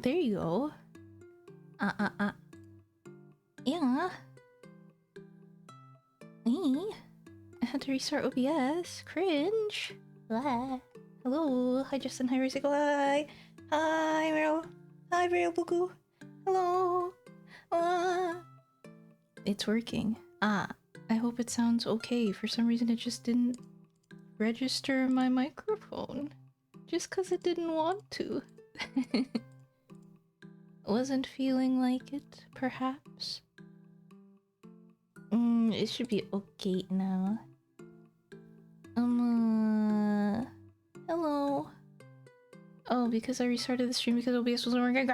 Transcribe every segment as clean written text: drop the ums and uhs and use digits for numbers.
There you go. Yeah. I had to restart OBS. Cringe. Blah. Hello. Hi, Justin. Hi, Riziko. Hi. Hi, Meryl. Hi, Meryl Buku. Hello. It's working. I hope it sounds okay. For some reason, it just didn't register my microphone. Just because it didn't want to. Wasn't feeling like it, perhaps? It should be okay now. Hello. Oh, because I restarted the stream because OBS wasn't working.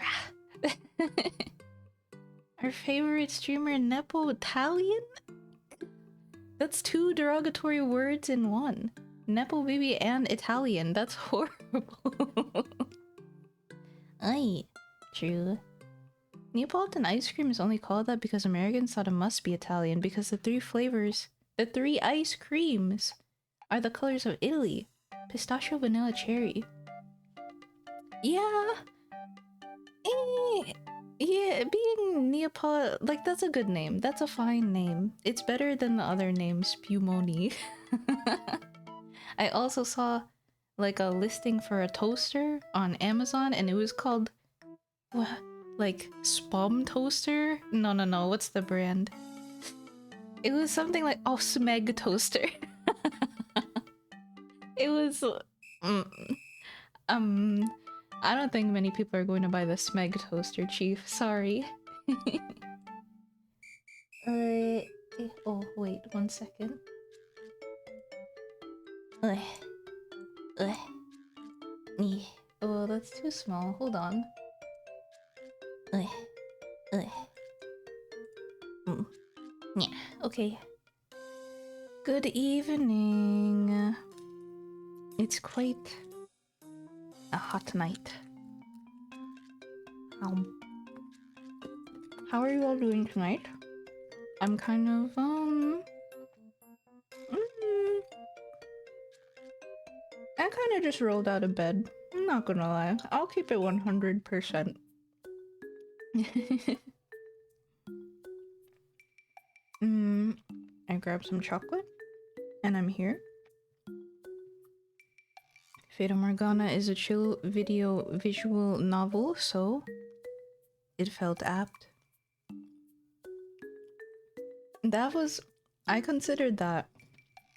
Our favorite streamer, neapolitanne? That's two derogatory words in one. Nepo baby and Italian. That's horrible. Aye. True. Neapolitan ice cream is only called that because Americans thought it must be Italian because the three flavors, the three ice creams, are the colors of Italy. Pistachio, vanilla, cherry. Yeah. Yeah, being Neapol... like, that's a good name. That's a fine name. It's better than the other name, Spumoni. I also saw, like, a listing for a toaster on Amazon, and it was called... what? Like, Spum Toaster? No. What's the brand? It was something like... oh, Smeg Toaster. It was... I don't think many people are going to buy the Smeg Toaster, Chief. Sorry. Oh, wait, 1 second. Oh, that's too small. Hold on. Yeah, okay. Good evening. It's quite a hot night. How are you all doing tonight? I'm kind of, I kind of just rolled out of bed. I'm not gonna lie. I'll keep it 100%. I grabbed some chocolate, and I'm here. Fata Morgana is a chill video visual novel, so it felt apt. That was... I considered that.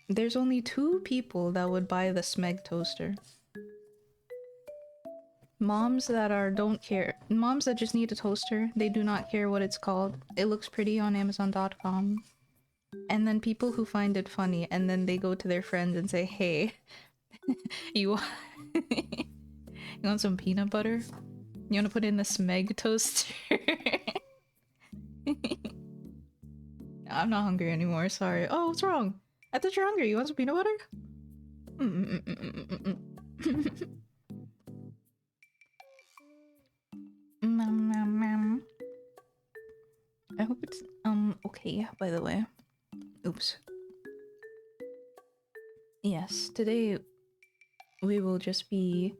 There's only 2 people that would buy the Smeg toaster. Moms that don't care. Moms that just need a toaster. They do not care what it's called. It looks pretty on Amazon.com. And then people who find it funny, and then they go to their friends and say, hey, you want some peanut butter? You want to put in the Smeg toaster? I'm not hungry anymore, sorry. Oh, what's wrong? I thought you're hungry. You want some peanut butter? I hope it's okay, by the way. Oops. Yes, today we will just be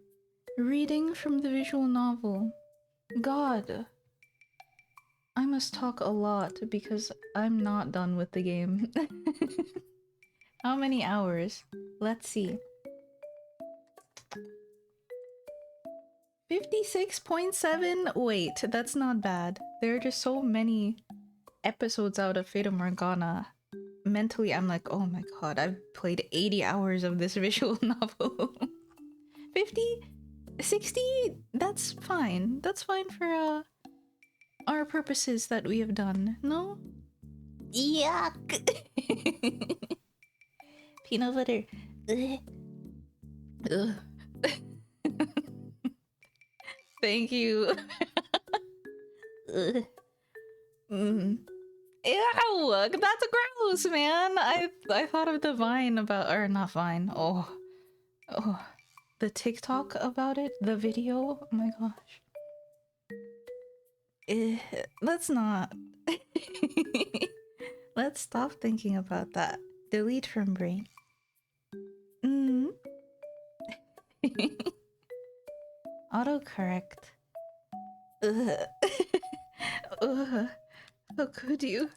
reading from the visual novel. God, I must talk a lot because I'm not done with the game. How many hours? Let's see. 56.7? Wait, that's not bad. There are just so many episodes out of Fata Morgana. Mentally, I'm like, oh my god, I've played 80 hours of this visual novel. 50? 60? That's fine. That's fine for our purposes that we have done. No? Yuck! Peanut butter. Ugh. Thank you. Ew! That's gross, man! I thought of the Vine about- or not Vine. Oh. The TikTok about it? The video? Oh my gosh. Let's not. Let's stop thinking about that. Delete from brain. Autocorrect. Ugh. Ugh. How could you?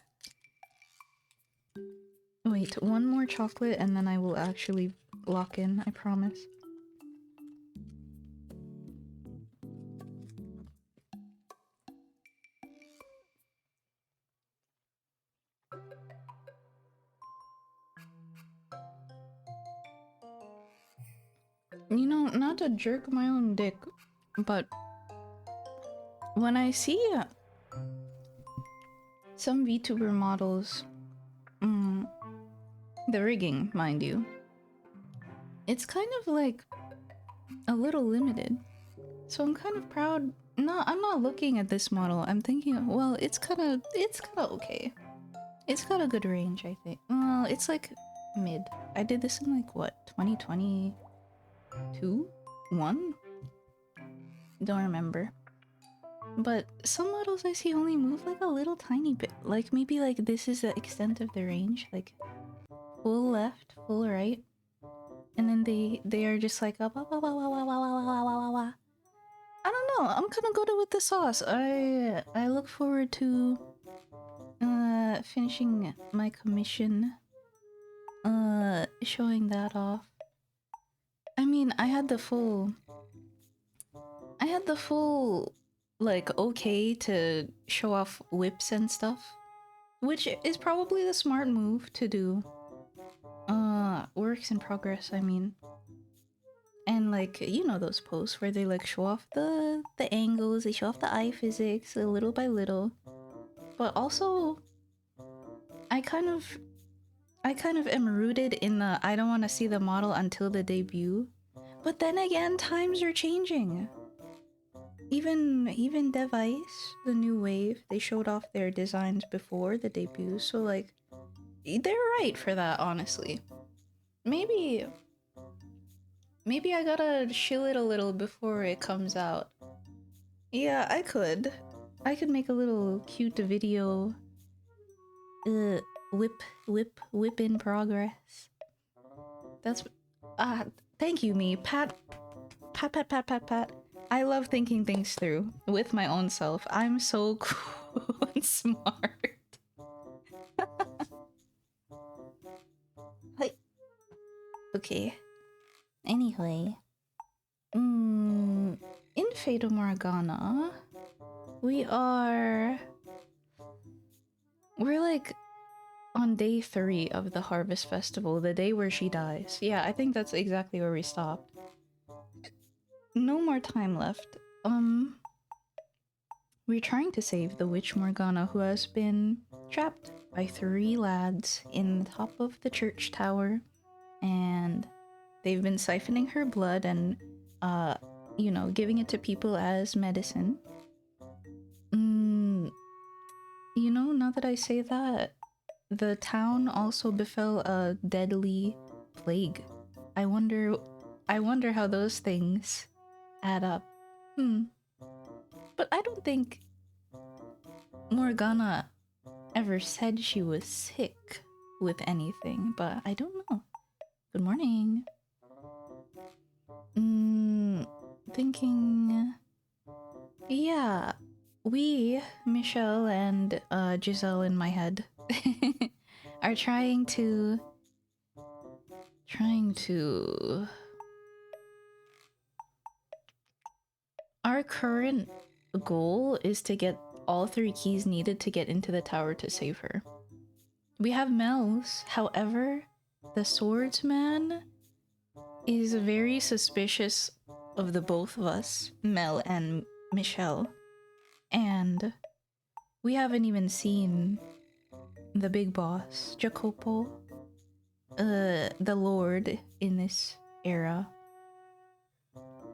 Wait, one more chocolate and then I will actually lock in, I promise. You know, not to jerk my own dick, but when I see some VTuber models, the rigging, mind you, it's kind of like a little limited. So I'm kind of proud. No, I'm not looking at this model. I'm thinking, well, it's kind of okay. It's got a good range, I think. Well, it's like mid. I did this in like what, 2022? 1? Don't remember. But some models I see only move like a little tiny bit. Like maybe like this is the extent of the range, like full left, full right. And then they are just like I don't know. I'm kind of good with the sauce. I look forward to finishing my commission, showing that off. I mean, I had the full like okay to show off whips and stuff, which is probably the smart move to do. Works in progress, I mean. And like, you know those posts where they like show off the angles, they show off the eye physics little by little. But also I kind of am rooted in the I don't want to see the model until the debut. But then again, times are changing. Even Device, the new wave, they showed off their designs before the debut, so like they're right for that, honestly. Maybe I gotta chill it a little before it comes out. Yeah, I could make a little cute video. Whip in progress. That's thank you, me. Pat. I love thinking things through with my own self. I'm so cool and smart. Hi. Okay. Anyway. In Fata Morgana, we're like on day 3 of the Harvest Festival, the day where she dies. Yeah, I think that's exactly where we stopped. No more time left. We're trying to save the witch Morgana, who has been trapped by 3 lads in the top of the church tower, and they've been siphoning her blood and you know, giving it to people as medicine. You know, now that I say that, the town also befell a deadly plague. I wonder how those things add up. But I don't think Morgana ever said she was sick with anything, but I don't know. Good morning. Thinking... Yeah, we, Michelle and Giselle in my head, are trying to... Our current goal is to get all 3 keys needed to get into the tower to save her. We have Mel's, however, the swordsman is very suspicious of the both of us, Mel and Michelle. And we haven't even seen the big boss, Jacopo, the lord in this era.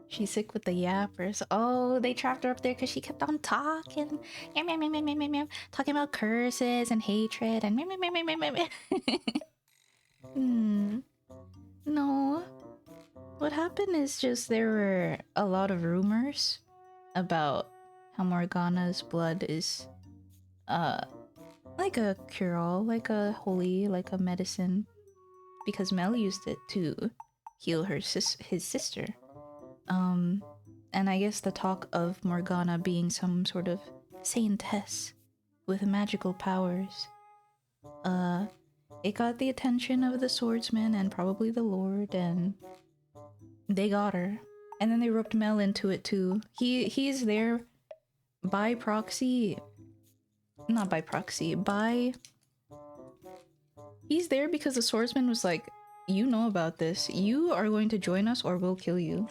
She's sick with the yappers. Oh, they trapped her up there because she kept on talking. Talking about curses and hatred and No. What happened is just there were a lot of rumors about how Morgana's blood is like a cure-all, like a holy, like a medicine, because Mel used it to heal his sister. And I guess the talk of Morgana being some sort of saintess with magical powers, it got the attention of the swordsman and probably the lord, and they got her. And then they roped Mel into it too. He's there by proxy. Not by proxy, by... He's there because the swordsman was like, you know about this. You are going to join us or we'll kill you.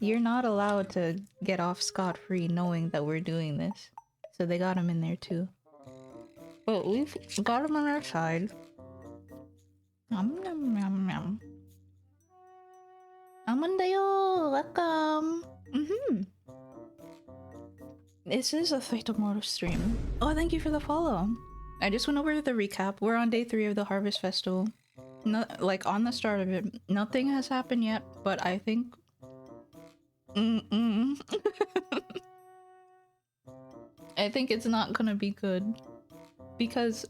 You're not allowed to get off scot-free knowing that we're doing this. So they got him in there too. But we've got him on our side. Nom nom nom nom. Amandayo! Welcome! This is a Fata Morgana stream. Oh, thank you for the follow. I just went over the recap. We're on day 3 of the Harvest Festival. Not like on the start of it. Nothing has happened yet, but I think... I think it's not gonna be good. Because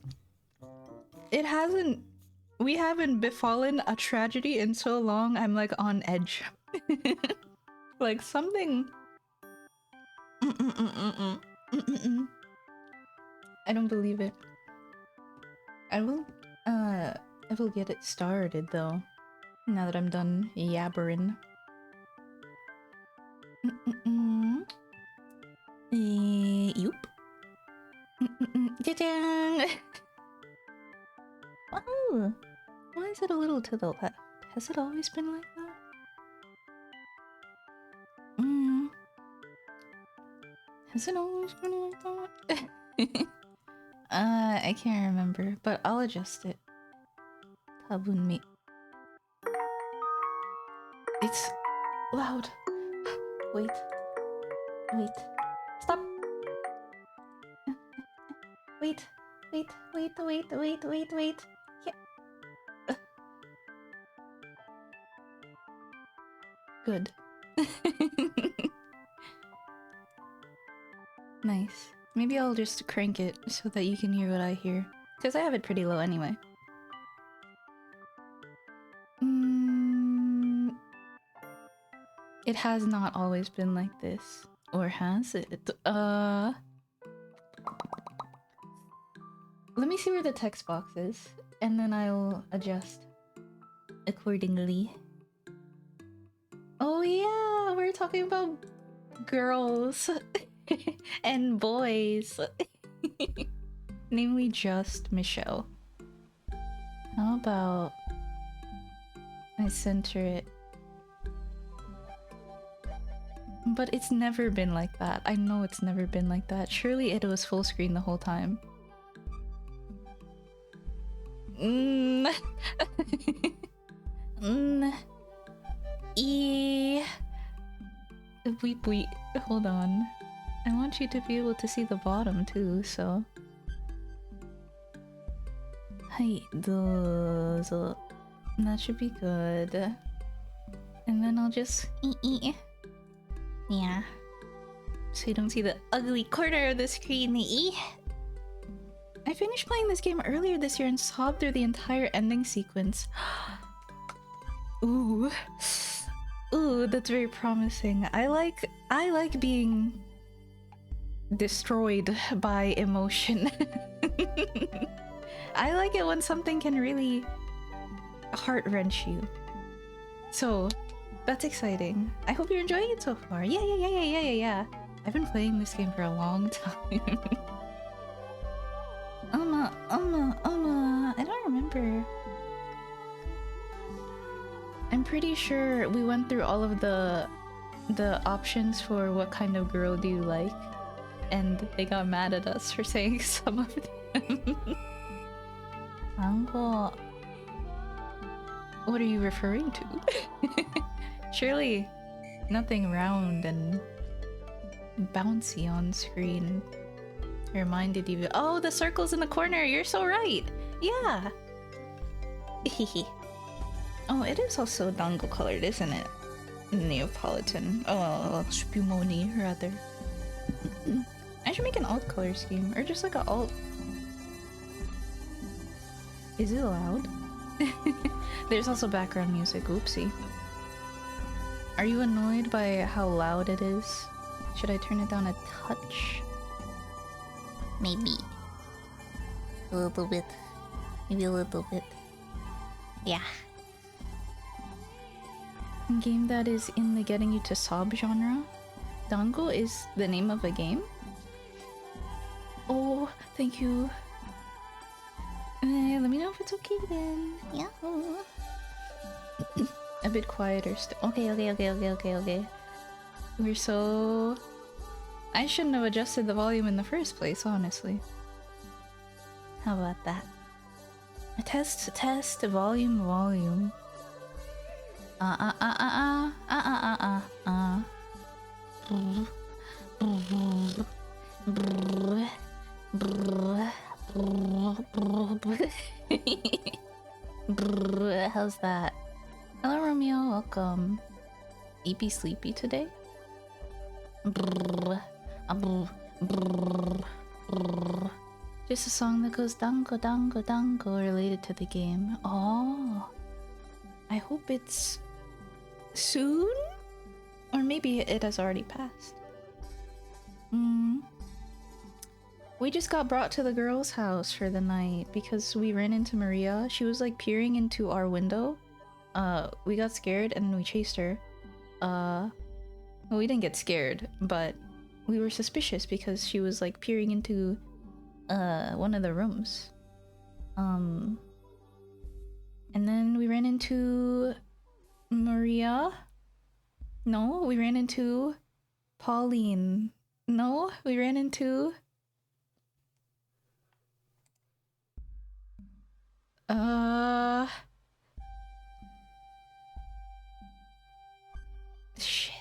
it hasn't... We haven't befallen a tragedy in so long, I'm like on edge. Like something... I don't believe it. I will get it started though. Now that I'm done yabbering. Yoop. Oh, why is it a little to the left? Has it always been like that? Has it always been like that? I can't remember, but I'll adjust it. Tabunmi. It's loud. Wait. Wait. Stop! Wait. Wait. Wait. Wait. Wait. Wait. Wait. Yeah. Good. Nice. Maybe I'll just crank it so that you can hear what I hear. Because I have it pretty low anyway. It has not always been like this. Or has it? Let me see where the text box is. And then I'll adjust accordingly. Oh yeah! We're talking about girls. And boys. Namely just Michelle. How about I center it? But it's never been like that. I know it's never been like that. Surely it was full screen the whole time. Weep weep. Hold on. I want you to be able to see the bottom too, so... Hai, dozo. That should be good. And then I'll just... Yeah. So you don't see the ugly corner of the screen. I finished playing this game earlier this year and sobbed through the entire ending sequence. Ooh. Ooh, that's very promising. I like being destroyed by emotion. I like it when something can really heart-wrench you. So, that's exciting. I hope you're enjoying it so far. Yeah. I've been playing this game for a long time. I don't remember. I'm pretty sure we went through all of the options for what kind of girl do you like, and they got mad at us for saying some of them. What are you referring to? Surely nothing round and bouncy on screen reminded you. Oh, the circles in the corner! You're so right! Yeah! Oh, it is also dango colored, isn't it? Neapolitan. Oh, spumoni, rather. I should make an alt color scheme, or just like an alt. Is it loud? There's also background music, oopsie. Are you annoyed by how loud it is? Should I turn it down a touch? Maybe. A little bit. Maybe a little bit. Yeah. Game that is in the getting you to sob genre? Dango is the name of a game? Oh, thank you. Let me know if it's okay then. Yeah. A bit quieter still. Okay. We're so... I shouldn't have adjusted the volume in the first place, honestly. How about that? A test, volume. How's that? Hello, Romeo. Welcome. EP sleepy today? Just a song that goes dango dango dango related to the game. Oh, I hope it's soon, or maybe it has already passed. We just got brought to the girl's house for the night because we ran into Maria. She was like peering into our window. We got scared and we chased her. Well, we didn't get scared, but we were suspicious because she was like peering into one of the rooms. And then we ran into Maria. No, we ran into Pauline. No, we ran into shit.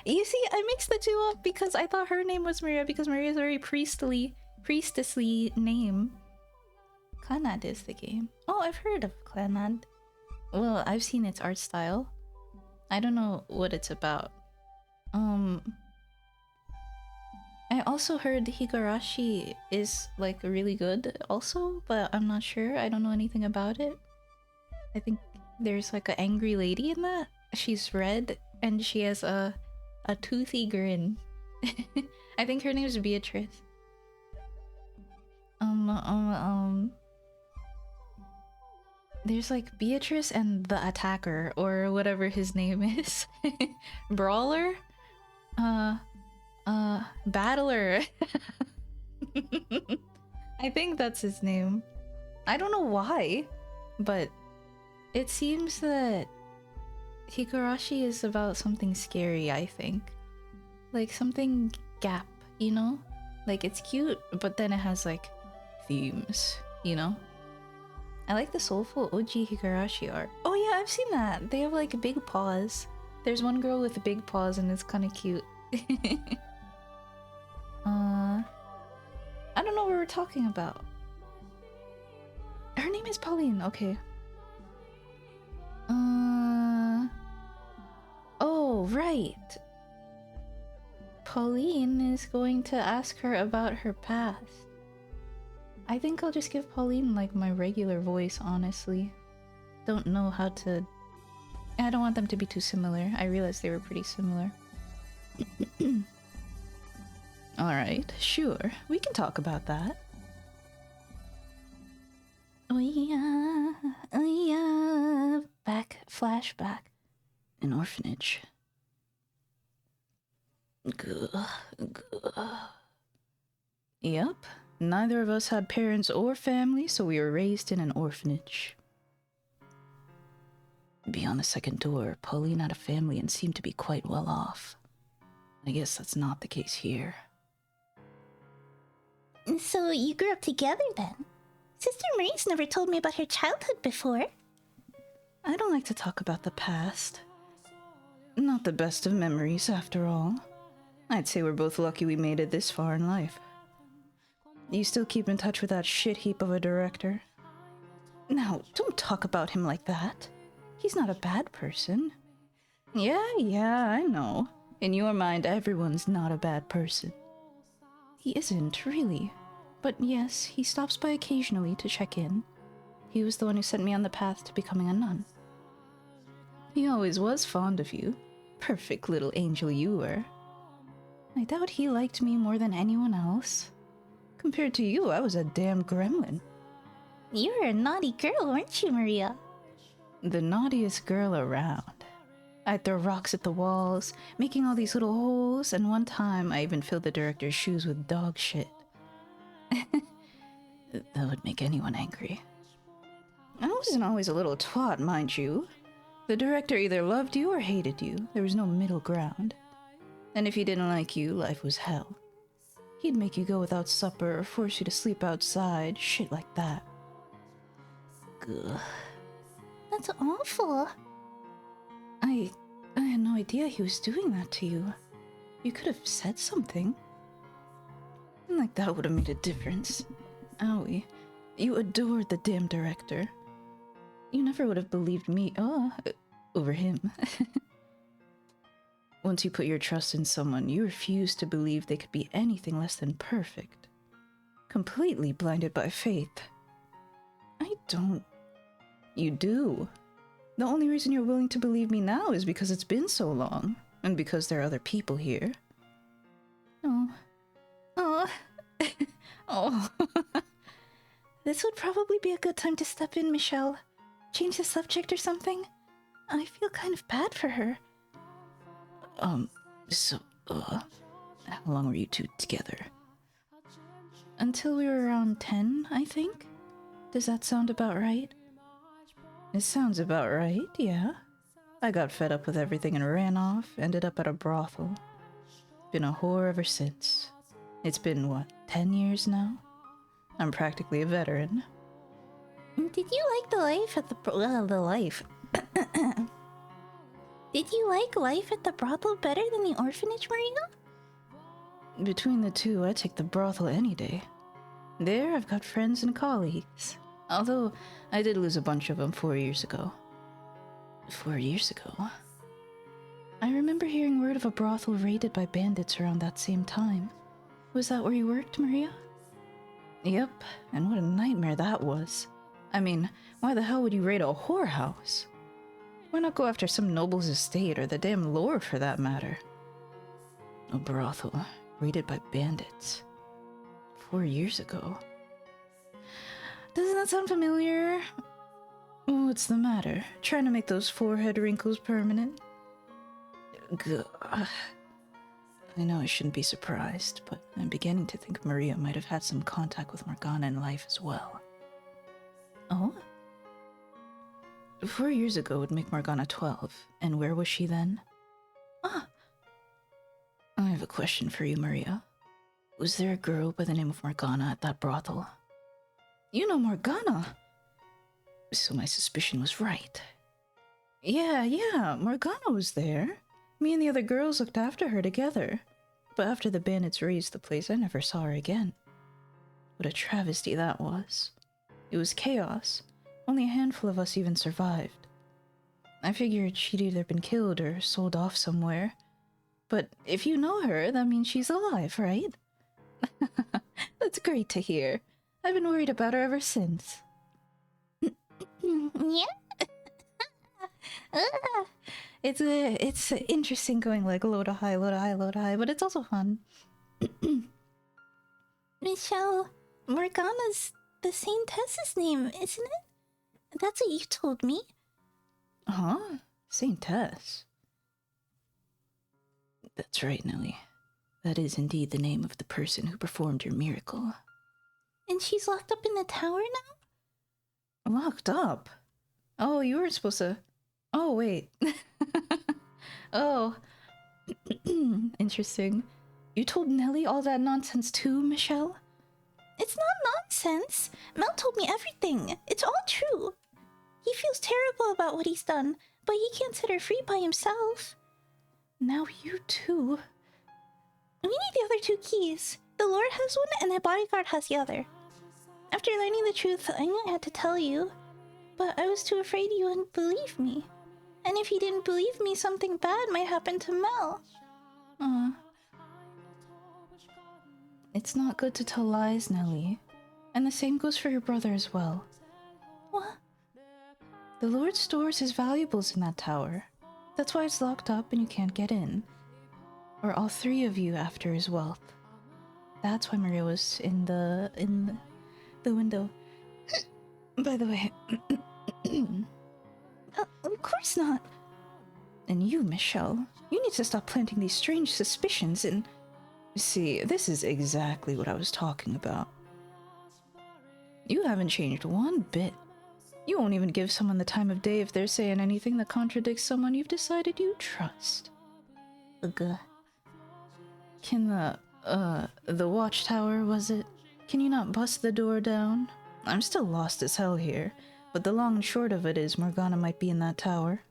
You see, I mixed the two up because I thought her name was Maria because Maria's a very priestessly name. Clanad is the game. Oh, I've heard of Clanad. Well, I've seen its art style. I don't know what it's about. I also heard Higurashi is like really good also, but I'm not sure. I don't know anything about it. I think there's like an angry lady in that. She's red and she has a toothy grin. I think her name is Beatrice. There's like Beatrice and the attacker or whatever his name is. Brawler? Battler. I think that's his name. I don't know why, but it seems that Higurashi is about something scary, I think. Like something gap, you know? Like it's cute, but then it has like themes, you know? I like the soulful OG Higurashi art. Oh yeah, I've seen that. They have like big paws. There's one girl with big paws and it's kind of cute. I don't know what we're talking about. Her name is Pauline, okay. Oh, right. Pauline is going to ask her about her past. I think I'll just give Pauline like my regular voice, honestly. Don't know how to... I don't want them to be too similar. I realized they were pretty similar. Alright, sure. We can talk about that. Oh yeah. Flashback. An orphanage. Yep. Neither of us had parents or family, so we were raised in an orphanage. Beyond the second door, Pauline had a family and seemed to be quite well off. I guess that's not the case here. So you grew up together then? Sister Marie's never told me about her childhood before. I don't like to talk about the past. Not the best of memories, after all. I'd say we're both lucky we made it this far in life. You still keep in touch with that shit heap of a director? Now, don't talk about him like that. He's not a bad person. Yeah, I know. In your mind, everyone's not a bad person. He isn't, really. But yes, he stops by occasionally to check in. He was the one who sent me on the path to becoming a nun. He always was fond of you. Perfect little angel you were. I doubt he liked me more than anyone else. Compared to you, I was a damn gremlin. You were a naughty girl, weren't you, Maria? The naughtiest girl around. I'd throw rocks at the walls, making all these little holes, and one time I even filled the director's shoes with dog shit. That would make anyone angry. I wasn't always a little twat, mind you. The director either loved you or hated you. There was no middle ground. And if he didn't like you, life was hell. He'd make you go without supper or force you to sleep outside, shit like that. Ugh. That's awful. I had no idea he was doing that to you. You could have said something. Like that would have made a difference. Owie. You adored the damn director. You never would have believed me, over him. Once you put your trust in someone, you refuse to believe they could be anything less than perfect. Completely blinded by faith. I don't... You do. The only reason you're willing to believe me now is because it's been so long, and because there are other people here. Oh. Oh. Oh. This would probably be a good time to step in, Michelle. Change the subject or something? I feel kind of bad for her. How long were you two together? Until we were around 10, I think? Does that sound about right? It sounds about right, yeah. I got fed up with everything and ran off, ended up at a brothel. Been a whore ever since. It's been, what, 10 years now? I'm practically a veteran. Did you like the life at the life? Did you like life at the brothel better than the orphanage, Maria? Between the two, I take the brothel any day. There, I've got friends and colleagues. Although, I did lose a bunch of them 4 years ago. 4 years ago? I remember hearing word of a brothel raided by bandits around that same time. Was that where you worked, Maria? Yep, and what a nightmare that was. I mean, why the hell would you raid a whorehouse? Why not go after some noble's estate or the damn lord for that matter? A brothel raided by bandits. 4 years ago. Doesn't that sound familiar? What's the matter? Trying to make those forehead wrinkles permanent? Gah. I know I shouldn't be surprised, but I'm beginning to think Maria might have had some contact with Morgana in life as well. Oh? 4 years ago would make Morgana 12, and where was she then? Ah! I have a question for you, Maria. Was there a girl by the name of Morgana at that brothel? You know Morgana! So my suspicion was right. Yeah, Morgana was there. Me and the other girls looked after her together. But after the bandits razed the place, I never saw her again. What a travesty that was. It was chaos. Only a handful of us even survived. I figured she'd either been killed or sold off somewhere. But if you know her, that means she's alive, right? That's great to hear. I've been worried about her ever since. Yeah? It's interesting going like low to high, low to high, low to high, but it's also fun. Michelle, Morgana's the Saintess's name, isn't it? That's what you told me. Huh? Saintess? That's right, Nellie. That is indeed the name of the person who performed your miracle. And she's locked up in the tower now? Locked up? Oh, you were supposed to... Oh, wait. Oh. Interesting. You told Nellie all that nonsense too, Michelle? It's not nonsense. Mel told me everything. It's all true. He feels terrible about what he's done, but he can't set her free by himself. Now you too. We need the other 2 keys. The Lord has one and the bodyguard has the other. After learning the truth, I knew I had to tell you, but I was too afraid you wouldn't believe me. And if you didn't believe me, something bad might happen to Mel. It's not good to tell lies, Nellie. And the same goes for your brother as well. What? The Lord stores his valuables in that tower. That's why it's locked up and you can't get in. Or all three of you after his wealth. That's why Maria was in the window. By the way, Of course not. and you, Michelle, you need to stop planting these strange suspicions and... See, this is exactly what I was talking about. You haven't changed one bit. You won't even give someone the time of day if they're saying anything that contradicts someone you've decided you trust. Ugh. Can the watchtower, was it? Can you not bust the door down? I'm still lost as hell here, but the long and short of it is Morgana might be in that tower.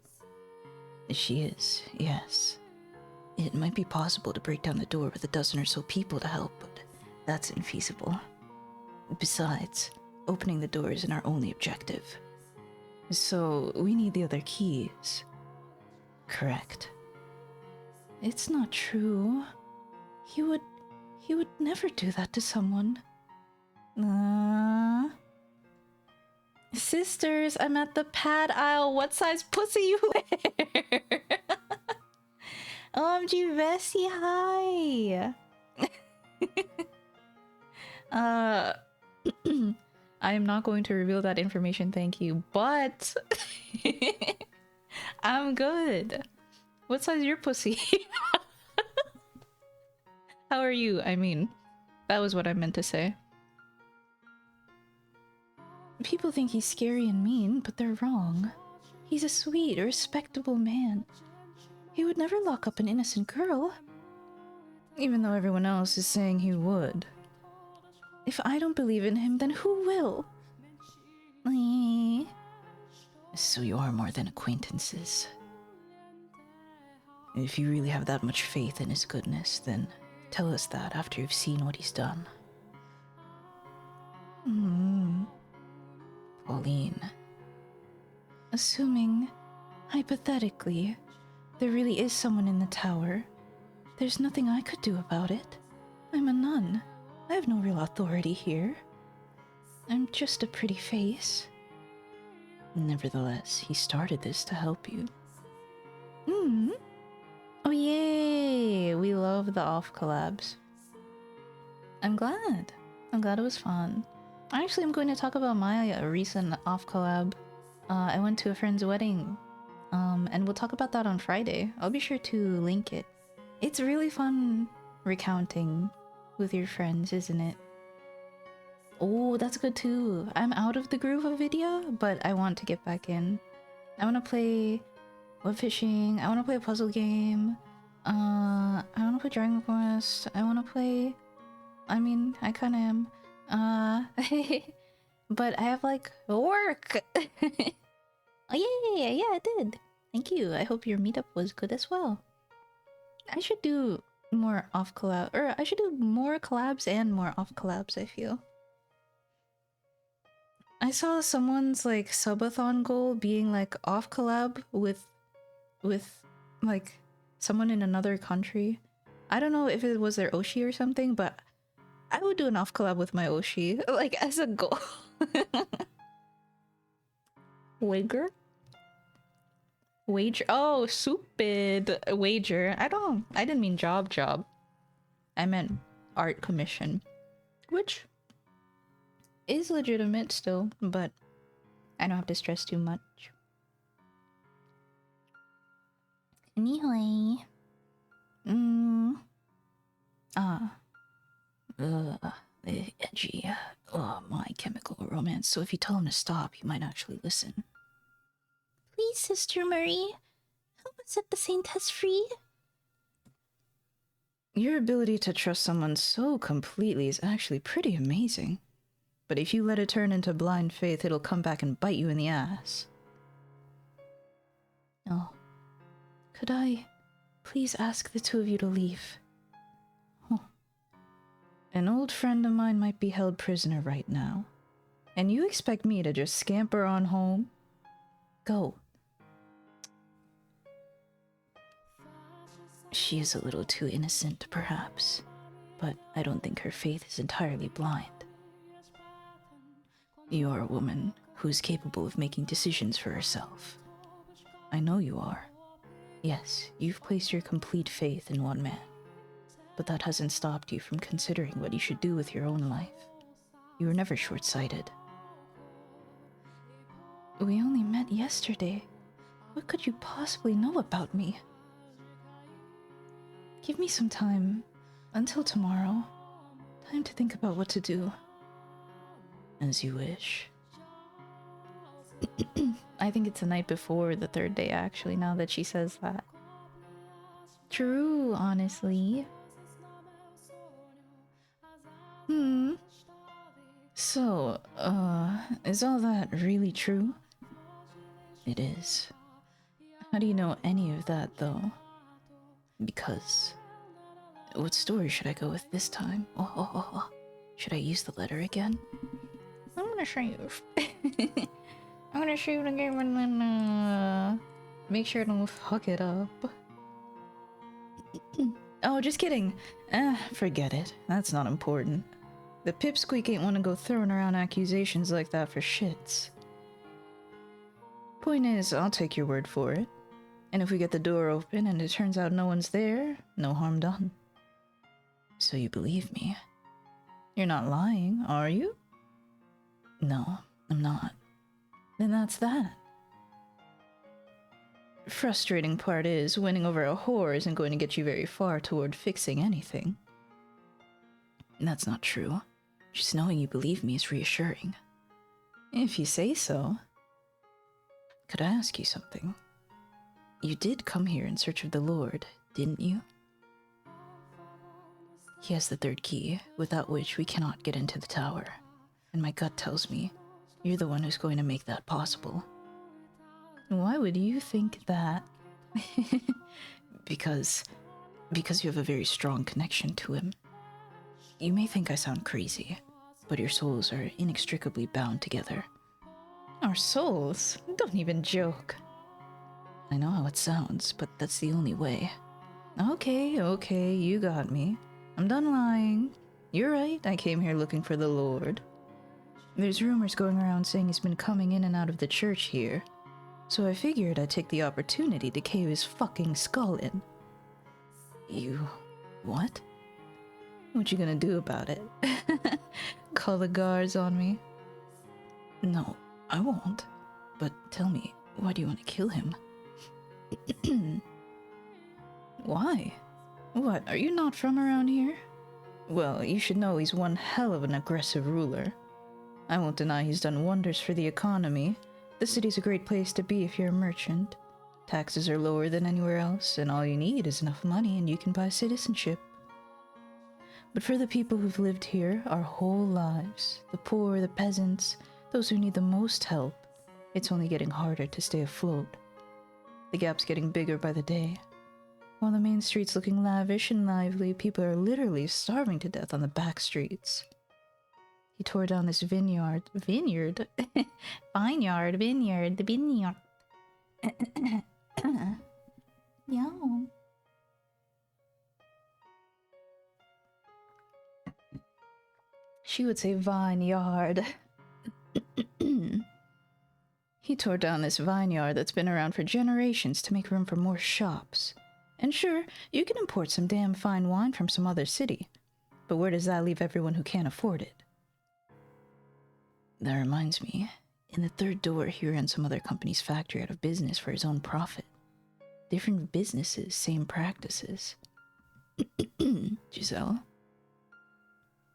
She is, yes. It might be possible to break down the door with a dozen or so people to help, but that's infeasible. Besides, opening the door isn't our only objective. So, we need the other keys. Correct. It's not true. He would never do that to someone. Sisters, I'm at the pad aisle. What size pussy you wear? OMG Vessie, hi! I am not going to reveal that information, thank you, but I'm good. What size is your pussy? How are you? I mean, that was what I meant to say. People think he's scary and mean, but they're wrong. He's a sweet, respectable man. He would never lock up an innocent girl. Even though everyone else is saying he would. If I don't believe in him, then who will? So you are more than acquaintances. If you really have that much faith in his goodness, then tell us that after you've seen what he's done. Pauline. Assuming, hypothetically, there really is someone in the tower, there's nothing I could do about it. I'm a nun. I have no real authority here. I'm just a pretty face. Nevertheless, he started this to help you. Oh yay! We love the off collabs. I'm glad. I'm glad it was fun. Actually, I'm going to talk about my recent off collab. I went to a friend's wedding. And we'll talk about that on Friday. I'll be sure to link it. It's really fun recounting with your friends, isn't it? Oh, that's good too. I'm out of the groove of video, but I want to get back in. I want to play web fishing. I want to play a puzzle game. I want to play Dragon Quest. I want to play... I mean, I kind of am. But I have like work. Oh yeah, I did. Thank you. I hope your meetup was good as well. I should do more off collab, or I should do more collabs and more off collabs, I feel. I saw someone's like subathon goal being like off collab with like someone in another country. I don't know if it was their Oshi or something, but I would do an off collab with my Oshi, like as a goal. Wager? Wager? Oh, stupid wager. I didn't mean job. I meant art commission. Which is legitimate still, but I don't have to stress too much. Anyway. Edgy. My chemical romance. So if you tell him to stop, he might actually listen. Please, Sister Marie. Help us set the same test free. Your ability to trust someone so completely is actually pretty amazing. But if you let it turn into blind faith, it'll come back and bite you in the ass. Oh. Could I please ask the two of you to leave? Oh. An old friend of mine might be held prisoner right now. And you expect me to just scamper on home? Go. She is a little too innocent, perhaps, but I don't think her faith is entirely blind. You are a woman who is capable of making decisions for herself. I know you are. Yes, you've placed your complete faith in one man, but that hasn't stopped you from considering what you should do with your own life. You were never short-sighted. We only met yesterday. What could you possibly know about me? Give me some time. Until tomorrow. Time to think about what to do. As you wish. I think it's the night before the third day, actually, now that she says that. True, honestly. So, is all that really true? It is. How do you know any of that, though? Because... What story should I go with this time? Should I use the letter again? I'm gonna show you. I'm gonna show you the game and then, make sure I don't fuck it up. Oh, just kidding. Forget it. That's not important. The pipsqueak ain't wanna go throwing around accusations like that for shits. Point is, I'll take your word for it. And if we get the door open and it turns out no one's there, no harm done. So you believe me? You're not lying, are you? No, I'm not. Then that's that. Frustrating part is, winning over a whore isn't going to get you very far toward fixing anything. That's not true. Just knowing you believe me is reassuring. If you say so. Could I ask you something? You did come here in search of the Lord, didn't you? He has the third key, without which we cannot get into the tower. And my gut tells me, you're the one who's going to make that possible. Why would you think that? Because you have a very strong connection to him. You may think I sound crazy, but your souls are inextricably bound together. Our souls? Don't even joke. I know how it sounds, but that's the only way. Okay, you got me. I'm done lying. You're right, I came here looking for the Lord. There's rumors going around saying he's been coming in and out of the church here, so I figured I'd take the opportunity to cave his fucking skull in. You... what? What you gonna do about it? Call the guards on me? No, I won't. But tell me, why do you want to kill him? Why? What, are you not from around here? Well, you should know he's one hell of an aggressive ruler. I won't deny he's done wonders for the economy. The city's a great place to be if you're a merchant. Taxes are lower than anywhere else, and all you need is enough money and you can buy citizenship. But for the people who've lived here our whole lives, the poor, the peasants, those who need the most help, it's only getting harder to stay afloat. The gap's getting bigger by the day. While the main street's looking lavish and lively, people are literally starving to death on the back streets. He tore down this vineyard. Vineyard? Vineyard. Yeah. She would say vineyard. He tore down this vineyard that's been around for generations to make room for more shops. And sure, you can import some damn fine wine from some other city, but where does that leave everyone who can't afford it? That reminds me, in the third door he ran some other company's factory out of business for his own profit. Different businesses, same practices. Giselle?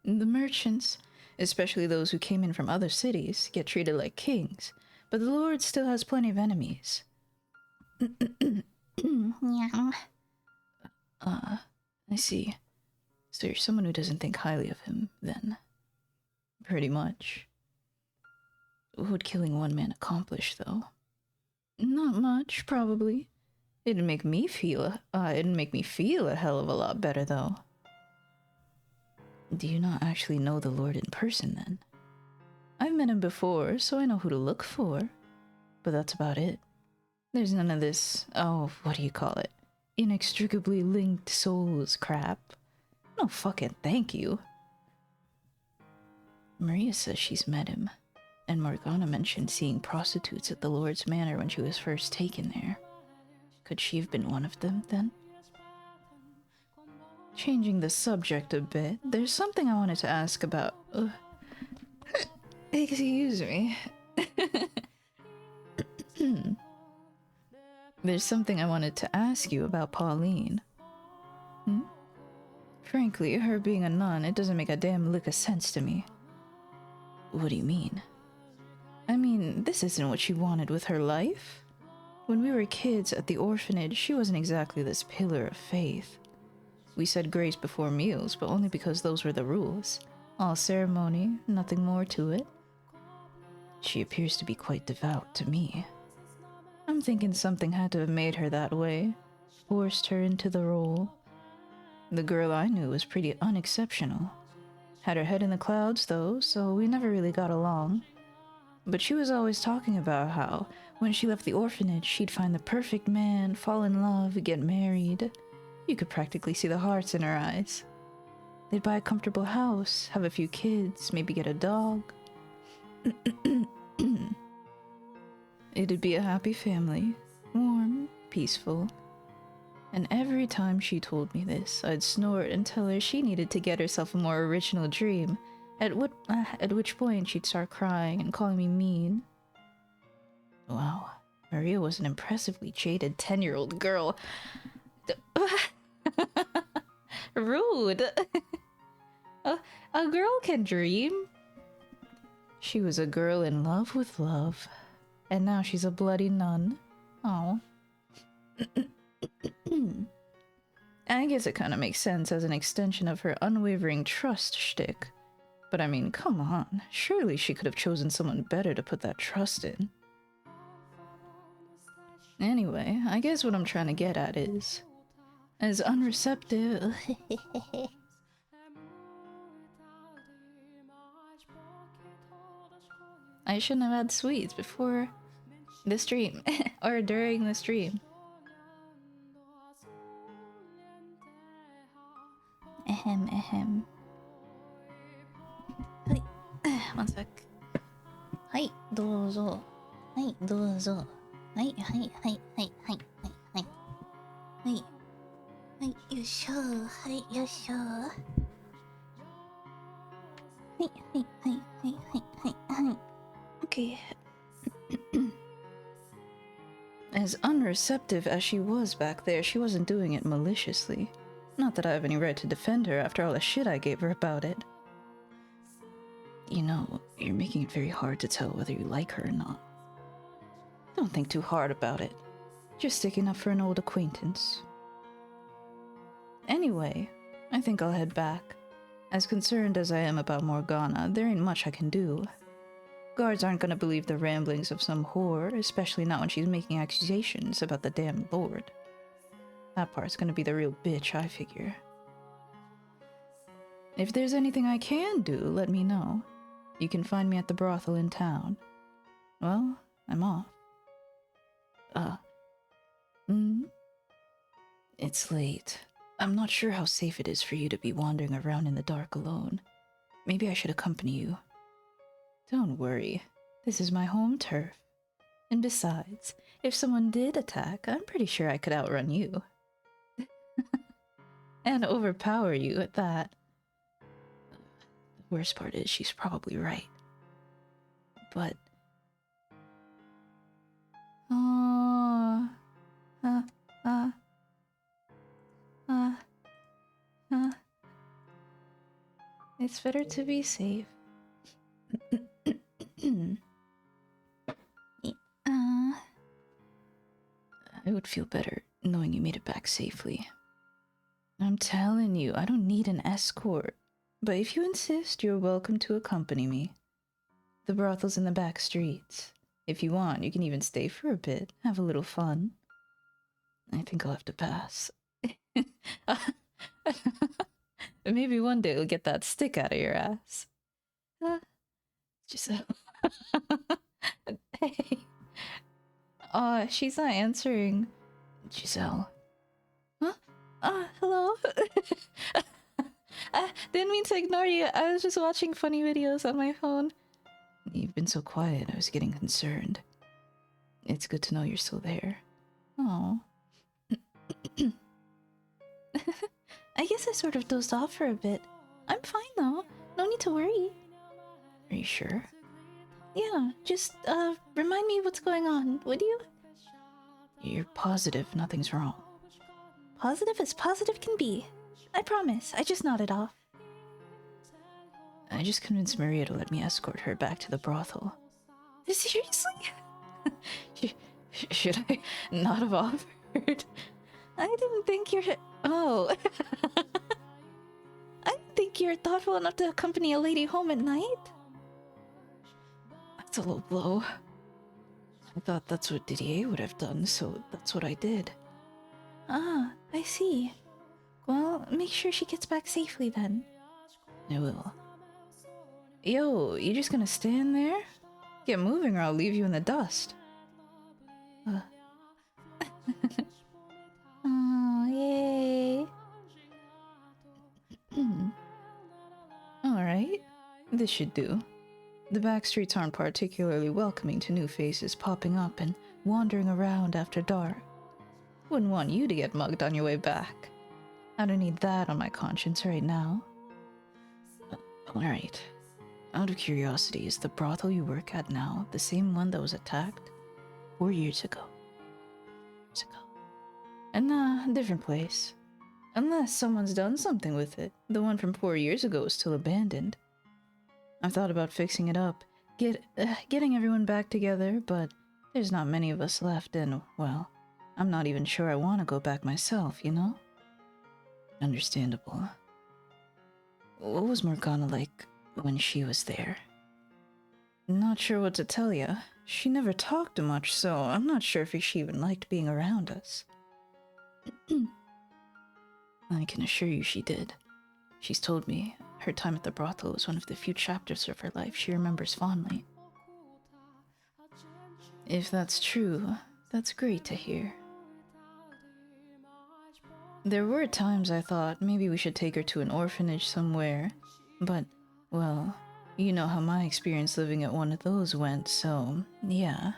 The merchants, especially those who came in from other cities, get treated like kings, but the Lord still has plenty of enemies. Yeah. I see. So you're someone who doesn't think highly of him, then. Pretty much. What would killing one man accomplish, though? Not much, probably. It'd make me feel a hell of a lot better, though. Do you not actually know the Lord in person, then? I've met him before, so I know who to look for. But that's about it. There's none of this, what do you call it? Inextricably linked souls crap. No fucking thank you. Maria says she's met him. And Morgana mentioned seeing prostitutes at the Lord's Manor when she was first taken there. Could she have been one of them, then? Changing the subject a bit, there's something I wanted to ask about... excuse me. There's something I wanted to ask you about Pauline. Frankly, her being a nun, it doesn't make a damn lick of sense to me. What do you mean? I mean, this isn't what she wanted with her life. When we were kids at the orphanage, she wasn't exactly this pillar of faith. We said grace before meals, but only because those were the rules. All ceremony, nothing more to it. She appears to be quite devout to me. I'm thinking something had to have made her that way, forced her into the role. The girl I knew was pretty unexceptional. Had her head in the clouds, though, so we never really got along. But she was always talking about how, when she left the orphanage, she'd find the perfect man, fall in love, get married. You could practically see the hearts in her eyes. They'd buy a comfortable house, have a few kids, maybe get a dog. It'd be a happy family, warm, peaceful. And every time she told me this, I'd snort and tell her she needed to get herself a more original dream, at which point she'd start crying and calling me mean. Wow, Maria was an impressively jaded 10-year-old girl. Rude. A girl can dream. She was a girl in love with love, and now she's a bloody nun. Oh. I guess it kind of makes sense as an extension of her unwavering trust shtick. But I mean, come on. Surely she could have chosen someone better to put that trust in. Anyway, I guess what I'm trying to get at is... as unreceptive... I shouldn't have had sweets before the stream. Or during the stream. Ahem. Hi. One sec. Hi, どうぞ. Hi, どうぞ. Hi. Hi, よいしょ. Hi, よいしょ. Hi. Okay. As unreceptive as she was back there, she wasn't doing it maliciously. Not that I have any right to defend her after all the shit I gave her about it. You know, you're making it very hard to tell whether you like her or not. Don't think too hard about it. Just sticking up for an old acquaintance. Anyway, I think I'll head back. As concerned as I am about Morgana, there ain't much I can do. Guards aren't gonna believe the ramblings of some whore, especially not when she's making accusations about the damn Lord. That part's gonna be the real bitch, I figure. If there's anything I can do, let me know. You can find me at the brothel in town. Well, I'm off. It's late. I'm not sure how safe it is for you to be wandering around in the dark alone. Maybe I should accompany you. Don't worry. This is my home turf. And besides, if someone did attack, I'm pretty sure I could outrun you. And overpower you at that. The worst part is she's probably right. But... it's better to be safe. I would feel better knowing you made it back safely. I'm telling you, I don't need an escort. But if you insist, you're welcome to accompany me. The brothel's in the back streets. If you want, you can even stay for a bit, have a little fun. I think I'll have to pass. Maybe one day we'll get that stick out of your ass. Giselle. Hey. She's not answering. Giselle. Huh? Hello? Didn't mean to ignore you. I was just watching funny videos on my phone. You've been so quiet, I was getting concerned. It's good to know you're still there. Oh. I guess I sort of dozed off for a bit. I'm fine though. No need to worry. Are you sure? Yeah, just, remind me what's going on, would you? You're positive nothing's wrong? Positive as positive can be. I promise, I just nodded off. I just convinced Maria to let me escort her back to the brothel. Seriously? Should I not have offered? I didn't think you're... Oh. I didn't think you're thoughtful enough to accompany a lady home at night. That's a low blow. I thought that's what Didier would have done, so that's what I did. Ah, I see. Well, make sure she gets back safely then. I will. Yo, you just gonna stand there? Get moving or I'll leave you in the dust. Oh, yay. Alright, this should do. The back streets aren't particularly welcoming to new faces popping up and wandering around after dark. Wouldn't want you to get mugged on your way back. I don't need that on my conscience right now. Alright. Out of curiosity, is the brothel you work at now the same one that was attacked 4 years ago? And a different place. Unless someone's done something with it. The one from 4 years ago is still abandoned. I've thought about fixing it up, getting everyone back together, but there's not many of us left and, well, I'm not even sure I want to go back myself, you know? Understandable. What was Morgana like when she was there? Not sure what to tell you. She never talked much, so I'm not sure if she even liked being around us. I can assure you she did. She's told me her time at the brothel was one of the few chapters of her life she remembers fondly. If that's true, that's great to hear. There were times I thought maybe we should take her to an orphanage somewhere, but, well, you know how my experience living at one of those went, so, yeah.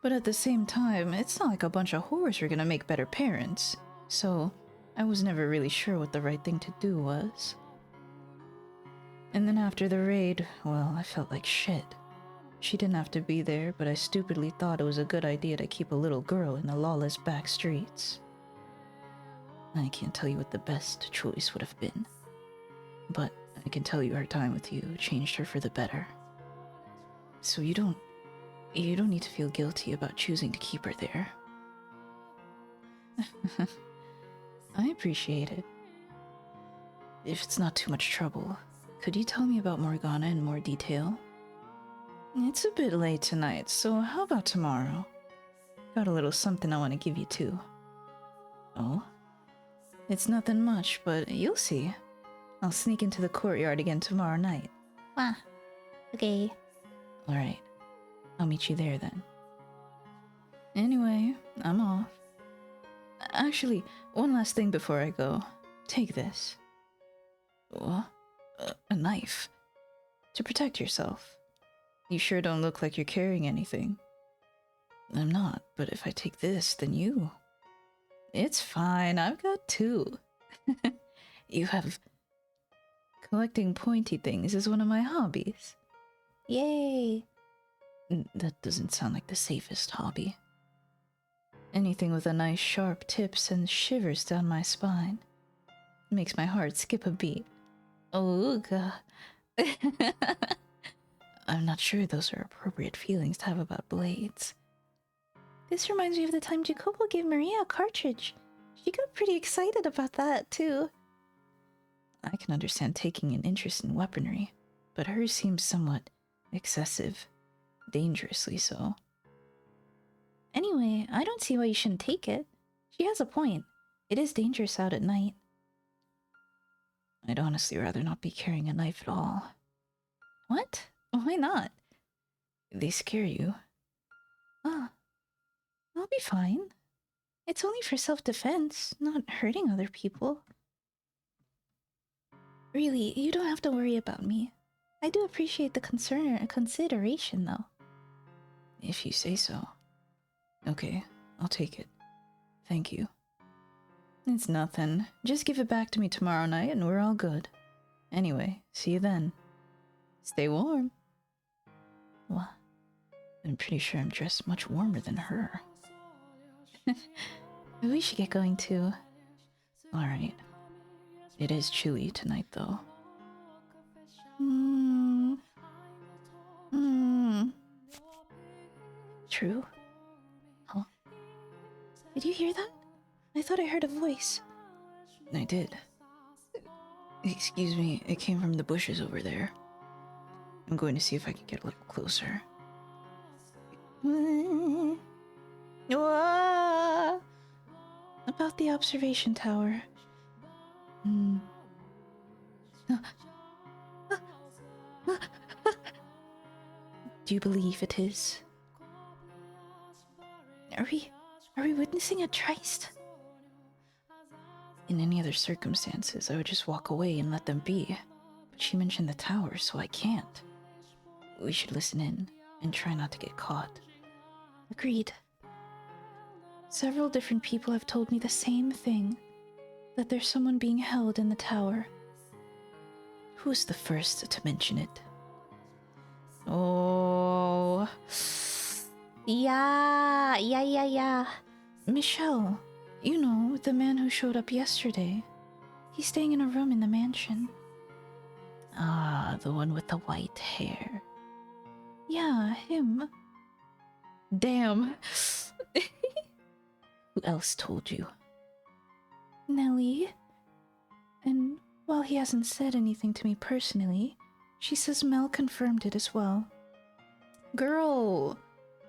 But at the same time, it's not like a bunch of whores were gonna make better parents, so I was never really sure what the right thing to do was. And then after the raid, well, I felt like shit. She didn't have to be there, but I stupidly thought it was a good idea to keep a little girl in the lawless back streets. I can't tell you what the best choice would have been, but I can tell you her time with you changed her for the better. So you don't need to feel guilty about choosing to keep her there. I appreciate it. If it's not too much trouble, could you tell me about Morgana in more detail? It's a bit late tonight, so how about tomorrow? Got a little something I want to give you too. Oh? It's nothing much, but you'll see. I'll sneak into the courtyard again tomorrow night. Wow. Okay. Alright. I'll meet you there then. Anyway, I'm off. Actually, one last thing before I go. Take this. What? A knife? To protect yourself. You sure don't look like you're carrying anything. I'm not, but if I take this, then you... It's fine, I've got two. You have... Collecting pointy things is one of my hobbies. Yay. That doesn't sound like the safest hobby. Anything with a nice sharp tip sends shivers down my spine. Makes my heart skip a beat. Oh, God. I'm not sure those are appropriate feelings to have about blades. This reminds me of the time Jacopo gave Maria a cartridge. She got pretty excited about that, too. I can understand taking an interest in weaponry, but hers seems somewhat excessive. Dangerously so. Anyway, I don't see why you shouldn't take it. She has a point. It is dangerous out at night. I'd honestly rather not be carrying a knife at all. What? Why not? They scare you. Ah, I'll be fine. It's only for self-defense, not hurting other people. Really, you don't have to worry about me. I do appreciate the consideration, though. If you say so. Okay, I'll take it. Thank you. It's nothing. Just give it back to me tomorrow night and we're all good. Anyway, see you then. Stay warm. What? I'm pretty sure I'm dressed much warmer than her. We should get going too. Alright. It is chilly tonight though. True. Huh? Did you hear that? I thought I heard a voice. I did. Excuse me, it came from the bushes over there. I'm going to see if I can get a little closer. About the observation tower. Do you believe it is? Are we witnessing a tryst? In any other circumstances, I would just walk away and let them be. But she mentioned the tower, so I can't. We should listen in and try not to get caught. Agreed. Several different people have told me the same thing. That there's someone being held in the tower. Who's the first to mention it? Oh... Yeah. Michelle. You know, the man who showed up yesterday. He's staying in a room in the mansion. Ah, the one with the white hair. Yeah, him. Damn. Who else told you? Nelly. And while he hasn't said anything to me personally, she says Mel confirmed it as well. Girl,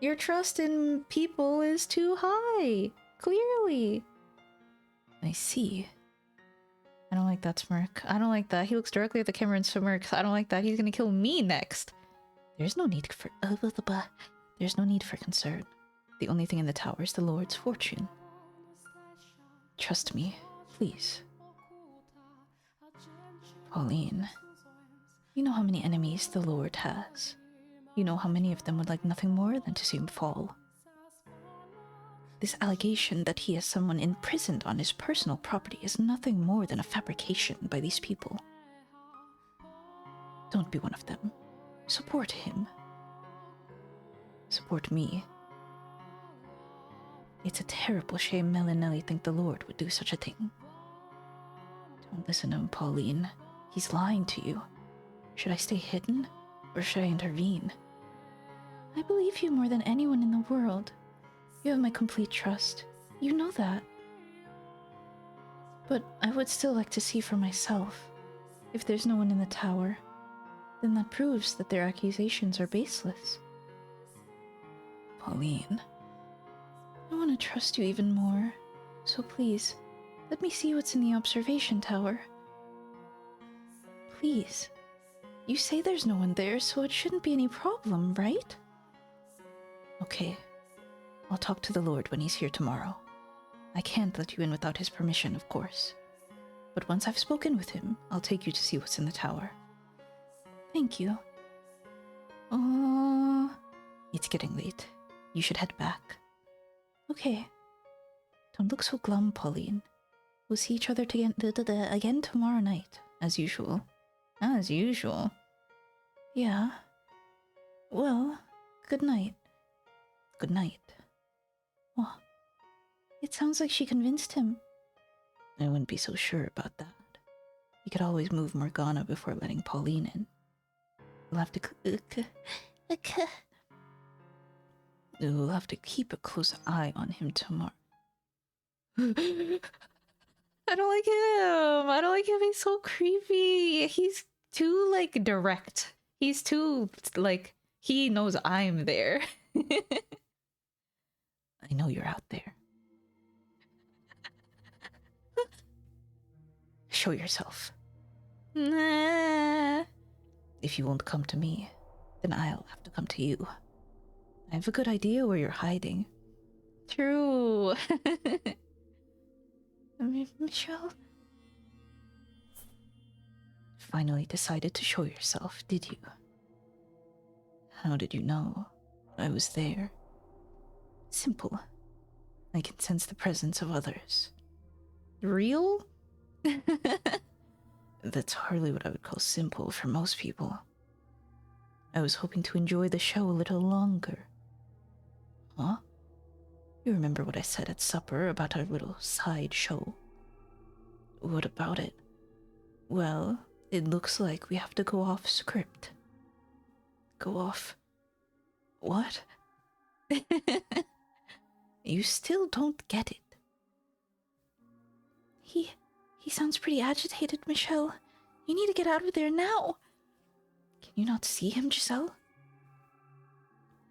your trust in people is too high. Clearly. I see. I don't like that smirk. I don't like that. He looks directly at the camera and smirks. I don't like that. He's gonna kill me next. There's no need for There's no need for concern. The only thing in the tower is the Lord's fortune. Trust me, please. Pauline, you know how many enemies the Lord has. You know how many of them would like nothing more than to see him fall. This allegation that he has someone imprisoned on his personal property is nothing more than a fabrication by these people. Don't be one of them. Support him. Support me. It's a terrible shame Mel and Nelly think the Lord would do such a thing. Don't listen to him, Pauline. He's lying to you. Should I stay hidden, or should I intervene? I believe you more than anyone in the world. You have my complete trust. You know that. But I would still like to see for myself. If there's no one in the tower, then that proves that their accusations are baseless. Pauline. I want to trust you even more. So please, let me see what's in the observation tower. Please. You say there's no one there, so it shouldn't be any problem, right? Okay. I'll talk to the Lord when he's here tomorrow. I can't let you in without his permission, of course. But once I've spoken with him, I'll take you to see what's in the tower. Thank you. It's getting late. You should head back. Okay. Don't look so glum, Pauline. We'll see each other again tomorrow night, as usual. As usual. Yeah. Well, good night. Good night. Oh, it sounds like she convinced him. I wouldn't be so sure about that. You could always move Morgana before letting Pauline in. We'll have to we'll have to keep a close eye on him tomorrow. I don't like him. I don't like him. He's so creepy. He's too, like, direct. He's too, like, he knows I'm there. I know you're out there. Show yourself. Nah. If you won't come to me, then I'll have to come to you. I have a good idea where you're hiding. True. Michelle? finally decided to show yourself, did you? How did you know I was there? Simple. I can sense the presence of others. Real? That's hardly what I would call simple for most people. I was hoping to enjoy the show a little longer. Huh? You remember what I said at supper about our little side show? What about it? Well, it looks like we have to go off script. Go off... what? You still don't get it. He sounds pretty agitated, Michelle. You need to get out of there now. Can you not see him, Giselle?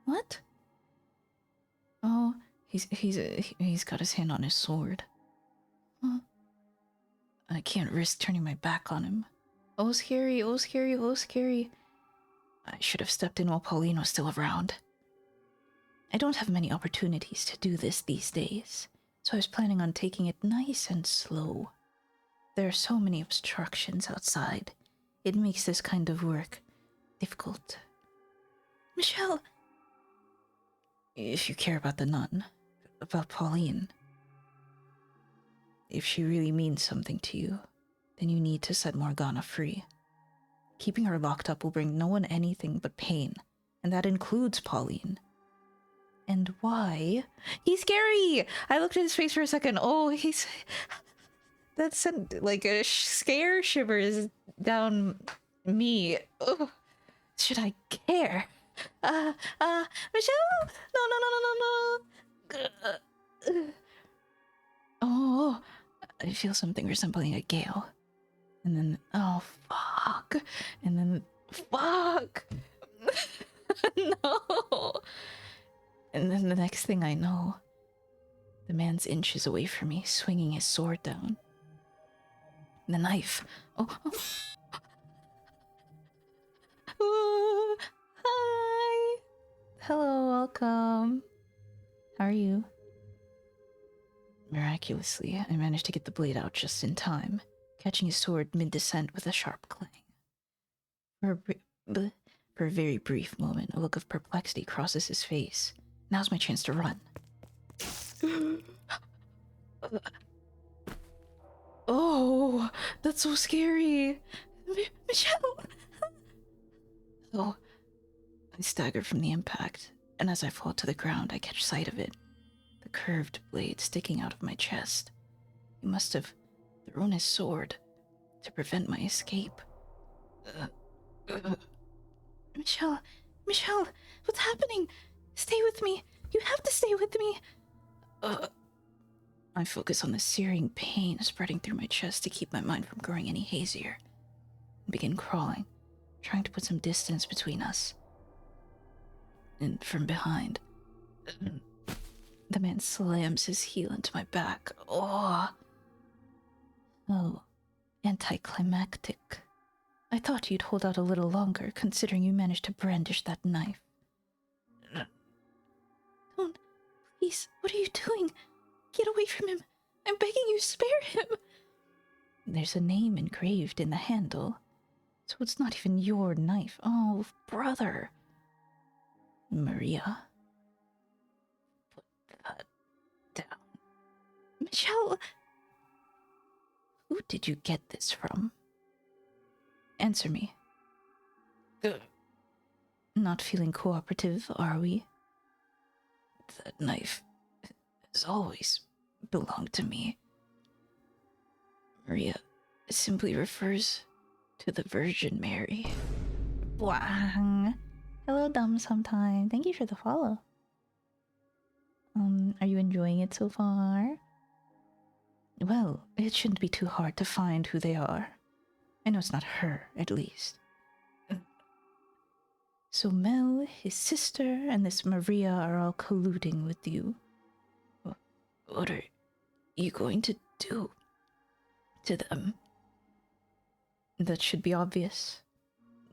What? Oh, he's got his hand on his sword. Huh? I can't risk turning my back on him. Oh, scary, oh, scary, oh, scary. I should have stepped in while Pauline was still around. I don't have many opportunities to do this these days, so I was planning on taking it nice and slow. There are so many obstructions outside. It makes this kind of work difficult. Michelle! If you care about the nun, about Pauline, if she really means something to you, then you need to set Morgana free. Keeping her locked up will bring no one anything but pain, and that includes Pauline. And why? He's scary! I looked at his face for a second. Oh, he's... That sent like a scare shivers down me. Ugh. Should I care? Michelle! No. Oh, I feel something resembling a gale. And then, oh, fuck. And then, fuck. No. And then the next thing I know, the man's inches away from me, swinging his sword down. The knife. Oh. Hi. Hello, welcome. How are you? Miraculously, I managed to get the blade out just in time, catching his sword mid-descent with a sharp clang. For a very brief moment, a look of perplexity crosses his face. Now's my chance to run. Oh, that's so scary. Michelle! Oh, I stagger from the impact, and as I fall to the ground, I catch sight of it. The curved blade sticking out of my chest. He must have thrown his sword to prevent my escape. Michelle, what's happening? Stay with me. You have to stay with me. I focus on the searing pain spreading through my chest to keep my mind from growing any hazier, and begin crawling, trying to put some distance between us. And from behind, the man slams his heel into my back. Oh, anticlimactic. I thought you'd hold out a little longer, considering you managed to brandish that knife. Don't, please, what are you doing? Get away from him. I'm begging you, spare him. There's a name engraved in the handle, so it's not even your knife. Oh, brother. Maria. Put that down. Michelle! Who did you get this from? Answer me. Not feeling cooperative, are we? That knife has always belonged to me. Maria simply refers to the Virgin Mary. Wang. Hello, dumb sometime. Thank you for the follow. Are you enjoying it so far? Well, it shouldn't be too hard to find who they are. I know it's not her, at least. So Mel, his sister, and this Maria are all colluding with you. What are you going to do to them? That should be obvious.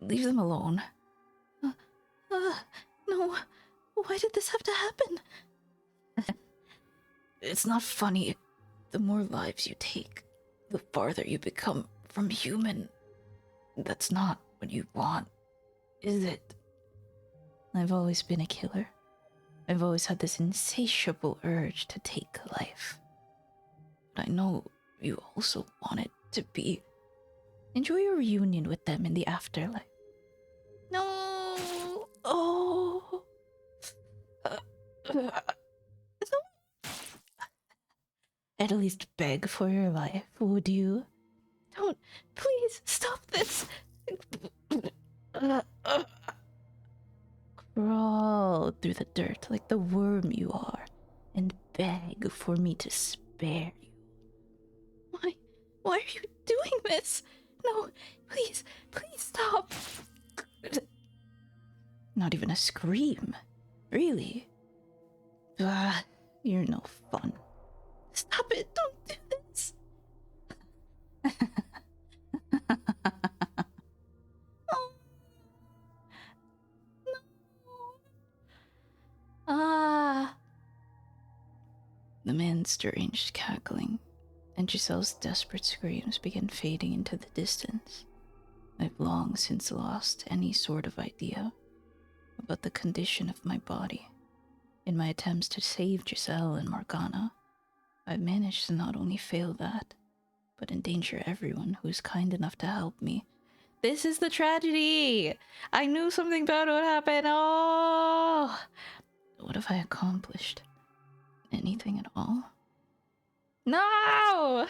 Leave them alone. No. Why did this have to happen? It's not funny. The more lives you take, the farther you become from human. That's not what you want, is it? I've always been a killer. I've always had this insatiable urge to take life. But I know you also want it to be. Enjoy your reunion with them in the afterlife. No! Oh! No. At least beg for your life, would you? Don't. Please, stop this! Crawl through the dirt like the worm you are, and beg for me to spare you. Why are you doing this? No, please stop. Not even a scream. Really? You're no fun. Stop it, don't do this. Oh, no. The man's strange cackling and Giselle's desperate screams began fading into the distance. I've long since lost any sort of idea about the condition of my body. In my attempts to save Giselle and Morgana, I've managed to not only fail that, but endanger everyone who is kind enough to help me. This is the tragedy! I knew something bad would happen! Oh! What have I accomplished? Anything at all? No!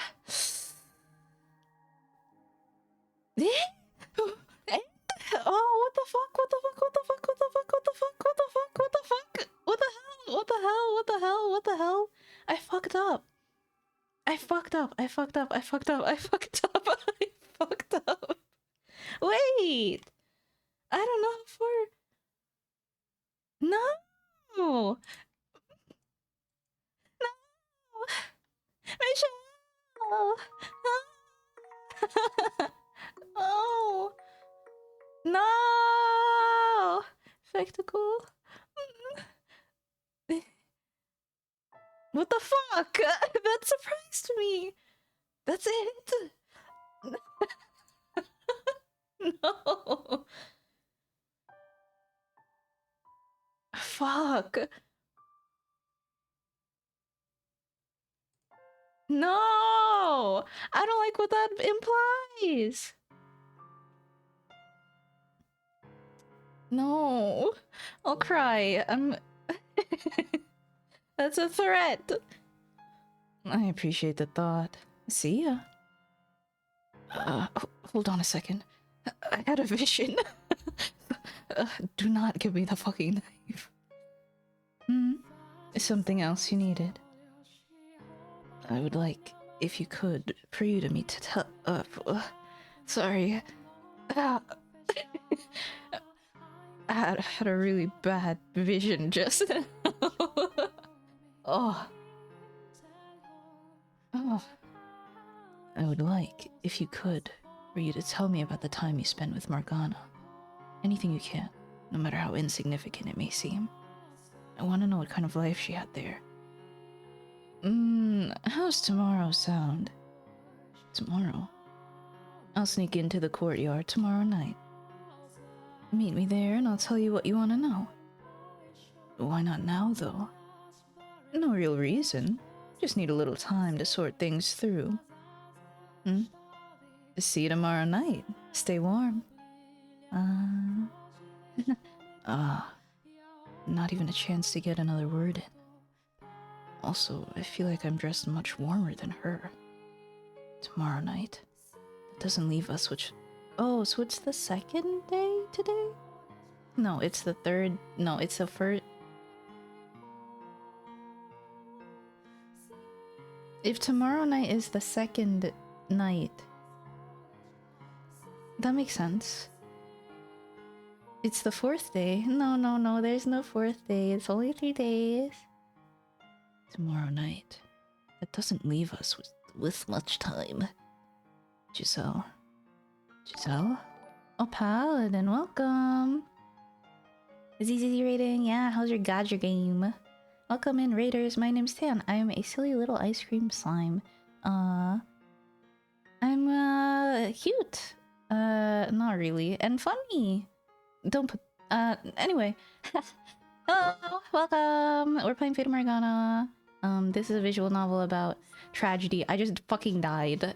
Oh, what the fuck? What the fuck? What the fuck? What the fuck? What the fuck? What the fuck? What the fuck? What the hell? What the hell? What the hell? What the hell? I fucked up. I fucked up. I fucked up. I fucked up. I fucked up. I fucked up. Wait. I don't know for. No. No. Michelle. Oh. No. Spectacle. What the fuck? That surprised me. That's it. No. Fuck. No. I don't like what that implies. No. I'll cry. That's a threat. I appreciate the thought. See ya. Hold on a second. I had a vision. Do not give me the fucking knife. Something else you needed? I would like, if you could, for you to meet to tell. Sorry. I had a really bad vision just now. Oh. I would like, if you could, for you to tell me about the time you spent with Morgana. Anything you can, no matter how insignificant it may seem. I want to know what kind of life she had there. How's tomorrow sound? Tomorrow? I'll sneak into the courtyard tomorrow night. Meet me there and I'll tell you what you want to know. Why not now, though? No real reason. Just need a little time to sort things through. See you tomorrow night. Stay warm. Not even a chance to get another word in. Also, I feel like I'm dressed much warmer than her. Tomorrow night. That doesn't leave us, which... Oh, so it's the second day today? No, it's the third... No, it's the first... If tomorrow night is the second night... That makes sense. It's the fourth day. No, there's no fourth day. It's only 3 days. Tomorrow night. That doesn't leave us with much time. Giselle? Oh, Paladin, welcome! ZZ rating, yeah, how's your Gadger game? Welcome in, Raiders, my name's Tan. I am a silly little ice cream slime. I'm, cute. not really. And funny. Don't put... anyway. Hello, welcome! We're playing Fata Morgana. This is a visual novel about tragedy. I just fucking died.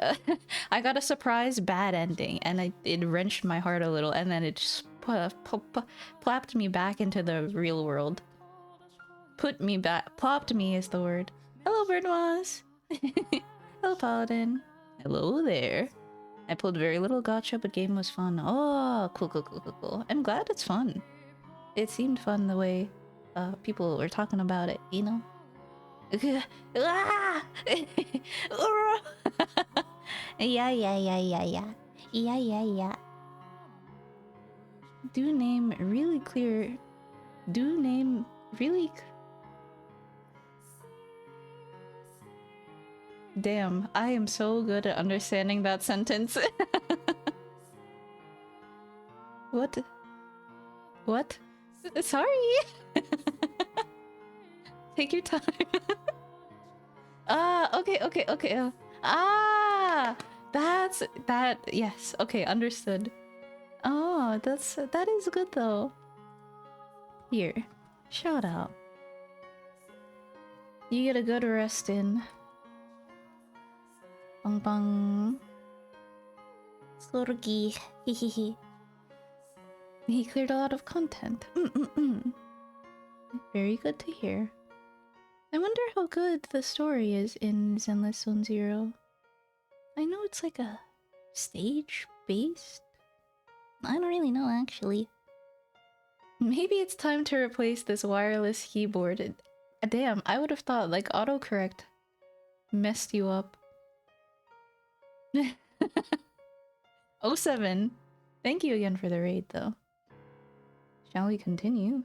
I got a surprise bad ending, and it wrenched my heart a little, and then it just plopped me back into the real world. Put me back. Plopped me is the word. Hello, Birdmoss! Hello, Paladin. Hello there. I pulled very little gotcha, but game was fun. Oh, cool. I'm glad it's fun. It seemed fun the way people were talking about it, you know? Yeah. Do name really clear. Do name really... Damn, I am so good at understanding that sentence. What? What? Sorry! Take your time. Okay. That's... That... Yes, okay, understood. Oh, that is good though. Here, shout out. You get a good rest in. Bang bang. Sorgi. Hehehe. He cleared a lot of content. Very good to hear. I wonder how good the story is in Zenless Zone Zero. I know it's like a stage-based. I don't really know, actually. Maybe it's time to replace this wireless keyboard. Damn, I would have thought like autocorrect messed you up. 07. Thank you again for the raid, though. Shall we continue?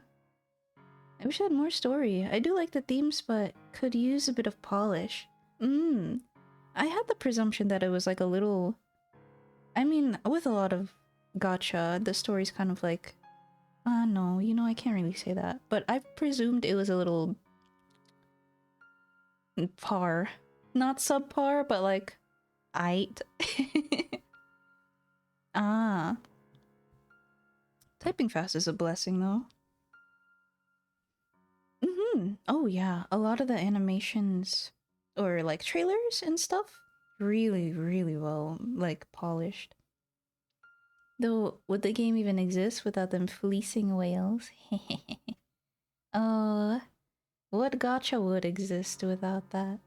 I wish I had more story. I do like the themes, but could use a bit of polish. I had the presumption that it was like a little... I mean, with a lot of gacha, the story's kind of like... no, you know, I can't really say that. But I presumed it was a little... par. Not subpar, but like... aight. Ah. Typing fast is a blessing, though. Oh yeah, a lot of the animations or like trailers and stuff really well like polished. Though, would the game even exist without them fleecing whales? What gacha would exist without that?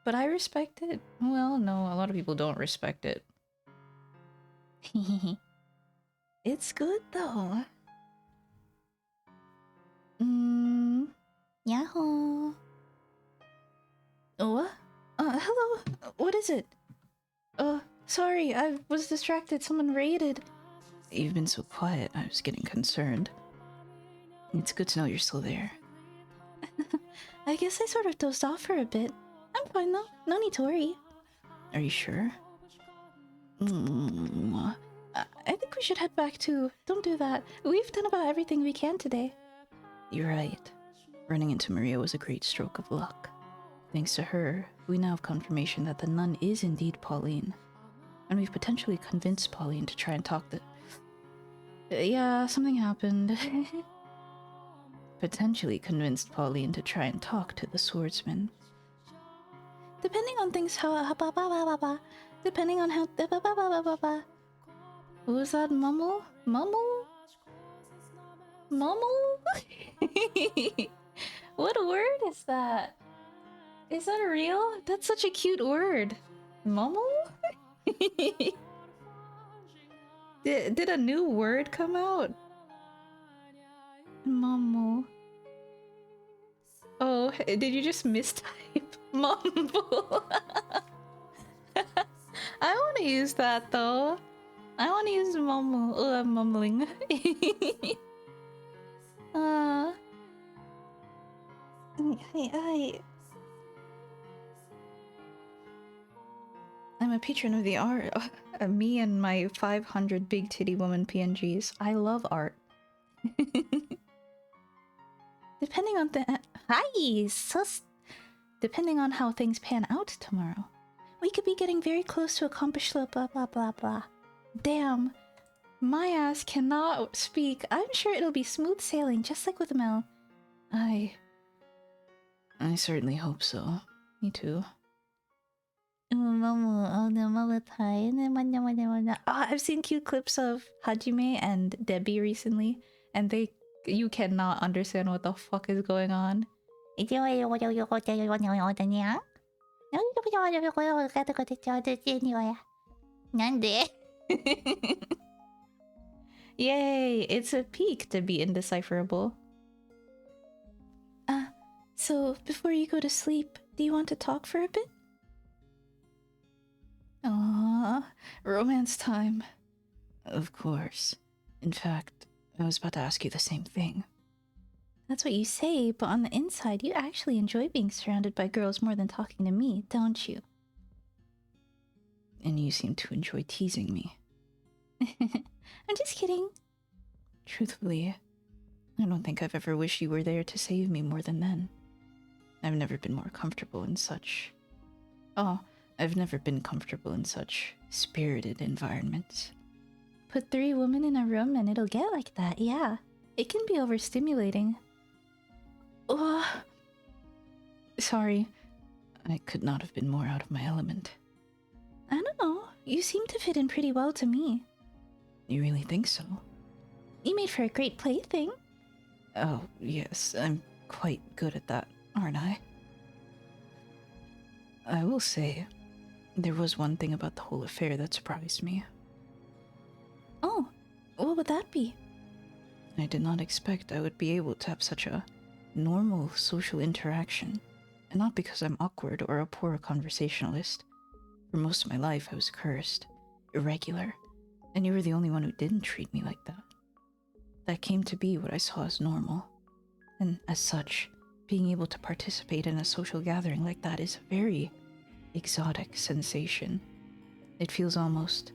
But I respect it. Well, no, a lot of people don't respect it. It's good though. Yahoo! What? Hello? What is it? Sorry, I was distracted. Someone raided. You've been so quiet, I was getting concerned. It's good to know you're still there. I guess I sort of dozed off for a bit. I'm fine though, no need to worry. Are you sure? I think we should head back too. Don't do that. We've done about everything we can today. You're right. Running into Maria was a great stroke of luck. Thanks to her, we now have confirmation that the nun is indeed Pauline. And we've potentially convinced Pauline to try and talk the... Yeah, something happened. Potentially convinced Pauline to try and talk to the swordsman. Depending on things how... Depending on how... What was that? Mumble? Mumble? Mumble? What word is that? Is that real? That's such a cute word. Mumble? Did a new word come out? Mumble. Oh, did you just mistype? Mumble. I want to use that though. I want to use mumble. Mumbling. I'm a patron of the art. Me and my 500 big titty woman PNGs. I love art. Depending on the... Hi, sus! Depending on how things pan out tomorrow, we could be getting very close to accomplish the blah blah blah blah. Damn. My ass cannot speak. I'm sure it'll be smooth sailing, just like with Mel. I certainly hope so. Me too. Oh, I've seen cute clips of Hajime and Debbie recently, and you cannot understand what the fuck is going on. Yay! It's a peak to be indecipherable. So before you go to sleep, do you want to talk for a bit? Romance time. Of course. In fact, I was about to ask you the same thing. That's what you say, but on the inside, you actually enjoy being surrounded by girls more than talking to me, don't you? And you seem to enjoy teasing me. I'm just kidding. Truthfully, I don't think I've ever wished you were there to save me more than then. I've never been comfortable in such spirited environments. Put 3 women in a room and it'll get like that, yeah. It can be overstimulating. Ugh. Sorry, I could not have been more out of my element. I don't know. You seem to fit in pretty well to me. You really think so? You made for a great plaything. Oh, yes, I'm quite good at that, aren't I? I will say, there was one thing about the whole affair that surprised me. Oh, what would that be? I did not expect I would be able to have such a normal social interaction, and not because I'm awkward or a poor conversationalist. For most of my life I was cursed, irregular, and you were the only one who didn't treat me like that. That came to be what I saw as normal, and as such, being able to participate in a social gathering like that is a very exotic sensation. It feels almost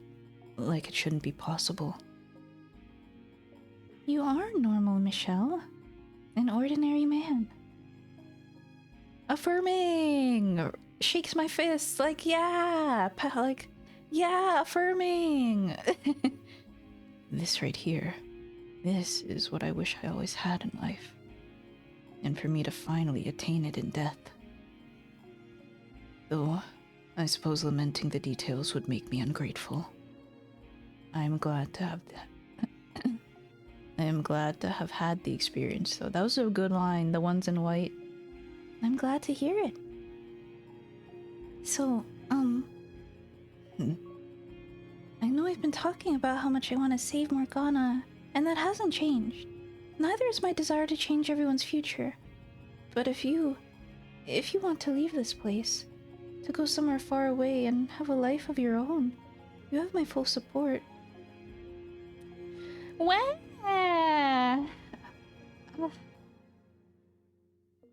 like it shouldn't be possible. You are normal, Michelle. An ordinary man. Affirming! Shakes my fist like, yeah! Yeah, affirming! This right here, this is what I wish I always had in life. And for me to finally attain it in death. Though, I suppose lamenting the details would make me ungrateful. I am glad to have that. I am glad to have had the experience, though. That was a good line, the ones in white. I'm glad to hear it. So, I know I've been talking about how much I want to save Morgana, and that hasn't changed. Neither is my desire to change everyone's future. But if you want to leave this place, to go somewhere far away and have a life of your own, you have my full support. Wah!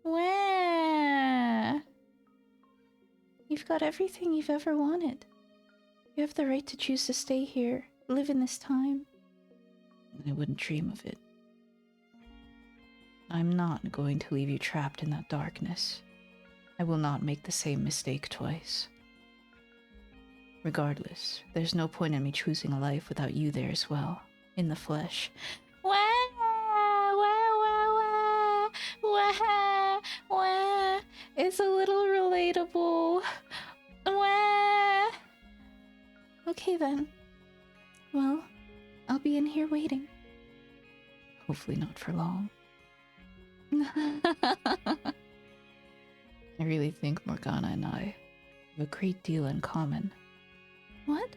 Wah! You've got everything you've ever wanted. You have the right to choose to stay here, live in this time. I wouldn't dream of it. I'm not going to leave you trapped in that darkness. I will not make the same mistake twice. Regardless, there's no point in me choosing a life without you there as well, in the flesh. Wah! Wah! Wah! Wah! Wah! Wah! It's a little relatable. Wah! Okay then. Well, I'll be in here waiting. Hopefully not for long. I really think Morgana and I have a great deal in common. What?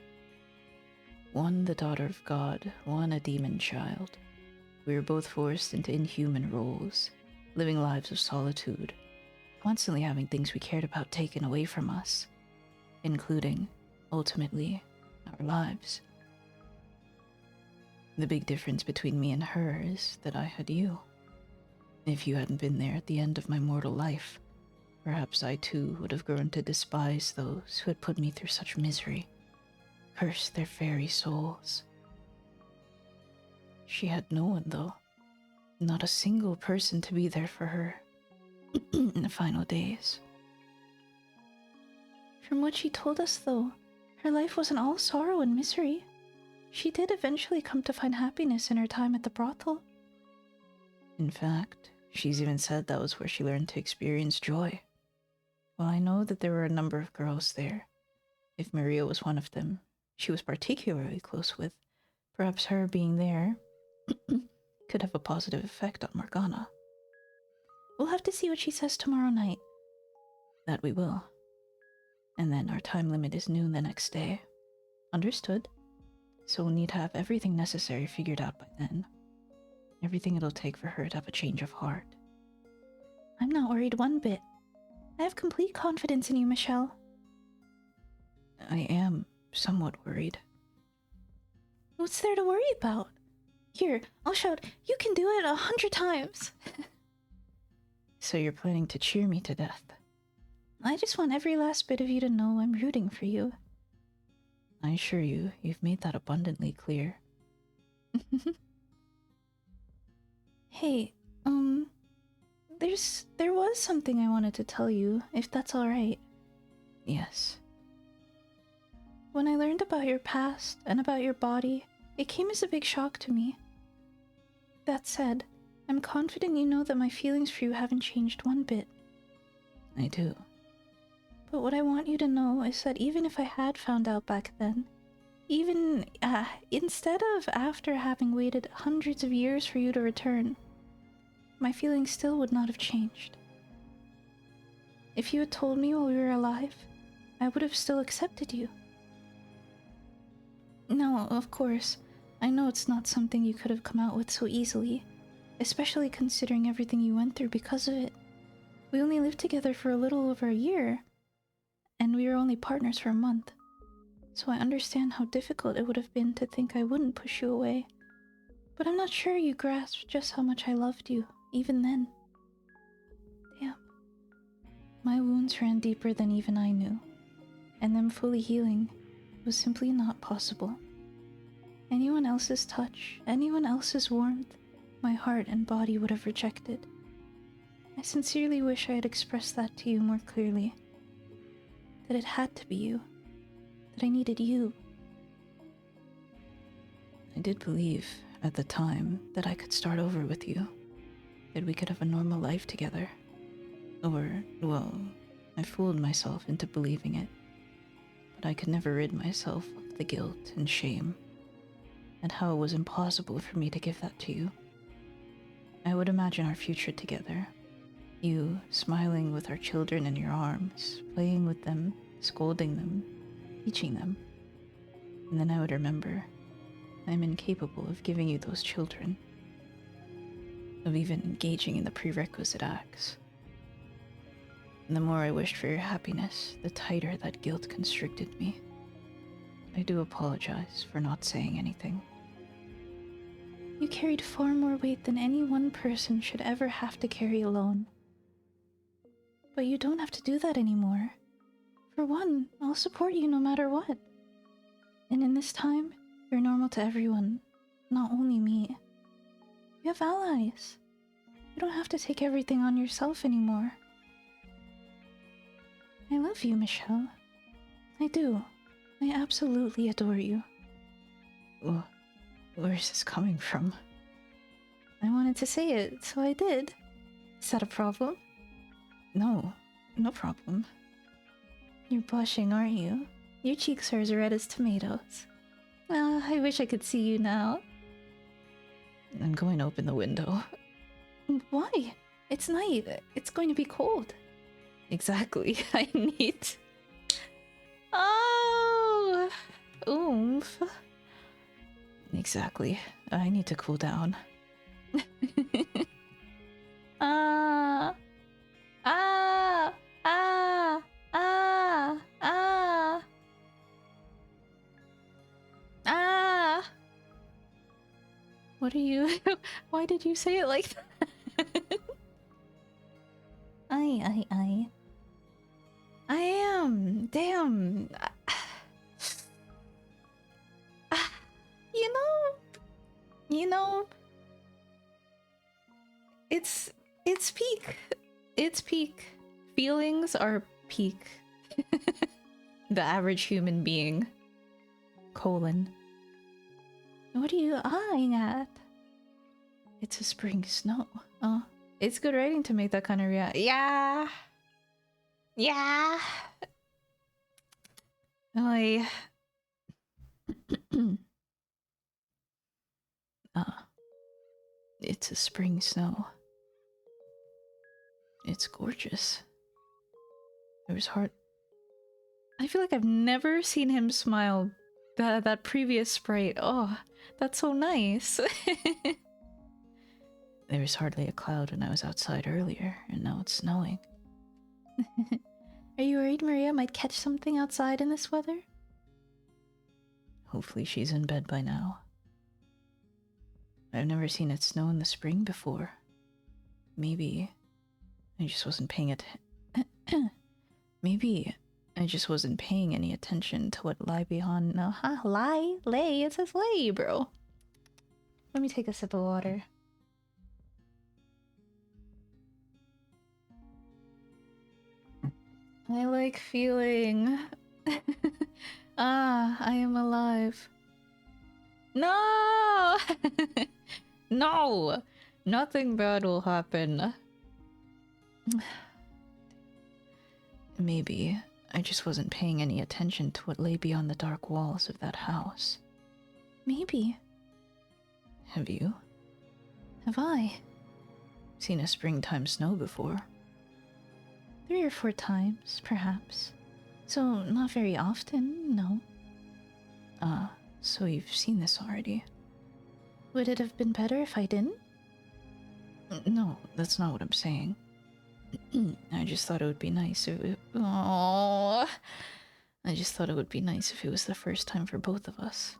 One the daughter of God, one a demon child. We were both forced into inhuman roles, living lives of solitude, constantly having things we cared about taken away from us, including, ultimately, our lives. The big difference between me and her is that I had you. If you hadn't been there at the end of my mortal life, perhaps I too would have grown to despise those who had put me through such misery, curse their very souls. She had no one, though. Not a single person to be there for her in the final days. From what she told us, though, her life wasn't all sorrow and misery. she did eventually come to find happiness in her time at the brothel. In fact, she's even said that was where she learned to experience joy. Well, I know that there were a number of girls there. If Maria was one of them, she was particularly close with. Perhaps her being there could have a positive effect on Morgana. We'll have to see what she says tomorrow night. That we will. And then our time limit is noon the next day. Understood. So we'll need to have everything necessary figured out by then. Everything it'll take for her to have a change of heart. I'm not worried one bit. I have complete confidence in you, Michelle. I am somewhat worried. What's there to worry about? Here, I'll shout, you can do it 100 times. So you're planning to cheer me to death? I just want every last bit of you to know I'm rooting for you. I assure you, you've made that abundantly clear. Hey, there was something I wanted to tell you, if that's alright. Yes. When I learned about your past and about your body, it came as a big shock to me. That said, I'm confident you know that my feelings for you haven't changed one bit. I do. But what I want you to know is that even if I had found out back then, even instead of after having waited hundreds of years for you to return, my feelings still would not have changed. If you had told me while we were alive, I would have still accepted you. Now, of course, I know it's not something you could have come out with so easily, especially considering everything you went through because of it. We only lived together for a little over a year, and we were only partners for a month. So I understand how difficult it would have been to think I wouldn't push you away. But I'm not sure you grasped just how much I loved you, even then. Damn. My wounds ran deeper than even I knew, and them fully healing was simply not possible. Anyone else's touch, anyone else's warmth, my heart and body would have rejected. I sincerely wish I had expressed that to you more clearly. That it had to be you. That I needed you. I did believe, at the time, that I could start over with you. That we could have a normal life together. Or, well, I fooled myself into believing it. But I could never rid myself of the guilt and shame, and how it was impossible for me to give that to you. I would imagine our future together. You smiling with our children in your arms, playing with them, scolding them, teaching them. And then I would remember, I'm incapable of giving you those children, of even engaging in the prerequisite acts. And the more I wished for your happiness, the tighter that guilt constricted me. I do apologize for not saying anything. You carried far more weight than any one person should ever have to carry alone. But you don't have to do that anymore. For one, I'll support you no matter what. And in this time, you're normal to everyone, not only me. You have allies. You don't have to take everything on yourself anymore. I love you, Michelle. I do. I absolutely adore you. Well, where is this coming from? I wanted to say it, so I did. Is that a problem? No, no problem. You're blushing, aren't you? Your cheeks are as red as tomatoes. I wish I could see you now. I'm going to open the window. Why? It's night. It's going to be cold. Exactly. I need... Oh! Oomph. Exactly. I need to cool down. Ah! Ah! Ah! Ah! Ah! Ah! What are you... Why did you say it like that? I am. Damn. You know, it's peak. It's peak. Feelings are peak. The average human being. Colon. What are you eyeing at? It's a spring snow. Oh, it's good writing to make that kind of react. Yeah. Yeah. I. It's a spring snow. It's gorgeous. There was heart. I feel like I've never seen him smile. That previous sprite. Oh, that's so nice. There was hardly a cloud when I was outside earlier, and now it's snowing. Are you worried Maria might catch something outside in this weather? Hopefully she's in bed by now. I've never seen it snow in the spring before. Maybe I just wasn't paying Maybe I just wasn't paying any attention to what lie beyond. No, huh? Lay? It says lay, bro. Let me take a sip of water. I like feeling. I am alive. No! No! Nothing bad will happen. Maybe I just wasn't paying any attention to what lay beyond the dark walls of that house. Maybe. Have you? Have I? Seen a springtime snow before? 3 or 4 times, perhaps. So, not very often, no. So you've seen this already. Would it have been better if I didn't? No, that's not what I'm saying. I just thought it would be nice if it... Aww. I just thought it would be nice if it was the first time for both of us.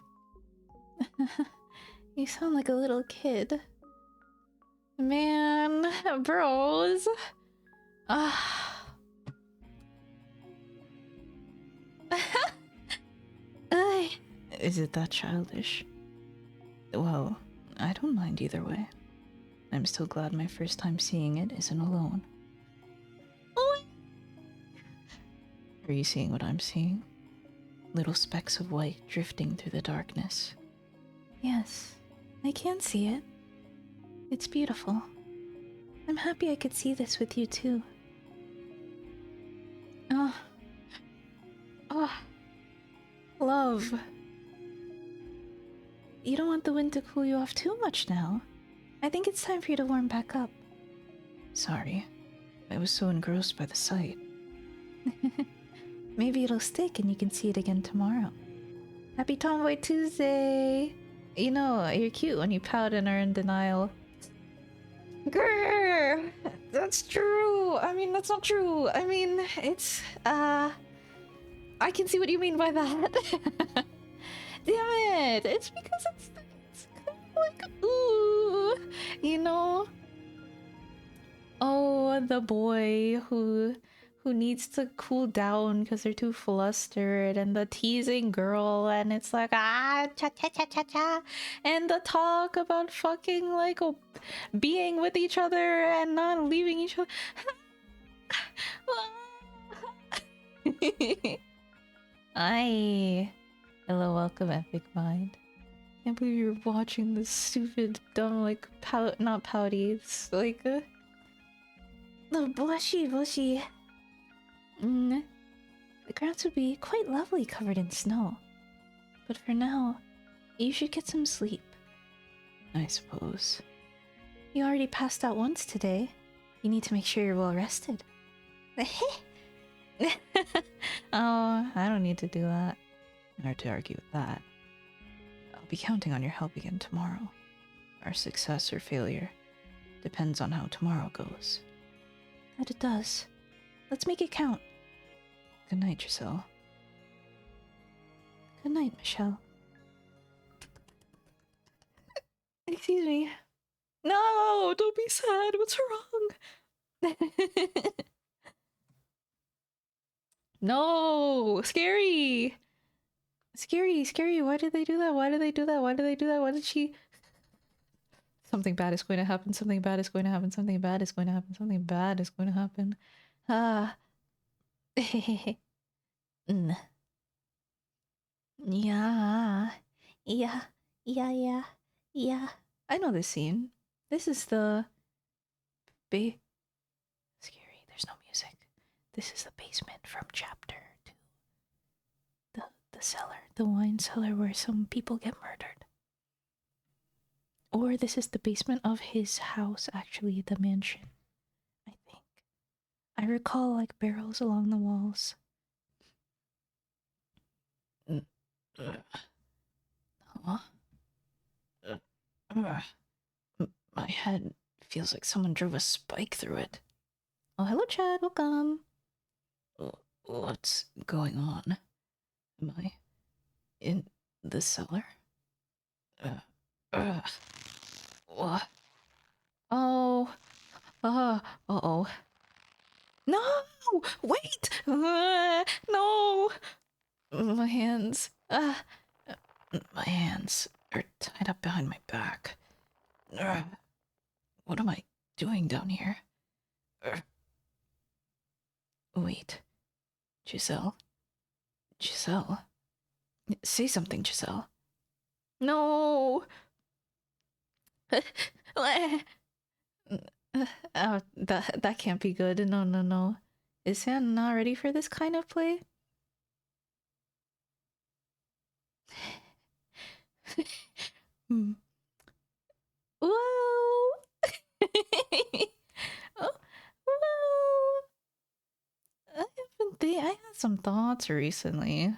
You sound like a little kid. Man, bros. Is it that childish? Well, I don't mind either way. I'm still glad my first time seeing it isn't alone. Oh. Are you seeing what I'm seeing? Little specks of white drifting through the darkness. Yes, I can see it. It's beautiful. I'm happy I could see this with you too. Love. You don't want the wind to cool you off too much now. I think it's time for you to warm back up. Sorry. I was so engrossed by the sight. Maybe it'll stick and you can see it again tomorrow. Happy Tomboy Tuesday! You know, you're cute when you pout and are in denial. Grrr! That's true! I mean, that's not true! I mean, it's, I can see what you mean by that. Damn it! It's because it's kind of like, ooh, you know? Oh, the boy who needs to cool down because they're too flustered, and the teasing girl, and it's like, cha cha cha cha cha, and the talk about fucking like being with each other and not leaving each other. Hello, welcome, Epic Mind. Can't believe you're watching this stupid, dumb, like, not pouty, it's like, the blushy. The grounds would be quite lovely covered in snow. But for now, you should get some sleep. I suppose. You already passed out once today. You need to make sure you're well rested. Oh, I don't need to do that. Hard to argue with that. I'll be counting on your help again tomorrow. Our success or failure depends on how tomorrow goes. That it does. Let's make it count. Good night, Giselle. Good night, Michelle. Excuse me. No, don't be sad. What's wrong? No, scary. Scary. Why did they do that? Why did she... Something bad is going to happen. Something bad is going to happen. Yeah. Yeah. I know this scene. This is the... Scary, there's no music. This is the basement from chapter 2. The cellar, the wine cellar where some people get murdered. Or this is the basement of his house, actually, the mansion. I think. I recall like barrels along the walls. Huh? My head feels like someone drove a spike through it. Oh, hello, Chad. Welcome. What's going on? Am I in the cellar? What? Oh. Uh-oh. No! Wait! No! My hands. My hands are tied up behind my back. What am I doing down here? Wait. Giselle? Giselle? Say something, Giselle. No! That can't be good. No. Is Sam not ready for this kind of play? Hmm. Whoa! Oh, well, I had some thoughts recently.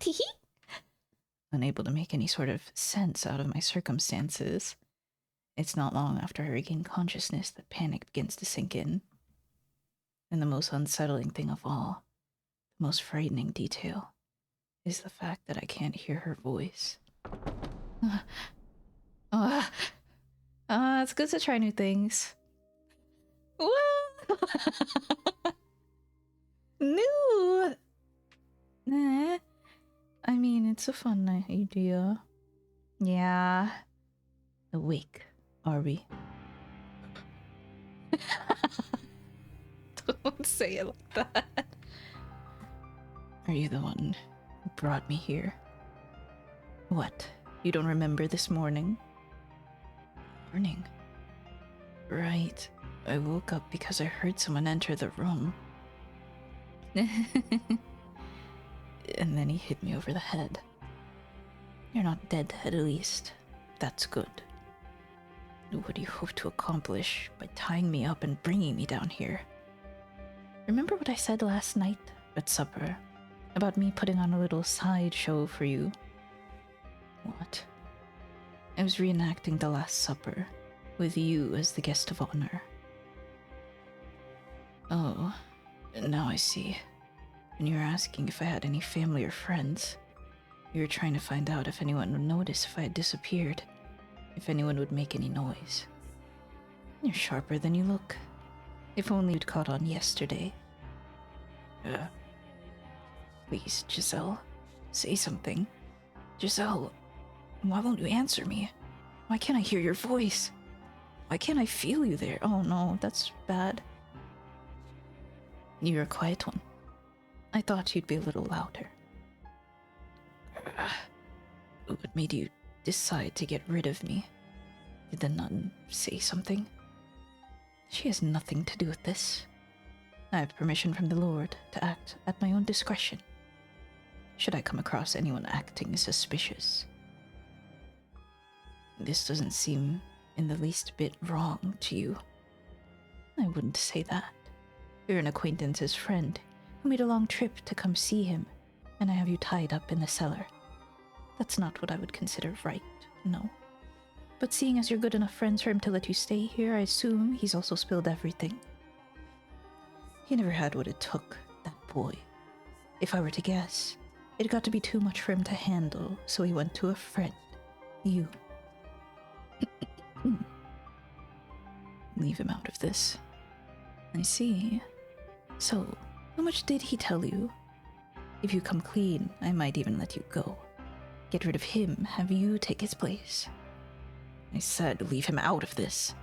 Teehee. Unable to make any sort of sense out of my circumstances. It's not long after I regain consciousness that panic begins to sink in. And the most unsettling thing of all, the most frightening detail, is the fact that I can't hear her voice. It's good to try new things. New! Nah. I mean, it's a fun idea. Yeah. Awake, are we? Don't say it like that. Are you the one who brought me here? What? You don't remember this morning? Morning? Right. I woke up because I heard someone enter the room. And then he hit me over the head. You're not dead, at least. That's good. What do you hope to accomplish by tying me up and bringing me down here? Remember what I said last night at supper about me putting on a little sideshow for you? What? I was reenacting the Last Supper with you as the guest of honor. Oh, now I see. When you were asking if I had any family or friends, you were trying to find out if anyone would notice if I had disappeared, if anyone would make any noise. You're sharper than you look. If only you'd caught on yesterday. Please, Giselle, say something. Giselle, why won't you answer me? Why can't I hear your voice? Why can't I feel you there? Oh no, that's bad. You're a quiet one. I thought you'd be a little louder. What made you decide to get rid of me? Did the nun say something? She has nothing to do with this. I have permission from the Lord to act at my own discretion. Should I come across anyone acting suspicious? This doesn't seem in the least bit wrong to you. I wouldn't say that. You're an acquaintance's friend who made a long trip to come see him, and I have you tied up in the cellar. That's not what I would consider right, no. But seeing as you're good enough friends for him to let you stay here, I assume he's also spilled everything. He never had what it took, that boy. If I were to guess, it got to be too much for him to handle, so he went to a friend. You. Leave him out of this. I see. So, how much did he tell you? If you come clean, I might even let you go. Get rid of him, have you take his place. I said leave him out of this.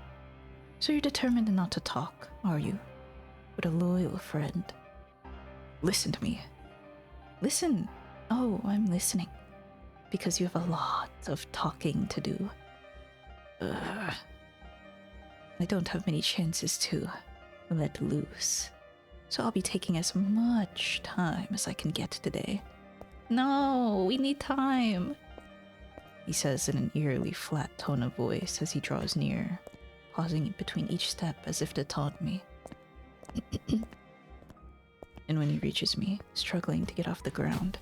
So you're determined not to talk, are you? But a loyal friend. Listen to me. Listen. Oh, I'm listening. because you have a lot of talking to do. I don't have many chances to let loose, so I'll be taking as much time as I can get today. No, we need time, he says in an eerily flat tone of voice as he draws near, pausing between each step as if to taunt me. And when he reaches me, struggling to get off the ground,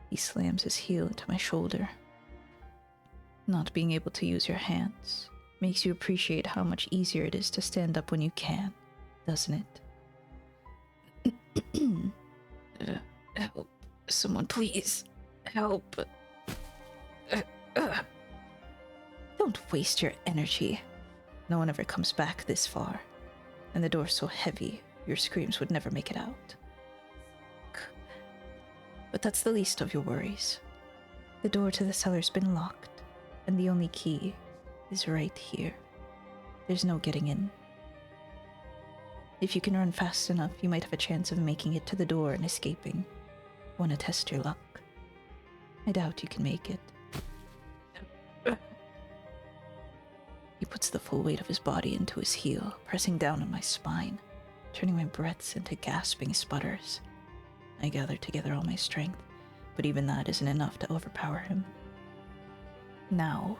he slams his heel into my shoulder. Not being able to use your hands makes you appreciate how much easier it is to stand up when you can, doesn't it? Help. Someone please. Help. Don't waste your energy. No one ever comes back this far. And the door's so heavy, your screams would never make it out. But that's the least of your worries. The door to the cellar's been locked, and the only key is right here. There's no getting in. If you can run fast enough, you might have a chance of making it to the door and escaping. Want to test your luck? I doubt you can make it. He puts the full weight of his body into his heel, pressing down on my spine, turning my breaths into gasping sputters. I gather together all my strength, but even that isn't enough to overpower him. Now,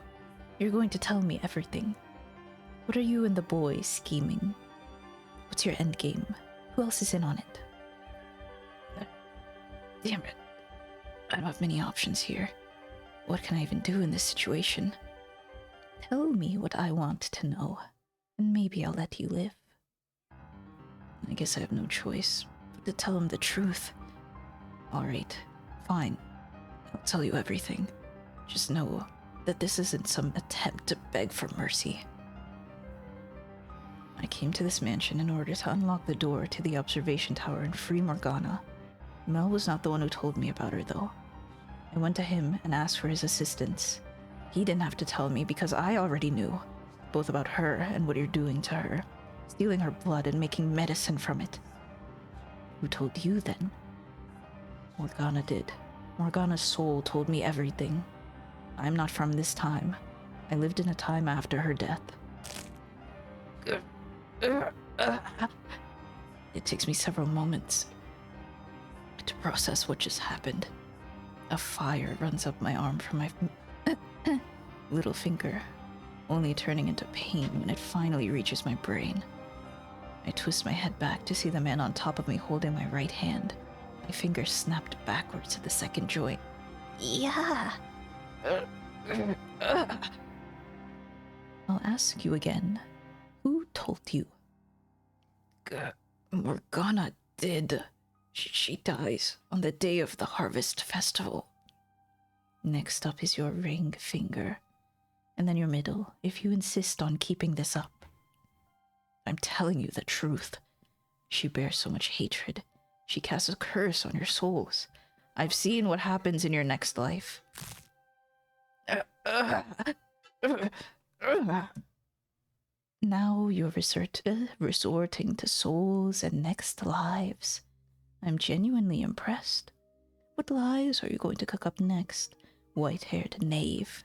you're going to tell me everything. What are you and the boys scheming? What's your endgame? Who else is in on it? Damn it. I don't have many options here. What can I even do in this situation? Tell me what I want to know, and maybe I'll let you live. I guess I have no choice but to tell him the truth. Alright, fine. I'll tell you everything. Just know that this isn't some attempt to beg for mercy. I came to this mansion in order to unlock the door to the observation tower and free Morgana. Mel was not the one who told me about her, though. I went to him and asked for his assistance. He didn't have to tell me because I already knew, both about her and what you're doing to her, stealing her blood and making medicine from it. Who told you then? Morgana did. Morgana's soul told me everything. I'm not from this time. I lived in a time after her death. It takes me several moments to process what just happened. A fire runs up my arm from my little finger, only turning into pain when it finally reaches my brain. I twist my head back to see the man on top of me holding my right hand. My finger snapped backwards at the second joint. Yeah. I'll ask you again. Who told you? Morgana did. She dies on the day of the harvest festival. Next up is your ring finger, and then your middle, if you insist on keeping this up. I'm telling you the truth. She bears so much hatred. She casts a curse on your souls. I've seen what happens in your next life. Now you're resorting to souls and next lives. I'm genuinely impressed. What lies are you going to cook up next, white-haired knave?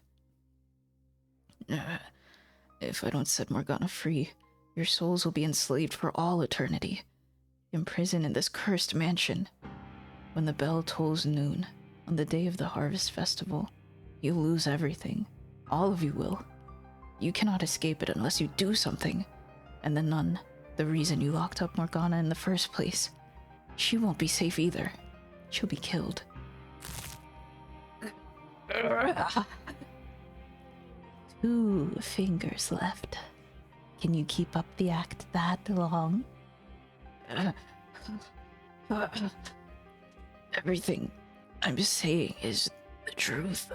If I don't set Morgana free, your souls will be enslaved for all eternity, imprisoned in this cursed mansion. When the bell tolls noon, on the day of the harvest festival, you'll lose everything. All of you will. You cannot escape it unless you do something. And the nun, the reason you locked up Morgana in the first place, she won't be safe either. She'll be killed. 2 fingers left. Can you keep up the act that long? Everything I'm saying is the truth.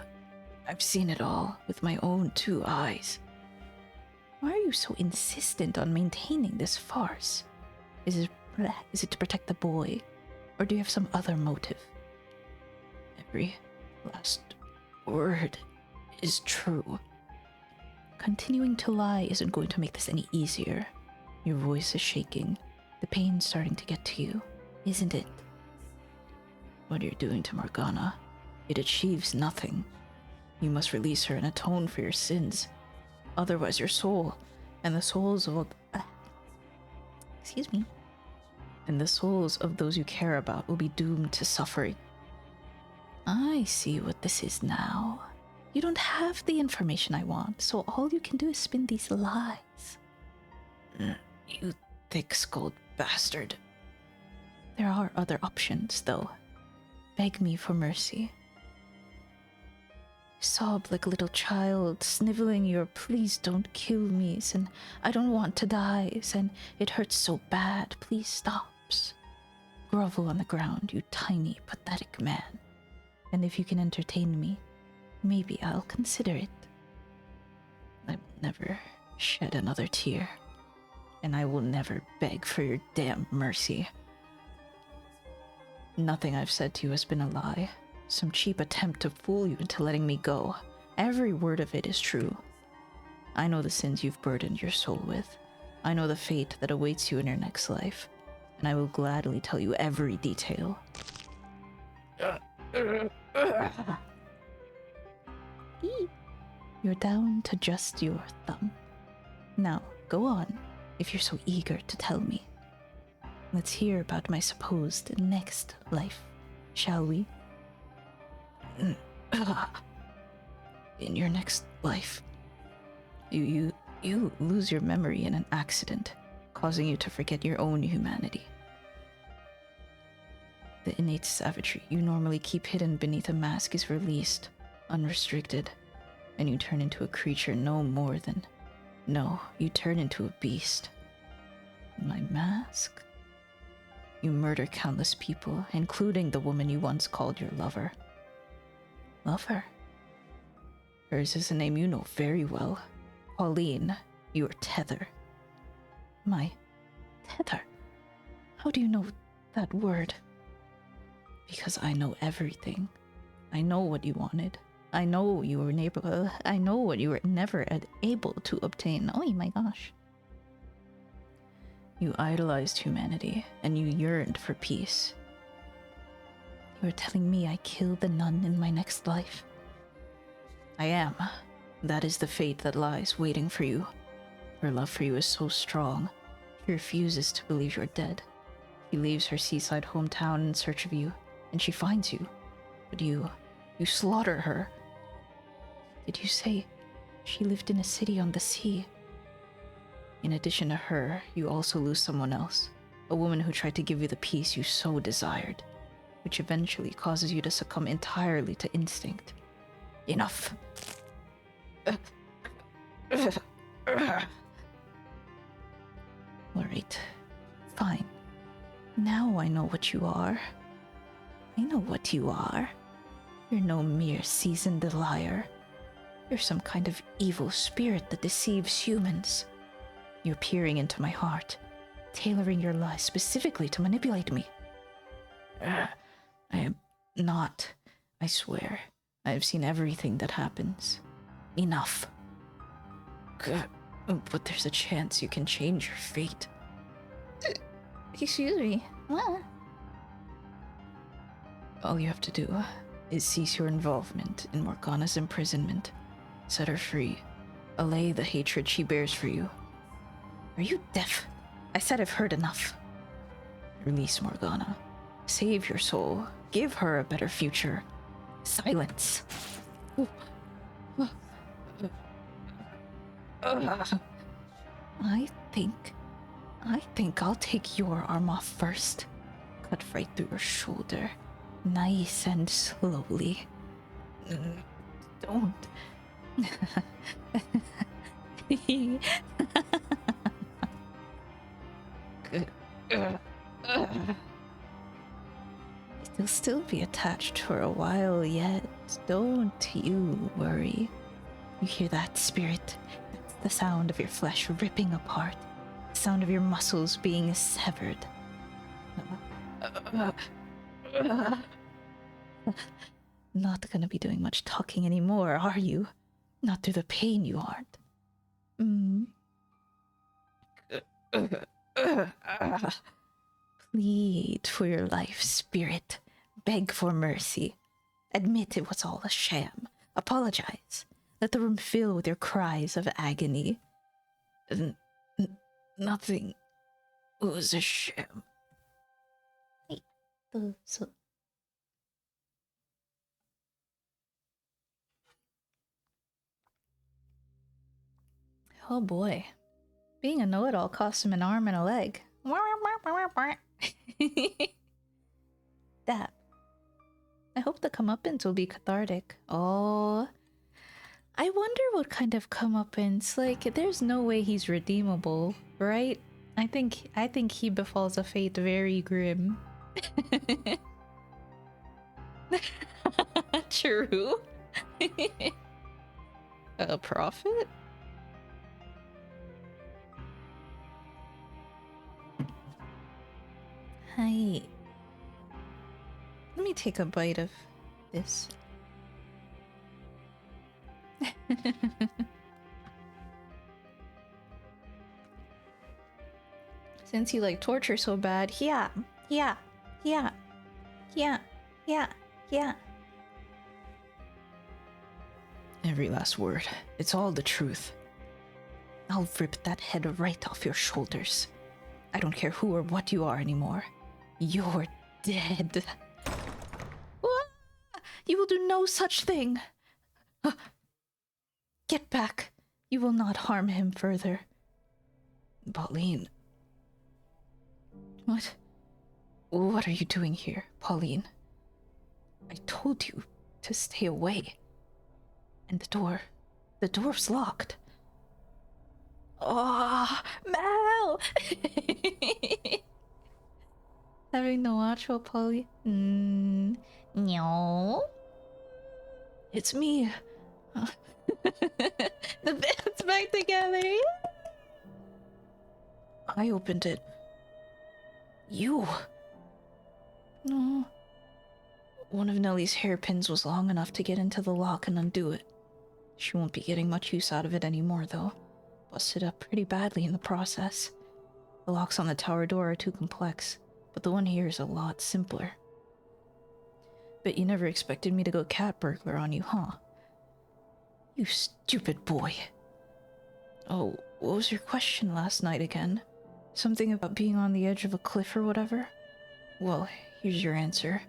I've seen it all with my own 2 eyes. Why are you so insistent on maintaining this farce? Is it to protect the boy, or do you have some other motive? Every last word is true. Continuing to lie isn't going to make this any easier. Your voice is shaking, the pain's starting to get to you, isn't it? What you're doing to Morgana, It achieves nothing. You must release her and atone for your sins. Otherwise your soul, and the souls of... excuse me. And the souls of those you care about will be doomed to suffering. I see what this is now. You don't have the information I want, so all you can do is spin these lies. You thick-skulled bastard. There are other options, though. Beg me for mercy. Sob like a little child, sniveling your please don't kill me, and I don't want to die, and it hurts so bad, please stops. Grovel on the ground, you tiny, pathetic man. And if you can entertain me, maybe I'll consider it. I will never shed another tear, and I will never beg for your damn mercy. Nothing I've said to you has been a lie. Some cheap attempt to fool you into letting me go. Every word of it is true. I know the sins you've burdened your soul with. I know the fate that awaits you in your next life, and I will gladly tell you every detail. You're down to just your thumb. Now, go on, if you're so eager to tell me. Let's hear about my supposed next life, shall we? In your next life, you lose your memory in an accident, causing you to forget your own humanity. The innate savagery you normally keep hidden beneath a mask is released, unrestricted, and you turn into a creature no more than... No, you turn into a beast. My mask? You murder countless people, including the woman you once called your lover. Lover? Hers is a name you know very well. Pauline, your tether. My tether? How do you know that word? Because I know everything. I know what you wanted. I know you were I know what you were never able to obtain. Oh my gosh. You idolized humanity, and you yearned for peace. You are telling me I killed the nun in my next life? I am. That is the fate that lies waiting for you. Her love for you is so strong, she refuses to believe you're dead. She leaves her seaside hometown in search of you, and she finds you. But you slaughter her. Did you say she lived in a city on the sea? In addition to her, you also lose someone else, a woman who tried to give you the peace you so desired, which eventually causes you to succumb entirely to instinct. Enough. Alright, fine. Now I know what you are. I know what you are. You're no mere seasoned liar. You're some kind of evil spirit that deceives humans. You're peering into my heart, tailoring your lies specifically to manipulate me. I am not, I swear. I have seen everything that happens. Enough. But there's a chance you can change your fate. Excuse me. What? All you have to do is cease your involvement in Morgana's imprisonment, set her free, allay the hatred she bears for you. Are you deaf? I said I've heard enough. Release Morgana. Save your soul. Give her a better future. Silence. I think I'll take your arm off first. Cut right through your shoulder. Nice and slowly. Don't. It'll still be attached for a while yet. Don't you worry. You hear that, spirit? That's the sound of your flesh ripping apart. The sound of your muscles being severed. Not gonna be doing much talking anymore, are you? Not through the pain, you aren't. Plead for your life, spirit. Beg for mercy. Admit it was all a sham. Apologize. Let the room fill with your cries of agony. Nothing was a sham. Oh boy. Being a know-it-all cost him an arm and a leg. That. I hope the comeuppance will be cathartic. Oh. I wonder what kind of comeuppance. Like, there's no way he's redeemable, right? I think he befalls a fate very grim. True. A prophet? Hi. Let me take a bite of this. Since you like torture so bad, yeah. Every last word. It's all the truth. I'll rip that head right off your shoulders. I don't care who or what you are anymore. You're dead. You will do no such thing. Get back. You will not harm him further. Pauline. What? What are you doing here, Pauline? I told you to stay away. And the door's locked. Oh, Mel! Having the watch while Polly... No. It's me. The band's back together. I opened it. You. No. One of Nellie's hairpins was long enough to get into the lock and undo it. She won't be getting much use out of it anymore, though. Busted up pretty badly in the process. The locks on the tower door are too complex, but the one here is a lot simpler. Bet you never expected me to go cat burglar on you, huh? You stupid boy. Oh, what was your question last night again? Something about being on the edge of a cliff or whatever? Well, here's your answer.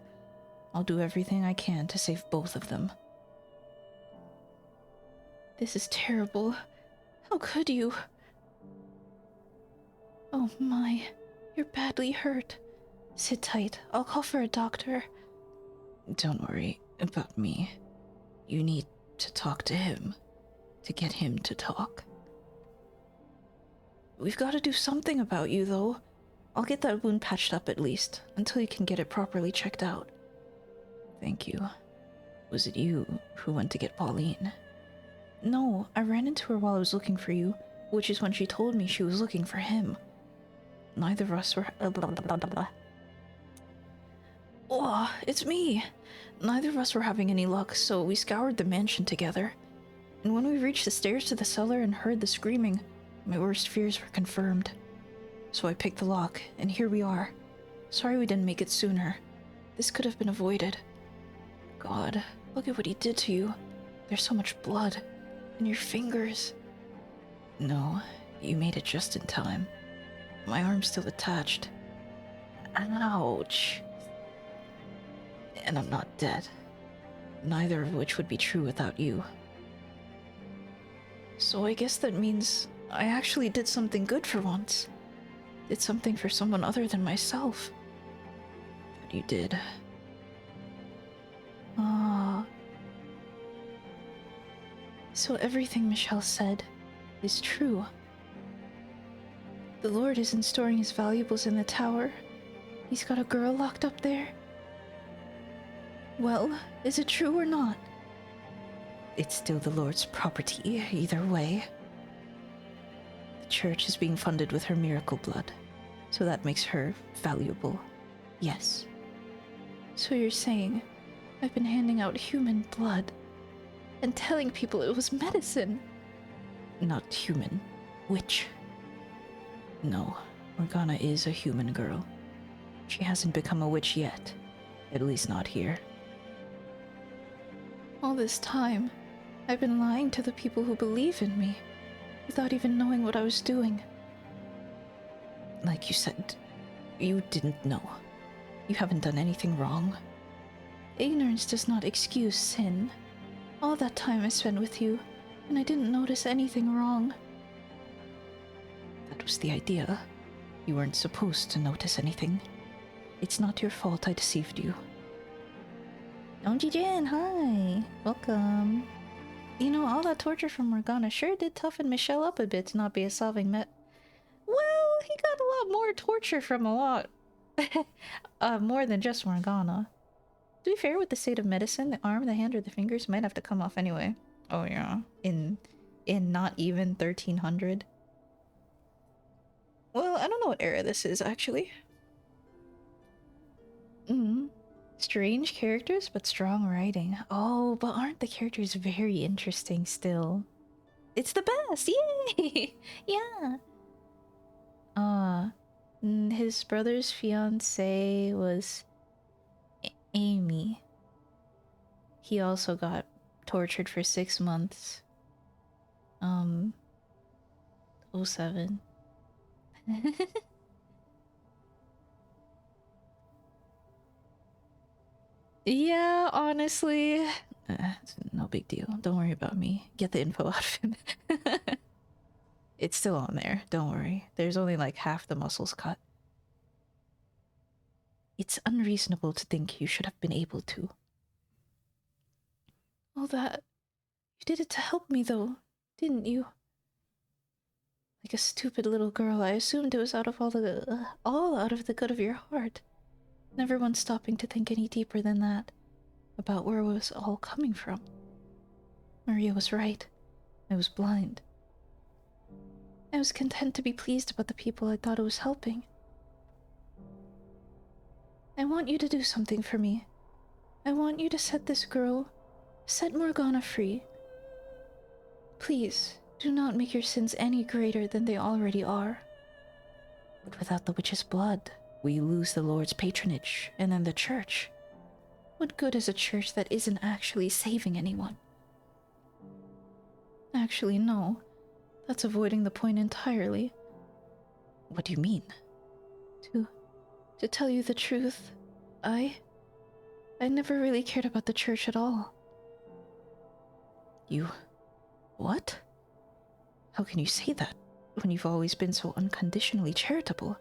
I'll do everything I can to save both of them. This is terrible. How could you? Oh my, you're badly hurt. Sit tight, I'll call for a doctor. Don't worry about me. You need to talk to him. To get him to talk. We've got to do something about you, though. I'll get that wound patched up at least, until you can get it properly checked out. Thank you. Was it you who went to get Pauline? No, I ran into her while I was looking for you, which is when she told me she was looking for him. Neither of us were... Oh, it's me! Neither of us were having any luck, so we scoured the mansion together. And when we reached the stairs to the cellar and heard the screaming, my worst fears were confirmed. So I picked the lock, and here we are. Sorry we didn't make it sooner. This could have been avoided. God, look at what he did to you. There's so much blood. And your fingers. No, you made it just in time. My arm's still attached. Ouch. And I'm not dead. Neither of which would be true without you. So I guess that means I actually did something good for once. Did something for someone other than myself. But you did. Ah. So everything Michelle said is true. The Lord isn't storing his valuables in the tower. He's got a girl locked up there. Well, is it true or not? It's still the Lord's property, either way. The church is being funded with her miracle blood, so that makes her valuable. Yes. So you're saying I've been handing out human blood and telling people it was medicine? Not human. Witch. No, Morgana is a human girl. She hasn't become a witch yet. At least not here. All this time, I've been lying to the people who believe in me, without even knowing what I was doing. Like you said, you didn't know. You haven't done anything wrong. Ignorance does not excuse sin. All that time I spent with you, and I didn't notice anything wrong. That was the idea. You weren't supposed to notice anything. It's not your fault I deceived you. Onji-jin, hi! Welcome. You know, all that torture from Morgana sure did toughen Michelle up a bit to not be a solving Well, he got a lot more torture from a lot. More than just Morgana. To be fair, with the state of medicine, the arm, the hand, or the fingers might have to come off anyway. Oh yeah, in not even 1300. Well, I don't know what era this is, actually. Strange characters, but strong writing. Oh, but aren't the characters very interesting still? It's the best! Yay! Yeah. His brother's fiance was Amy. He also got tortured for 6 months. 07. Yeah, honestly. It's no big deal. Don't worry about me. Get the info out of him. It's still on there. Don't worry. There's only like half the muscles cut. It's unreasonable to think you should have been able to. All that. You did it to help me, though, didn't you? Like a stupid little girl, I assumed it was out of all out of the good of your heart. Never once stopping to think any deeper than that. About where it was all coming from. Maria was right. I was blind. I was content to be pleased about the people I thought I was helping. I want you to do something for me. I want you to set Morgana free. Please, do not make your sins any greater than they already are. But without the witch's blood, we lose the Lord's patronage, and then the church. What good is a church that isn't actually saving anyone? Actually, no. That's avoiding the point entirely. What do you mean? To tell you the truth, I never really cared about the church at all. You... what? How can you say that, when you've always been so unconditionally charitable?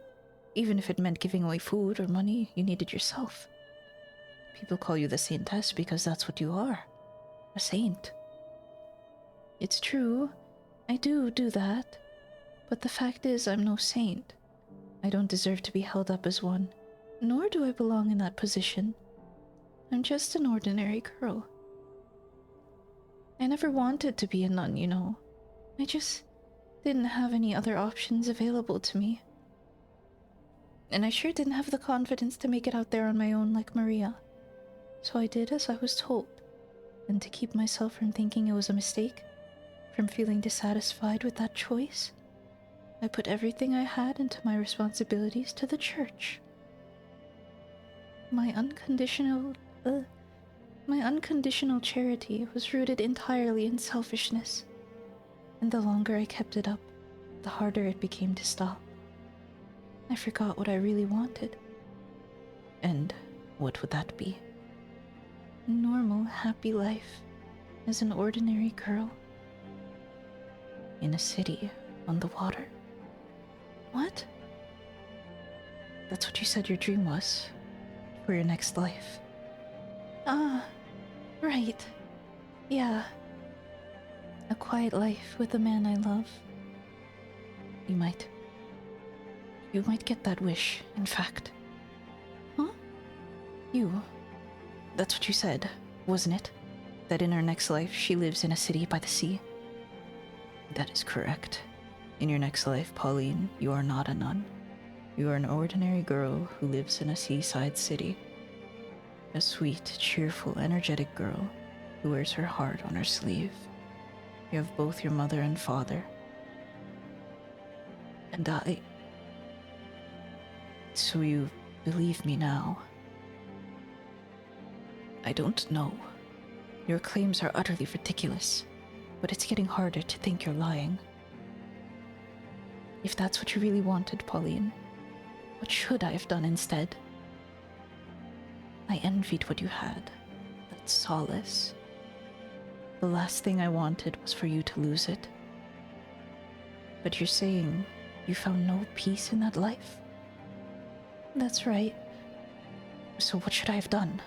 Even if it meant giving away food or money you needed yourself. People call you the saintess because that's what you are. A saint. It's true, I do that. But the fact is, I'm no saint. I don't deserve to be held up as one, nor do I belong in that position. I'm just an ordinary girl. I never wanted to be a nun, you know. I just didn't have any other options available to me. And I sure didn't have the confidence to make it out there on my own like Maria. So I did as I was told. And to keep myself from thinking it was a mistake, from feeling dissatisfied with that choice, I put everything I had into my responsibilities to the church. My unconditional charity was rooted entirely in selfishness, and the longer I kept it up, the harder it became to stop. I forgot what I really wanted. And what would that be? A normal, happy life as an ordinary girl. In a city on the water. What? That's what you said your dream was. For your next life. Ah, right. Yeah. A quiet life with the man I love. You might get that wish, in fact. Huh? That's what you said, wasn't it? That in her next life she lives in a city by the sea? That is correct. In your next life, Pauline, you are not a nun. You are an ordinary girl who lives in a seaside city. A sweet, cheerful, energetic girl who wears her heart on her sleeve. You have both your mother and father. And I... So you believe me now? I don't know. Your claims are utterly ridiculous, but it's getting harder to think you're lying. If that's what you really wanted, Pauline, what should I have done instead? I envied what you had. That solace. The last thing I wanted was for you to lose it. But you're saying you found no peace in that life? That's right. So what should I have done?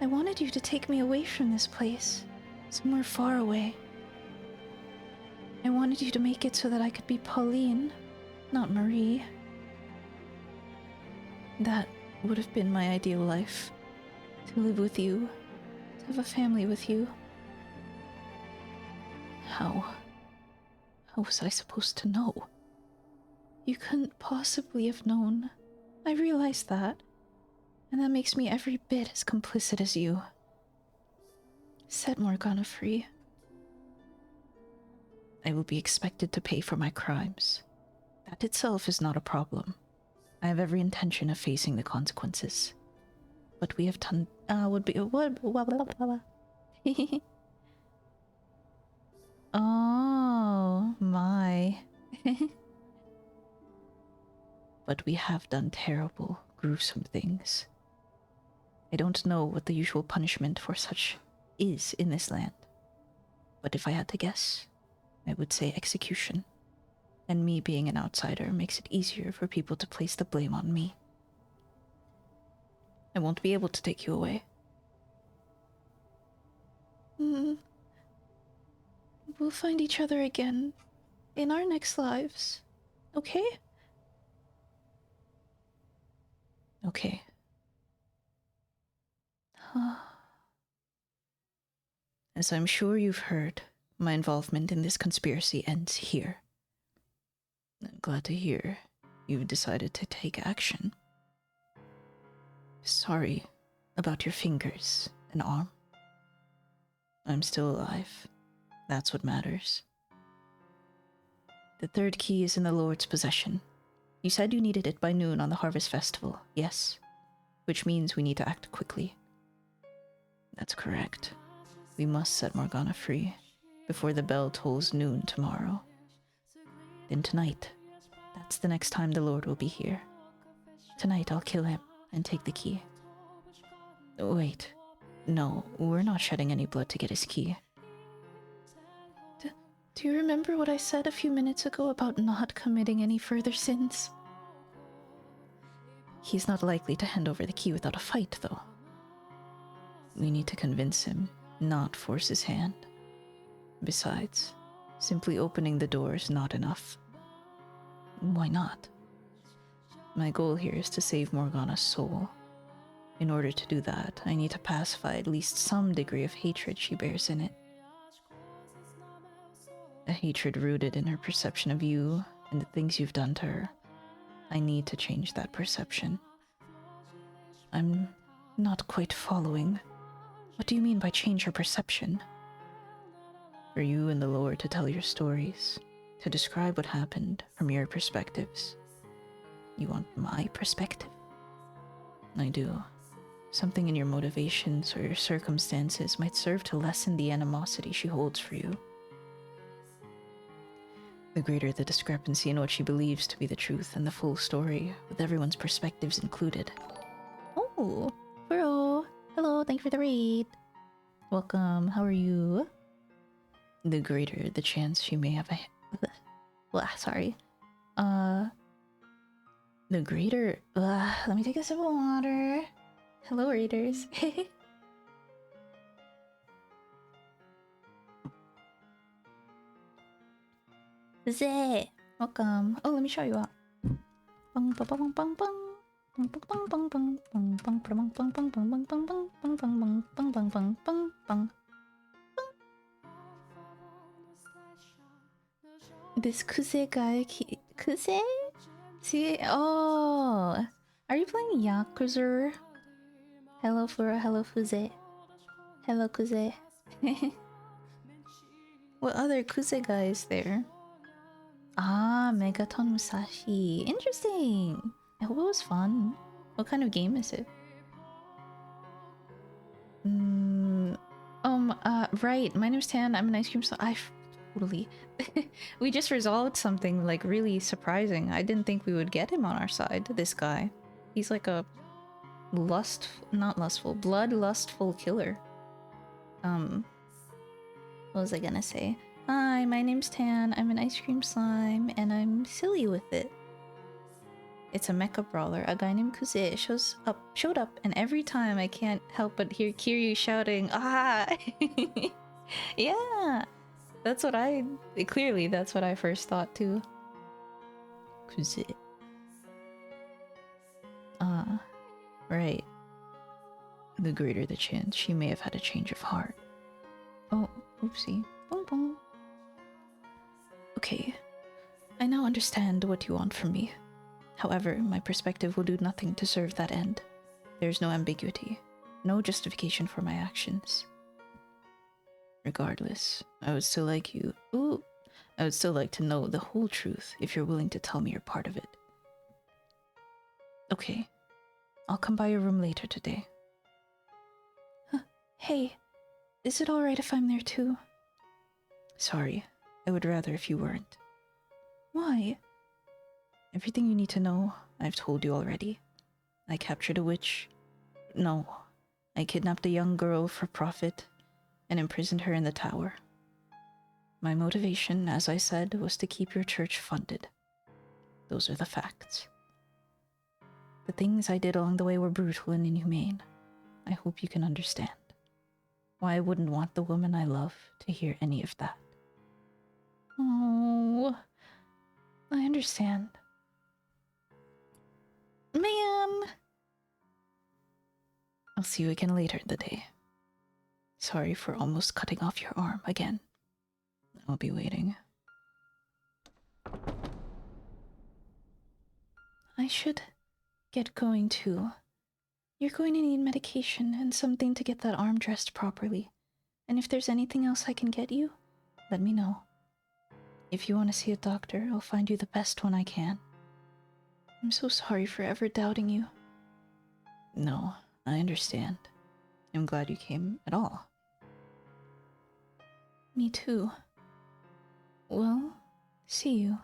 I wanted you to take me away from this place, somewhere far away. I wanted you to make it so that I could be Pauline, not Marie. That would have been my ideal life. To live with you, to have a family with you. How was I supposed to know? You couldn't possibly have known. I realize that. And that makes me every bit as complicit as you. Set Morgana free. I will be expected to pay for my crimes. That itself is not a problem. I have every intention of facing the consequences. But we have done... would be... What? Oh, my. But we have done terrible, gruesome things. I don't know what the usual punishment for such is in this land. But if I had to guess, I would say execution. And me being an outsider makes it easier for people to place the blame on me. I won't be able to take you away. We'll find each other again in our next lives, okay? Okay. As I'm sure you've heard, my involvement in this conspiracy ends here. I'm glad to hear you've decided to take action. Sorry about your fingers and arm. I'm still alive. That's what matters. The third key is in the Lord's possession. You said you needed it by noon on the Harvest Festival, yes? Which means we need to act quickly. That's correct. We must set Morgana free before the bell tolls noon tomorrow. Then tonight, that's the next time the Lord will be here. Tonight I'll kill him and take the key. Wait. No, we're not shedding any blood to get his key. Do you remember what I said a few minutes ago about not committing any further sins? He's not likely to hand over the key without a fight, though. We need to convince him, not force his hand. Besides, simply opening the door is not enough. Why not? My goal here is to save Morgana's soul. In order to do that, I need to pacify at least some degree of hatred she bears in it. A hatred rooted in her perception of you and the things you've done to her. I need to change that perception. I'm not quite following. What do you mean by change her perception? For you and the Lord to tell your stories, to describe what happened from your perspectives. You want my perspective? I do. Something in your motivations or your circumstances might serve to lessen the animosity she holds for you. The greater the discrepancy in what she believes to be the truth and the full story, with everyone's perspectives included. Oh, bro. Hello, thank you for the raid. Welcome, how are you? The greater the chance she may have a... sorry. The greater... let me take a sip of water. Hello, raiders. Zay, welcome. Oh, let me show you out. Bang bang bang bang bang. Bang bang bang bang bang bang bang bang bang bang bang bang bang bang bang bang bang bang bang bang. This Kuze guy, Kuze? See, oh, are you playing Yakuza? Hello Fura, hello Fuze. Hello Kuze. What other Kuze guy is there? Ah, Megaton Musashi. Interesting. I hope it was fun. What kind of game is it? Right. My name's Tan. I'm an ice cream. Totally. We just resolved something like really surprising. I didn't think we would get him on our side. This guy, he's like a not lustful, bloodlustful killer. What was I gonna say? Hi, my name's Tan. I'm an ice cream slime, and I'm silly with it. It's a mecha brawler. A guy named Kuze showed up, and every time I can't help but hear Kiryu shouting, "Ah!" Yeah, that's what clearly that's what I first thought too. Kuze. Right. The greater the chance she may have had a change of heart. Oh, oopsie. Boom boom. Okay, I now understand what you want from me. However, my perspective will do nothing to serve that end. There is no ambiguity, no justification for my actions. Regardless, I would still like you. Ooh, I would still like to know the whole truth if you're willing to tell me you're part of it. Okay, I'll come by your room later today. Huh. Hey, is it alright if I'm there too? Sorry, I would rather if you weren't. Why? Everything you need to know, I've told you already. I captured a witch. No, I kidnapped a young girl for profit and imprisoned her in the tower. My motivation, as I said, was to keep your church funded. Those are the facts. The things I did along the way were brutal and inhumane. I hope you can understand. Why I wouldn't want the woman I love to hear any of that. Oh, I understand. Man! I'll see you again later in the day. Sorry for almost cutting off your arm again. I'll be waiting. I should get going too. You're going to need medication and something to get that arm dressed properly. And if there's anything else I can get you, let me know. If you want to see a doctor, I'll find you the best one I can. I'm so sorry for ever doubting you. No, I understand. I'm glad you came at all. Me too. Well, see you.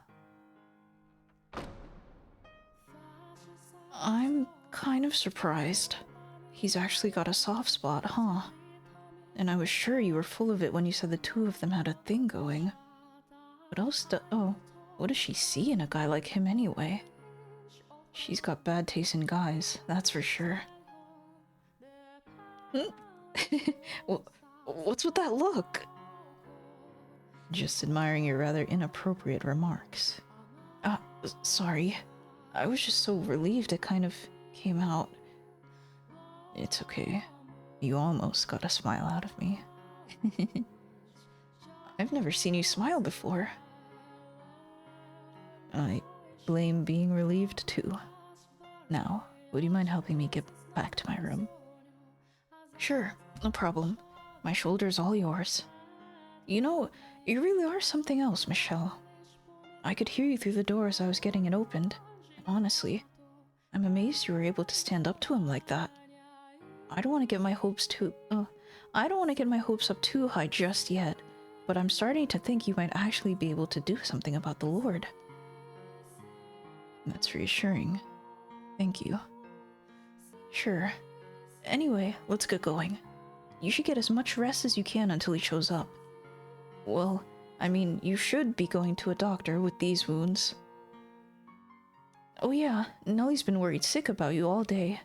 I'm kind of surprised. He's actually got a soft spot, huh? And I was sure you were full of it when you said the two of them had a thing going. What else what does she see in a guy like him anyway? She's got bad taste in guys, that's for sure. What's with that look? Just admiring your rather inappropriate remarks. Sorry. I was just so relieved it kind of came out. It's okay. You almost got a smile out of me. I've never seen you smile before. I blame being relieved too. Now, would you mind helping me get back to my room? Sure, no problem. My shoulder's all yours. You know, you really are something else, Michelle. I could hear you through the door as I was getting it opened. And honestly, I'm amazed you were able to stand up to him like that. I don't want to get my hopes up too high just yet, but I'm starting to think you might actually be able to do something about the Lord. That's reassuring. Thank you. Sure. Anyway, let's get going. You should get as much rest as you can until he shows up. Well, I mean, you should be going to a doctor with these wounds. Oh yeah, Nellie's been worried sick about you all day.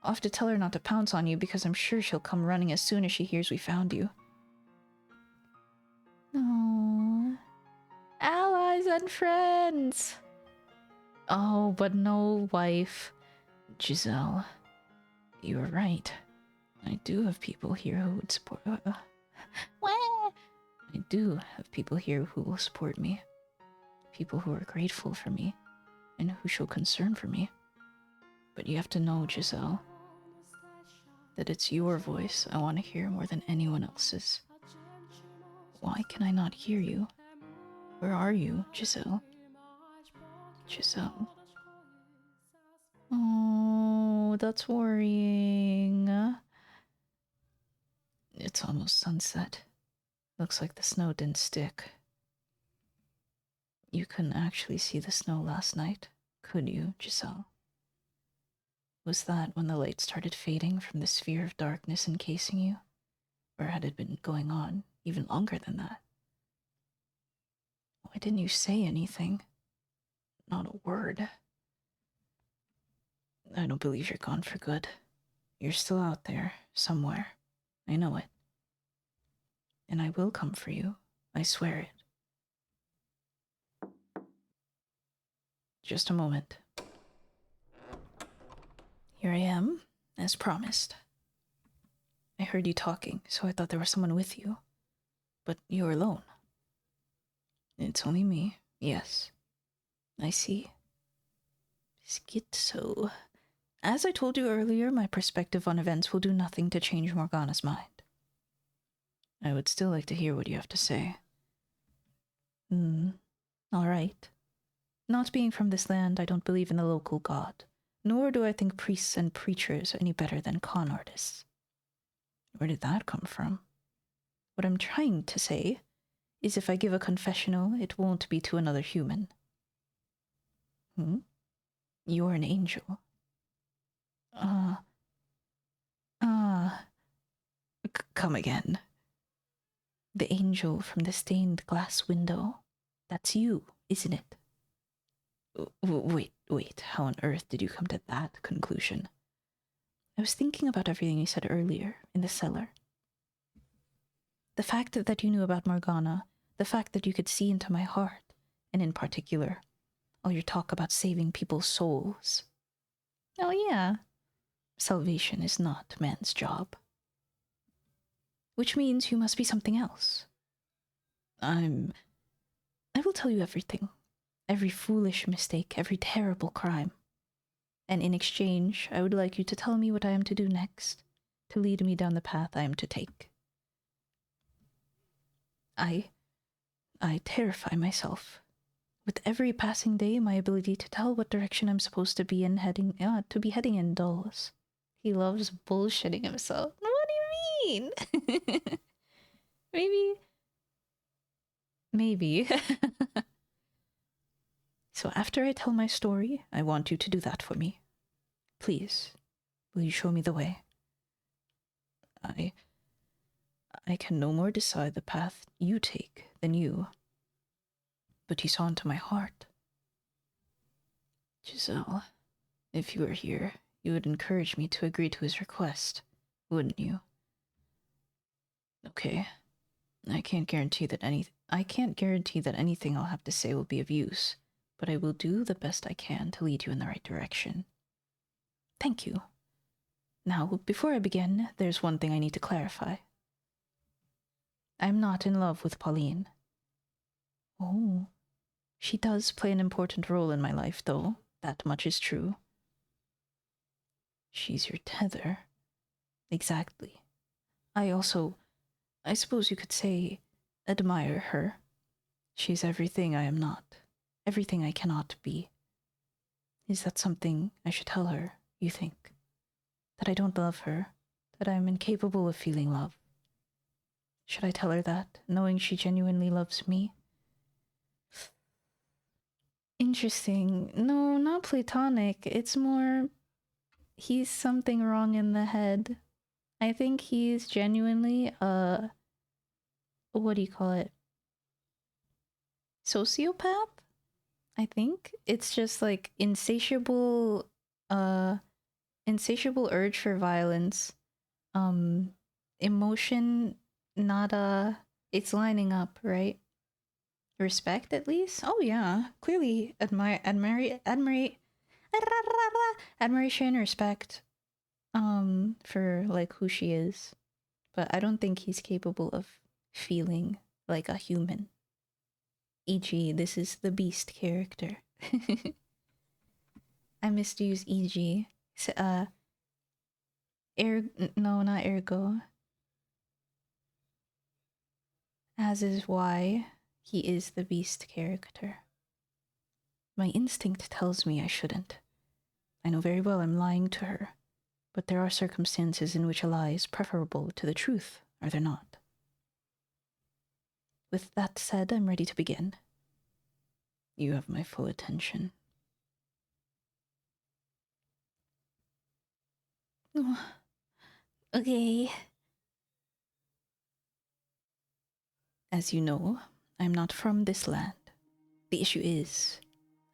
I'll have to tell her not to pounce on you because I'm sure she'll come running as soon as she hears we found you. Aww. Allies and friends! Oh, but no wife. Giselle, you were right. I do have people here who would support... I do have people here who will support me. People who are grateful for me, and who show concern for me. But you have to know, Giselle, that it's your voice I want to hear more than anyone else's. Why can I not hear you? Where are you, Giselle? Giselle. Oh, that's worrying. It's almost sunset. Looks like the snow didn't stick. You couldn't actually see the snow last night, could you, Giselle? Was that when the light started fading from the sphere of darkness encasing you? Or had it been going on even longer than that? Why didn't you say anything? Not a word. I don't believe you're gone for good. You're still out there, somewhere. I know it. And I will come for you. I swear it. Just a moment. Here I am, as promised. I heard you talking, so I thought there was someone with you. But you're alone. It's only me, yes. I see. Schizo. As I told you earlier, my perspective on events will do nothing to change Morgana's mind. I would still like to hear what you have to say. All right. Not being from this land, I don't believe in the local god, nor do I think priests and preachers are any better than con artists. Where did that come from? What I'm trying to say is if I give a confessional, it won't be to another human. You're an angel. Come again. The angel from the stained glass window. That's you, isn't it? Wait, how on earth did you come to that conclusion? I was thinking about everything you said earlier, in the cellar. The fact that you knew about Morgana, the fact that you could see into my heart, and in particular, all your talk about saving people's souls. Oh yeah. Salvation is not man's job. Which means you must be something else. I will tell you everything. Every foolish mistake, every terrible crime. And in exchange, I would like you to tell me what I am to do next, to lead me down the path I am to take. I terrify myself. With every passing day, my ability to tell what direction I'm supposed to be heading in dulls. He loves bullshitting himself. What do you mean? Maybe. So after I tell my story, I want you to do that for me. Please, will you show me the way? I can no more decide the path you take than you. But you saw into my heart. Giselle, if you were here, you would encourage me to agree to his request, wouldn't you? Okay. I can't guarantee that anything I'll have to say will be of use, but I will do the best I can to lead you in the right direction. Thank you. Now, before I begin, there's one thing I need to clarify. I'm not in love with Pauline. Oh. She does play an important role in my life, though. That much is true. She's your tether. Exactly. I suppose you could say, admire her. She's everything I am not. Everything I cannot be. Is that something I should tell her, you think? That I don't love her? That I am incapable of feeling love? Should I tell her that, knowing she genuinely loves me? Interesting. No, not platonic. It's more... he's something wrong in the head. I think he's genuinely what do you call it? Sociopath? I think. It's just like insatiable urge for violence. Emotion, nada. It's lining up, right? Respect, at least? Oh yeah. Clearly admiration, respect for like who she is. But I don't think he's capable of feeling like a human. E.g., this is the beast character. I missed to use e.g. No, not ergo. As is why he is the beast character. My instinct tells me I shouldn't. I know very well I'm lying to her, but there are circumstances in which a lie is preferable to the truth, are there not? With that said, I'm ready to begin. You have my full attention. Oh, okay. As you know, I'm not from this land. The issue is,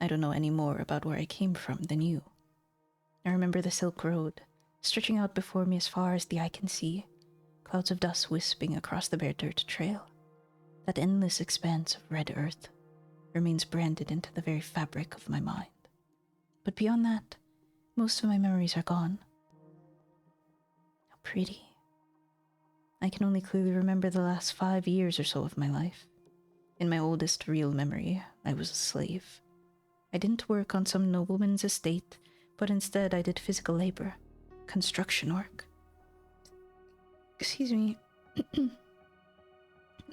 I don't know any more about where I came from than you. I remember the Silk Road, stretching out before me as far as the eye can see, clouds of dust wisping across the bare dirt trail. That endless expanse of red earth remains branded into the very fabric of my mind. But beyond that, most of my memories are gone. How pretty. I can only clearly remember the last 5 years or so of my life. In my oldest real memory, I was a slave. I didn't work on some nobleman's estate, but instead I did physical labor, construction work. Excuse me.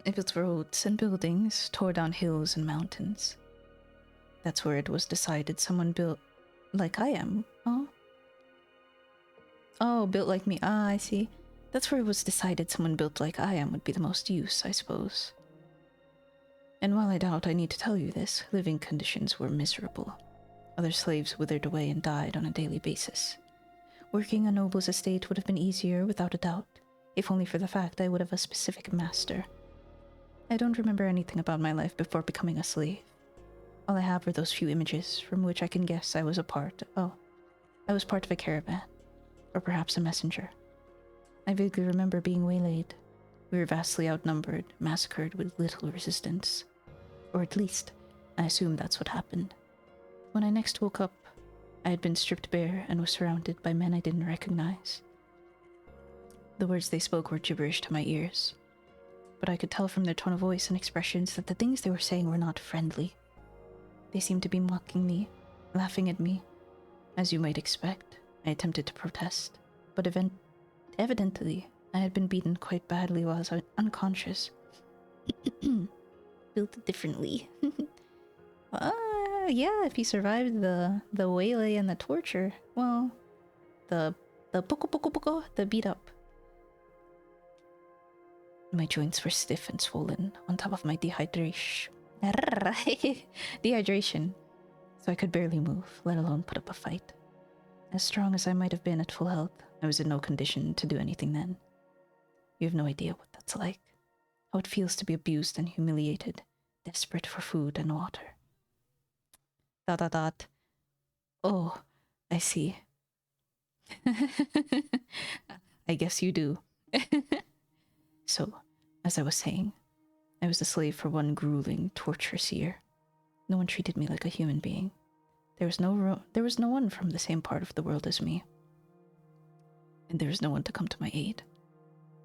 I built roads and buildings, tore down hills and mountains. That's where it was decided someone built like I am, huh? Oh, built like me. Ah, I see. That's where it was decided someone built like I am would be the most use, I suppose. And while I doubt I need to tell you this, living conditions were miserable. Other slaves withered away and died on a daily basis. Working a noble's estate would have been easier, without a doubt, if only for the fact I would have a specific master. I don't remember anything about my life before becoming a slave. All I have are those few images, from which I can guess I was part of a caravan, or perhaps a messenger. I vaguely remember being waylaid. We were vastly outnumbered, massacred with little resistance. Or at least, I assume that's what happened. When I next woke up, I had been stripped bare and was surrounded by men I didn't recognize. The words they spoke were gibberish to my ears, but I could tell from their tone of voice and expressions that the things they were saying were not friendly. They seemed to be mocking me, laughing at me. As you might expect, I attempted to protest, but evidently I had been beaten quite badly while I was unconscious. Built differently. Yeah, if you survived the waylay and the torture, well, the poko, the beat up. My joints were stiff and swollen on top of my dehydration, so I could barely move, let alone put up a fight. As strong as I might have been at full health, I was in no condition to do anything then. You have no idea what that's like, how it feels to be abused and humiliated, desperate for food and water. ... Oh, I see. I guess you do. So, as I was saying, I was a slave for one grueling, torturous year. No one treated me like a human being. There was no one from the same part of the world as me. And there was no one to come to my aid.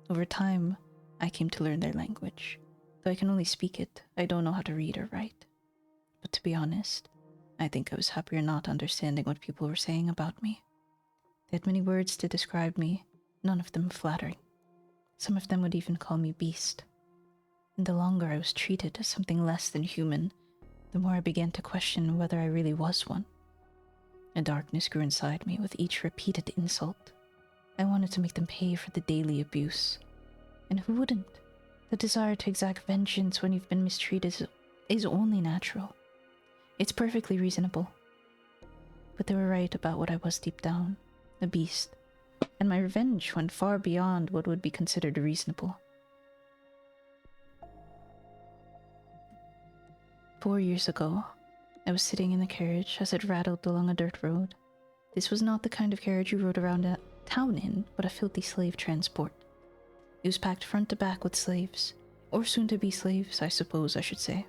Over time, I came to learn their language. Though I can only speak it, I don't know how to read or write. But to be honest, I think I was happier not understanding what people were saying about me. They had many words to describe me, none of them flattering. Some of them would even call me beast. And the longer I was treated as something less than human, the more I began to question whether I really was one. A darkness grew inside me with each repeated insult. I wanted to make them pay for the daily abuse. And who wouldn't? The desire to exact vengeance when you've been mistreated is only natural. It's perfectly reasonable. But they were right about what I was deep down, a beast. And my revenge went far beyond what would be considered reasonable. 4 years ago, I was sitting in the carriage as it rattled along a dirt road. This was not the kind of carriage you rode around a town in, but a filthy slave transport. It was packed front to back with slaves, or soon-to-be slaves, I suppose I should say.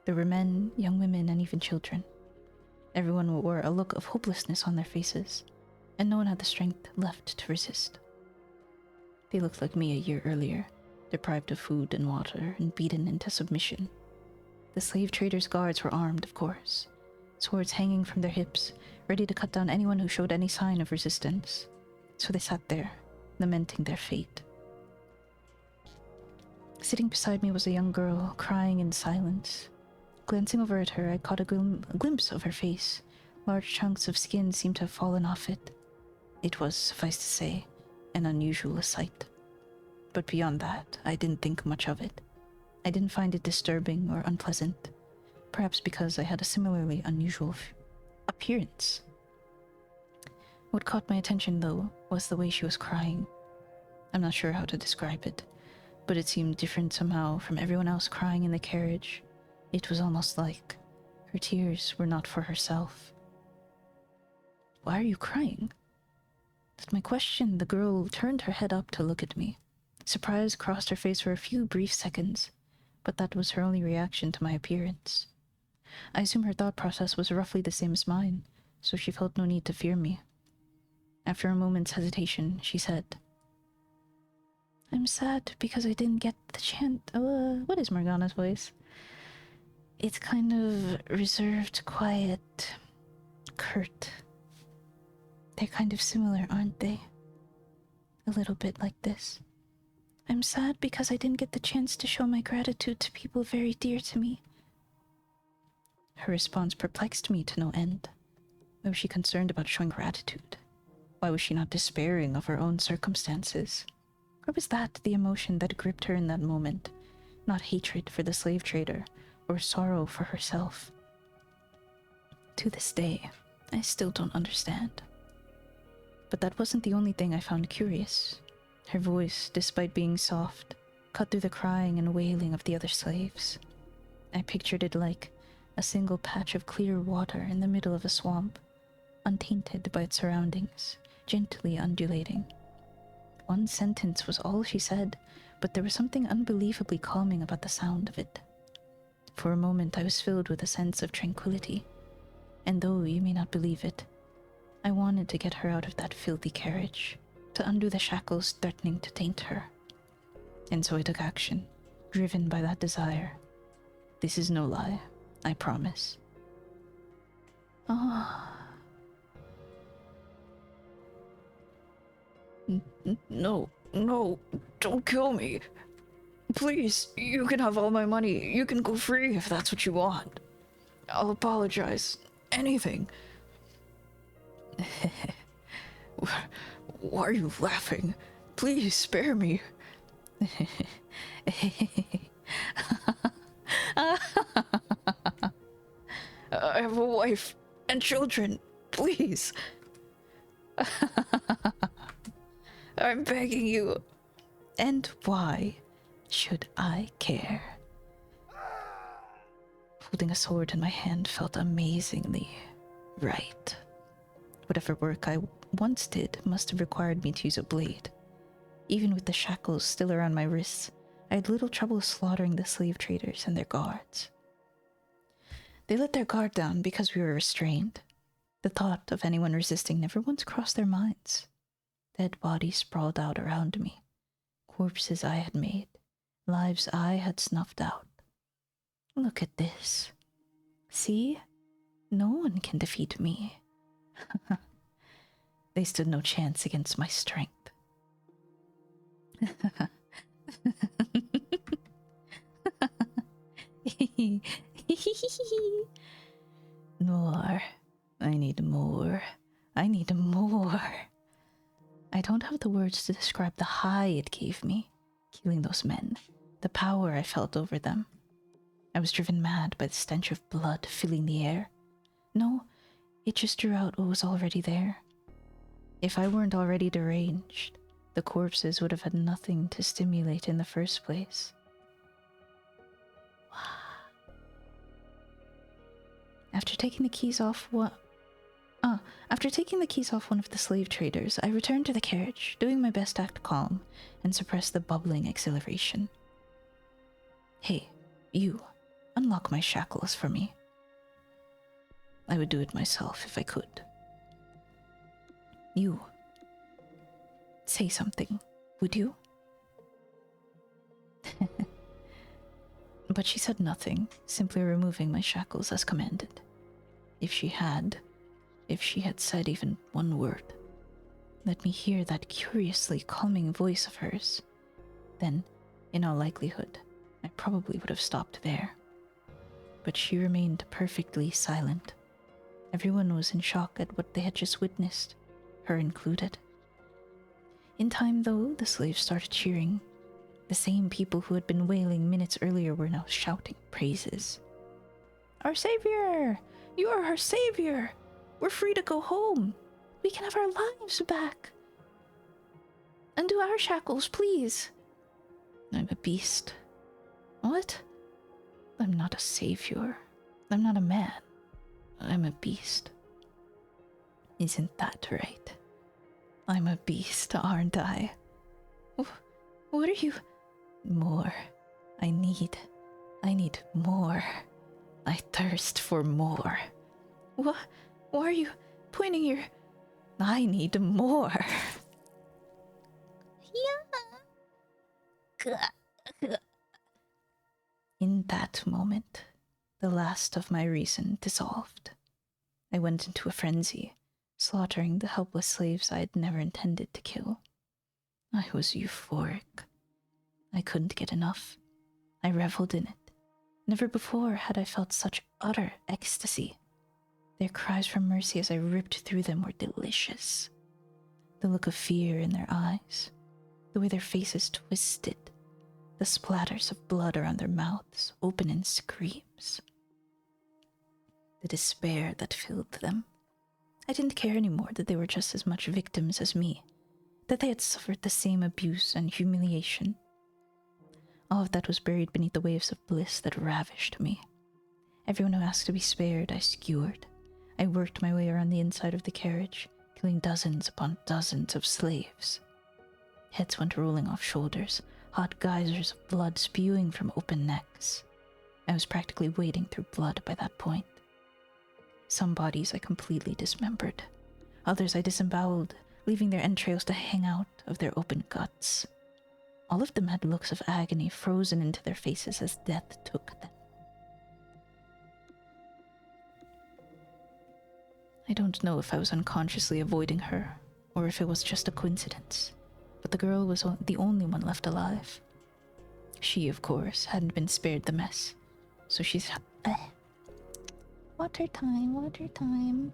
There were men, young women, and even children. Everyone wore a look of hopelessness on their faces, and no one had the strength left to resist. They looked like me a year earlier, deprived of food and water and beaten into submission. The slave traders' guards were armed, of course, swords hanging from their hips, ready to cut down anyone who showed any sign of resistance. So they sat there, lamenting their fate. Sitting beside me was a young girl, crying in silence. Glancing over at her, I caught a glimpse of her face. Large chunks of skin seemed to have fallen off it. It was, suffice to say, an unusual sight. But beyond that, I didn't think much of it. I didn't find it disturbing or unpleasant, perhaps because I had a similarly unusual appearance. What caught my attention, though, was the way she was crying. I'm not sure how to describe it, but it seemed different somehow from everyone else crying in the carriage. It was almost like her tears were not for herself. "Why are you crying?" At my question, the girl turned her head up to look at me. Surprise crossed her face for a few brief seconds, but that was her only reaction to my appearance. I assume her thought process was roughly the same as mine, so she felt no need to fear me. After a moment's hesitation, she said, "I'm sad because I didn't get the chance." What is Morgana's voice? It's kind of reserved, quiet, curt. They're kind of similar, aren't they? A little bit like this. "I'm sad because I didn't get the chance to show my gratitude to people very dear to me." Her response perplexed me to no end. Why was she concerned about showing gratitude? Why was she not despairing of her own circumstances? Or was that the emotion that gripped her in that moment? Not hatred for the slave trader, or sorrow for herself? To this day, I still don't understand. But that wasn't the only thing I found curious. Her voice, despite being soft, cut through the crying and wailing of the other slaves. I pictured it like a single patch of clear water in the middle of a swamp, untainted by its surroundings, gently undulating. One sentence was all she said, but there was something unbelievably calming about the sound of it. For a moment I was filled with a sense of tranquility, and though you may not believe it, I wanted to get her out of that filthy carriage, to undo the shackles threatening to taint her. And so I took action, driven by that desire. This is no lie, I promise. No, don't kill me. Please, you can have all my money. You can go free if that's what you want. I'll apologize. Anything. Why are you laughing? Please spare me. I have a wife and children. Please. I'm begging you. And why should I care? Holding a sword in my hand felt amazingly right. Whatever work I once did must have required me to use a blade. Even with the shackles still around my wrists, I had little trouble slaughtering the slave traders and their guards. They let their guard down because we were restrained. The thought of anyone resisting never once crossed their minds. Dead bodies sprawled out around me. Corpses I had made. Lives I had snuffed out. Look at this. See? No one can defeat me. They stood no chance against my strength. More. I need more. I need more. I don't have the words to describe the high it gave me, killing those men, the power I felt over them. I was driven mad by the stench of blood filling the air. No, it just drew out what was already there. If I weren't already deranged, the corpses would have had nothing to stimulate in the first place. After taking the keys off one of the slave traders, I returned to the carriage, doing my best to act calm and suppress the bubbling exhilaration. Hey, you, unlock my shackles for me. I would do it myself if I could. You, say something, would you? But she said nothing, simply removing my shackles as commanded. If she had said even one word, let me hear that curiously calming voice of hers, then, in all likelihood, I probably would have stopped there. But she remained perfectly silent. Everyone was in shock at what they had just witnessed, her included. In time, though, the slaves started cheering, The same people who had been wailing minutes earlier were now shouting praises. Our savior! You are our savior! We're free to go home! We can have our lives back! Undo our shackles, please! I'm a beast. What? I'm not a savior. I'm not a man. I'm a beast. Isn't that right? I'm a beast, aren't I? What are you? More. I need more. I thirst for more. What? Why are you pointing your... I need more. Yeah. In that moment, the last of my reason dissolved. I went into a frenzy, slaughtering the helpless slaves I had never intended to kill. I was euphoric. I couldn't get enough. I reveled in it. Never before had I felt such utter ecstasy. Their cries for mercy as I ripped through them were delicious. The look of fear in their eyes, the way their faces twisted, the splatters of blood around their mouths open in screams. The despair that filled them. I didn't care anymore that they were just as much victims as me, that they had suffered the same abuse and humiliation. All of that was buried beneath the waves of bliss that ravished me. Everyone who asked to be spared, I skewered. I worked my way around the inside of the carriage, killing dozens upon dozens of slaves. Heads went rolling off shoulders, hot geysers of blood spewing from open necks. I was practically wading through blood by that point. Some bodies I completely dismembered. Others I disemboweled, leaving their entrails to hang out of their open guts. All of them had looks of agony frozen into their faces as death took them. I don't know if I was unconsciously avoiding her, or if it was just a coincidence, but the girl was the only one left alive. She, of course, hadn't been spared the mess, so she's... Water time, water time.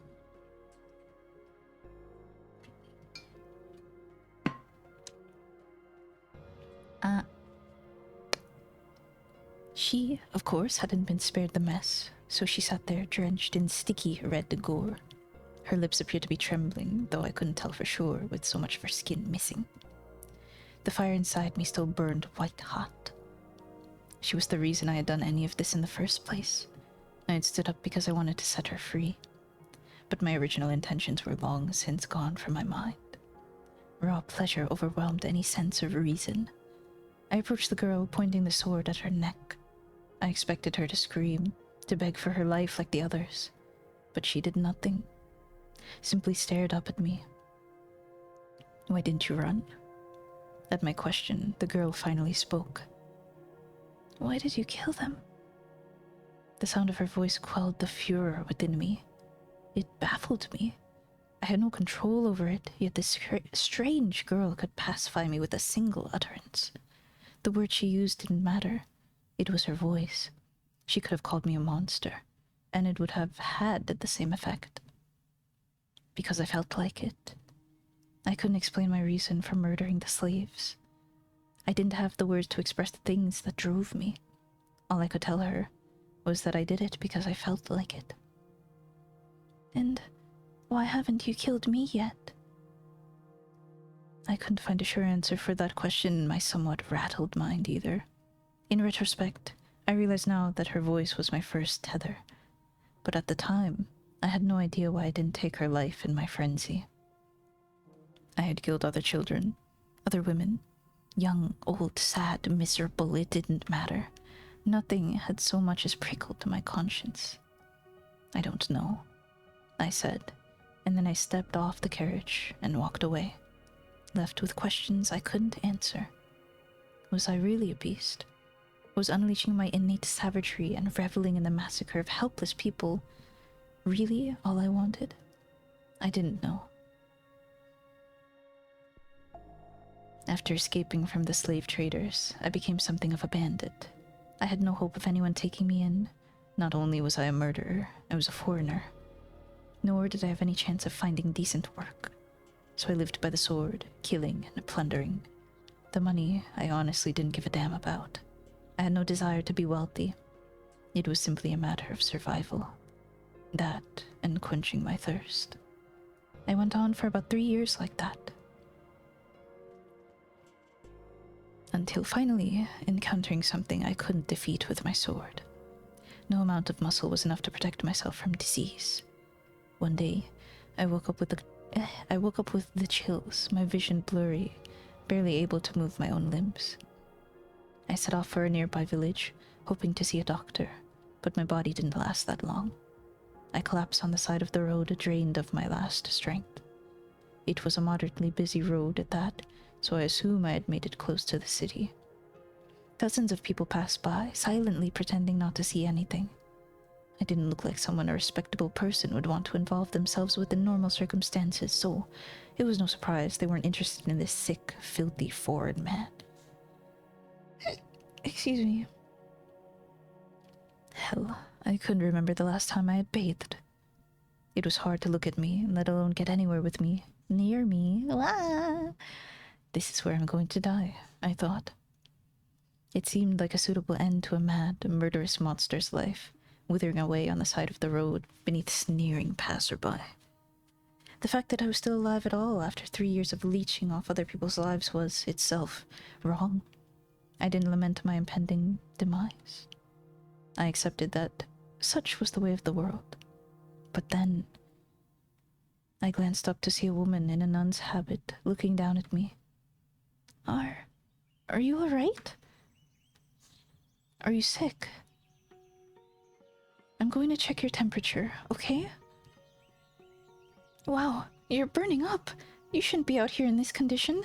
She, of course, hadn't been spared the mess, so she sat there drenched in sticky red gore. Her lips appeared to be trembling, though I couldn't tell for sure with so much of her skin missing. The fire inside me still burned white hot. She was the reason I had done any of this in the first place. I had stood up because I wanted to set her free. But my original intentions were long since gone from my mind. Raw pleasure overwhelmed any sense of reason. I approached the girl, pointing the sword at her neck. I expected her to scream, to beg for her life like the others. But she did nothing. Simply stared up at me. Why didn't you run? At my question, the girl finally spoke. Why did you kill them? The sound of her voice quelled the furor within me. It baffled me. I had no control over it, yet this strange girl could pacify me with a single utterance. The word she used didn't matter. It was her voice. She could have called me a monster, and it would have had the same effect. Because I felt like it. I couldn't explain my reason for murdering the slaves. I didn't have the words to express the things that drove me. All I could tell her was that I did it because I felt like it. And why haven't you killed me yet? I couldn't find a sure answer for that question in my somewhat rattled mind either. In retrospect, I realize now that her voice was my first tether. But at the time, I had no idea why I didn't take her life in my frenzy. I had killed other children, other women. Young, old, sad, miserable, it didn't matter. Nothing had so much as prickled to my conscience. I don't know, I said, and then I stepped off the carriage and walked away, left with questions I couldn't answer. Was I really a beast? Was unleashing my innate savagery and reveling in the massacre of helpless people really all I wanted? I didn't know. After escaping from the slave traders, I became something of a bandit. I had no hope of anyone taking me in. Not only was I a murderer, I was a foreigner. Nor did I have any chance of finding decent work. So I lived by the sword, killing and plundering. The money I honestly didn't give a damn about. I had no desire to be wealthy. It was simply a matter of survival. That and quenching my thirst. I went on for about 3 years like that. Until finally encountering something I couldn't defeat with my sword. No amount of muscle was enough to protect myself from disease. One day, I woke up with the chills, my vision blurry, barely able to move my own limbs. I set off for a nearby village, hoping to see a doctor, but my body didn't last that long. I collapsed on the side of the road, drained of my last strength. It was a moderately busy road at that, so I assume I had made it close to the city. Dozens of people passed by, silently pretending not to see anything. I didn't look like someone a respectable person would want to involve themselves with in normal circumstances, so it was no surprise they weren't interested in this sick, filthy foreign man. Excuse me. Hell, I couldn't remember the last time I had bathed. It was hard to look at me, let alone get anywhere with me, near me. Ah! This is where I'm going to die, I thought. It seemed like a suitable end to a mad, murderous monster's life, withering away on the side of the road beneath sneering passerby. The fact that I was still alive at all after 3 years of leeching off other people's lives was, itself, wrong. I didn't lament my impending demise. I accepted that such was the way of the world. But then, I glanced up to see a woman in a nun's habit looking down at me. Are you all right? Are you sick? I'm going to check your temperature, okay? Wow, you're burning up. You shouldn't be out here in this condition.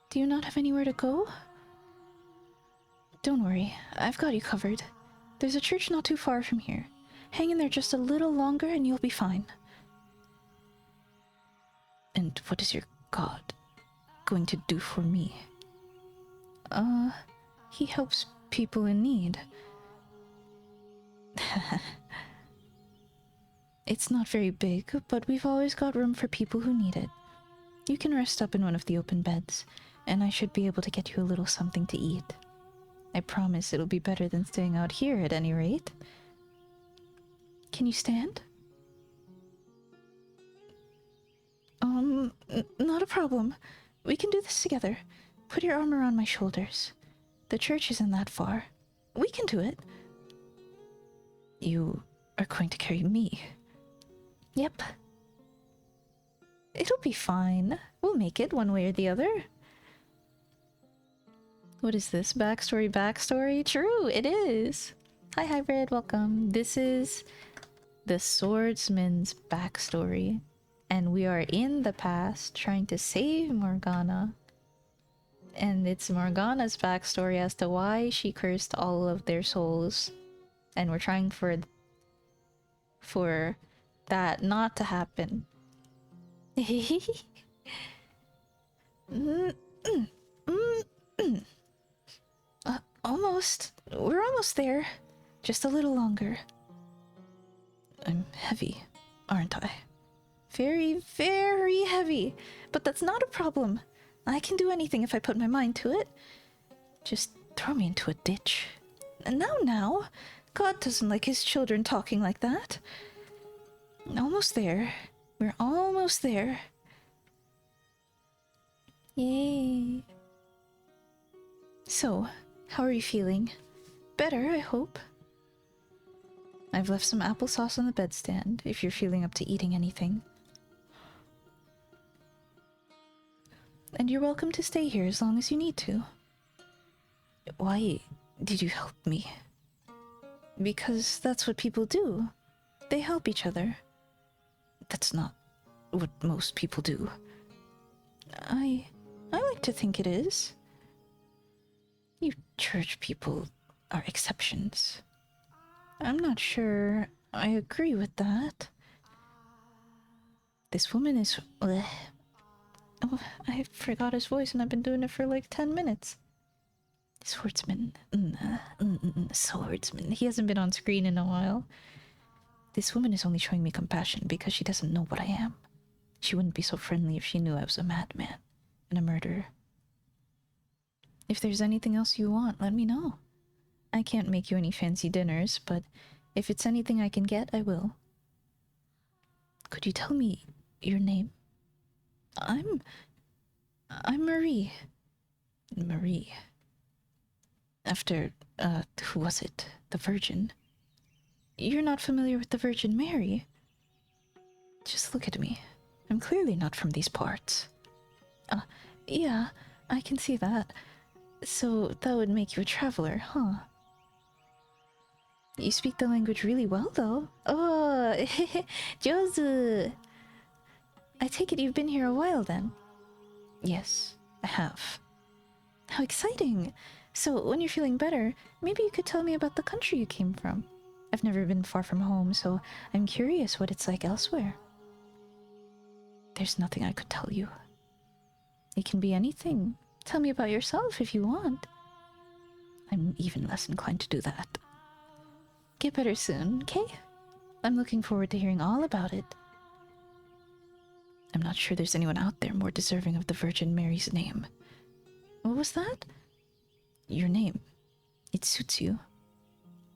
Do you not have anywhere to go? Don't worry, I've got you covered. There's a church not too far from here. Hang in there just a little longer and you'll be fine. And what is your god going to do for me? He helps people in need. It's not very big, but we've always got room for people who need it. You can rest up in one of the open beds, and I should be able to get you a little something to eat. I promise it'll be better than staying out here at any rate. Can you stand? Not a problem. We can do this together. Put your arm around my shoulders. The church isn't that far. We can do it. You are going to carry me? Yep. It'll be fine. We'll make it one way or the other. What is this? Backstory? True, it is. Hi, Hybrid, welcome. This is the swordsman's backstory. And we are in the past trying to save Morgana. And it's Morgana's backstory as to why she cursed all of their souls. And we're trying for that not to happen. Almost. We're almost there. Just a little longer. I'm heavy, aren't I? Very, very heavy. But that's not a problem. I can do anything if I put my mind to it. Just throw me into a ditch. And now. God doesn't like his children talking like that. Almost there. We're almost there. Yay. So, how are you feeling? Better, I hope. I've left some applesauce on the bedstand, if you're feeling up to eating anything. And you're welcome to stay here as long as you need to. Why did you help me? Because that's what people do. They help each other. That's not what most people do. I like to think it is. You church people are exceptions. I'm not sure I agree with that. This woman is... Oh, I forgot his voice and I've been doing it for like 10 minutes. Swordsman. Swordsman. He hasn't been on screen in a while. This woman is only showing me compassion because she doesn't know what I am. She wouldn't be so friendly if she knew I was a madman and a murderer. If there's anything else you want, let me know. I can't make you any fancy dinners, but if it's anything I can get, I will. Could you tell me your name? I'm Marie. Marie. After, who was it? The Virgin. You're not familiar with the Virgin Mary? Just look at me. I'm clearly not from these parts. Yeah, I can see that. So that would make you a traveler, huh? You speak the language really well, though. Oh, Jozu! I take it you've been here a while, then? Yes, I have. How exciting! So, when you're feeling better, maybe you could tell me about the country you came from. I've never been far from home, so I'm curious what it's like elsewhere. There's nothing I could tell you. It can be anything. Tell me about yourself if you want. I'm even less inclined to do that. Get better soon, okay? I'm looking forward to hearing all about it. I'm not sure there's anyone out there more deserving of the Virgin Mary's name. What was that? Your name. It suits you.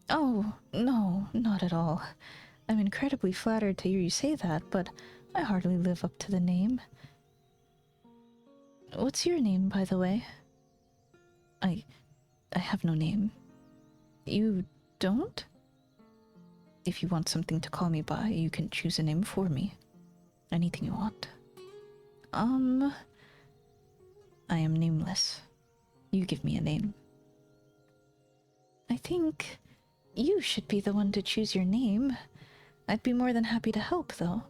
Oh, no, not at all. I'm incredibly flattered to hear you say that, but I hardly live up to the name. What's your name, by the way? I have no name. You don't? If you want something to call me by, you can choose a name for me. Anything you want. I am nameless. You give me a name. I think you should be the one to choose your name. I'd be more than happy to help, though.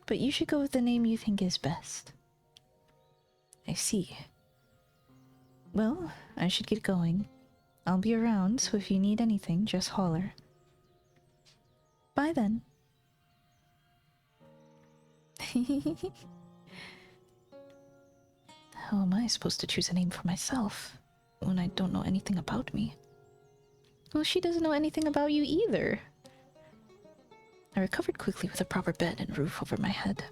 But you should go with the name you think is best. I see. Well, I should get going. I'll be around, so if you need anything, just holler. Bye then. How am I supposed to choose a name for myself when I don't know anything about me? Well, she doesn't know anything about you either. I recovered quickly with a proper bed and roof over my head.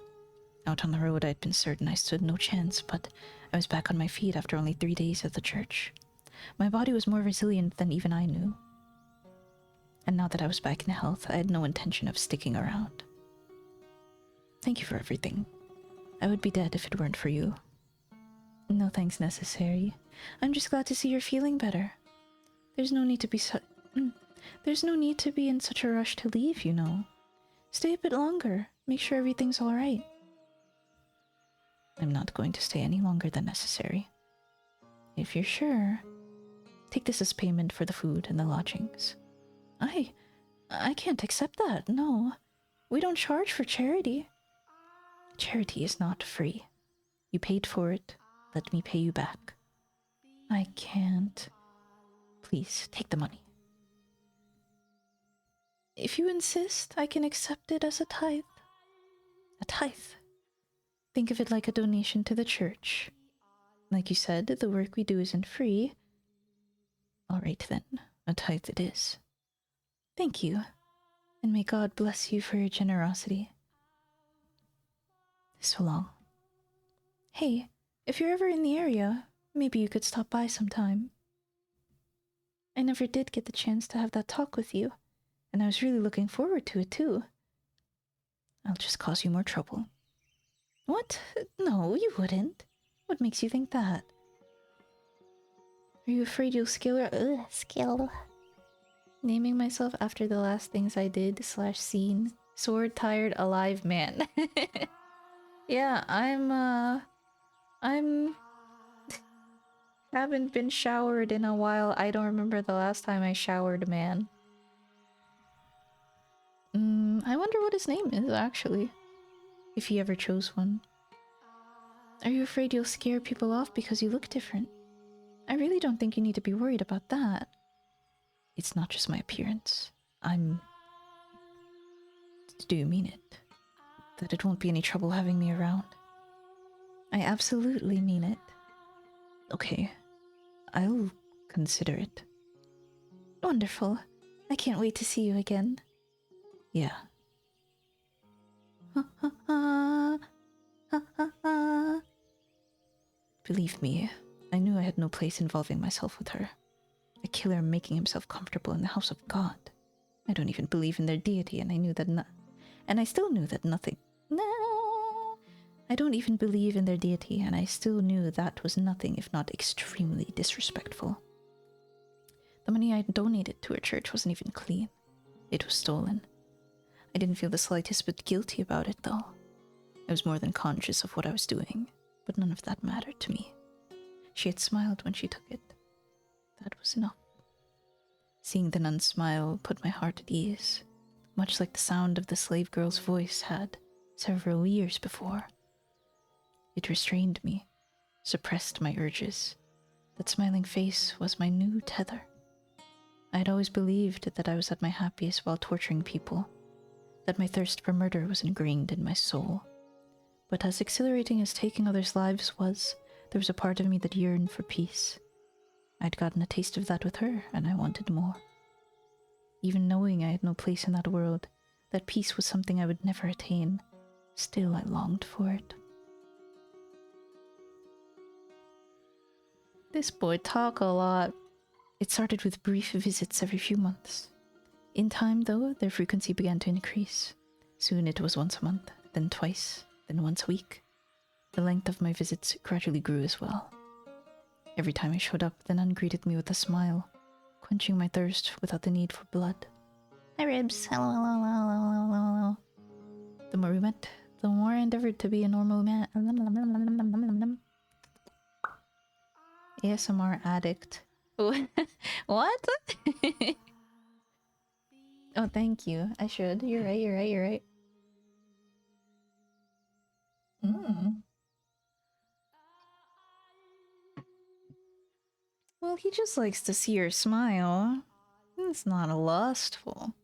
Out on the road, I'd been certain I stood no chance, but I was back on my feet after only 3 days at the church. My body was more resilient than even I knew. And now that I was back in health, I had no intention of sticking around. Thank you for everything. I would be dead if it weren't for you. No thanks necessary. I'm just glad to see you're feeling better. There's no need to be There's no need to be in such a rush to leave, you know. Stay a bit longer. Make sure everything's all right. I'm not going to stay any longer than necessary. If you're sure, take this as payment for the food and the lodgings. I can't accept that, no. We don't charge for charity. Charity is not free. You paid for it. Let me pay you back. I can't. Please, take the money. If you insist, I can accept it as a tithe. A tithe. Think of it like a donation to the church. Like you said, the work we do isn't free. All right then, a tithe it is. Thank you, and may God bless you for your generosity. So long. Hey, if you're ever in the area, maybe you could stop by sometime. I never did get the chance to have that talk with you, and I was really looking forward to it too. I'll just cause you more trouble. What? No, you wouldn't. What makes you think that? Are you afraid you'll Skill. Naming myself after the last things I did / seen. Sword tired alive man. Yeah, I'm haven't been showered in a while. I don't remember the last time I showered a man. I wonder what his name is, actually. If he ever chose one. Are you afraid you'll scare people off because you look different? I really don't think you need to be worried about that. It's not just my appearance. Do you mean it? That it won't be any trouble having me around? I absolutely mean it. Okay, I'll consider it. Wonderful. I can't wait to see you again. Yeah. Believe me, I knew I had no place involving myself with her. A killer making himself comfortable in the house of God. I don't even believe in their deity, and I knew that and I still knew that nothing. No, I don't even believe in their deity, and I still knew that was nothing if not extremely disrespectful. The money I donated to her church wasn't even clean. It was stolen. I didn't feel the slightest bit guilty about it, though. I was more than conscious of what I was doing, but none of that mattered to me. She had smiled when she took it. That was enough. Seeing the nun smile put my heart at ease, much like the sound of the slave girl's voice had several years before. It restrained me, suppressed my urges. That smiling face was my new tether. I had always believed that I was at my happiest while torturing people, that my thirst for murder was ingrained in my soul. But as exhilarating as taking others' lives was, there was a part of me that yearned for peace. I'd gotten a taste of that with her, and I wanted more. Even knowing I had no place in that world, that peace was something I would never attain, still I longed for it. This boy talk a lot. It started with brief visits every few months. In time, though, their frequency began to increase. Soon it was once a month, then twice, then once a week. The length of my visits gradually grew as well. Every time I showed up, the nun greeted me with a smile, quenching my thirst without the need for blood. Hi, Ribs. Hello, hello, hello, hello, hello, hello. The more we met, the more I endeavored to be a normal man. ASMR addict. What? Oh, thank you. I should. You're right, you're right, you're right. Well, he just likes to see her smile. It's not lustful.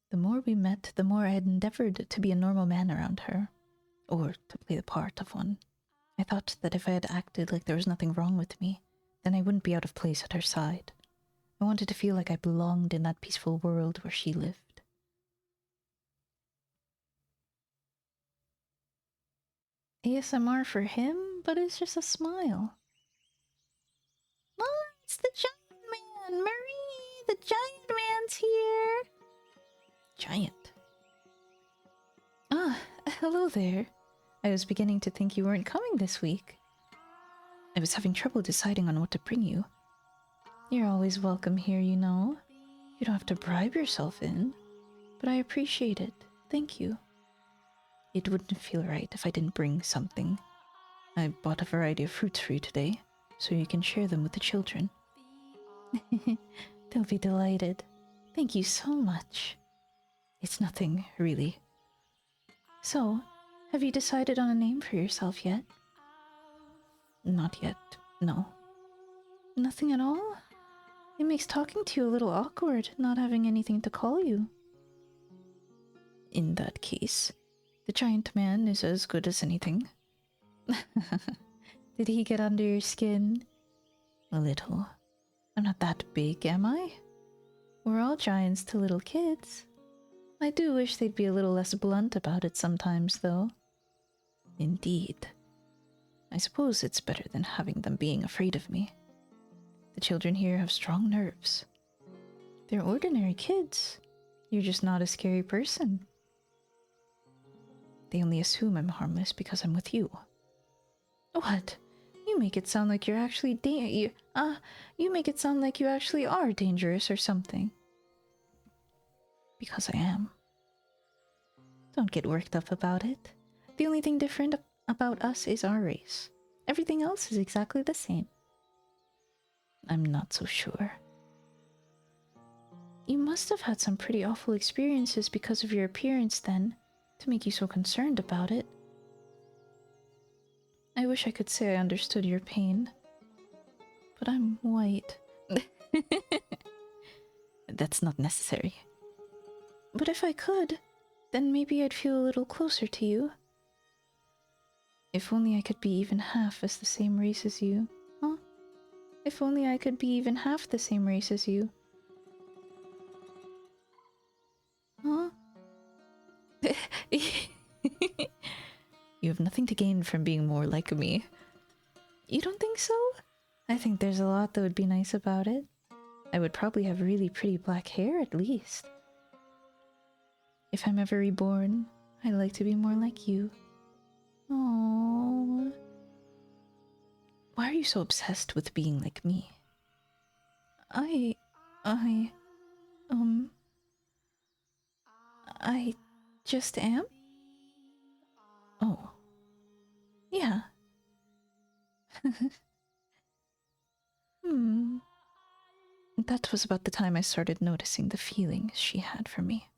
The more we met, the more I had endeavored to be a normal man around her, or to play the part of one. I thought that if I had acted like there was nothing wrong with me, then I wouldn't be out of place at her side. I wanted to feel like I belonged in that peaceful world where she lived. ASMR for him, but it's just a smile. Oh, it's the giant man! Marie! The giant man's here! Giant. Ah, hello there. I was beginning to think you weren't coming this week. I was having trouble deciding on what to bring you. You're always welcome here, you know. You don't have to bribe yourself in, but I appreciate it. Thank you. It wouldn't feel right if I didn't bring something. I bought a variety of fruits for you today, so you can share them with the children. They'll be delighted. Thank you so much. It's nothing, really. So, have you decided on a name for yourself yet? Not yet, no. Nothing at all? It makes talking to you a little awkward, not having anything to call you. In that case, the giant man is as good as anything. Did he get under your skin? A little. I'm not that big, am I? We're all giants to little kids. I do wish they'd be a little less blunt about it sometimes, though. Indeed. I suppose it's better than having them being afraid of me. The children here have strong nerves. They're ordinary kids. You're just not a scary person. They only assume I'm harmless because I'm with you. What? You make it sound like you're actually you make it sound like you actually are dangerous or something. Because I am. Don't get worked up about it. The only thing different about us is our race. Everything else is exactly the same. I'm not so sure. You must have had some pretty awful experiences because of your appearance then, to make you so concerned about it. I wish I could say I understood your pain. But I'm white. That's not necessary. But if I could, then maybe I'd feel a little closer to you. If only I could be even half as the same race as you. Huh? If only I could be even half the same race as you. Huh? You have nothing to gain from being more like me. You don't think so? I think there's a lot that would be nice about it. I would probably have really pretty black hair at least. If I'm ever reborn, I'd like to be more like you. Aww. Why are you so obsessed with being like me? I um, I just am? Oh. Yeah. Hmm. That was about the time I started noticing the feelings she had for me.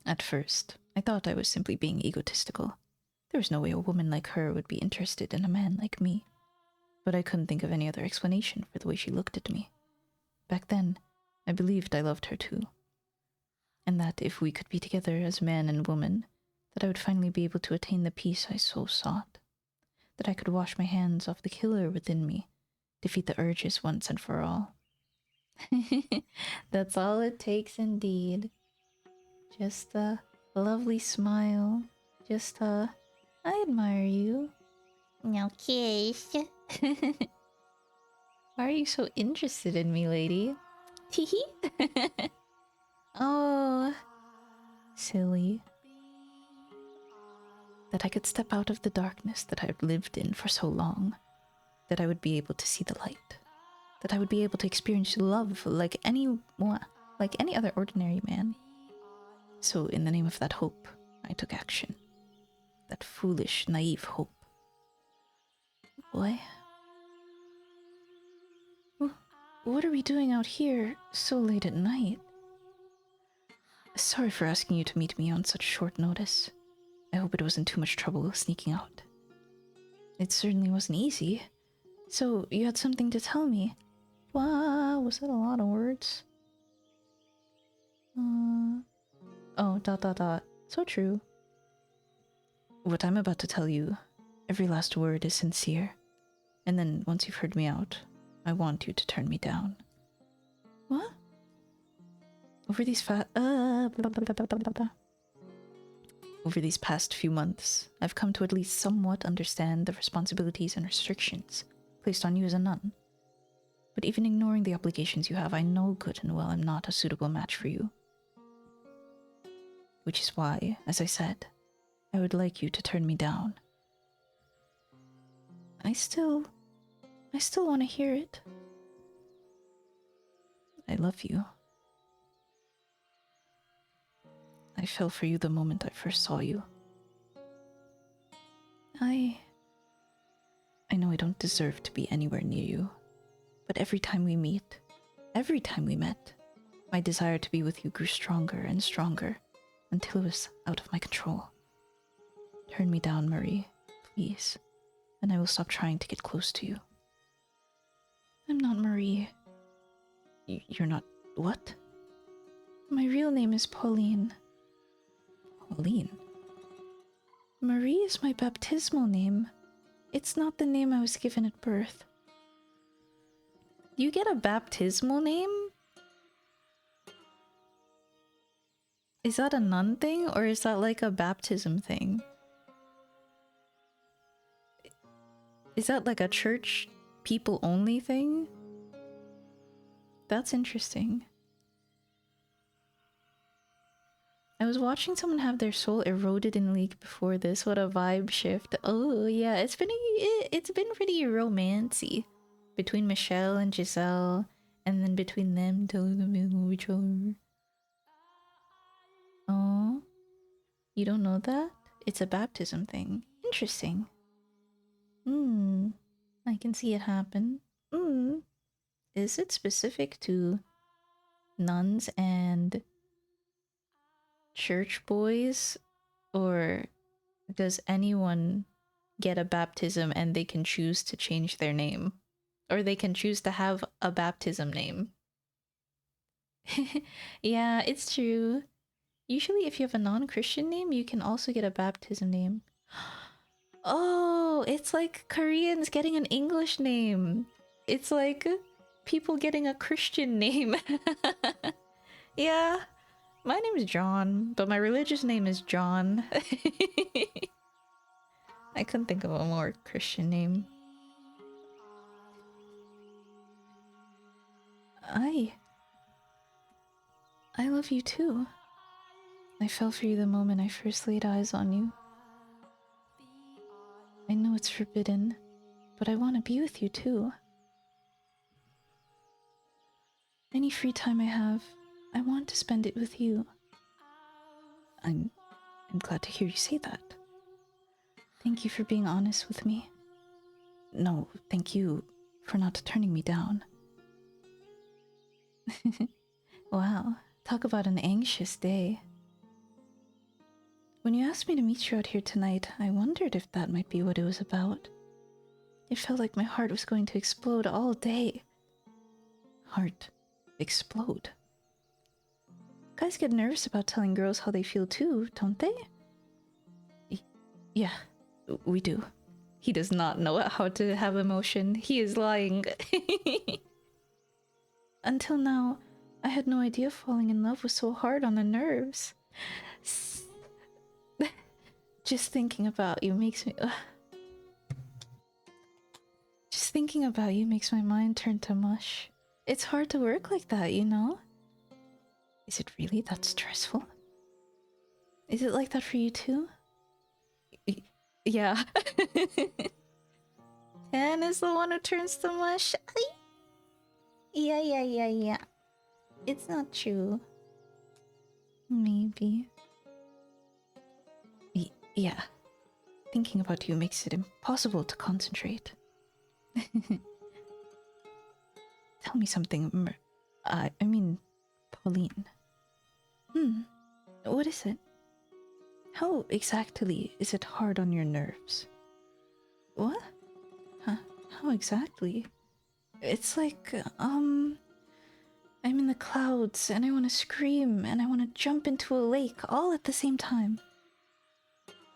At first, I thought I was simply being egotistical. There was no way a woman like her would be interested in a man like me. But I couldn't think of any other explanation for the way she looked at me. Back then, I believed I loved her too. And that if we could be together as man and woman, that I would finally be able to attain the peace I so sought. That I could wash my hands off the killer within me, defeat the urges once and for all. That's all it takes indeed. Just a lovely smile. Just a, I admire you. No kiss. Why are you so interested in me, lady? Teehee? Oh, silly. That I could step out of the darkness that I had lived in for so long. That I would be able to see the light. That I would be able to experience love like any other ordinary man. So in the name of that hope, I took action. That foolish, naive hope. Boy. What are we doing out here so late at night? Sorry for asking you to meet me on such short notice. I hope it wasn't too much trouble sneaking out. It certainly wasn't easy. So, you had something to tell me. Wow, was that a lot of words? Oh, ... So true. What I'm about to tell you, every last word is sincere. And then, once you've heard me out, I want you to turn me down. What? Over these Over these past few months, I've come to at least somewhat understand the responsibilities and restrictions placed on you as a nun. But even ignoring the obligations you have, I know good and well I'm not a suitable match for you. Which is why, as I said, I would like you to turn me down. I still want to hear it. I love you. I fell for you the moment I first saw you. I know I don't deserve to be anywhere near you, but every time we met, my desire to be with you grew stronger and stronger until it was out of my control. Turn me down, Marie, please, and I will stop trying to get close to you. I'm not Marie. You're not what? My real name is Pauline. Pauline? Marie is my baptismal name. It's not the name I was given at birth. You get a baptismal name? Is that a nun thing, or is that like a baptism thing? Is that like a church people only thing? That's interesting. I was watching someone have their soul eroded in League before this. What a vibe shift. Oh yeah, it's been pretty romancy between Michelle and Giselle, and then between them telling them they love each other. Oh, you don't know that? It's a baptism thing. Interesting. I can see it happen. Is it specific to nuns and church boys, or does anyone get a baptism and they can choose to change their name, or they can choose to have a baptism name? Yeah, it's true. Usually if you have a non-Christian name, you can also get a baptism name. Oh, it's like Koreans getting an English name. It's like people getting a Christian name. Yeah. My name is John, but my religious name is John. I couldn't think of a more Christian name. I love you too. I fell for you the moment I first laid eyes on you. I know it's forbidden, but I want to be with you too. Any free time I have, I want to spend it with you. I'm glad to hear you say that. Thank you for being honest with me. No, thank you for not turning me down. Wow, talk about an anxious day. When you asked me to meet you out here tonight, I wondered if that might be what it was about. It felt like my heart was going to explode all day. Heart explode. Guys get nervous about telling girls how they feel too, don't they? Yeah, we do. He does not know how to have emotion. He is lying. Until now, I had no idea falling in love was so hard on the nerves. Just thinking about you makes me... Just thinking about you makes my mind turn to mush. It's hard to work like that, you know? Is it really that stressful? Is it like that for you too? Yeah. Tan is the one who turns to mush. Yeah. It's not true. Maybe. Yeah. Thinking about you makes it impossible to concentrate. Tell me something, I mean, Pauline. What is it? How exactly is it hard on your nerves? What? Huh? How exactly? It's like, I'm in the clouds and I want to scream and I want to jump into a lake all at the same time.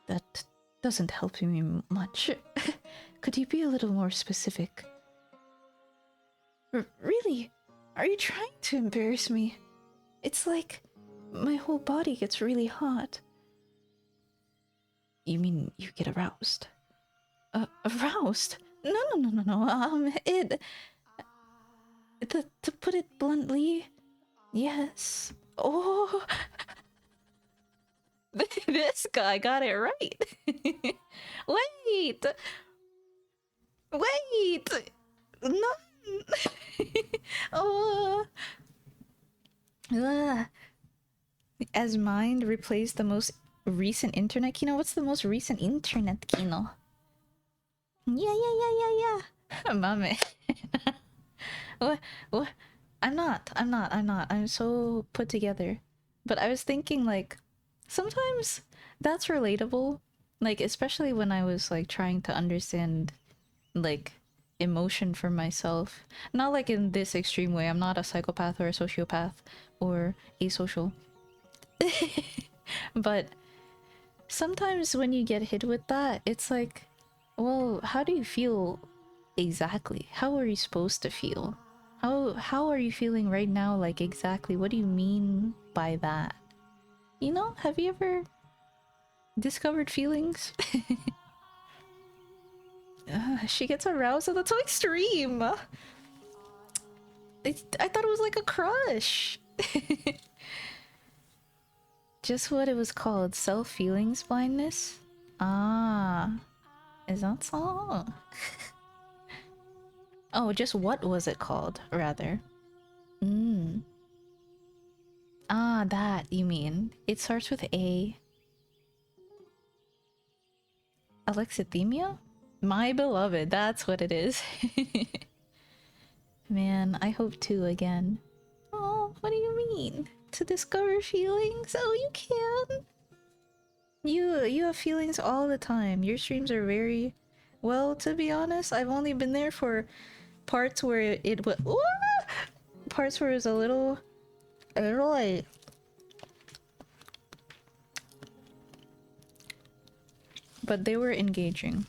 That doesn't help me much. Could you be a little more specific? Really? Are you trying to embarrass me? It's like my whole body gets really hot. You mean you get aroused? Aroused? No. To put it bluntly, yes. Oh, this guy got it right. Wait, no. Oh, as mind replaced the most recent internet kino. What's the most recent internet kino? Yeah. Mame. What? I'm not. I'm so put together. But I was thinking, like, sometimes that's relatable. Like, especially when I was, like, trying to understand, like, emotion for myself. Not like in this extreme way. I'm not a psychopath or a sociopath or asocial. But sometimes when you get hit with that, it's like, well, how do you feel exactly? How are you supposed to feel? How are you feeling right now? Like, exactly, what do you mean by that? You know, have you ever discovered feelings? She gets aroused at the so extreme. I thought it was like a crush. Just what it was called, self-feelings blindness? Ah, is that so? Oh, just what was it called, rather? Ah, that, you mean. It starts with A. Alexithymia? My beloved, that's what it is. Man, I hope to again. Oh, what do you mean? To discover feelings? Oh, you can. You have feelings all the time. Your streams are very... Well, to be honest, I've only been there for parts where it was... Parts where it was a little like... But they were engaging.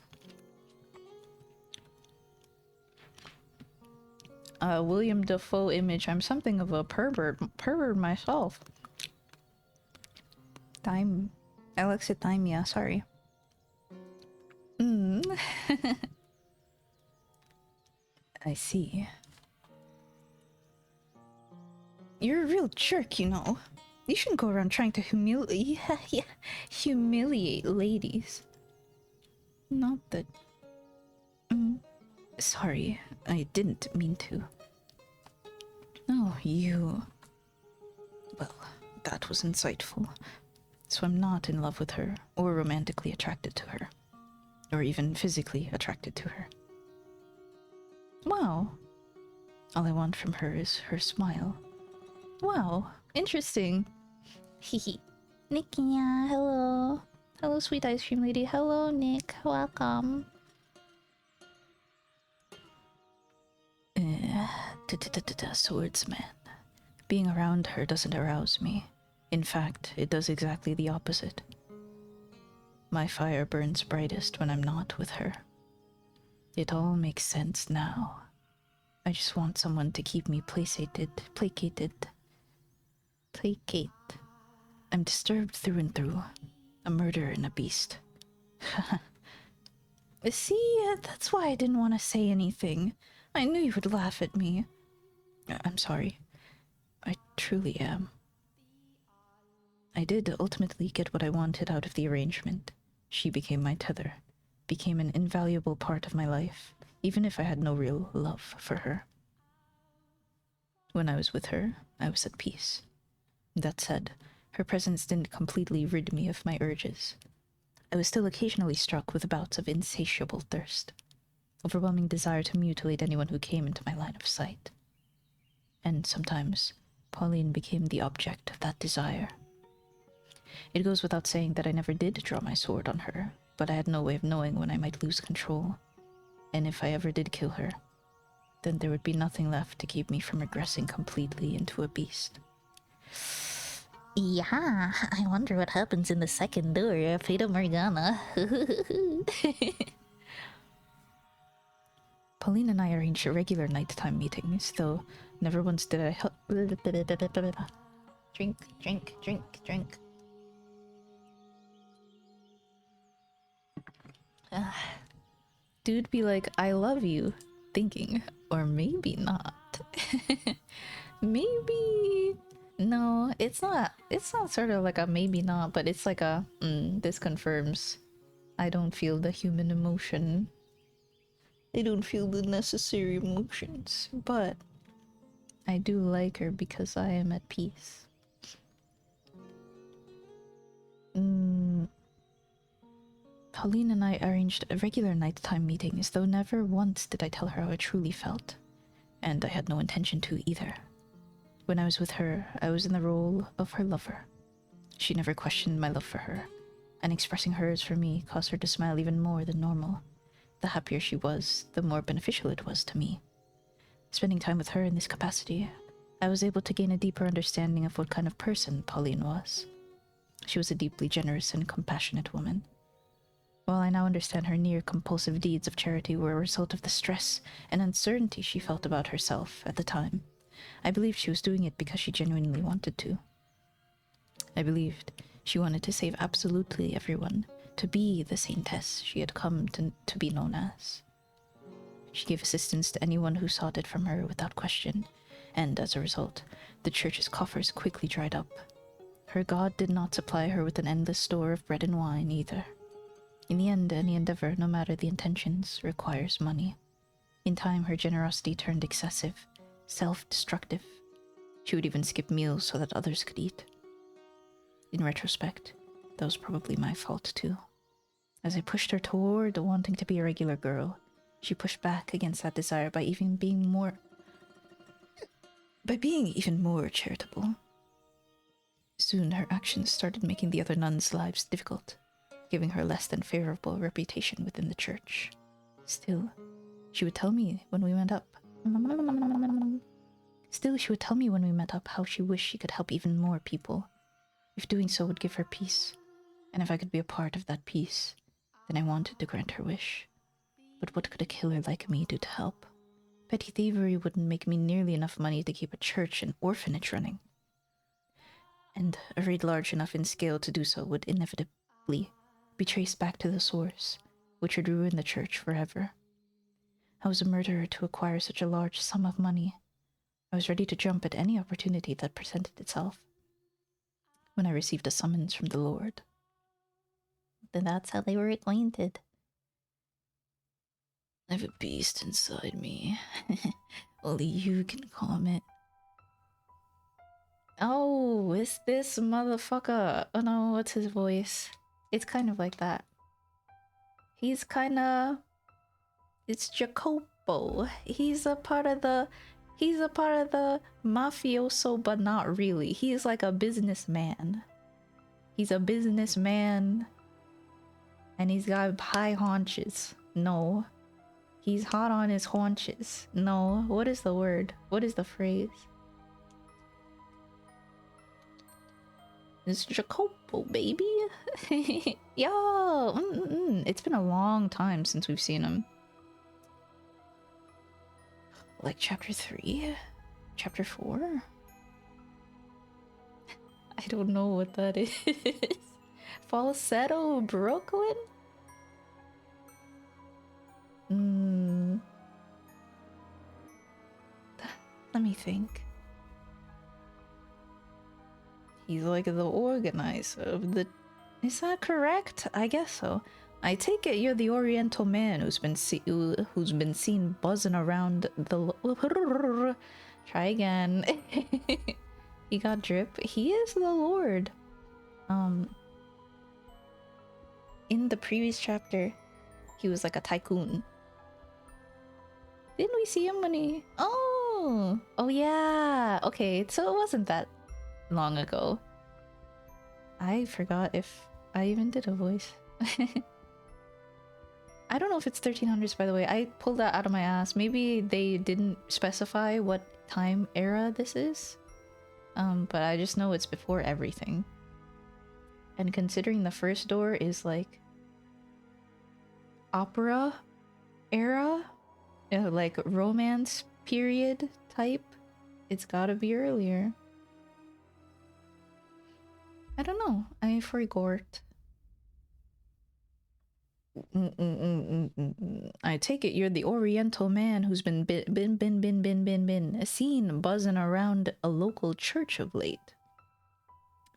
William Dafoe image. I'm something of a pervert myself. Alexithymia, sorry. I see. You're a real jerk, you know. You shouldn't go around trying to humiliate ladies. Not that... sorry, I didn't mean to. Oh, you... Well, that was insightful. So I'm not in love with her, or romantically attracted to her. Or even physically attracted to her. Wow. All I want from her is her smile. Wow, interesting. Hehe. Nikia, hello. Hello, sweet ice cream lady. Hello, Nick. Welcome. Swordsman. Being around her doesn't arouse me. In fact, it does exactly the opposite. My fire burns brightest when I'm not with her. It all makes sense now. I just want someone to keep me placated. Placate. I'm disturbed through and through. A murderer and a beast. See, that's why I didn't want to say anything. I knew you would laugh at me. I'm sorry. I truly am. I did ultimately get what I wanted out of the arrangement. She became my tether, became an invaluable part of my life, even if I had no real love for her. When I was with her, I was at peace. That said, her presence didn't completely rid me of my urges. I was still occasionally struck with bouts of insatiable thirst, overwhelming desire to mutilate anyone who came into my line of sight. And sometimes, Pauline became the object of that desire. It goes without saying that I never did draw my sword on her, but I had no way of knowing when I might lose control. And if I ever did kill her, then there would be nothing left to keep me from regressing completely into a beast. Yeah, I wonder what happens in the second door of Fata Morgana. Pauline and I arranged regular nighttime meetings, though never once did I help. Drink, drink, drink, drink. Dude be like, I love you, thinking, or maybe not. Maybe... No, it's not sort of like a maybe not, but it's like a, this confirms. I don't feel the human emotion. I don't feel the necessary emotions, but I do like her because I am at peace. Pauline and I arranged regular nighttime meetings, though never once did I tell her how I truly felt. And I had no intention to either. When I was with her, I was in the role of her lover. She never questioned my love for her, and expressing hers for me caused her to smile even more than normal. The happier she was, the more beneficial it was to me. Spending time with her in this capacity, I was able to gain a deeper understanding of what kind of person Pauline was. She was a deeply generous and compassionate woman. While I now understand her near-compulsive deeds of charity were a result of the stress and uncertainty she felt about herself at the time, I believed she was doing it because she genuinely wanted to. I believed she wanted to save absolutely everyone, to be the saintess she had come to be known as. She gave assistance to anyone who sought it from her without question, and as a result, the church's coffers quickly dried up. Her God did not supply her with an endless store of bread and wine either. In the end, any endeavor, no matter the intentions, requires money. In time, her generosity turned excessive, self-destructive. She would even skip meals so that others could eat. In retrospect, that was probably my fault too. As I pushed her toward wanting to be a regular girl, she pushed back against that desire by being even more charitable. Soon her actions started making the other nuns' lives difficult, giving her less than favorable reputation within the church. Still, she would tell me when we met up how she wished she could help even more people, if doing so would give her peace, and if I could be a part of that peace, then I wanted to grant her wish. But what could a killer like me do to help? Petty thievery wouldn't make me nearly enough money to keep a church and orphanage running. And a raid large enough in scale to do so would inevitably be traced back to the source, which would ruin the church forever. I was a murderer to acquire such a large sum of money. I was ready to jump at any opportunity that presented itself when I received a summons from the Lord. Then that's how they were acquainted. I have a beast inside me. Only you can calm it. Oh, it's this motherfucker. Oh no, what's his voice? It's kind of like that. He's kinda... It's Jacopo. He's a part of the mafioso, but not really. He's like a businessman. He's a businessman. And he's got high haunches. No. He's hot on his haunches. No. What is the word? What is the phrase? It's Jacopo, baby. Yo! It's been a long time since we've seen him. Like chapter 3? Chapter 4? I don't know what that is. Falsetto Brooklyn? Let me think. He's like the organizer of the... Is that correct? I guess so. I take it you're the Oriental man who's been seen buzzing around the... Try again. He got drip. He is the Lord. In the previous chapter, he was like a tycoon. Didn't we see him when he... Oh! Oh yeah! Okay, so it wasn't that long ago. I forgot if I even did a voice. I don't know if it's 1300s, by the way. I pulled that out of my ass. Maybe they didn't specify what time era this is. But I just know it's before everything. And considering the first door is like opera era, like romance period type, it's gotta be earlier. I don't know. I forgot. I take it you're the Oriental man who's been seen buzzing around a local church of late.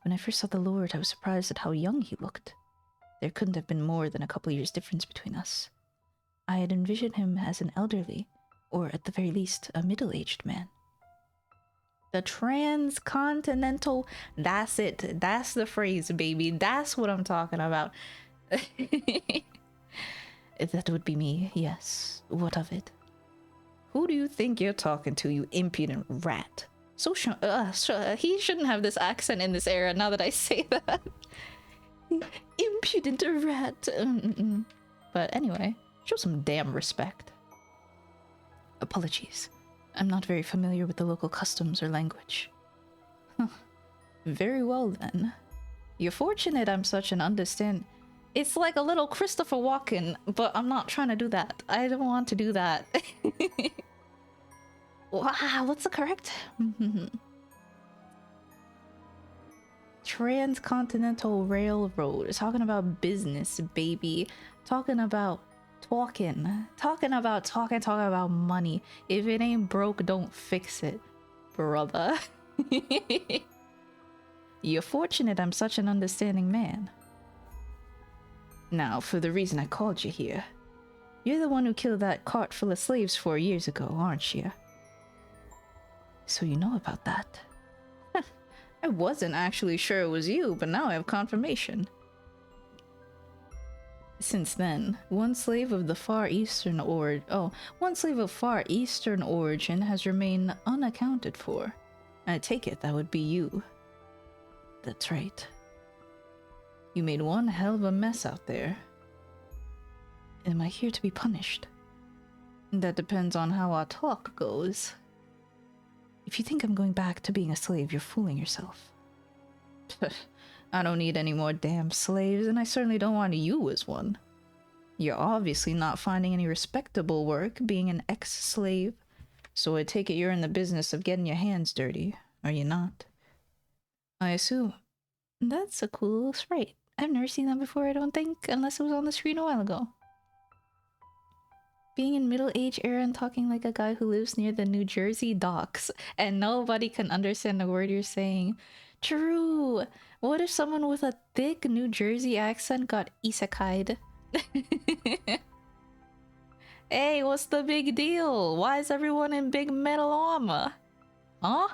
When I first saw the Lord, I was surprised at how young he looked. There couldn't have been more than a couple years difference between us. I had envisioned him as an elderly, or at the very least, a middle-aged man. The transcontinental... That's it. That's the phrase, baby. That's what I'm talking about. That would be me, yes. What of it? Who do you think you're talking to, you impudent rat? He shouldn't have this accent in this era, now that I say that. Impudent rat. But anyway, show some damn respect. Apologies. I'm not very familiar with the local customs or language. Huh. Very well then. You're fortunate I'm such an understand... It's like a little Christopher Walken, but I'm not trying to do that. I don't want to do that. Wow, what's the correct? Transcontinental Railroad. Talking about business, baby. Talking about talking about money. If it ain't broke, don't fix it, brother. You're fortunate I'm such an understanding man. Now, for the reason I called you here. You're the one who killed that cart full of slaves 4 years ago, aren't you? So you know about that. I wasn't actually sure it was you, but now I have confirmation. Since then, one slave of Far Eastern origin has remained unaccounted for. I take it that would be you. That's right. You made one hell of a mess out there. Am I here to be punished? That depends on how our talk goes. If you think I'm going back to being a slave, you're fooling yourself. I don't need any more damn slaves, and I certainly don't want you as one. You're obviously not finding any respectable work being an ex-slave, so I take it you're in the business of getting your hands dirty, are you not? I assume. That's a cool sprite. I've never seen that before, I don't think, unless it was on the screen a while ago. Being in middle-age era and talking like a guy who lives near the New Jersey docks and nobody can understand the word you're saying. True. What if someone with a thick New Jersey accent got isekai'd? Hey, what's the big deal? Why is everyone in big metal armor? Huh?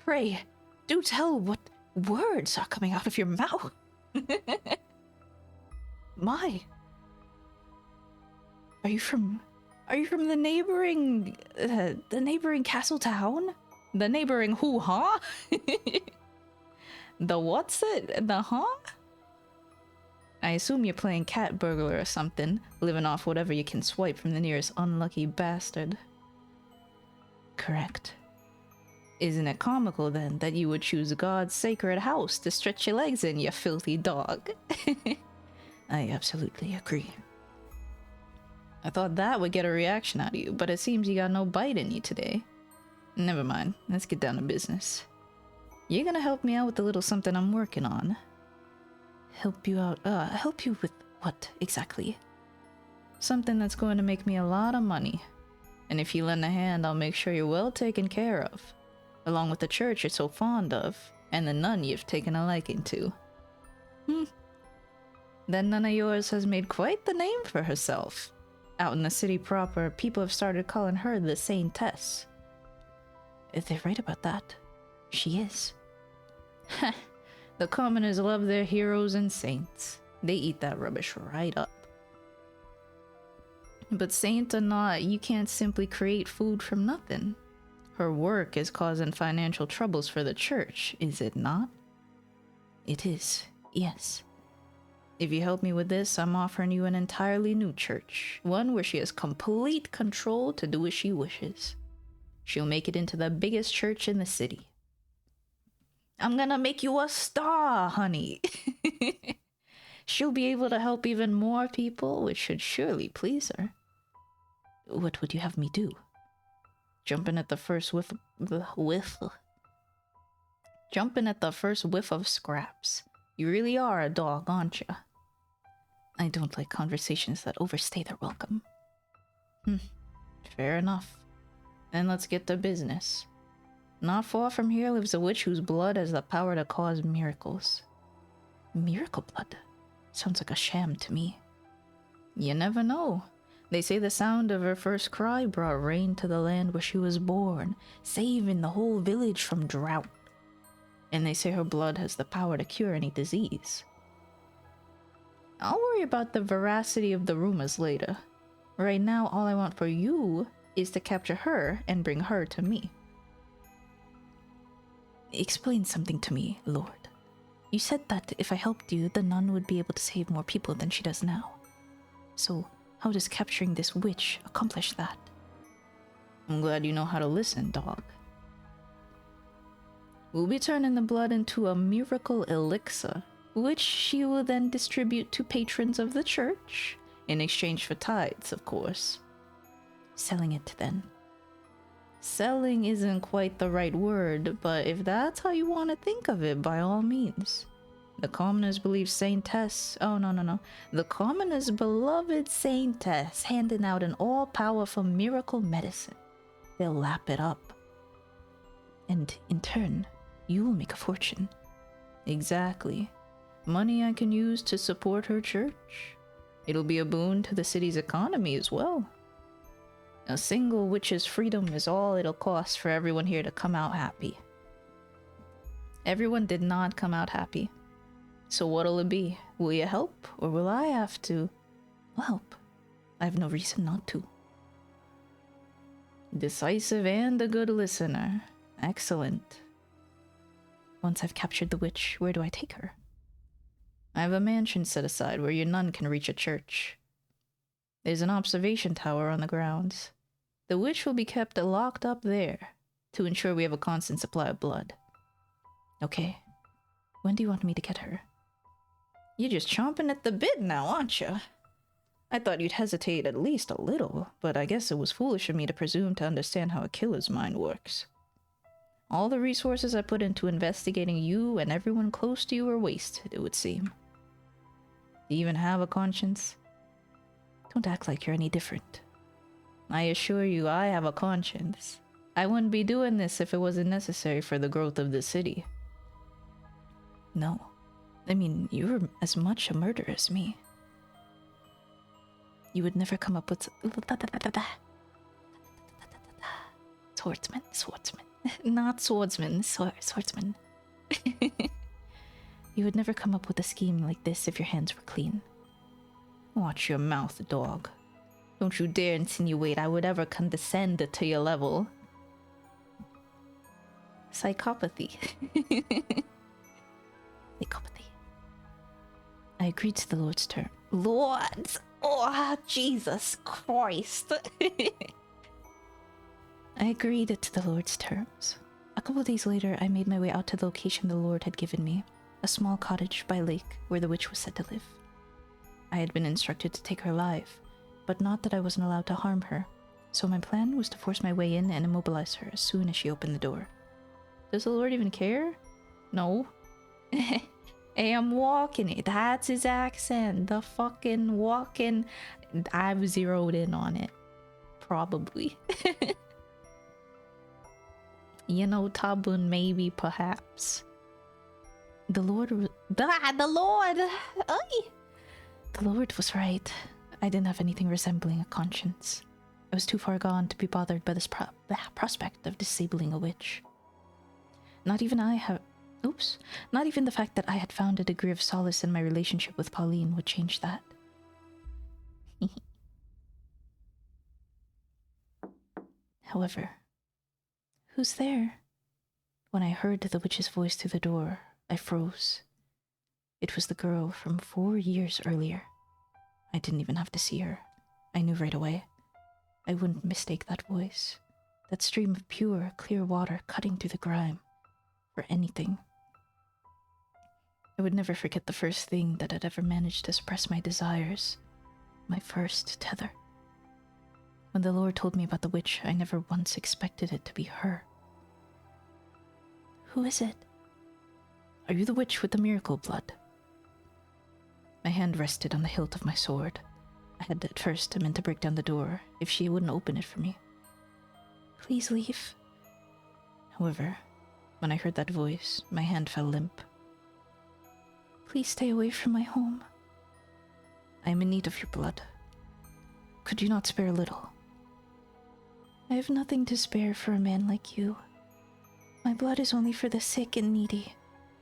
Pray, do tell what words are coming out of your mouth. My. Are you from the neighboring castle town? The neighboring hoo-ha? The what's it? The huh? I assume you're playing cat burglar or something, living off whatever you can swipe from the nearest unlucky bastard. Correct. Isn't it comical then that you would choose God's sacred house to stretch your legs in, you filthy dog? I absolutely agree. I thought that would get a reaction out of you, but it seems you got no bite in you today. Never mind, let's get down to business. You're gonna help me out with the little something I'm working on. Help you out, help you with what exactly? Something that's going to make me a lot of money. And if you lend a hand, I'll make sure you're well taken care of. Along with the church you're so fond of, and the nun you've taken a liking to. That nun of yours has made quite the name for herself. Out in the city proper, people have started calling her the Saintess. If they're right about that, she is. Heh. The commoners love their heroes and saints. They eat that rubbish right up. But saint or not, you can't simply create food from nothing. Her work is causing financial troubles for the church, is it not? It is, yes. If you help me with this, I'm offering you an entirely new church. One where she has complete control to do as she wishes. She'll make it into the biggest church in the city. I'm gonna make you a star, honey. She'll be able to help even more people, which should surely please her. What would you have me do? Jumping at the first whiff of scraps. You really are a dog, aren't you? I don't like conversations that overstay their welcome. Fair enough. Then let's get to business. Not far from here lives a witch whose blood has the power to cause miracles. Miracle blood? Sounds like a sham to me. You never know. They say the sound of her first cry brought rain to the land where she was born, saving the whole village from drought. And they say her blood has the power to cure any disease. I'll worry about the veracity of the rumors later. Right now, all I want for you is to capture her and bring her to me. Explain something to me, Lord. You said that if I helped you, the nun would be able to save more people than she does now. So, how does capturing this witch accomplish that? I'm glad you know how to listen, dog. We'll be turning the blood into a miracle elixir, which she will then distribute to patrons of the church, in exchange for tithes, of course. Selling it, then. Selling isn't quite the right word, but if that's how you want to think of it, by all means. The commoners believe Saintess... Oh, no. The commoners' beloved Saintess handing out an all-powerful miracle medicine. They'll lap it up. And in turn, you'll make a fortune. Exactly. Money I can use to support her church. It'll be a boon to the city's economy as well. A single witch's freedom is all it'll cost for everyone here to come out happy. Everyone did not come out happy. So what'll it be? Will you help, or will I have to? I'll help. I have no reason not to. Decisive and a good listener. Excellent. Once I've captured the witch, where do I take her? I have a mansion set aside where your nun can reach a church. There's an observation tower on the grounds. The witch will be kept locked up there to ensure we have a constant supply of blood. Okay. When do you want me to get her? You're just chomping at the bit now, aren't you? I thought you'd hesitate at least a little, but I guess it was foolish of me to presume to understand how a killer's mind works. All the resources I put into investigating you and everyone close to you are wasted, it would seem. Do you even have a conscience? Don't act like you're any different. I assure you, I have a conscience. I wouldn't be doing this if it wasn't necessary for the growth of the city. No. I mean, you're as much a murderer as me. You would never come up with... Swordsman. Not swordsman, swordsman. You would never come up with a scheme like this if your hands were clean. Watch your mouth, dog. Don't you dare insinuate I would ever condescend to your level. Psychopathy. Psychopathy. I agreed to the Lord's term. Lords! Oh, Jesus Christ! I agreed to the Lord's terms. A couple of days later, I made my way out to the location the Lord had given me, a small cottage by a lake where the witch was said to live. I had been instructed to take her alive, but not that I wasn't allowed to harm her, so my plan was to force my way in and immobilize her as soon as she opened the door. Does the Lord even care? No. Hey, I'm walking it. That's his accent. The fucking walking. I've zeroed in on it. Probably. You know, tabun, maybe, perhaps. The Lord was... the Lord! Ay! The Lord was right. I didn't have anything resembling a conscience. I was too far gone to be bothered by this prospect of disabling a witch. Not even the fact that I had found a degree of solace in my relationship with Pauline would change that. However, who's there? When I heard the witch's voice through the door, I froze. It was the girl from 4 years earlier. I didn't even have to see her. I knew right away. I wouldn't mistake that voice, that stream of pure, clear water cutting through the grime, for anything. I would never forget the first thing that had ever managed to suppress my desires, my first tether. When the Lord told me about the witch, I never once expected it to be her. Who is it? Are you the witch with the miracle blood? My hand rested on the hilt of my sword. I had at first meant to break down the door if she wouldn't open it for me. Please leave. However, when I heard that voice, my hand fell limp. Please stay away from my home. I am in need of your blood. Could you not spare a little? I have nothing to spare for a man like you. My blood is only for the sick and needy.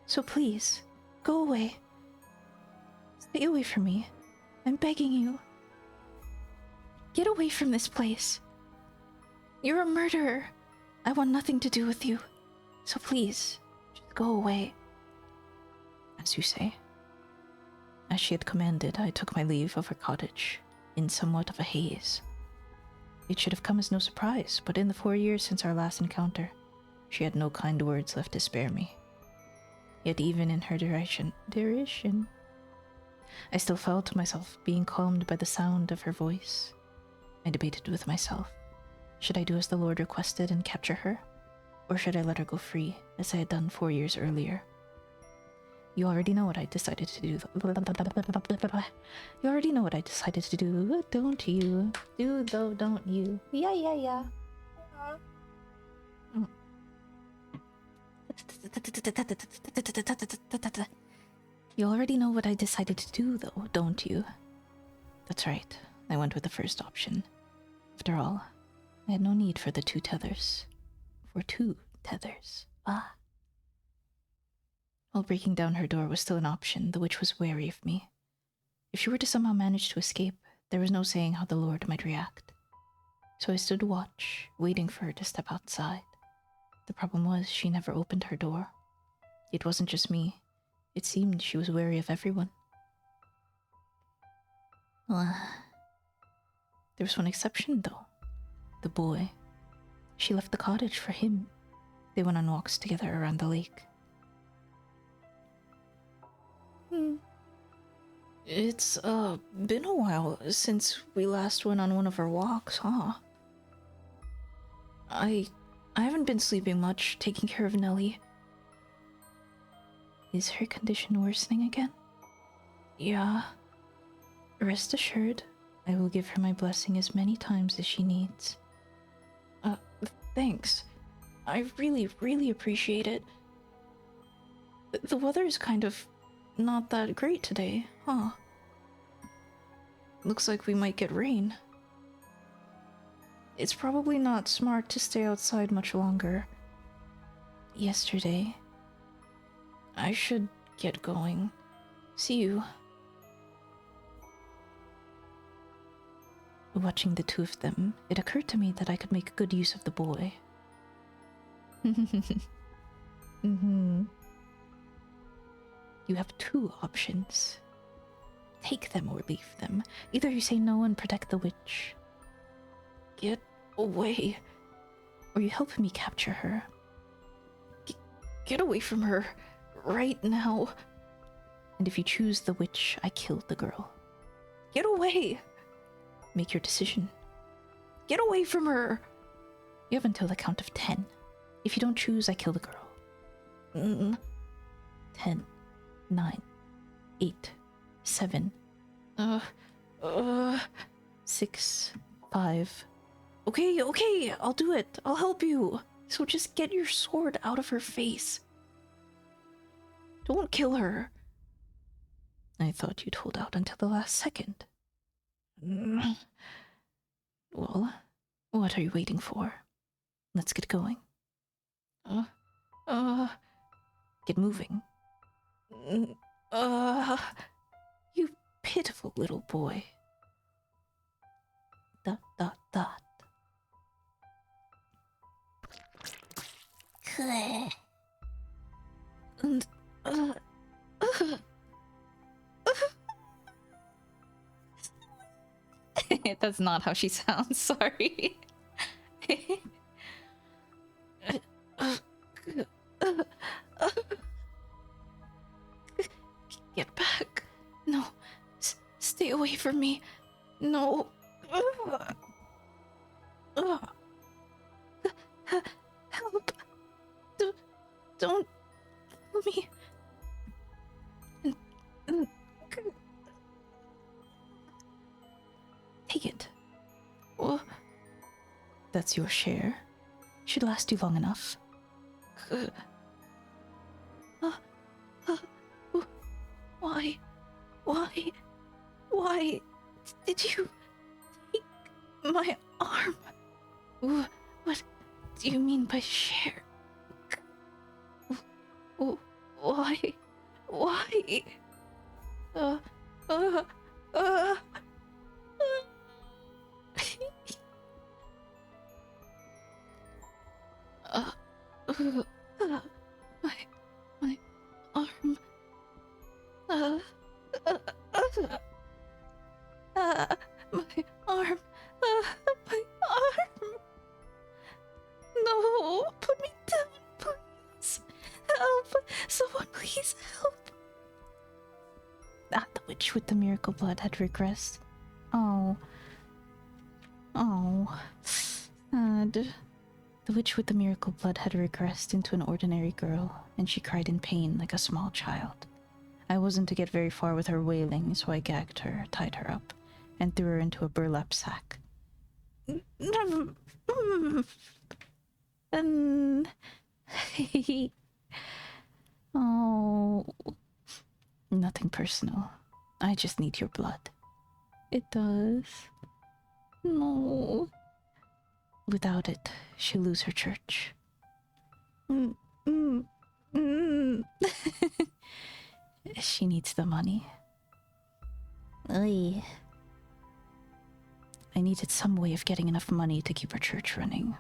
So please, go away. Stay away from me. I'm begging you. Get away from this place. You're a murderer. I want nothing to do with you. So please, just go away. As you say. As she had commanded, I took my leave of her cottage, in somewhat of a haze. It should have come as no surprise, but in the 4 years since our last encounter, she had no kind words left to spare me. Yet even in her derision, I still felt myself being calmed by the sound of her voice. I debated with myself. Should I do as the Lord requested and capture her? Or should I let her go free, as I had done 4 years earlier? You already know what I decided to do. You already know what I decided to do, don't you? Do though, don't you? Yeah. You already know what I decided to do, though, don't you? That's right. I went with the first option. After all, I had no need for the 2 tethers. For 2 tethers. While breaking down her door was still an option, the witch was wary of me. If she were to somehow manage to escape, there was no saying how the Lord might react. So I stood watch, waiting for her to step outside. The problem was she never opened her door. It wasn't just me. It seemed she was wary of everyone. There was one exception, though. The boy. She left the cottage for him. They went on walks together around the lake. It's, been a while since we last went on one of our walks, huh? I haven't been sleeping much, taking care of Nellie. Is her condition worsening again? Yeah. Rest assured, I will give her my blessing as many times as she needs. Thanks. I really, really appreciate it. The weather is kind of not that great today, huh? Looks like we might get rain. It's probably not smart to stay outside much longer. Yesterday. I should get going. See you. Watching the two of them, it occurred to me that I could make good use of the boy. You have two options. Take them or leave them. Either you say no and protect the witch. Get away. Or you help me capture her. Get away from her. Right now. And if you choose the witch, I killed the girl. Get away. Make your decision. Get away from her. You have until the count of 10. If you don't choose, I kill the girl. 10, 9, 8, 7, 6, 5. Okay, I'll do it. I'll help you. So just get your sword out of her face. Don't kill her. I thought you'd hold out until the last second. Well, what are you waiting for? Let's get going. Get moving. You pitiful little boy. ... And, That's not how she sounds, sorry. Get back. No. Stay away from me. No. Help. Don't kill me. Take it. Oh, that's your share. Should last you long enough. Why did you take my arm? What do you mean by share? Why? My arm. My arm. My arm. No, put me down, please. Help. Someone please help. The witch with the miracle blood had regressed. Oh. Sad. The witch with the miracle blood had regressed into an ordinary girl, and she cried in pain like a small child. I wasn't to get very far with her wailing, so I gagged her, tied her up, and threw her into a burlap sack. Oh, nothing personal. I just need your blood. It does. No. Without it, she'll lose her church. She needs the money. Oy. I needed some way of getting enough money to keep her church running.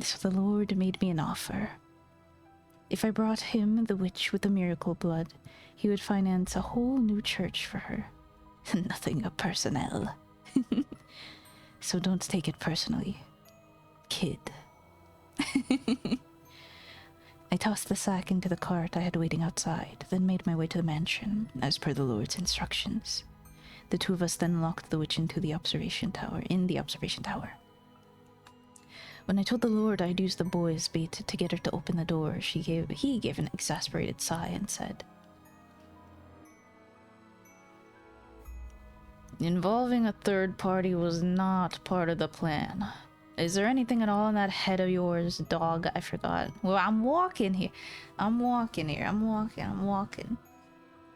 So the Lord made me an offer. If I brought him, the witch with the miracle blood, he would finance a whole new church for her. Nothing of personnel. So don't take it personally, kid. I tossed the sack into the cart I had waiting outside, then made my way to the mansion, as per the Lord's instructions. The two of us then locked the witch into the observation tower, When I told the Lord I'd use the boy's bait to get her to open the door, he gave an exasperated sigh and said, Involving a third party was not part of the plan. Is there anything at all in that head of yours, dog? I forgot. Well, I'm walking here. I'm walking.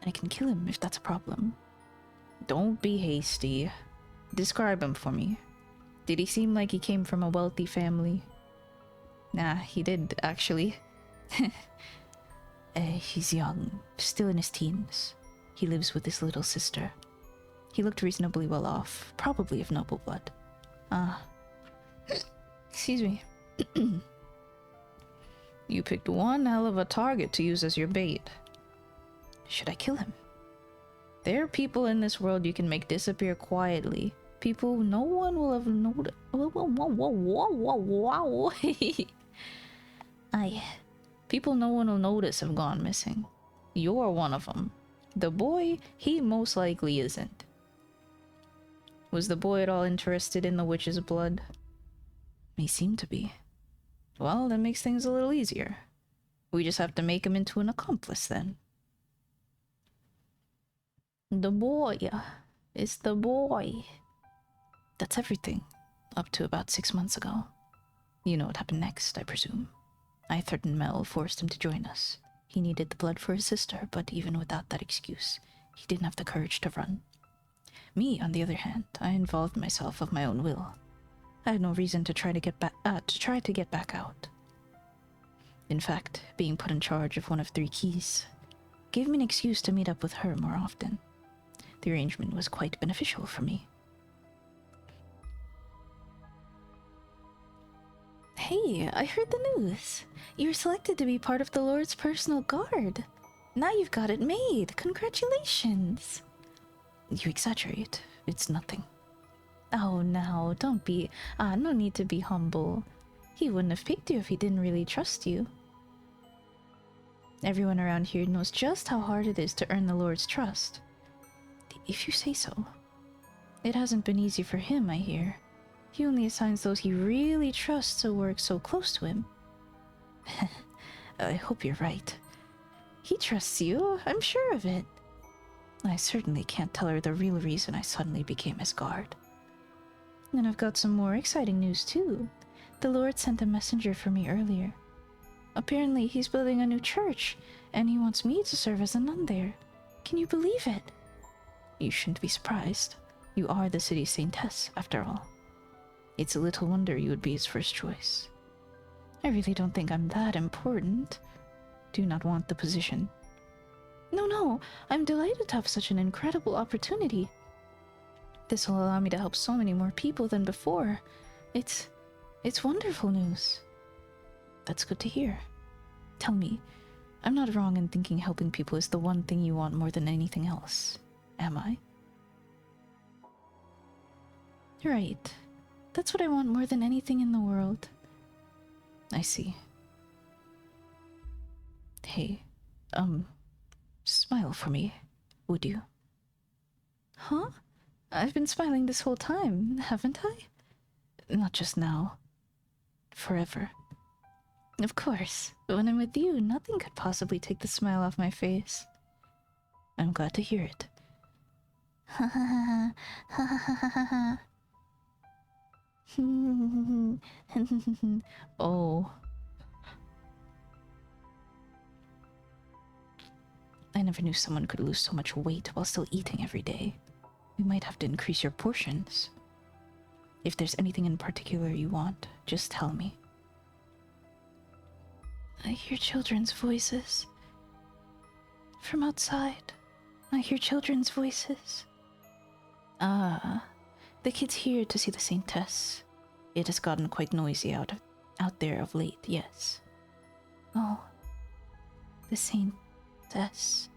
I can kill him if that's a problem. Don't be hasty. Describe him for me. Did he seem like he came from a wealthy family? Nah, he did, actually. He's young, still in his teens. He lives with his little sister. He looked reasonably well off, probably of noble blood. Excuse me. You picked one hell of a target to use as your bait. Should I kill him? There are people in this world you can make disappear quietly. People no one will have noticed. People no one will notice have gone missing. You're one of them. The boy, he most likely isn't. Was the boy at all interested in the witch's blood? He seemed to be. Well, that makes things a little easier. We just have to make him into an accomplice then. The boy. It's the boy. That's everything. Up to about 6 months ago. You know what happened next, I presume. I threatened Mel, forced him to join us. He needed the blood for his sister, but even without that excuse, he didn't have the courage to run. Me, on the other hand, I involved myself of my own will. I had no reason to try to get back out. In fact, being put in charge of one of 3 keys gave me an excuse to meet up with her more often. The arrangement was quite beneficial for me. Hey, I heard the news. You were selected to be part of the Lord's personal guard. Now you've got it made. Congratulations. You exaggerate. It's nothing. Oh, now, don't be... no need to be humble. He wouldn't have picked you if he didn't really trust you. Everyone around here knows just how hard it is to earn the Lord's trust. If you say so. It hasn't been easy for him, I hear. He only assigns those he really trusts to work so close to him. I hope you're right. He trusts you, I'm sure of it. I certainly can't tell her the real reason I suddenly became his guard. And I've got some more exciting news too. The Lord sent a messenger for me earlier. Apparently he's building a new church, and he wants me to serve as a nun there. Can you believe it? You shouldn't be surprised. You are the city's saintess, after all. It's a little wonder you would be his first choice. I really don't think I'm that important. Do not want the position. No, I'm delighted to have such an incredible opportunity. This will allow me to help so many more people than before. It's wonderful news. That's good to hear. Tell me, I'm not wrong in thinking helping people is the one thing you want more than anything else, am I? Right. That's what I want more than anything in the world. I see. Hey, smile for me, would you? Huh? I've been smiling this whole time, haven't I? Not just now. Forever. Of course. When I'm with you, nothing could possibly take the smile off my face. I'm glad to hear it. Ha ha ha ha ha ha ha ha. Oh. I never knew someone could lose so much weight while still eating every day. We might have to increase your portions. If there's anything in particular you want, just tell me. I hear children's voices. From outside, I hear children's voices. Ah, the kids here to see the saintess. It has gotten quite noisy out there of late, yes. Oh, the saintess.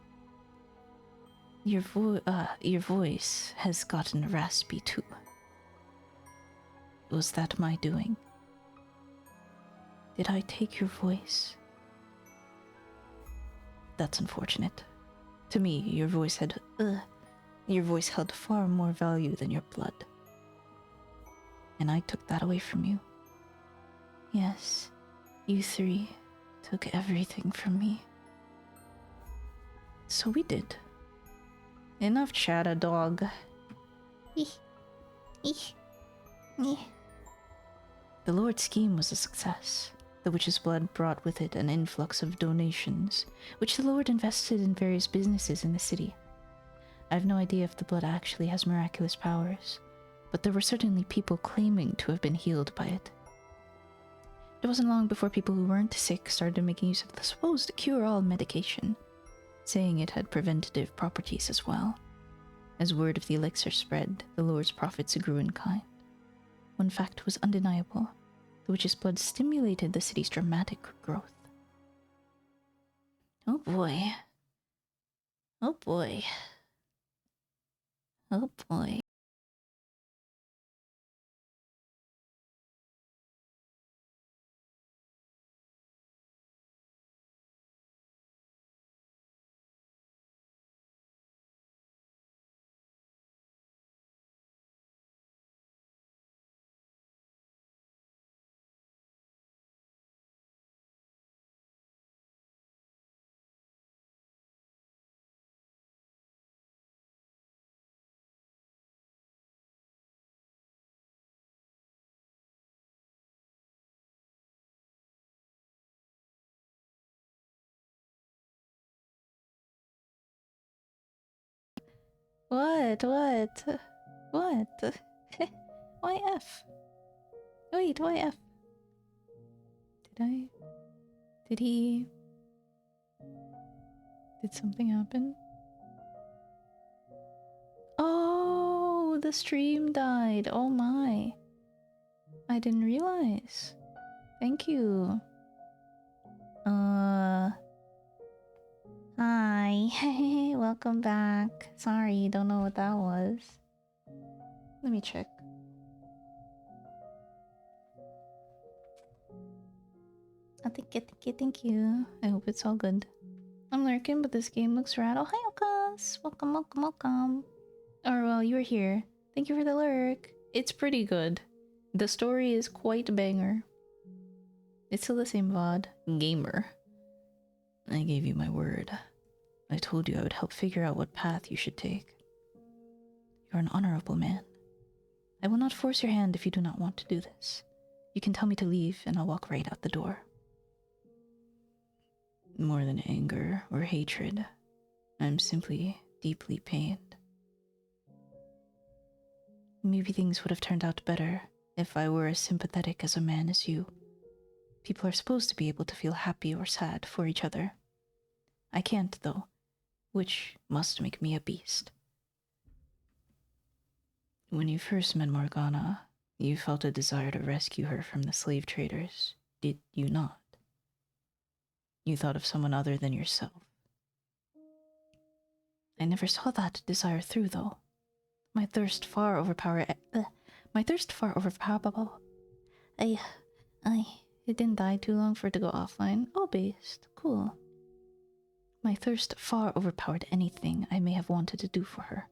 Your voice has gotten raspy too. Was that my doing? Did I take your voice? That's unfortunate. To me, your voice held far more value than your blood. And I took that away from you. Yes, you 3 took everything from me. So we did. Enough chatter, dog. Eeh. Eeh. Eeh. The Lord's scheme was a success. The witch's blood brought with it an influx of donations, which the Lord invested in various businesses in the city. I have no idea if the blood actually has miraculous powers, but there were certainly people claiming to have been healed by it. It wasn't long before people who weren't sick started making use of the supposed cure-all medication, saying it had preventative properties as well. As word of the elixir spread, the Lord's profits grew in kind. One fact was undeniable. The witch's blood stimulated the city's dramatic growth. Oh boy. Oh boy. Oh boy. What? What? What? Why F? Wait, why F? Did he... Did something happen? Oh, the stream died. Oh my. I didn't realize. Thank you. Hi. Welcome back. Sorry, don't know what that was. Let me check. Oh, thank you. I hope it's all good. I'm lurking, but this game looks rad. Oh, hi, Okas. Welcome, welcome, welcome. Or, well, you're here. Thank you for the lurk. It's pretty good. The story is quite banger. It's still the same VOD. Gamer. I gave you my word. I told you I would help figure out what path you should take. You're an honorable man. I will not force your hand if you do not want to do this. You can tell me to leave, and I'll walk right out the door. More than anger or hatred, I'm simply deeply pained. Maybe things would have turned out better if I were as sympathetic as a man as you. People are supposed to be able to feel happy or sad for each other. I can't, though, which must make me a beast. When you first met Morgana, you felt a desire to rescue her from the slave traders, did you not? You thought of someone other than yourself. I never saw that desire through, though. My thirst far overpowered. It didn't die too long for it to go offline. Oh, based. Cool. My thirst far overpowered anything I may have wanted to do for her.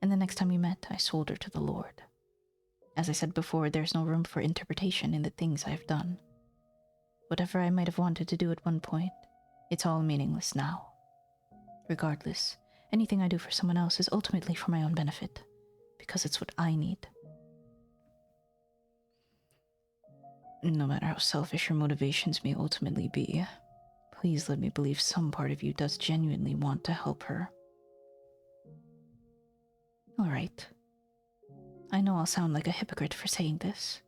And the next time we met, I sold her to the Lord. As I said before, there's no room for interpretation in the things I've done. Whatever I might have wanted to do at one point, it's all meaningless now. Regardless, anything I do for someone else is ultimately for my own benefit, because it's what I need. No matter how selfish your motivations may ultimately be, please let me believe some part of you does genuinely want to help her. Alright. I know I'll sound like a hypocrite for saying this,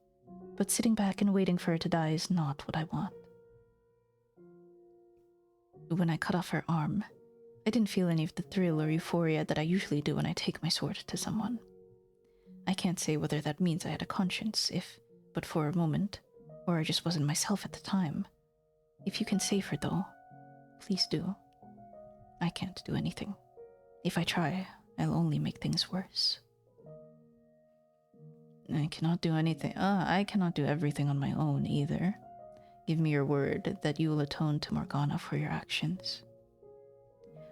but sitting back and waiting for her to die is not what I want. When I cut off her arm, I didn't feel any of the thrill or euphoria that I usually do when I take my sword to someone. I can't say whether that means I had a conscience, if but for a moment, or I just wasn't myself at the time. If you can save her, though, please do. I can't do anything. If I try, I'll only make things worse. I cannot do anything. I cannot do everything on my own either. Give me your word that you will atone to Morgana for your actions.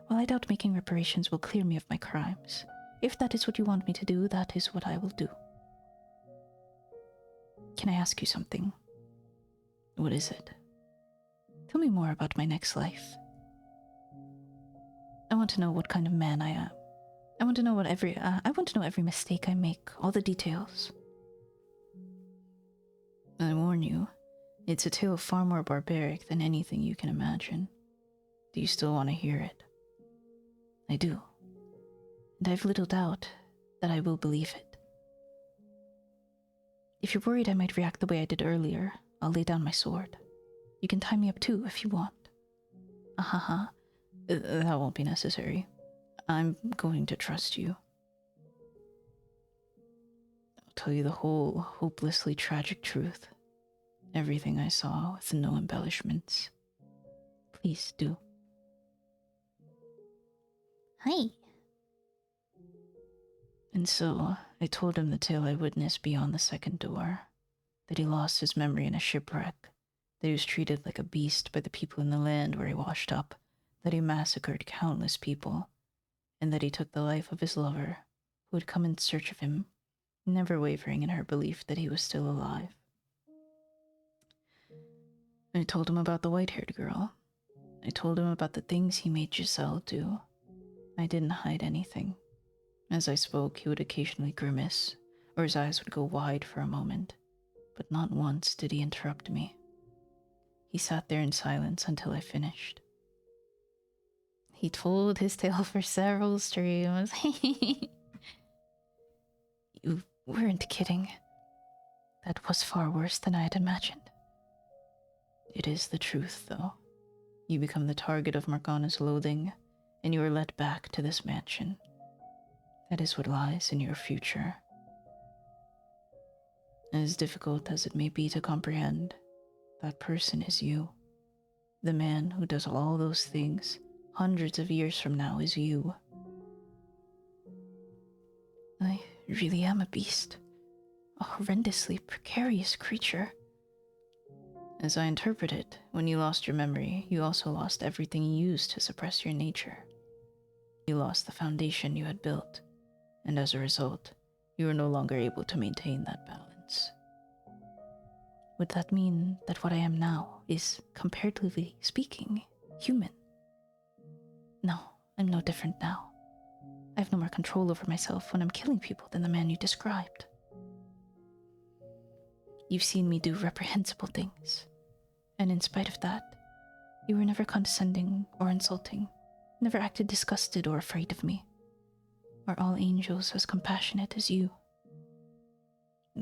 While I doubt making reparations will clear me of my crimes, if that is what you want me to do, that is what I will do. Can I ask you something? What is it? Tell me more about my next life. I want to know what kind of man I am. I want to know every mistake I make, all the details. I warn you, it's a tale far more barbaric than anything you can imagine. Do you still want to hear it? I do. And I've little doubt that I will believe it. If you're worried I might react the way I did earlier, I'll lay down my sword. You can tie me up too if you want. Ahaha. That won't be necessary. I'm going to trust you. I'll tell you the whole hopelessly tragic truth. Everything I saw with no embellishments. Please do. Hi. And so, I told him the tale I witnessed beyond the second door. That he lost his memory in a shipwreck. That he was treated like a beast by the people in the land where he washed up. That he massacred countless people. And that he took the life of his lover, who had come in search of him, never wavering in her belief that he was still alive. I told him about the white-haired girl. I told him about the things he made Giselle do. I didn't hide anything. As I spoke, he would occasionally grimace, or his eyes would go wide for a moment, but not once did he interrupt me. He sat there in silence until I finished. He told his tale for several streams. You weren't kidding. That was far worse than I had imagined. It is the truth, though. You become the target of Morgana's loathing, and you are led back to this mansion. That is what lies in your future. As difficult as it may be to comprehend, that person is you. The man who does all those things hundreds of years from now is you. I really am a beast. A horrendously precarious creature. As I interpret it, when you lost your memory, you also lost everything you used to suppress your nature. You lost the foundation you had built, and as a result, you are no longer able to maintain that balance. Would that mean that what I am now is, comparatively speaking, human? No, I'm no different now. I have no more control over myself when I'm killing people than the man you described. You've seen me do reprehensible things, and in spite of that, you were never condescending or insulting, never acted disgusted or afraid of me. Are all angels as compassionate as you?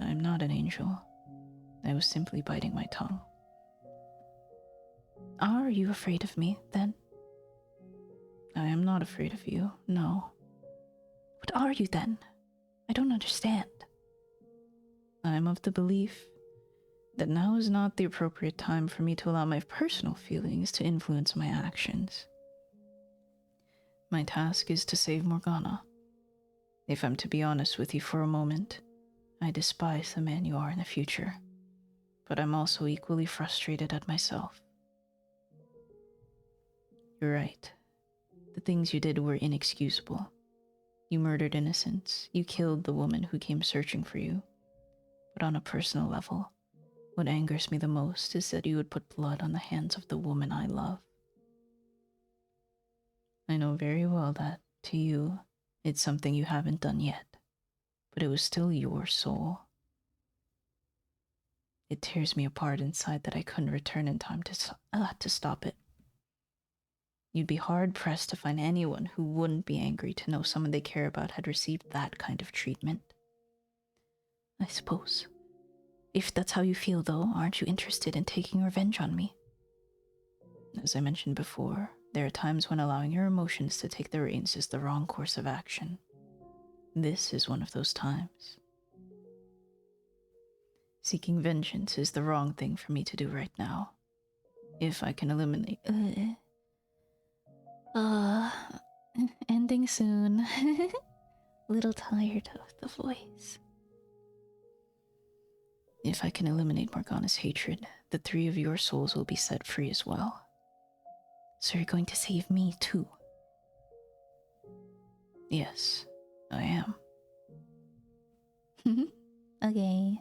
I'm not an angel. I was simply biting my tongue. Are you afraid of me, then? I am not afraid of you, no. What are you, then? I don't understand. I am of the belief that now is not the appropriate time for me to allow my personal feelings to influence my actions. My task is to save Morgana. If I'm to be honest with you for a moment, I despise the man you are in the future, but I'm also equally frustrated at myself. You're right. The things you did were inexcusable. You murdered innocents. You killed the woman who came searching for you. But on a personal level, what angers me the most is that you would put blood on the hands of the woman I love. I know very well that, to you, it's something you haven't done yet, but it was still your soul. It tears me apart inside that I couldn't return in time to stop it. You'd be hard-pressed to find anyone who wouldn't be angry to know someone they care about had received that kind of treatment. I suppose. If that's how you feel, though, aren't you interested in taking revenge on me? As I mentioned before, there are times when allowing your emotions to take the reins is the wrong course of action. This is one of those times. Seeking vengeance is the wrong thing for me to do right now. If I can eliminate... ending soon. Little tired of the voice. If I can eliminate Morgana's hatred, the three of your souls will be set free as well. So you're going to save me too? Yes, I am. Okay.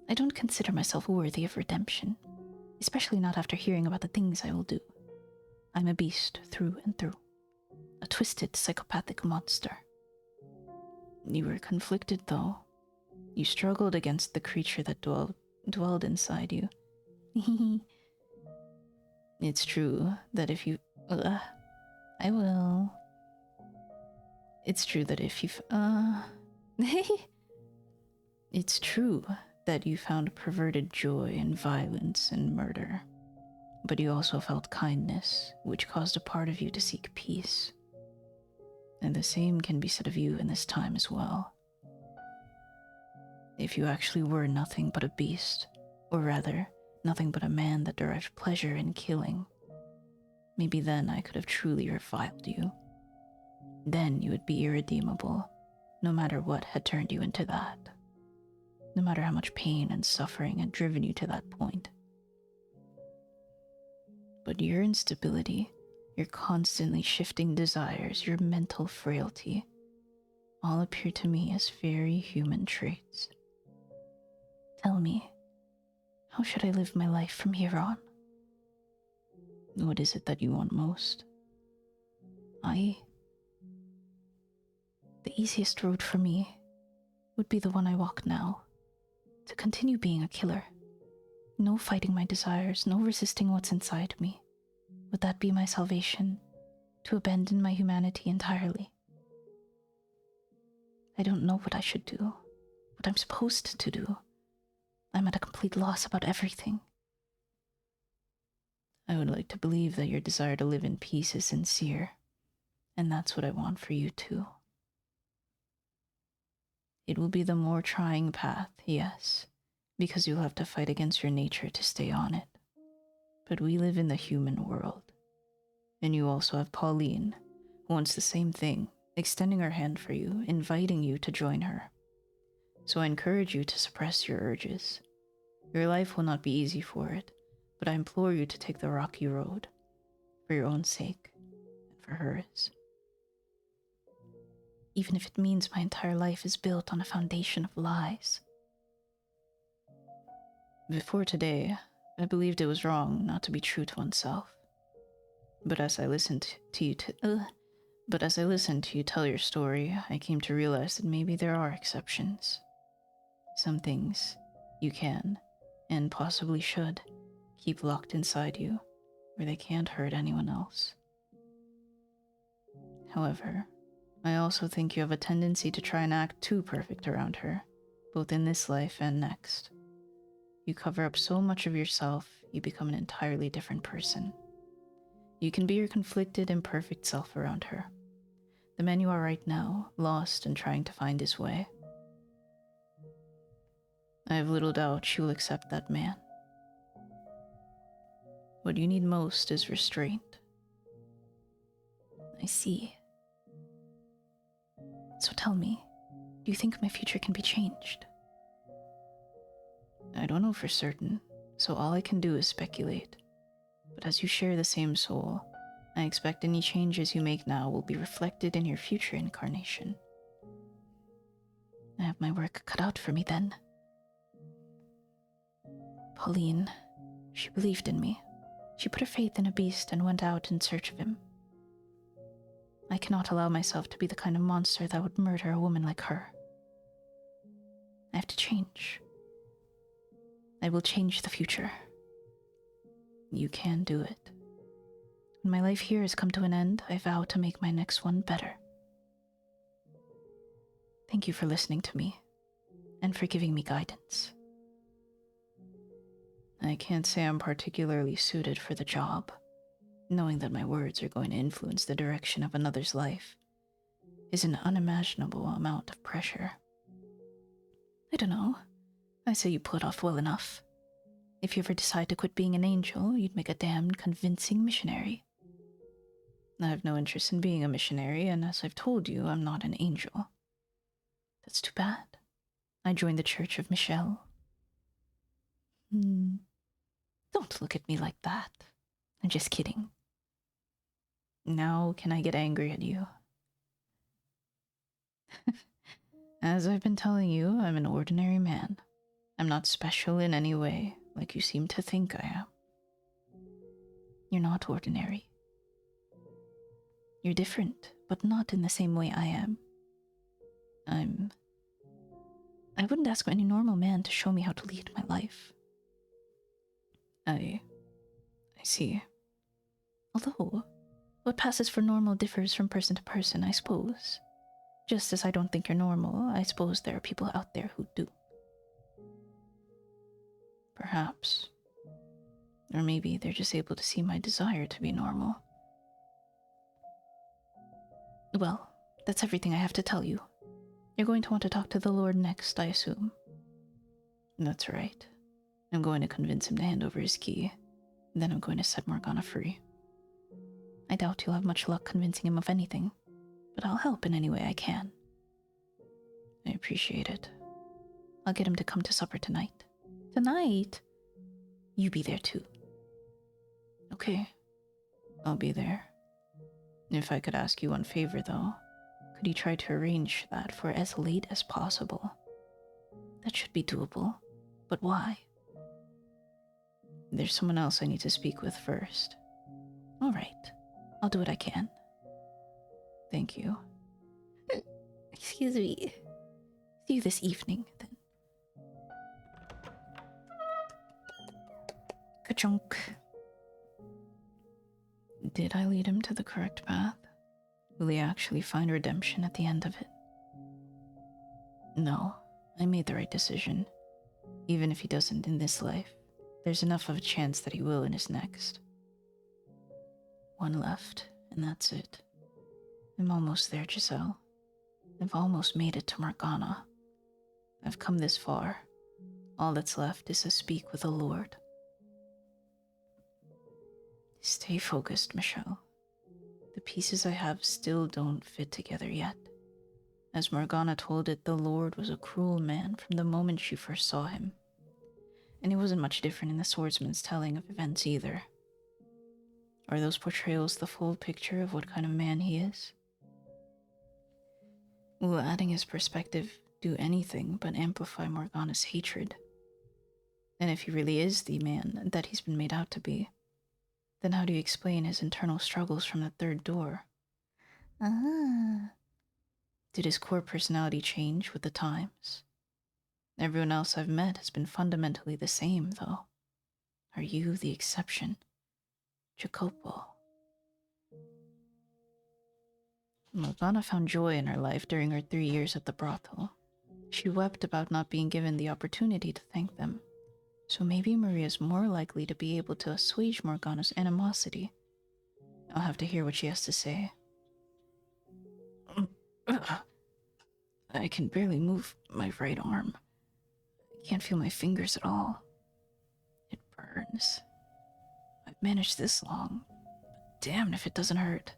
I don't consider myself worthy of redemption, especially not after hearing about the things I will do. I'm a beast through and through. A twisted, psychopathic monster. You were conflicted, though. You struggled against the creature that dwelled inside you. It's true that if you... I will... It's true that if you've... It's true that you found perverted joy in violence and murder. But you also felt kindness, which caused a part of you to seek peace. And the same can be said of you in this time as well. If you actually were nothing but a beast, or rather, nothing but a man that derived pleasure in killing, maybe then I could have truly reviled you. Then you would be irredeemable, no matter what had turned you into that. No matter how much pain and suffering had driven you to that point. But your instability, your constantly shifting desires, your mental frailty, all appear to me as very human traits. Tell me, how should I live my life from here on? What is it that you want most? The easiest road for me would be the one I walk now, to continue being a killer. No fighting my desires, no resisting what's inside me. Would that be my salvation? To abandon my humanity entirely? I don't know what I should do, what I'm supposed to do. I'm at a complete loss about everything. I would like to believe that your desire to live in peace is sincere, and that's what I want for you too. It will be the more trying path, yes, because you'll have to fight against your nature to stay on it. But we live in the human world. And you also have Pauline, who wants the same thing, extending her hand for you, inviting you to join her. So I encourage you to suppress your urges. Your life will not be easy for it, but I implore you to take the rocky road, for your own sake, and for hers. Even if it means my entire life is built on a foundation of lies. Before today, I believed it was wrong not to be true to oneself. But as I listened to you tell your story, I came to realize that maybe there are exceptions. Some things you can, and possibly should, keep locked inside you, where they can't hurt anyone else. However, I also think you have a tendency to try and act too perfect around her, both in this life and next. You cover up so much of yourself, you become an entirely different person. You can be your conflicted, imperfect self around her. The man you are right now, lost and trying to find his way. I have little doubt she will accept that man. What you need most is restraint. I see. So tell me, do you think my future can be changed? I don't know for certain, so all I can do is speculate. But as you share the same soul, I expect any changes you make now will be reflected in your future incarnation. I have my work cut out for me then. Pauline, she believed in me. She put her faith in a beast and went out in search of him. I cannot allow myself to be the kind of monster that would murder a woman like her. I have to change. I will change the future. You can do it. When my life here has come to an end, I vow to make my next one better. Thank you for listening to me, and for giving me guidance. I can't say I'm particularly suited for the job. Knowing that my words are going to influence the direction of another's life is an unimaginable amount of pressure. I don't know. I say you pull it off well enough. If you ever decide to quit being an angel, you'd make a damned convincing missionary. I have no interest in being a missionary, and as I've told you, I'm not an angel. That's too bad. I joined the Church of Michelle. Don't look at me like that. I'm just kidding. Now can I get angry at you? As I've been telling you, I'm an ordinary man. I'm not special in any way, like you seem to think I am. You're not ordinary. You're different, but not in the same way I am. I wouldn't ask any normal man to show me how to lead my life. I see. Although, what passes for normal differs from person to person, I suppose. Just as I don't think you're normal, I suppose there are people out there who do. Perhaps. Or maybe they're just able to see my desire to be normal. Well, that's everything I have to tell you. You're going to want to talk to the Lord next, I assume. That's right. I'm going to convince him to hand over his key. Then I'm going to set Morgana free. I doubt you'll have much luck convincing him of anything, but I'll help in any way I can. I appreciate it. I'll get him to come to supper tonight. Tonight? You be there too. Okay, I'll be there. If I could ask you one favor, though, could you try to arrange that for as late as possible? That should be doable, but why? There's someone else I need to speak with first. All right, I'll do what I can. Thank you. Excuse me. See you this evening, then. Ka-chunk. Did I lead him to the correct path? Will he actually find redemption at the end of it? No, I made the right decision. Even if he doesn't in this life, there's enough of a chance that he will in his next. One left, and that's it. I'm almost there, Giselle. I've almost made it to Morgana. I've come this far. All that's left is to speak with the Lord. Stay focused, Michelle. The pieces I have still don't fit together yet. As Morgana told it, the Lord was a cruel man from the moment she first saw him. And he wasn't much different in the swordsman's telling of events either. Are those portrayals the full picture of what kind of man he is? Will adding his perspective do anything but amplify Morgana's hatred? And if he really is the man that he's been made out to be, then how do you explain his internal struggles from the third door? Did his core personality change with the times? Everyone else I've met has been fundamentally the same, though. Are you the exception? Jacopo. Morgana found joy in her life during her 3 years at the brothel. She wept about not being given the opportunity to thank them. So maybe Maria's more likely to be able to assuage Morgana's animosity. I'll have to hear what she has to say. I can barely move my right arm. I can't feel my fingers at all. It burns. I've managed this long, but damn if it doesn't hurt.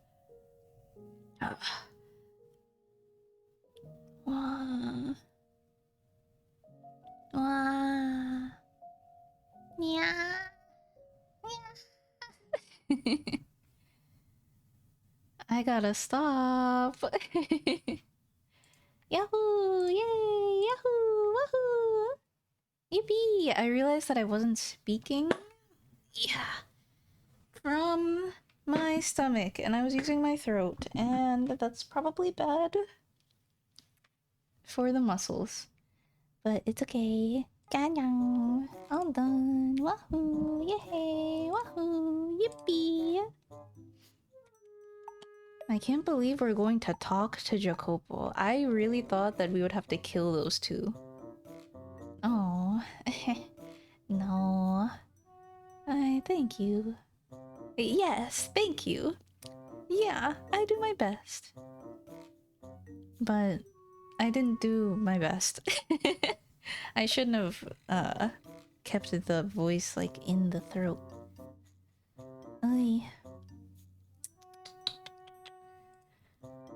Yeah. I gotta stop. Yahoo! Yay! Yahoo! Woohoo! Yippee! I realized that I wasn't speaking. Yeah. From my stomach, and I was using my throat, and that's probably bad for the muscles. But it's okay. Ganyang! All done! Wahoo! Yay! Wahoo! Yippee! I can't believe we're going to talk to Jacopo. I really thought that we would have to kill those two. Oh, no. I thank you. Yes, thank you. Yeah, I do my best. But I didn't do my best. I shouldn't have kept the voice like in the throat. Oy.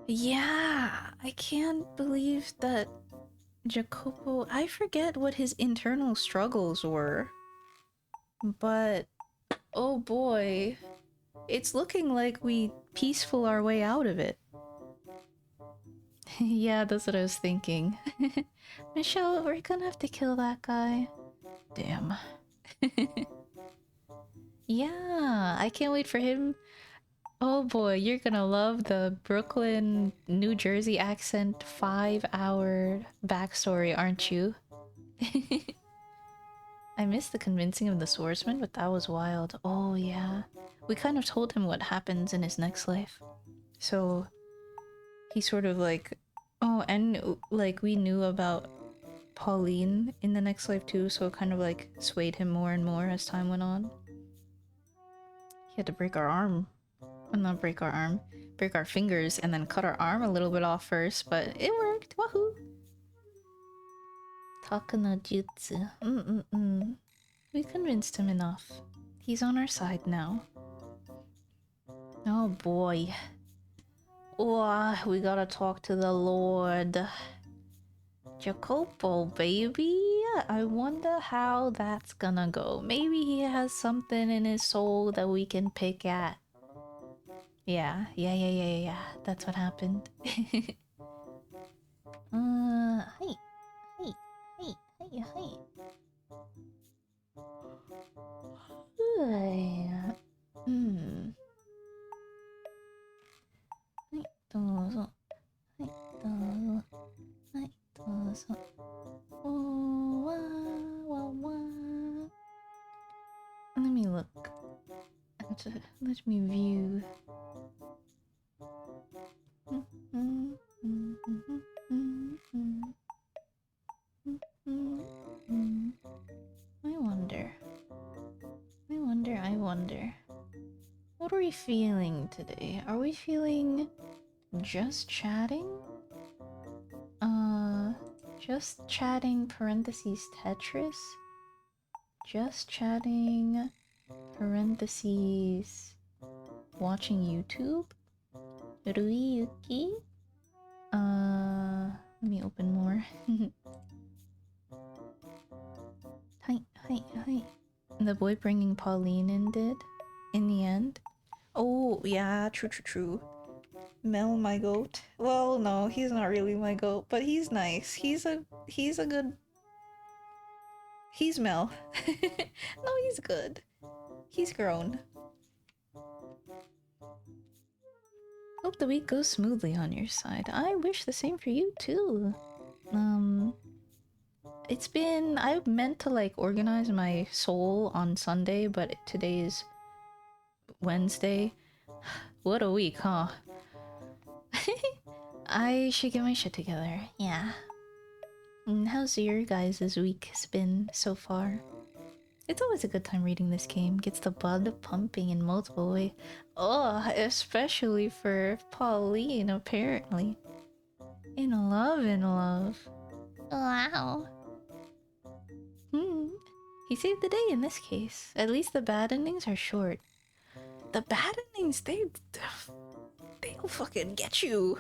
Yeah, I can't believe that Jacopo... I forget what his internal struggles were. But, oh boy, it's looking like we peaceful our way out of it. Yeah, that's what I was thinking. Michelle, we're gonna have to kill that guy. Damn. Yeah, I can't wait for him. Oh boy, you're gonna love the Brooklyn, New Jersey accent 5-hour backstory, aren't you? I missed the convincing of the swordsman, but that was wild. Oh yeah. We kind of told him what happens in his next life. So he sort of like... Oh, and like we knew about Pauline in the next life too, so it kind of like swayed him more and more as time went on. He had to break our arm. Well, not break our arm. Break our fingers and then cut our arm a little bit off first, but it worked. Wahoo! Takano Jutsu. We convinced him enough. He's on our side now. Oh boy. Oh, we gotta talk to the Lord. Jacopo, baby. I wonder how that's gonna go. Maybe he has something in his soul that we can pick at. Yeah. That's what happened. Hey. Hmm. はい、どうぞ。はい、どうぞ。はい、どうぞ。おわわわ。Let me look. Let me view. I wonder. What are we feeling today? Are we feeling just chatting? Just chatting parentheses Tetris? Just chatting parentheses watching YouTube? Ruiyuki? Let me open more. Hi. The boy bringing Pauline in did? In the end? Oh, yeah, true. Mel, my goat. Well, no, he's not really my goat, but he's nice. He's a good... He's Mel. No, he's good. He's grown. Hope the week goes smoothly on your side. I wish the same for you, too. It's been... I meant to, like, organize my soul on Sunday, but today is Wednesday. What a week, huh? I should get my shit together. Yeah. And how's your guys' week been so far? It's always a good time reading this game. Gets the blood pumping in multiple ways. Oh, especially for Pauline, apparently. In love. Wow. He saved the day in this case. At least the bad endings are short. The bad endings, they'll fucking get you.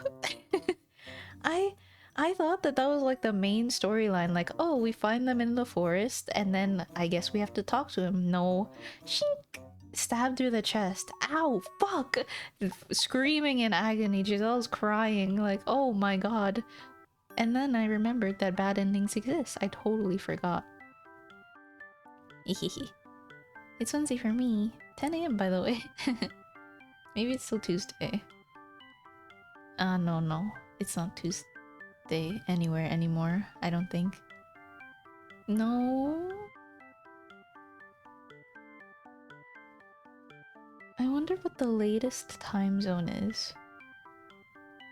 I thought that was like the main storyline. Like, oh, we find them in the forest, and then I guess we have to talk to him. No, shink, stabbed through the chest. Ow, fuck! Screaming in agony. Giselle's crying. Like, oh my god. And then I remembered that bad endings exist. I totally forgot. It's Wednesday for me. 10 a.m. by the way. Maybe it's still Tuesday. No. It's not Tuesday anywhere anymore, I don't think. No? I wonder what the latest time zone is.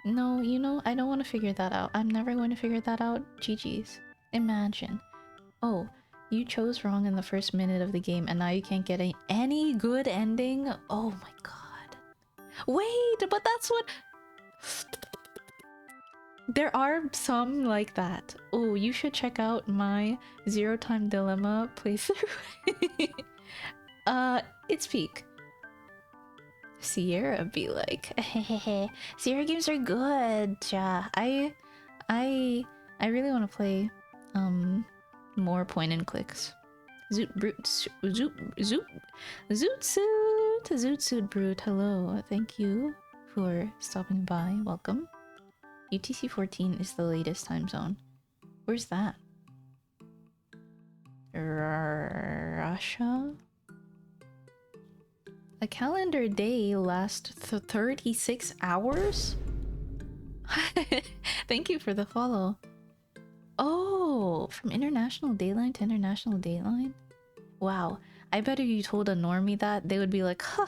No, you know, I don't want to figure that out. I'm never going to figure that out. GG's. Imagine. Oh, you chose wrong in the first minute of the game and now you can't get any good ending? Oh my god. Wait, but that's what... There are some like that. Oh, you should check out my Zero Time Dilemma playthrough. It's peak. Sierra be like, Sierra games are good. Yeah, I really want to play more point and clicks. Zoot Suit Brute. Hello, thank you for stopping by. Welcome. UTC 14 is the latest time zone. Where's that? Russia? A calendar day lasts 36 hours? Thank you for the follow. Oh, from International Dayline to International Dayline? Wow. I bet if you told a normie that, they would be like, huh,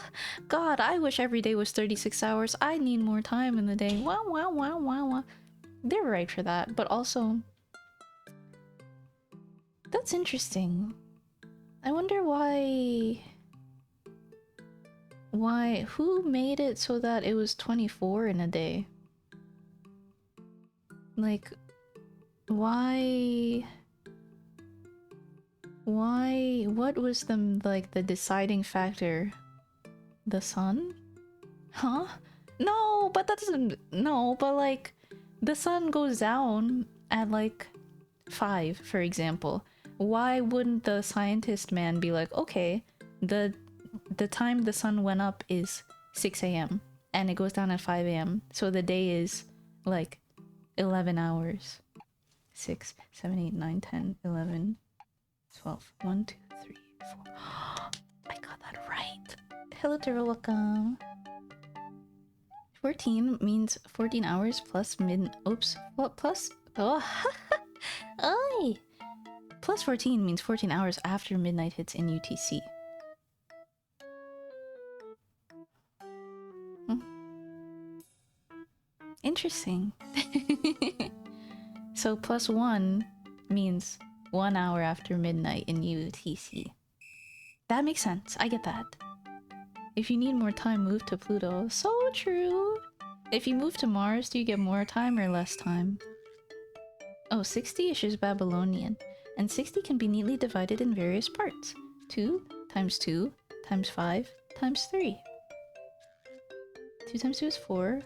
God, I wish every day was 36 hours. I need more time in the day. Wow, wow, wow, wow, wow. They're right for that, but also... That's interesting. I wonder why... Who made it so that it was 24 in a day? Like, why... What was the deciding factor? The sun? Huh? No, but that doesn't... No, but like... The sun goes down at like 5, for example. Why wouldn't the scientist man be like, okay, the time the sun went up is 6 a.m. and it goes down at 5 a.m. So the day is like 11 hours. 6, 7, 8, 9, 10, 11, 12. 1, 2, 3, 4. I got that right. Hello, Tara, welcome. 14 means 14 hours plus mid... Oops. What? Plus... Oh. Oi! Plus 14 means 14 hours after midnight hits in UTC. Hmm. Interesting. So plus 1 means 1 hour after midnight in UTC. That makes sense. I get that. If you need more time, move to Pluto. So true! If you move to Mars, do you get more time or less time? Oh, 60 issues Babylonian. And 60 can be neatly divided in various parts. 2 times 2 times 5 times 3. 2 times 2 is 4.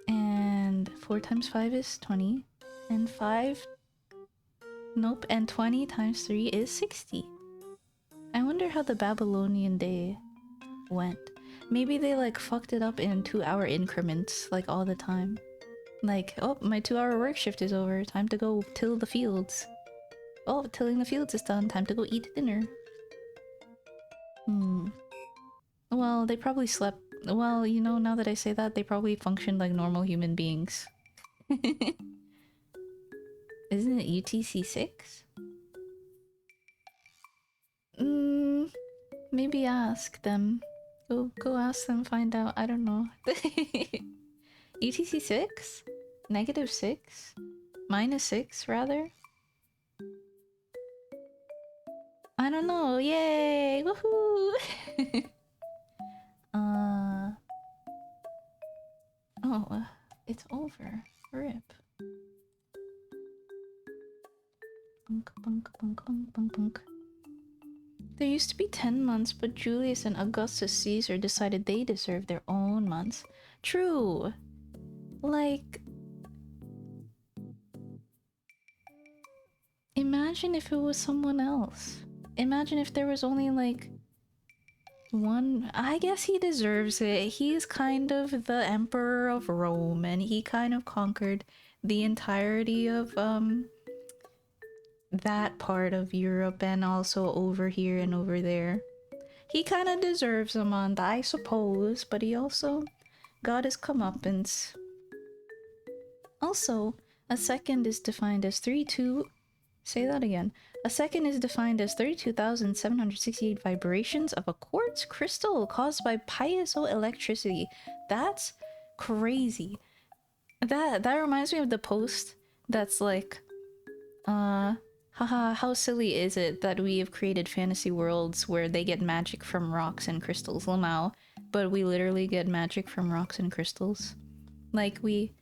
And 4 times 5 is 20. And 5... Nope, and 20 times 3 is 60. I wonder how the Babylonian day went. Maybe they like fucked it up in 2-hour increments, like all the time. Like, oh, my 2-hour work shift is over. Time to go till the fields. Oh, tilling the fields is done. Time to go eat dinner. Well, they probably slept... Well, you know, now that I say that, they probably functioned like normal human beings. Isn't it UTC 6? Maybe ask them. Go ask them, find out. I don't know. UTC 6? Negative 6? Minus 6, rather? I don't know. Yay! Woohoo! Oh, it's over. Rip. Bunk, bunk, bunk, bunk, bunk, bunk. There used to be 10 months, but Julius and Augustus Caesar decided they deserved their own months. True! Like... Imagine if it was someone else. Imagine if there was only, like... one... I guess he deserves it. He's kind of the Emperor of Rome, and he kind of conquered the entirety of, that part of Europe, and also over here and over there. He kind of deserves a month, I suppose, but he also got his comeuppance. Also, a second is defined as 32... Say that again. A second is defined as 32,768 vibrations of a quartz crystal caused by piezoelectricity. That's crazy. That reminds me of the post that's like, haha, how silly is it that we have created fantasy worlds where they get magic from rocks and crystals, Lamau, but we literally get magic from rocks and crystals. Like, we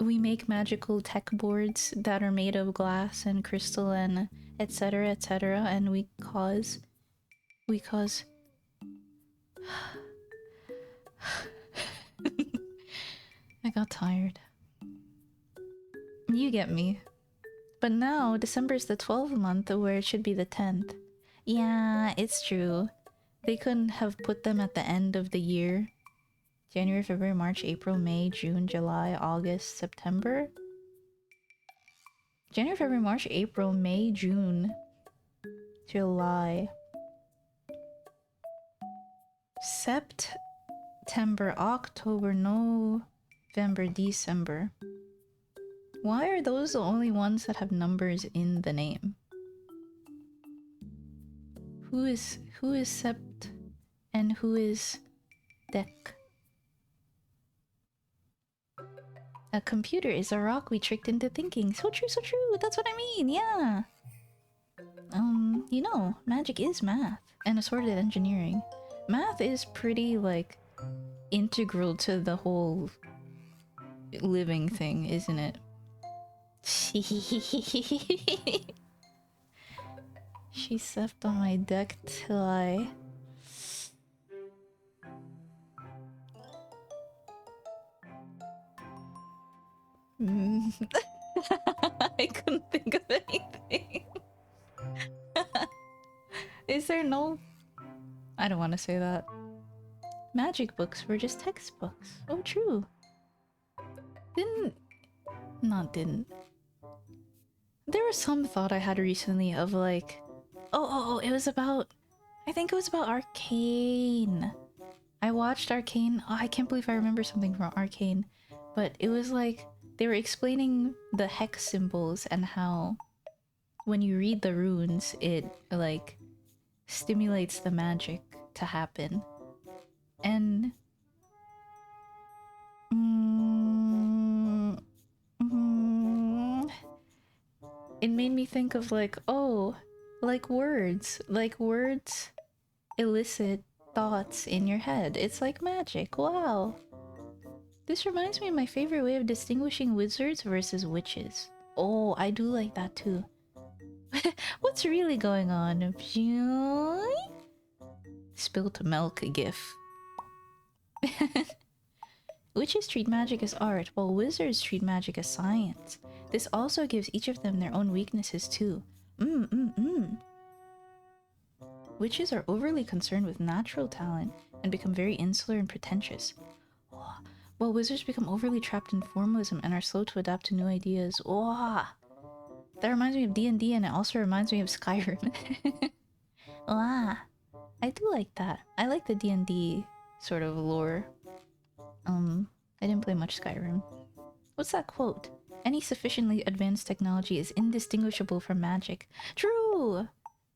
make magical tech boards that are made of glass and crystal and etc, and we cause... I got tired. You get me. But now, December's the 12th month where it should be the 10th. Yeah, it's true. They couldn't have put them at the end of the year. January, February, March, April, May, June, July, August, September? January, February, March, April, May, June, July. September, October, November, December. Why are those the only ones that have numbers in the name? Who is Sept and who is Dec? A computer is a rock we tricked into thinking. So true, so true. That's what I mean. Yeah. You know, magic is math and assorted engineering. Math is pretty like integral to the whole living thing, isn't it? She stepped on my deck till I... I couldn't think of anything. Is there no... I don't want to say that. Magic books were just textbooks. Oh, true. Didn't... Not didn't. There was some thought I had recently of like... Oh, it was about... I think it was about Arcane. I watched Arcane. Oh, I can't believe I remember something from Arcane. But it was like... They were explaining the hex symbols and how... When you read the runes, it like... stimulates the magic to happen. And... it made me think of like, oh, like words. Like words elicit thoughts in your head. It's like magic. Wow. This reminds me of my favorite way of distinguishing wizards versus witches. Oh, I do like that too. What's really going on? Spilt milk gif. Witches treat magic as art, while wizards treat magic as science. This also gives each of them their own weaknesses too. Witches are overly concerned with natural talent and become very insular and pretentious. While wizards become overly trapped in formalism and are slow to adapt to new ideas. That reminds me of D&D and it also reminds me of Skyrim. I do like that. I like the D&D sort of lore. I didn't play much Skyrim. What's that quote? Any sufficiently advanced technology is indistinguishable from magic. True!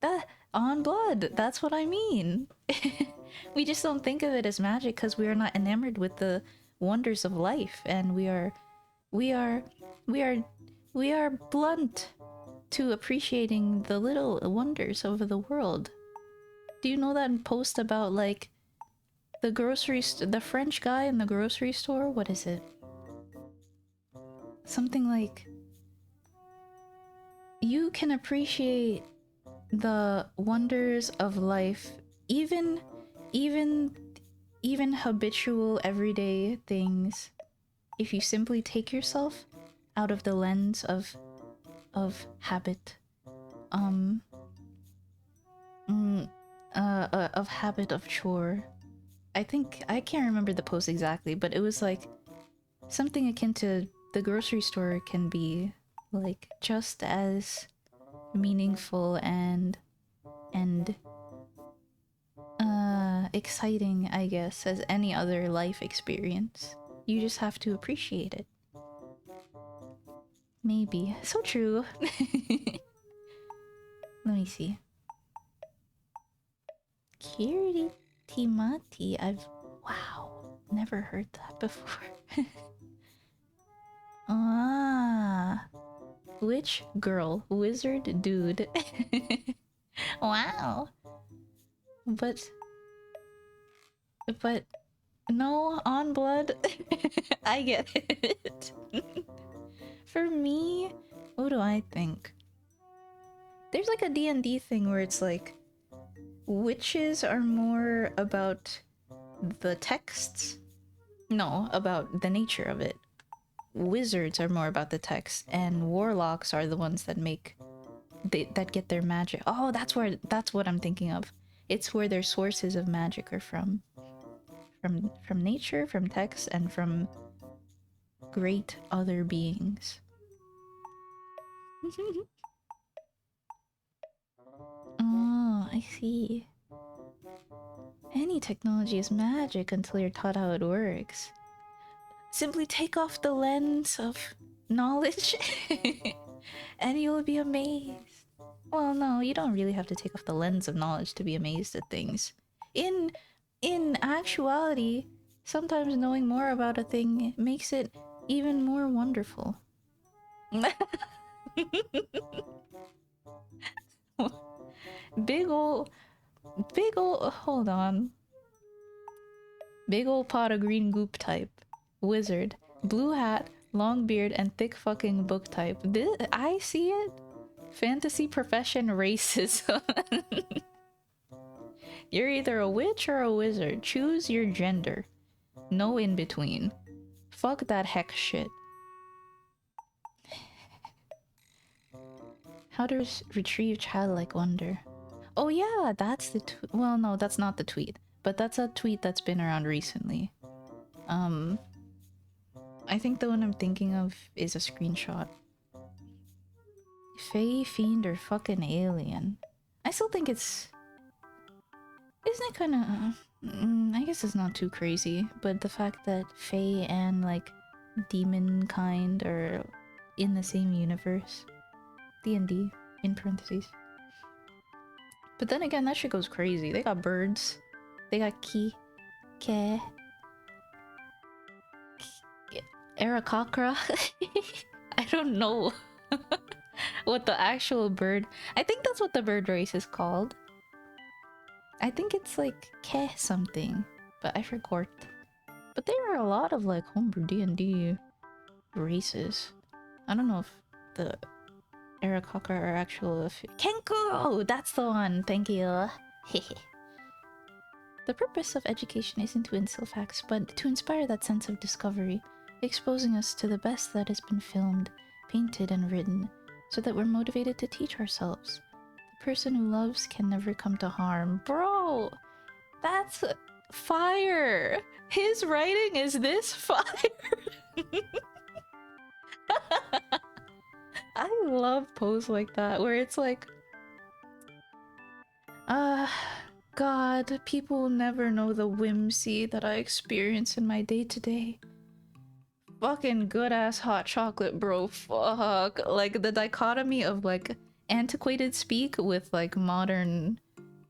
That on blood, that's what I mean. We just don't think of it as magic because we are not enamored with the wonders of life, and we are blunt to appreciating the little wonders of the world. Do you know that post about like the French guy in the grocery store? What is it? Something like, you can appreciate the wonders of life, even habitual everyday things, if you simply take yourself out of the lens of habit, of habit of chore. I think I can't remember the post exactly, but it was like something akin to the grocery store can be like just as meaningful and exciting, I guess, as any other life experience. You just have to appreciate it. Maybe. So true. Let me see. Kiriti Timati. Wow, never heard that before. Which girl? Wizard dude. Wow. But no, on blood. I get it. For me, what do I think? There's like a D&D thing where it's like witches are more about the texts. No, about the nature of it. Wizards are more about the text, and warlocks are the ones that that get their magic. Oh, that's what I'm thinking of. It's where their sources of magic are from nature, from text, and from great other beings. Oh, I see. Any technology is magic until you're taught how it works. Simply take off the lens of knowledge and you'll be amazed. Well, no, you don't really have to take off the lens of knowledge to be amazed at things. In actuality, sometimes knowing more about a thing makes it even more wonderful. big ol' hold on. Big ol' pot of green goop type. Wizard. Blue hat, long beard, and thick fucking book type. I see it. Fantasy profession racism. You're either a witch or a wizard. Choose your gender. No in between. Fuck that hex shit. How to retrieve childlike wonder. Oh yeah, that's the well, no, that's not the tweet. But that's a tweet that's been around recently. I think the one I'm thinking of is a screenshot. Fae, fiend, or fucking alien. I still think it's... Isn't it kind of... I guess it's not too crazy, but the fact that Fae and, like, demon kind are in the same universe. D&D, in parentheses. But then again, that shit goes crazy. They got birds. They got ke, Arakakra. I don't know what the actual bird... I think that's what the bird race is called. I think it's like ke something, but I forgot. But there are a lot of like homebrew D&D races. I don't know if the Arakakra are actual... Kenku! That's the one! Thank you! The purpose of education isn't to instill facts, but to inspire that sense of discovery, exposing us to the best that has been filmed, painted, and written, so that we're motivated to teach ourselves. The person who loves can never come to harm. Bro! That's fire! His writing is this fire! I love posts like that, where it's like... God, people will never know the whimsy that I experience in my day-to-day. Fucking good-ass hot chocolate, bro. Fuck. Like, the dichotomy of, like, antiquated speak with, like, modern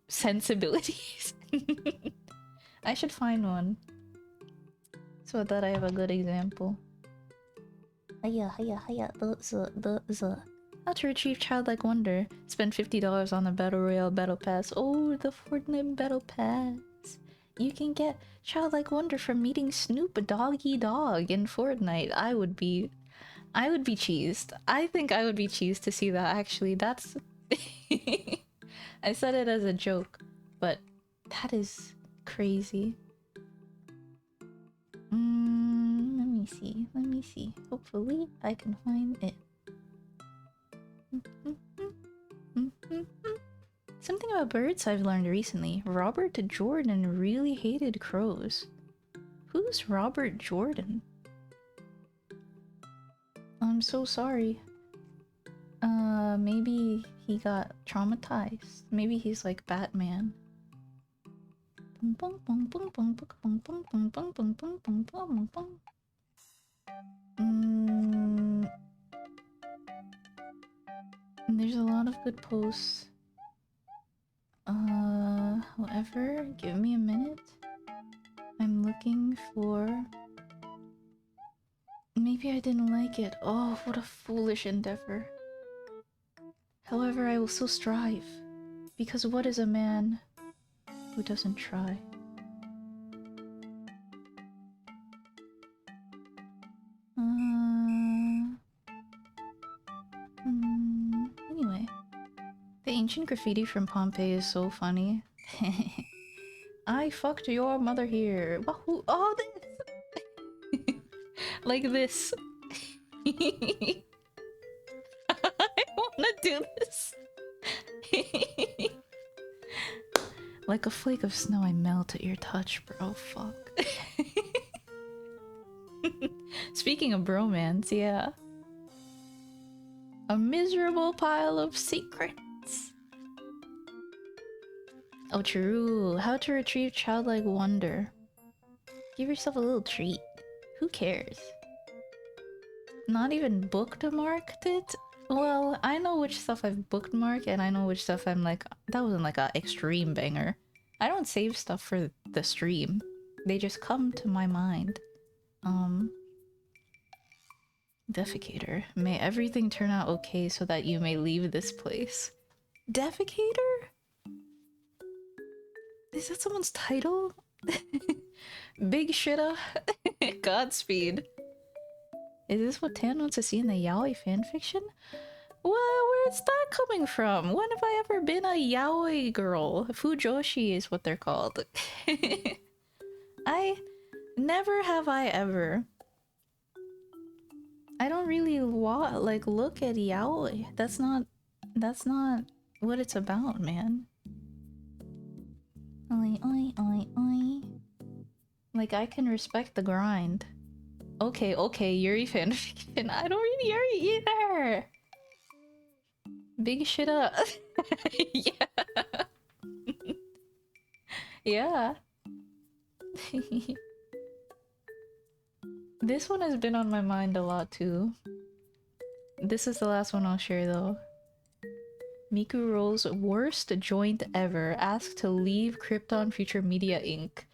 sensibilities. I should find one. So that I have a good example. How to retrieve childlike wonder. Spend $50 on the Battle Royale Battle Pass. Oh, the Fortnite Battle Pass. You can get childlike wonder from meeting Snoop Doggy Dog in Fortnite. I would be cheesed. I think I would be cheesed to see that, actually. That's... I said it as a joke, but that is crazy. Let me see. Hopefully I can find it. Something about birds I've learned recently. Robert Jordan really hated crows. Who's Robert Jordan? I'm so sorry. Maybe he got traumatized. Maybe he's like Batman. There's a lot of good posts. However, give me a minute. I'm looking for... Maybe I didn't like it. Oh, what a foolish endeavor. However, I will still strive. Because what is a man who doesn't try? Anyway. The ancient graffiti from Pompeii is so funny. I fucked your mother here. Wahoo! Oh, this! Like this. I wanna do this. Like a flake of snow, I melt at your touch, bro. Fuck. Speaking of bromance, yeah. A miserable pile of secrets. Oh, true. How to retrieve childlike wonder. Give yourself a little treat. Who cares? Not even bookmarked it? Well, I know which stuff I've bookmarked and I know which stuff I'm like, that wasn't like a extreme banger. I don't save stuff for the stream. They just come to my mind. Defecator. May everything turn out okay so that you may leave this place. Defecator? Is that someone's title? Big shitta. Godspeed. Is this what Tan wants to see in the yaoi fanfiction? Well, where's that coming from? When have I ever been a yaoi girl? Fujoshi is what they're called. I... Never have I ever. I don't really like look at yaoi. That's not what it's about, man. Oi, oi, oi, oi. Like, I can respect the grind. Okay, okay, Yuri fanfiction. I don't read Yuri either. Big shit up. Yeah. Yeah. This one has been on my mind a lot too. This is the last one I'll share though. Miku rolls worst joint ever. Asked to leave Krypton Future Media Inc.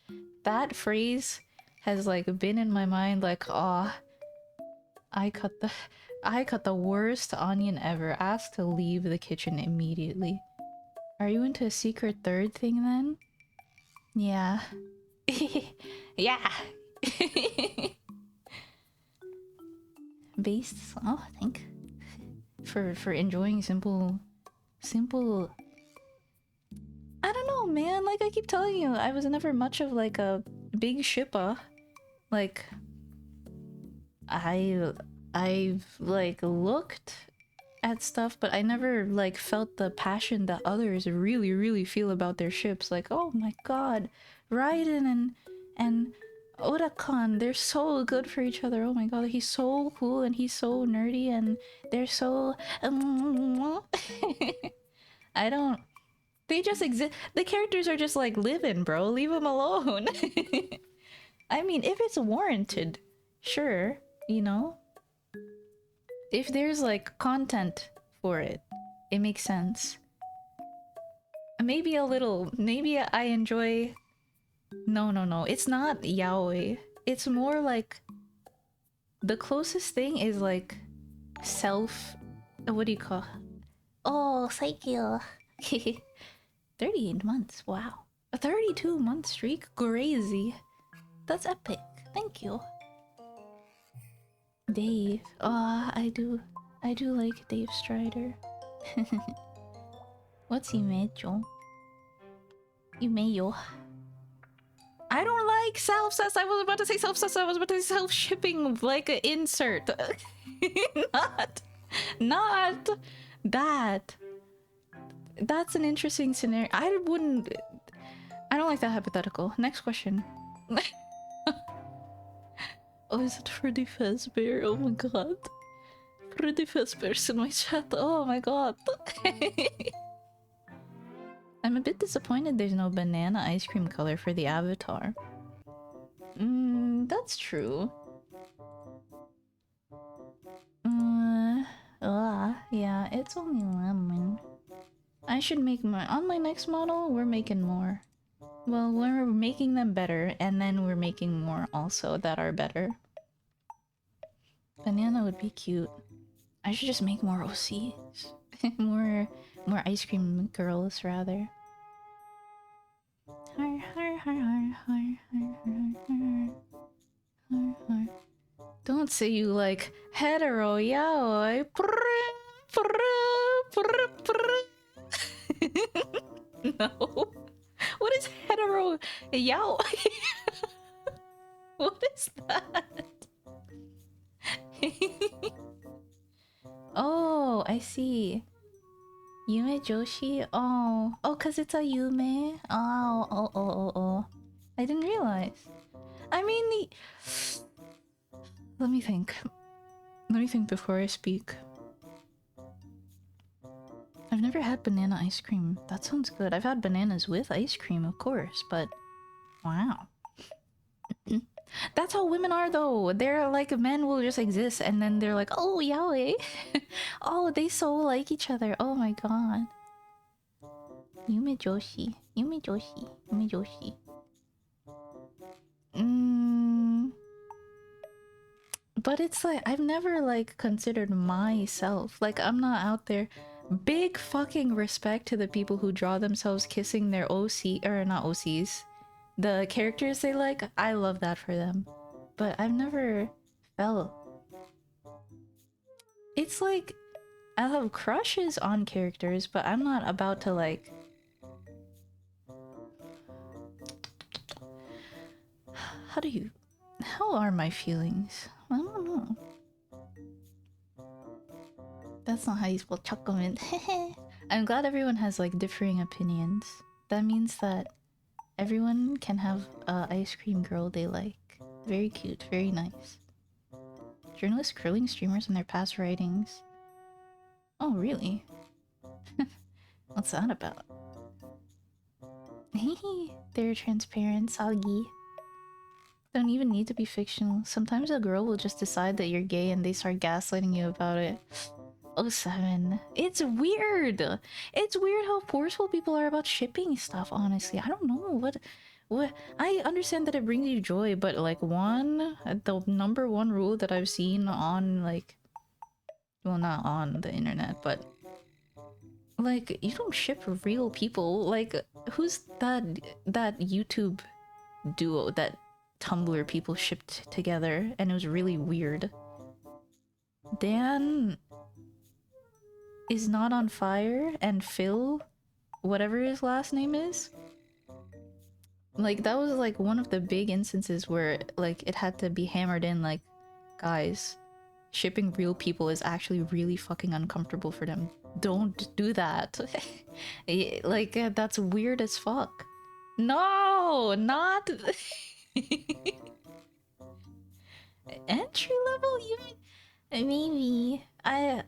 That phrase has like been in my mind like, ah, I cut the worst onion ever. Asked to leave the kitchen immediately. Are you into a secret third thing then? Yeah. Yeah. Based, oh, thank for enjoying simple. I don't know, man. Like I keep telling you, I was never much of like a big shippa. Like I've like looked at stuff, but I never like felt the passion that others really feel about their ships. Like, oh my god, Raiden and Oda-kan, they're so good for each other. Oh my god, he's so cool and he's so nerdy and they're so I don't, they just exist. The characters are just like living, bro. Leave them alone. I mean, if it's warranted, sure, you know? If there's like content for it, it makes sense. Maybe a little, maybe I enjoy. No, it's not yaoi. It's more like the closest thing is like self. What do you call? Oh, Psyche. 38 months. Wow. A 32-month streak? Crazy. That's epic. Thank you. Dave. Ah, I do like Dave Strider. What's Imejo? Imeyo. I don't like self-sus. I was about to say self-sus. I was about to say self-shipping like an insert. Not that. That's an interesting scenario. I don't like that hypothetical. Next question. Oh, is it Freddy Fazbear? Oh my god. Freddy Fazbear's in my chat. Oh my god. I'm a bit disappointed there's no banana ice cream color for the avatar. That's true. Yeah, it's only lemon. I should make more. On my next model, we're making more. Well, we're making them better, and then we're making more also that are better. Banana would be cute. I should just make more OCs. more ice cream girls, rather. Don't say you like hetero yaoi. No. What is hetero yaoi? What is that? Oh, I see. Yume Joshi? Oh, cause it's a Yume? Oh. I didn't realize. I mean, let me think. Let me think before I speak. I've never had banana ice cream. That sounds good. I've had bananas with ice cream, of course, but wow. That's how women are though. They're like men will just exist and then they're like, oh yaoi. Oh, they so like each other. Oh my god. Yume Joshi. Yume Joshi. Yume Joshi. But it's like I've never like considered myself. Like I'm not out there. Big fucking respect to the people who draw themselves kissing their OC or not OCs. The characters they like. I love that for them. But I've never felt. It's like I have crushes on characters, but I'm not about to like. How do you. How are my feelings? I don't know. That's not how you spell chocolate. I'm glad everyone has like differing opinions. That means that everyone can have a ice cream girl they like. Very cute, very nice. Journalists grilling streamers on their past writings. Oh, really? What's that about? They're transparent, soggy. Don't even need to be fictional. Sometimes a girl will just decide that you're gay and they start gaslighting you about it. Oh, 07. It's weird. It's weird how forceful people are about shipping stuff, honestly. I don't know what I understand that it brings you joy, but like the number one rule that I've seen on like well, not on the internet, but like you don't ship real people. Like who's that YouTube duo that Tumblr people shipped together and it was really weird. Dan is not on fire and Phil, whatever his last name is, like that was like one of the big instances where like it had to be hammered in like, guys, shipping real people is actually really fucking uncomfortable for them. Don't do that. Like that's weird as fuck. No, not entry level even. Maybe I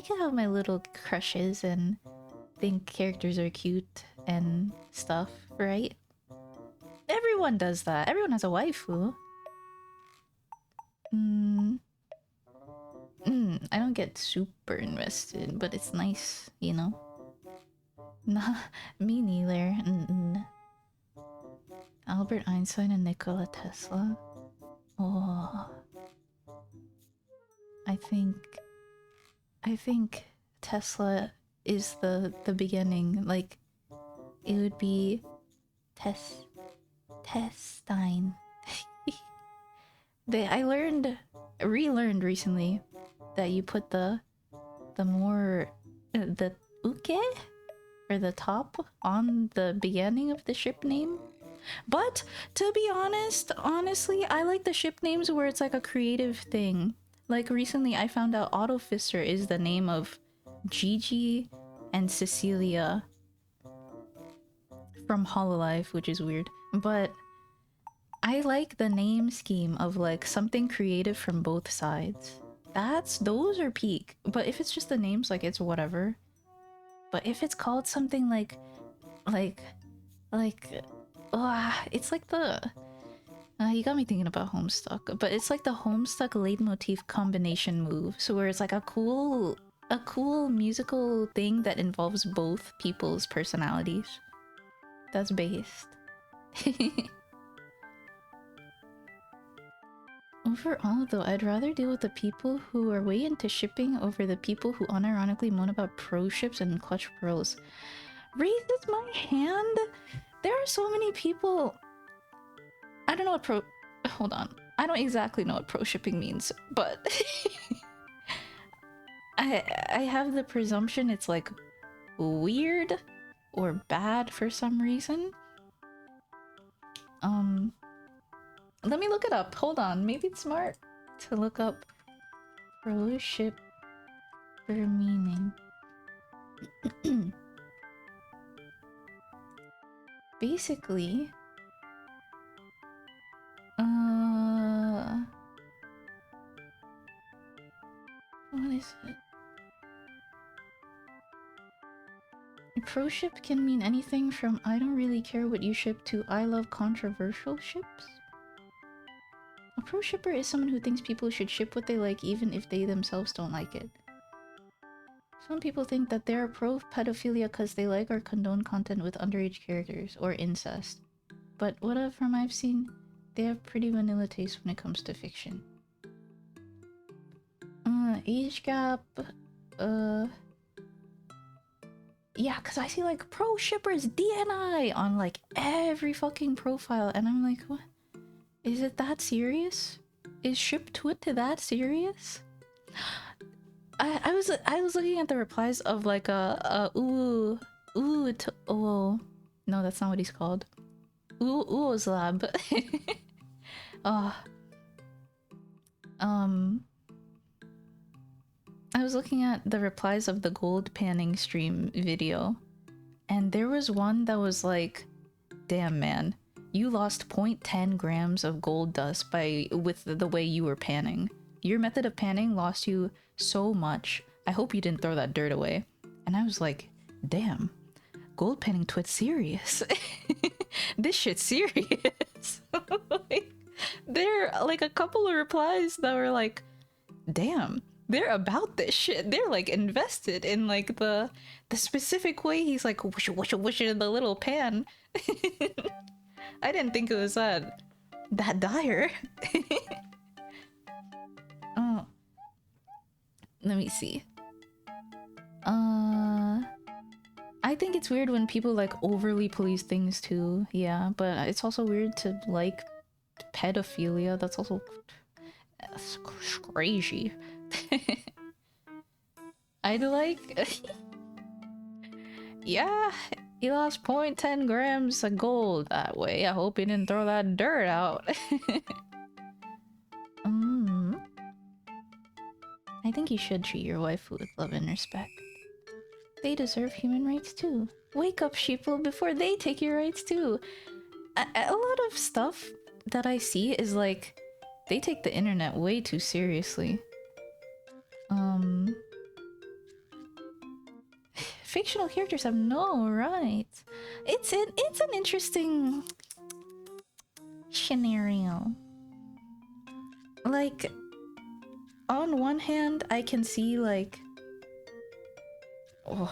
can have my little crushes and think characters are cute and stuff, right? Everyone does that. Everyone has a waifu. I don't get super invested, but it's nice, you know? Nah, me neither. Albert Einstein and Nikola Tesla. Oh, I think I think Tesla is the beginning. Like it would be Testine. I relearned recently that you put the more the uke or the top on the beginning of the ship name. But to be honest, honestly, I like the ship names where it's like a creative thing. Like recently I found out Autofister is the name of Gigi and Cecilia from Hololive, which is weird. But I like the name scheme of like something creative from both sides. Those are peak. But if it's just the names, like it's whatever. But if it's called something like it's like the you got me thinking about Homestuck, but it's like the Homestuck leitmotif combination move. So where it's like a cool musical thing that involves both people's personalities. That's based. Overall, though, I'd rather deal with the people who are way into shipping over the people who unironically moan about pro ships and clutch pearls. Raises my hand? There are so many people... I don't know what pro... Hold on. I don't exactly know what pro shipping means, but... I have the presumption it's like weird or bad for some reason. Let me look it up. Hold on. Maybe it's smart to look up pro ship for meaning. Basically, what is it? pro ship can mean anything from I don't really care what you ship to I love controversial ships. A pro shipper is someone who thinks people should ship what they like even if they themselves don't like it. Some people think that they're pro pedophilia because they like or condone content with underage characters or incest. But whatever I've seen, they have pretty vanilla taste when it comes to fiction. Age gap, yeah, because I see like pro shippers DNI on like every fucking profile, and I'm like, what? Is it that serious? Is ship twit that serious? I was looking at the replies of like oh no, that's not what he's called. Ooh's lab. I was looking at the replies of the gold panning stream video, and there was one that was like, damn man, you lost 0.10 grams of gold dust with the way you were panning. Your method of panning lost you so much. I hope you didn't throw that dirt away. And I was like, damn, gold panning twit's serious. This shit's serious. Like, there are like a couple of replies that were like, damn, they're about this shit. They're like invested in like the specific way he's like whoosh whoosh whoosh in the little pan. I didn't think it was that dire. Oh, let me see. I think it's weird when people like overly police things too. Yeah, but it's also weird to like pedophilia. That's also crazy. I'd like yeah, he lost 0.10 grams of gold that way. I hope he didn't throw that dirt out. I think you should treat your wife with love and respect. They deserve human rights too. Wake up, sheeple, before they take your rights too. A lot of stuff that I see is like, they take the internet way too seriously. Fictional characters have no rights. It's an interesting scenario. Like, on one hand, I can see like, you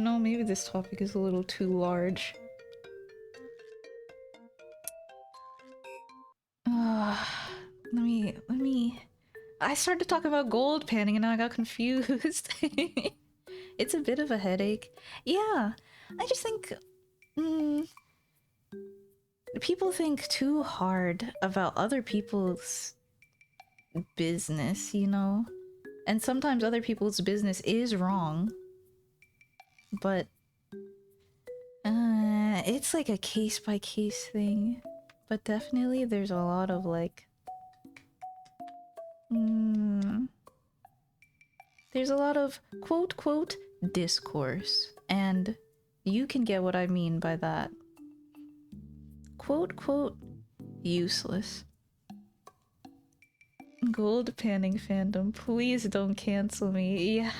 know, maybe this topic is a little too large. Let me. I started talking about gold panning and I got confused. It's a bit of a headache. Yeah, I just think people think too hard about other people's business, you know? And sometimes other people's business is wrong. But it's like a case-by-case thing. But definitely there's a lot of like there's a lot of quote discourse, and you can get what I mean by that. Quote useless. Gold panning fandom, please don't cancel me. Yeah.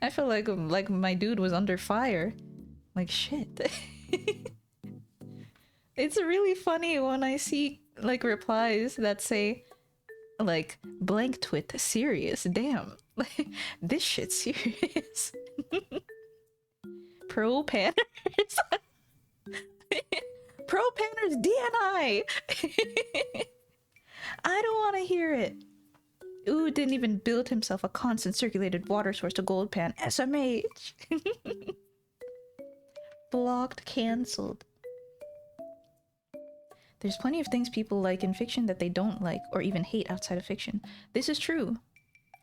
I feel like my dude was under fire. Like shit. It's really funny when I see like replies that say like blank twit serious. Damn. Like this shit's serious. Pro panners. Pro panners DNI. I don't want to hear it. Ooh, didn't even build himself a constant circulated water source to gold pan. SMH. Blocked, cancelled. There's plenty of things people like in fiction that they don't like or even hate outside of fiction. This is true.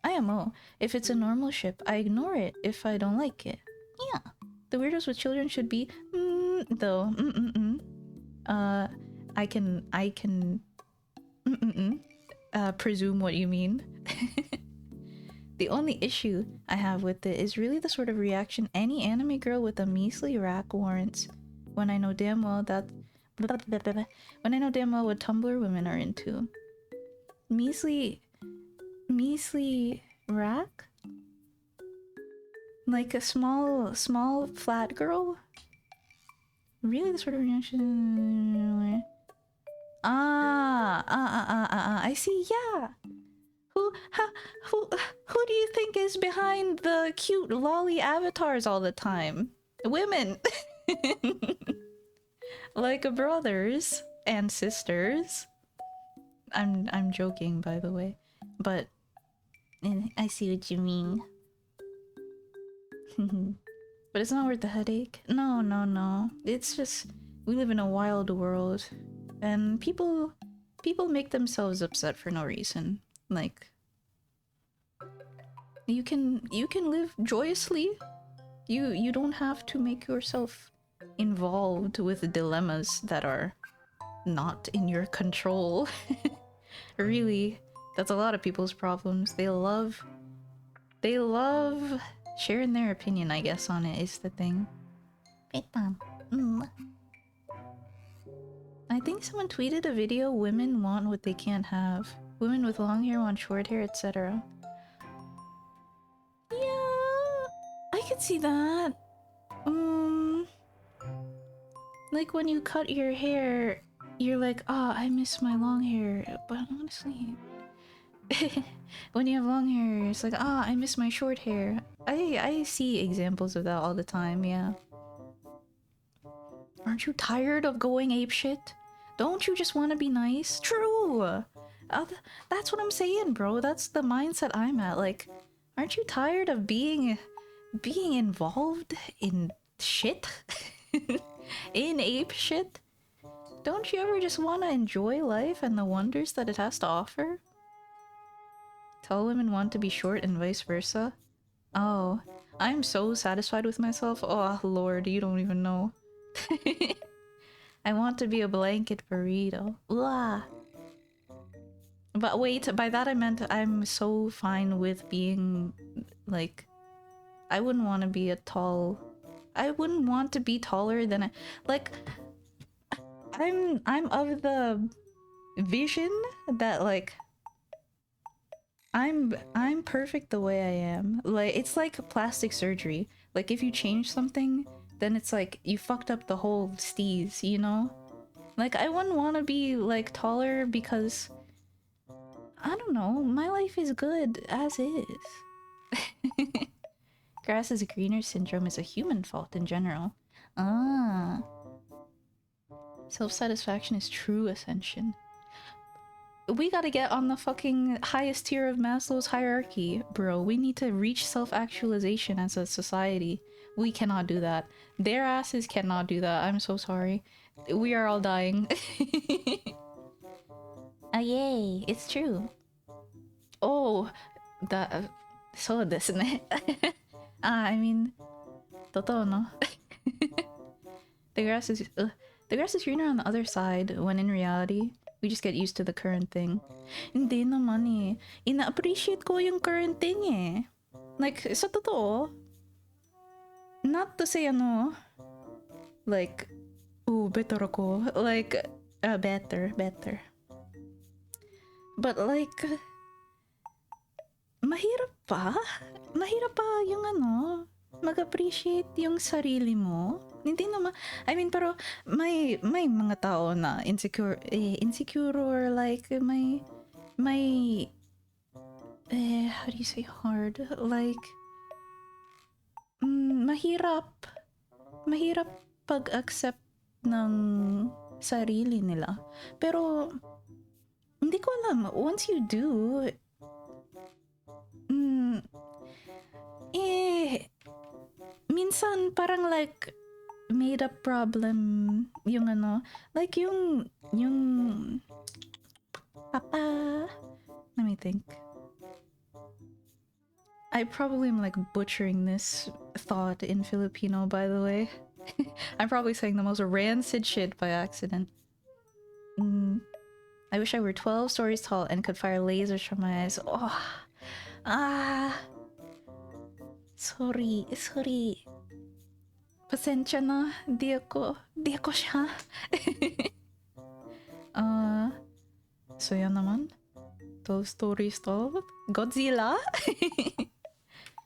IMO. If it's a normal ship, I ignore it if I don't like it. Yeah. The weirdos with children should be though. I can presume what you mean. The only issue I have with it is really the sort of reaction any anime girl with a measly rack warrants when I know damn well that when I know damn well what Tumblr women are into. Measly rack? Like a small flat girl? Really, the sort of reaction? I see. Yeah. Who do you think is behind the cute lolly avatars all the time? Women. Like brothers and sisters. I'm joking, by the way, but I see what you mean. But it's not worth the headache. No, no, no. It's just we live in a wild world, and people make themselves upset for no reason. Like you can live joyously. You don't have to make yourself involved with dilemmas that are not in your control. Really, that's a lot of people's problems. They love sharing their opinion, I guess, on it is the thing. I think someone tweeted a video, women want what they can't have. Women with long hair want short hair, etc. Yeah, I could see that. Like when you cut your hair, you're like, oh, I miss my long hair. But honestly, when you have long hair, it's like, ah, I miss my short hair. I see examples of that all the time, yeah. Aren't you tired of going apeshit? Don't you just want to be nice? True! That's what I'm saying, bro. That's the mindset I'm at. Like, aren't you tired of being involved in shit? In ape shit? Don't you ever just want to enjoy life and the wonders that it has to offer? Tall women want to be short and vice versa? Oh, I'm so satisfied with myself. Oh, Lord, you don't even know. I want to be a blanket burrito. Blah. But wait, by that I meant I'm so fine with being, like... I wouldn't want to be a tall... I wouldn't want to be taller than I... Like... I'm of the vision that, like... I'm perfect the way I am. Like, it's like plastic surgery. Like, if you change something, then it's like you fucked up the whole steez, you know? Like, I wouldn't want to be, like, taller because... I don't know, my life is good as is. Grass is greener syndrome is a human fault in general. Ah. Self-satisfaction is true ascension. We gotta get on the fucking highest tier of Maslow's hierarchy, bro. We need to reach self-actualization as a society. We cannot do that. Their asses cannot do that. I'm so sorry. We are all dying. Ah, yay. It's true. Oh, that... so desu ne. I mean... Totoo, no? The grass is greener on the other side, when in reality, we just get used to the current thing. Hindi naman eh. Ina-appreciate ko yung current thing eh. Like, sa totoo, not to say ano, like, oh, better ako. Like, better. But like, mahirap pa? Mahirap pa yung ano, mag-appreciate yung sarili mo? Hindi naman, I mean, pero may mga tao na insecure or like may how do you say hard? Like, mahirap pag-accept ng sarili nila. Pero, hindi ko alam, once you do, minsan parang like, made up problem yung ano, like yung papa, let me think. I probably am like butchering this thought in Filipino, by the way. I'm probably saying the most rancid shit by accident. I wish I were 12 stories tall and could fire lasers from my eyes. Oh, sorry. Pasensya na, di ako siya. So yan naman. 12 stories tall. Godzilla?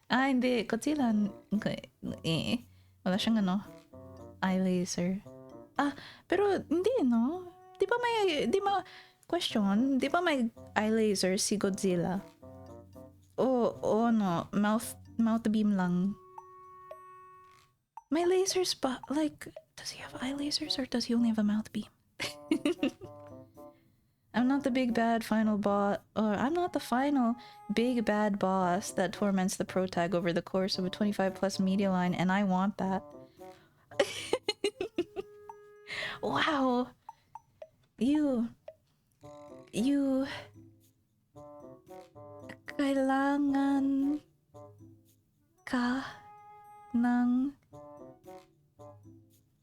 Ah, hindi. Godzilla, wala siyang ano, eye laser. Ah, pero hindi, no? Question, di ba may eye laser si Godzilla? O no, mouth beam lang. May lasers pa, like, does he have eye lasers or does he only have a mouth beam? I'm not the big bad final boss, or I'm not the final big bad boss that torments the protag over the course of a 25 plus media line, and I want that. Wow. You kailangan ka ng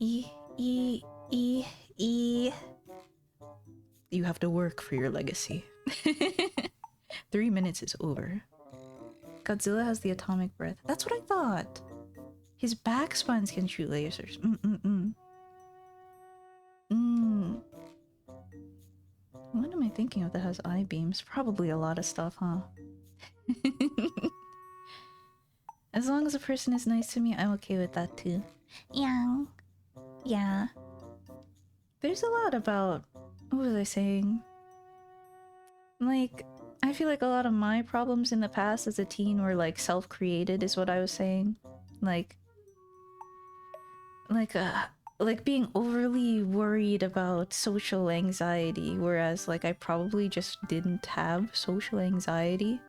i i i. You have to work for your legacy. 3 minutes is over. Godzilla has the atomic breath. That's what I thought. His back spines can shoot lasers. What am I thinking of that has eye beams? Probably a lot of stuff, huh? As long as a person is nice to me, I'm okay with that too. Yeah. Yeah. There's a lot about... What was I saying? Like, I feel like a lot of my problems in the past as a teen were like self-created is what I was saying. Like being overly worried about social anxiety, whereas like I probably just didn't have social anxiety.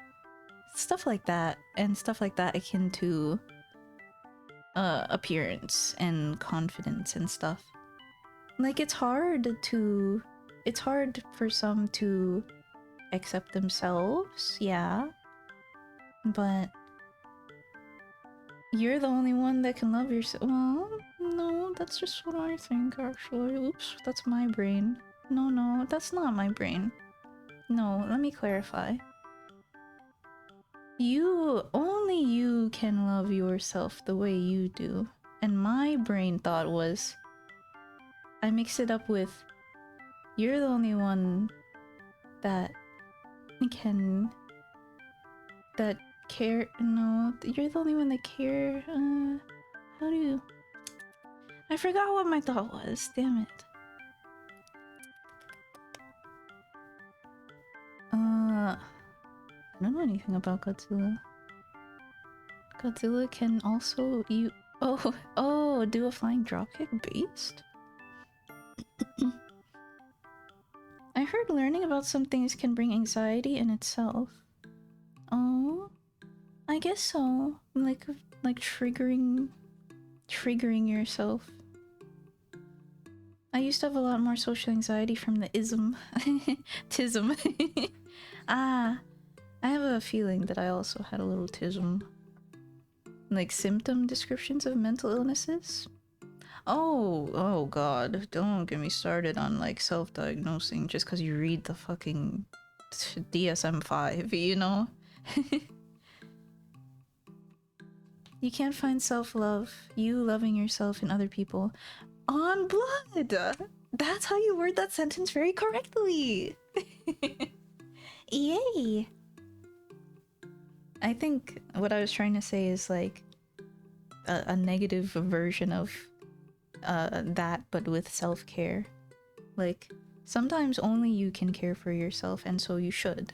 Stuff like that, and stuff like that akin to appearance and confidence and stuff. Like it's hard for some to accept themselves, yeah. But you're the only one that can love yourself. Well, no, that's just what I think, actually. Oops, that's my brain. No, that's not my brain. No, let me clarify. Only you can love yourself the way you do. And my brain thought was, I mix it up with, you're the only one that can, that care, no, you're the only one that care, how do you... I forgot what my thought was, damn it. I don't know anything about Godzilla. Godzilla can also do a flying dropkick based? I heard learning about some things can bring anxiety in itself. Oh, I guess so. Like triggering yourself. I used to have a lot more social anxiety from the tism. Ah, I have a feeling that I also had a little tism. Like symptom descriptions of mental illnesses. Oh god, don't get me started on like self-diagnosing just because you read the fucking DSM-5, you know? You can't find self-love, you loving yourself and other people, on blood! That's how you word that sentence very correctly! Yay! I think what I was trying to say is like a negative version of that, but with self-care. Like, sometimes only you can care for yourself, and so you should.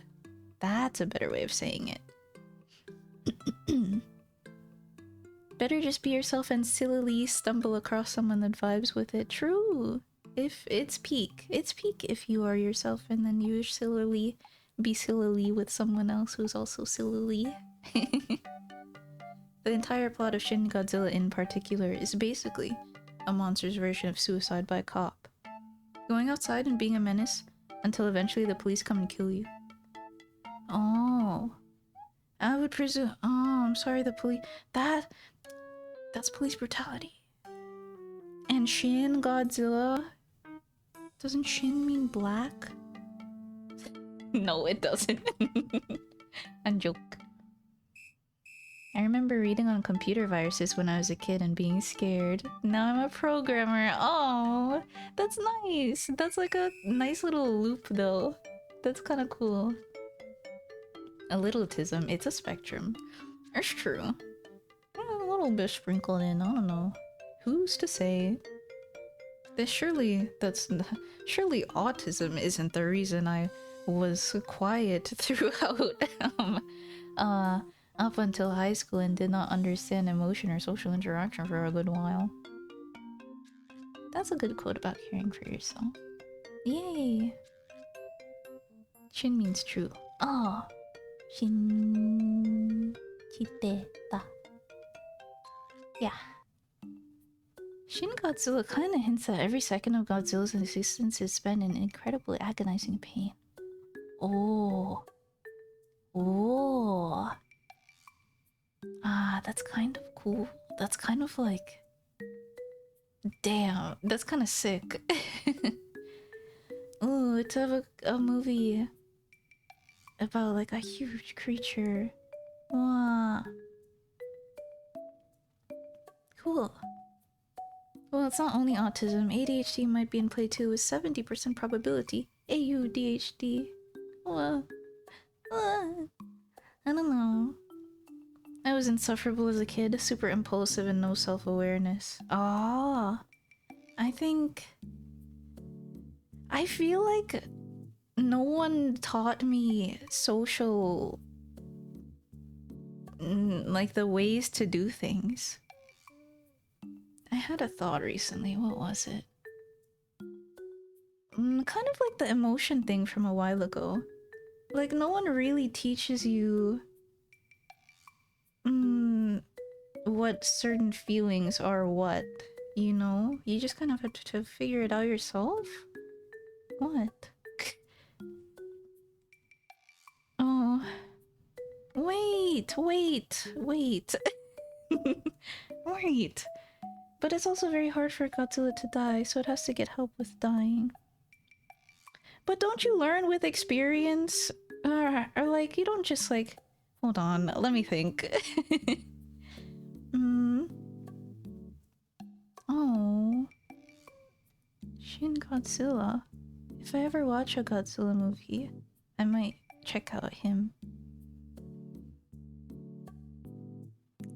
That's a better way of saying it. Better just be yourself and sillily stumble across someone that vibes with it. True! If it's peak. It's peak if you are yourself and then you sillily be sillily with someone else who's also sillily. The entire plot of Shin Godzilla in particular is basically a monster's version of suicide by cop. Going outside and being a menace until eventually the police come and kill you. Oh. I would presume... Oh, I'm sorry, the police... That's police brutality. And Shin Godzilla... Doesn't Shin mean black? No, it doesn't. I'm joke. I remember reading on computer viruses when I was a kid and being scared. Now I'm a programmer. Oh, that's nice. That's like a nice little loop though. That's kind of cool. A little autism. It's a spectrum. It's true. A little bit sprinkled in, I don't know. Who's to say? Surely autism isn't the reason I was quiet throughout uh up until high school and did not understand emotion or social interaction for a good while. That's a good quote about caring for yourself. Yay! Shin means true. Ah, shin kiteta. Yeah. Shin Godzilla kinda hints that every second of Godzilla's existence is spent in incredibly agonizing pain. Oh. Oh. Ah, that's kind of cool. That's kind of like... Damn, that's kind of sick. Ooh, it's a movie about like a huge creature. Wow. Cool. Well, it's not only autism. ADHD might be in play too with 70% probability. AUDHD. Well, I don't know. I was insufferable as a kid, super impulsive and no self-awareness. Ah, I think... I feel like no one taught me social... like the ways to do things. I had a thought recently, what was it? Kind of like the emotion thing from a while ago. Like, no one really teaches you... what certain feelings are what, you know? You just kind of have to figure it out yourself? What? Oh. Wait. Wait. But it's also very hard for Godzilla to die, so it has to get help with dying. But don't you learn with experience? Or like, you don't just like... Hold on, let me think. Oh. Shin Godzilla. If I ever watch a Godzilla movie, I might check out him.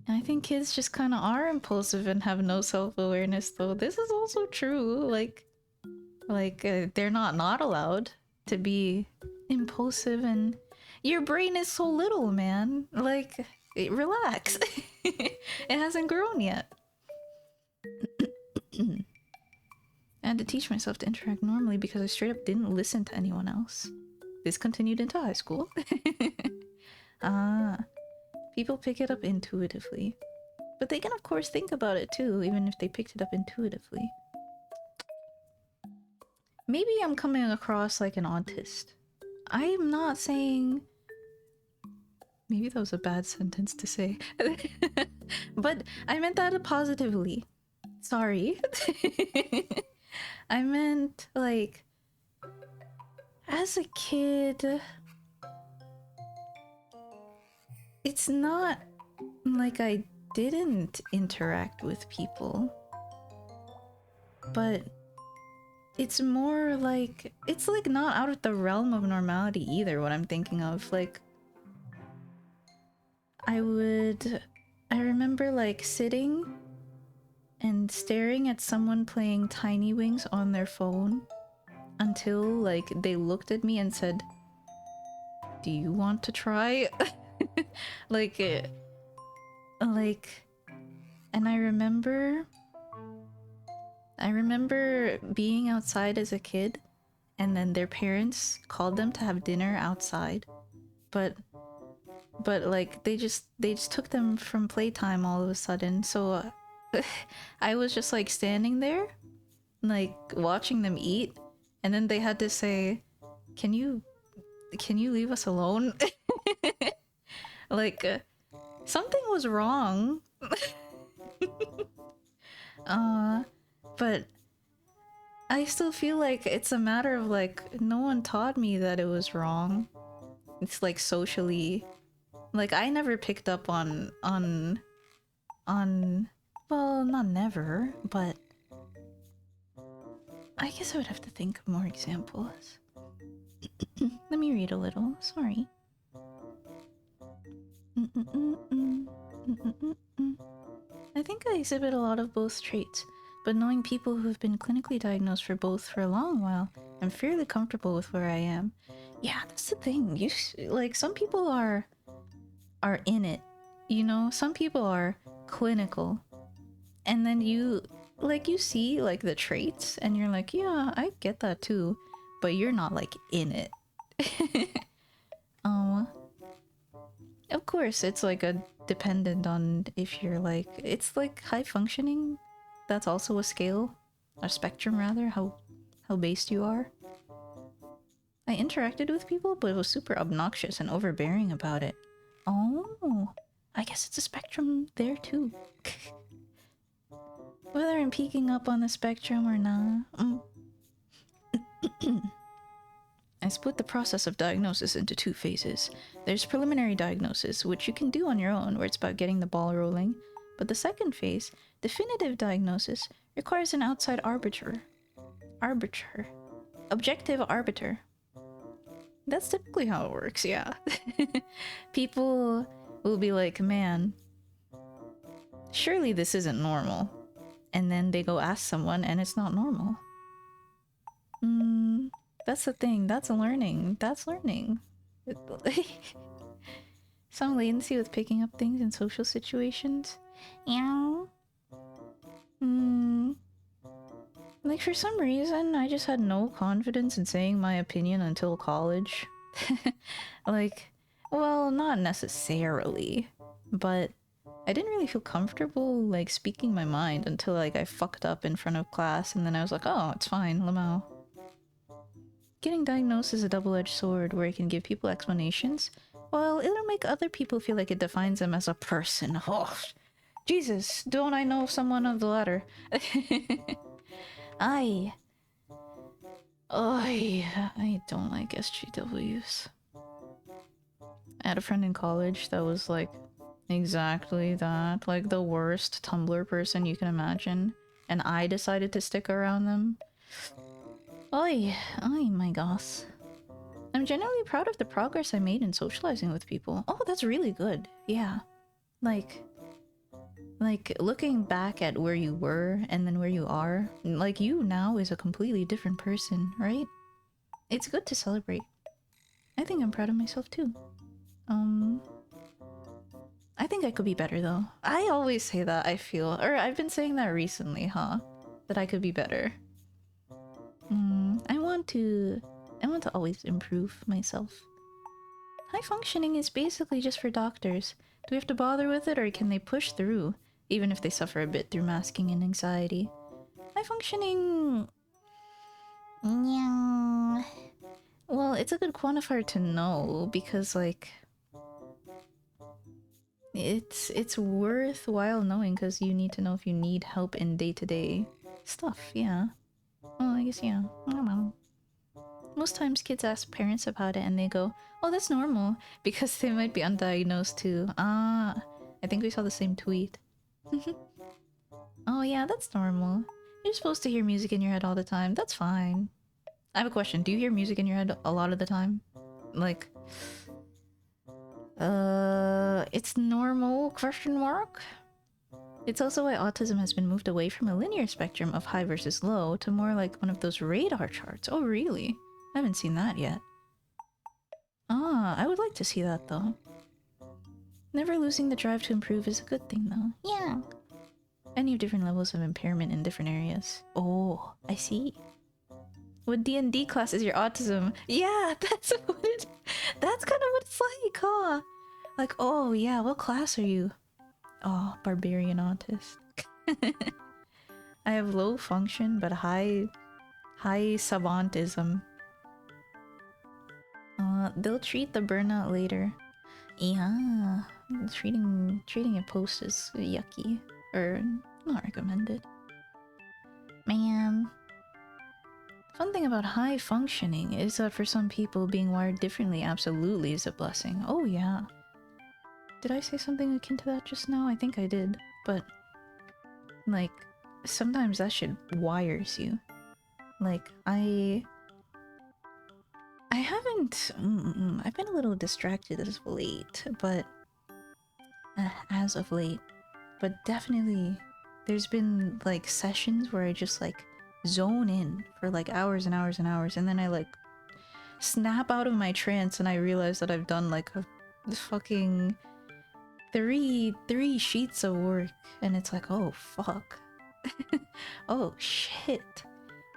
I think kids just kind of are impulsive and have no self-awareness, though. This is also true. They're not allowed to be impulsive, and your brain is so little, man. Like, relax. It hasn't grown yet. I had to teach myself to interact normally because I straight up didn't listen to anyone else. This continued into high school. Ah, people pick it up intuitively. But they can of course think about it too, even if they picked it up intuitively. Maybe I'm coming across like an autist. I'm not saying... Maybe that was a bad sentence to say. But I meant that positively. Sorry. I meant, like... As a kid... It's not like I didn't interact with people. But... It's more like... It's like not out of the realm of normality either, what I'm thinking of. Like... I remember like sitting and staring at someone playing Tiny Wings on their phone until like they looked at me and said, "Do you want to try?" like, and I remember being outside as a kid, and then their parents called them to have dinner outside, but like they just took them from playtime all of a sudden, so I was just like standing there like watching them eat, and then they had to say, can you leave us alone?" Like something was wrong. But I still feel like it's a matter of like no one taught me that it was wrong. It's like socially, like I never picked up on well, not never, but I guess I would have to think of more examples. Let me read a little. Sorry. I think I exhibit a lot of both traits, but knowing people who have been clinically diagnosed for both for a long while, I'm fairly comfortable with where I am. Yeah, that's the thing. Like some people are in it, you know. Some people are clinical, and then you see like the traits, and you're like, yeah, I get that too, but you're not like in it. um, of course, it's like a dependent on if you're like, it's like high functioning. That's also a scale, a spectrum rather. How based you are. I interacted with people, but was super obnoxious and overbearing about it. Oh, I guess it's a spectrum there too. Whether I'm peeking up on the spectrum or not. I split the process of diagnosis into two phases. There's preliminary diagnosis, which you can do on your own, where it's about getting the ball rolling. But the second phase, definitive diagnosis, requires an outside arbiter. Objective arbiter. That's typically how it works, yeah. People will be like, man, surely this isn't normal. And then they go ask someone and it's not normal. That's the thing. That's learning. That's learning. Some latency with picking up things in social situations. Yeah. Like for some reason, I just had no confidence in saying my opinion until college. Like, well, not necessarily, but I didn't really feel comfortable like speaking my mind until like I fucked up in front of class, and then I was like, oh, it's fine, Lamau. Getting diagnosed is a double-edged sword where it can give people explanations, while it'll make other people feel like it defines them as a person. Oh, Jesus, don't I know someone of the latter? I don't like SGWs. I had a friend in college that was like exactly that, like the worst Tumblr person you can imagine, and I decided to stick around them. Oi, my gosh. I'm generally proud of the progress I made in socializing with people. Oh, that's really good. Yeah. Like looking back at where you were and then where you are, like you now is a completely different person, right? It's good to celebrate. I think I'm proud of myself too. I think I could be better though. I always say that, I feel. Or I've been saying that recently, huh? That I could be better. I want to always improve myself. High functioning is basically just for doctors. Do we have to bother with it, or can they push through, even if they suffer a bit through masking and anxiety? High functioning... Yeah. Well, it's a good quantifier to know, because, like... It's worthwhile knowing, because you need to know if you need help in day-to-day stuff, yeah. Well, I guess, yeah. I don't know. Most times kids ask parents about it and they go, oh, that's normal, because they might be undiagnosed too. Ah, I think we saw the same tweet. Oh yeah, that's normal. You're supposed to hear music in your head all the time. That's fine. I have a question. Do you hear music in your head a lot of the time? Like, it's normal, question mark? It's also why autism has been moved away from a linear spectrum of high versus low to more like one of those radar charts. Oh, really? I haven't seen that yet. Ah, I would like to see that though. Never losing the drive to improve is a good thing though. Yeah. And you have different levels of impairment in different areas. Oh, I see. What D&D class is your autism? Yeah, that's what that's kind of what it's like, huh? Like, oh yeah, what class are you? Oh, barbarian autist. I have low function but high savantism. They'll treat the burnout later. Yeah, treating it post is yucky, or not recommended. Man, fun thing about high functioning is that for some people, being wired differently absolutely is a blessing. Oh yeah. Did I say something akin to that just now? I think I did, but like sometimes that shit wires you. Like I haven't. I've been a little distracted as of late, but as of late. But definitely, there's been like sessions where I just like zone in for like hours and hours and hours, and then I like snap out of my trance and I realize that I've done like a fucking three sheets of work, and it's like, oh fuck. Oh shit.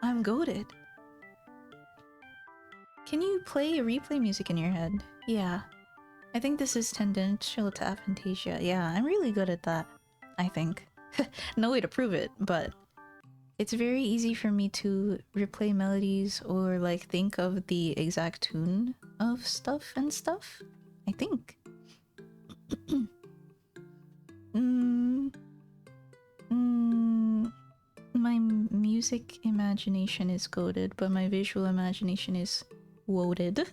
I'm goated. Can you play replay music in your head? Yeah. I think this is tendential to aphantasia. Yeah, I'm really good at that, I think. No way to prove it, but it's very easy for me to replay melodies or like think of the exact tune of stuff and stuff. I think. My music imagination is goated, but my visual imagination is woaded.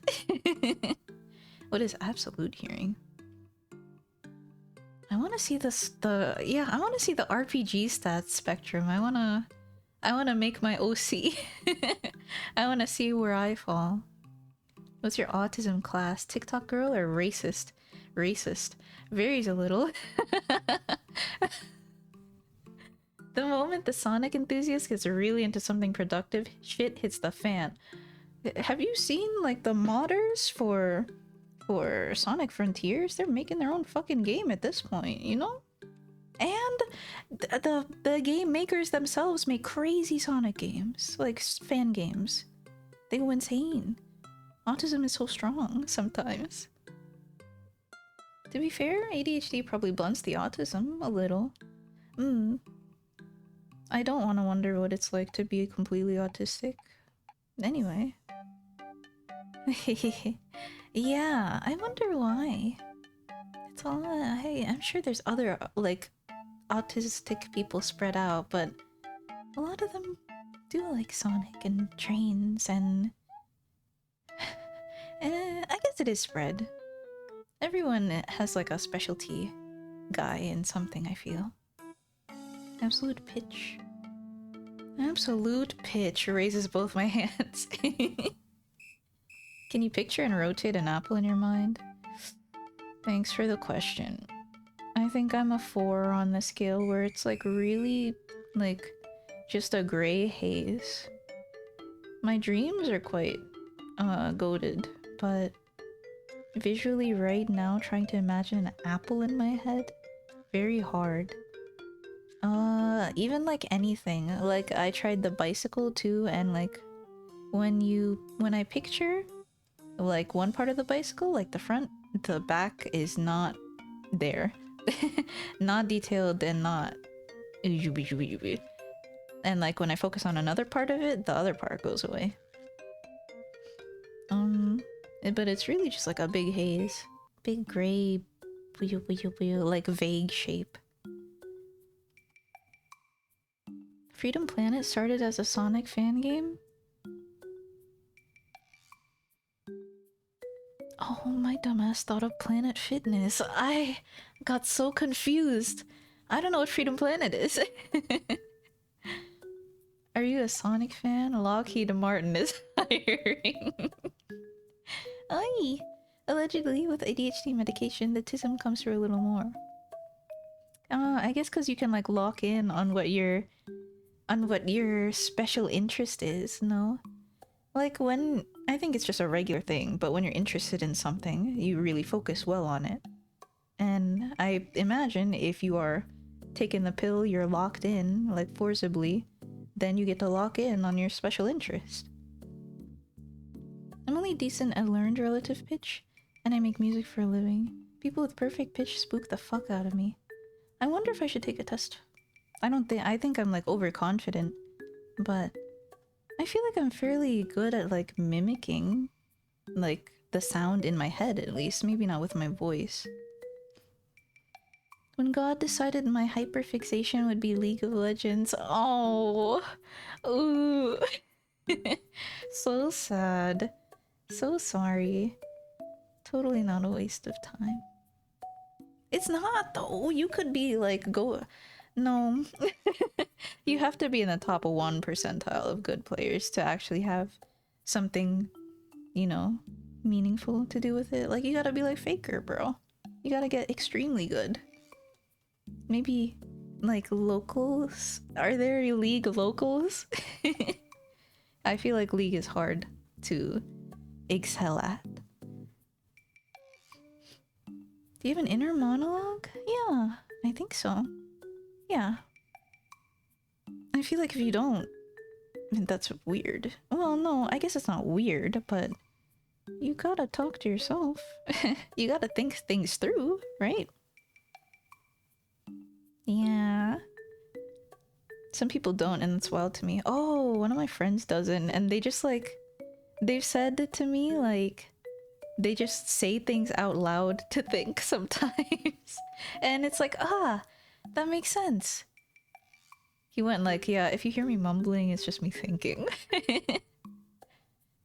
What is absolute hearing? I want to see I want to see the RPG stats spectrum. I want to make my OC. I want to see where I fall. What's your autism class? TikTok girl or racist? Racist. Varies a little. The moment the Sonic enthusiast gets really into something productive, shit hits the fan. Have you seen like the modders for Sonic Frontiers? They're making their own fucking game at this point, you know? And the game makers themselves make crazy Sonic games, like fan games. They go insane. Autism is so strong sometimes. To be fair, ADHD probably blunts the autism a little. I don't want to wonder what it's like to be completely autistic. Anyway. Yeah, I wonder why. It's all... hey, I'm sure there's other, like, autistic people spread out, but a lot of them do like Sonic and trains and... I guess it is spread. Everyone has like a specialty guy in something, I feel. Absolute pitch. Absolute pitch raises both my hands. Can you picture and rotate an apple in your mind? Thanks for the question. I think I'm a 4 on the scale where it's like really like just a gray haze. My dreams are quite goated, but visually right now trying to imagine an apple in my head, very hard. Even like anything. Like I tried the bicycle too, and like when I picture like one part of the bicycle, like the front, the back is not there. Not detailed and not and like when I focus on another part of it, the other part goes away. But it's really just like a big haze. Big gray like vague shape. Freedom Planet started as a Sonic fan game? Oh, my dumbass thought of Planet Fitness. I got so confused. I don't know what Freedom Planet is. Are you a Sonic fan? Lockheed Martin is hiring. Aye. Allegedly, with ADHD medication, the tism comes through a little more. I guess because you can like lock in on what your special interest is, no? Like when, I think it's just a regular thing, but when you're interested in something, you really focus well on it. And I imagine if you are taking the pill, you're locked in, like forcibly, then you get to lock in on your special interest. I'm only decent at learned relative pitch, and I make music for a living. People with perfect pitch spook the fuck out of me. I wonder if I should take a test. I think I'm like overconfident, but I feel like I'm fairly good at like mimicking like the sound in my head, at least, maybe not with my voice. When God decided my hyperfixation would be League of Legends, oh, ooh, so sad, so sorry. Totally not a waste of time. It's not though. You could be like no. You have to be in the top 1 percentile of good players to actually have something, you know, meaningful to do with it. Like you gotta be like Faker, bro. You gotta get extremely good. Maybe like locals? Are there League locals? I feel like League is hard to excel at. Do you have an inner monologue? Yeah, I think so. Yeah. I feel like if you don't, that's weird. Well, no, I guess it's not weird, but you gotta talk to yourself. You gotta think things through, right? Yeah. Some people don't, and it's wild to me. Oh, one of my friends doesn't, and they just like, they've said to me, like, they just say things out loud to think sometimes. And it's like, ah, that makes sense. He went like, yeah, if you hear me mumbling, it's just me thinking.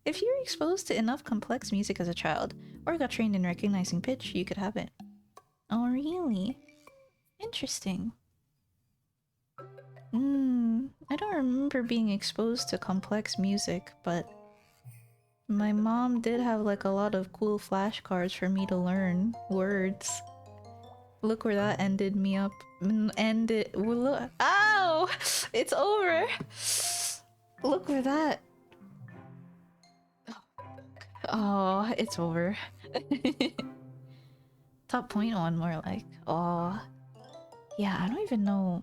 If you were exposed to enough complex music as a child, or got trained in recognizing pitch, you could have it. Oh, really? Interesting. I don't remember being exposed to complex music, but my mom did have like a lot of cool flashcards for me to learn words. Look where that ended me up. Ended. Look. Ow! It's over! Look where that. Oh, it's over. Top point one, more like. Oh. Yeah, I don't even know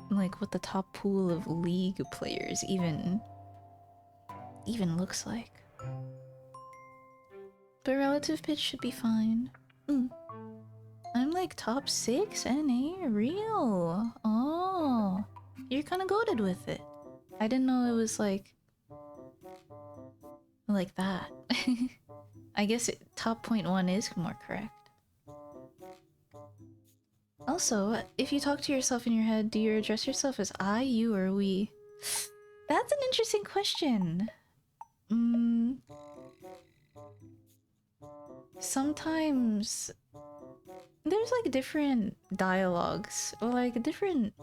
like what the top pool of League players even looks like. But relative pitch should be fine. I'm like top 6 NA? Real? Oh. You're kinda goated with it. I didn't know it was like that. I guess top point one is more correct. Also, if you talk to yourself in your head, do you address yourself as I, you, or we? That's an interesting question. Sometimes there's like different dialogues or like different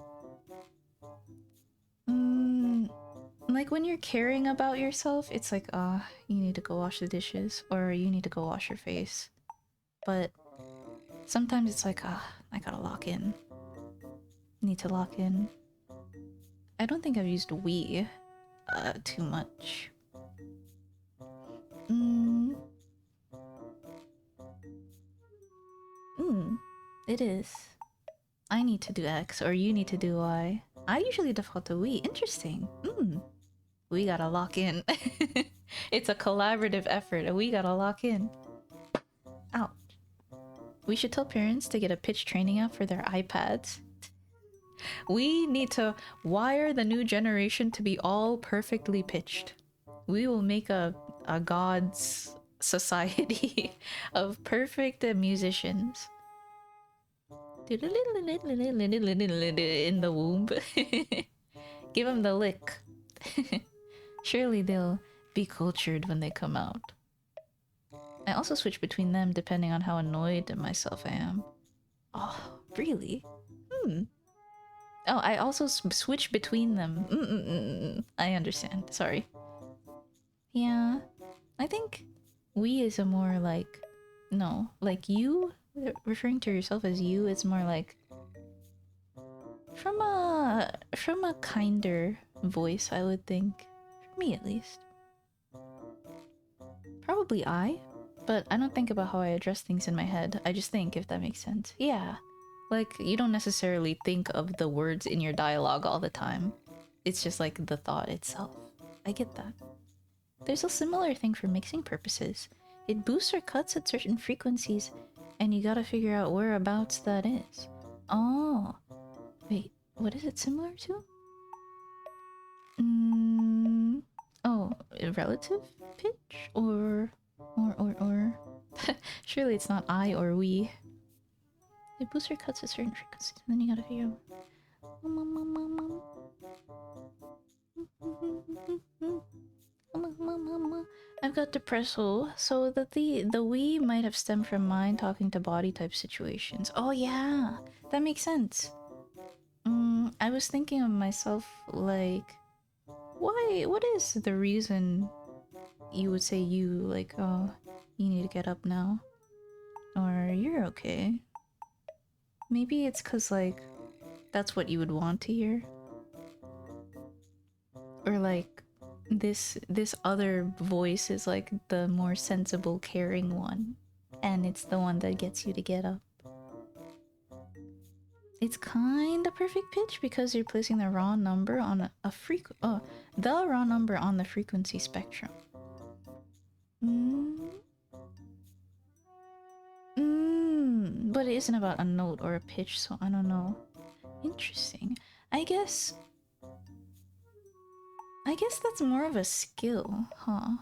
like when you're caring about yourself, it's like, you need to go wash the dishes or you need to go wash your face. But sometimes it's like, I gotta lock in. Need to lock in. I don't think I've used we too much. It is. I need to do X or you need to do Y. I usually default to we. Interesting. We gotta lock in. It's a collaborative effort and we gotta lock in. Ouch. We should tell parents to get a pitch training app for their iPads. We need to wire the new generation to be all perfectly pitched. We will make a god's society of perfect musicians. In the womb. Give them the lick. Surely they'll be cultured when they come out. I also switch between them depending on how annoyed myself I am. Oh, really? Oh, I also switch between them. I understand. Sorry. Yeah. I think we is a more like... No, like you, referring to yourself as you, it's more like... From a kinder voice, I would think. For me, at least. Probably I, but I don't think about how I address things in my head. I just think, if that makes sense. Yeah. Like, you don't necessarily think of the words in your dialogue all the time. It's just like the thought itself. I get that. There's a similar thing for mixing purposes. It boosts or cuts at certain frequencies, and you gotta figure out whereabouts that is. Oh. Wait, what is it similar to? Oh, relative pitch? Or... Surely it's not I or we. It boosts or cuts at certain frequencies, and then you gotta figure out... I've got depressal, so that the we might have stemmed from mind talking to body type situations. Oh yeah, that makes sense. I was thinking of myself like, why? What is the reason you would say you like, oh, you need to get up now, or you're okay? Maybe it's because, like, that's what you would want to hear. Or, like, this other voice is, like, the more sensible, caring one. And it's the one that gets you to get up. It's kind of perfect pitch because you're placing the raw number on the raw number on the frequency spectrum. But it isn't about a note or a pitch, so I don't know. Interesting. I guess that's more of a skill, huh?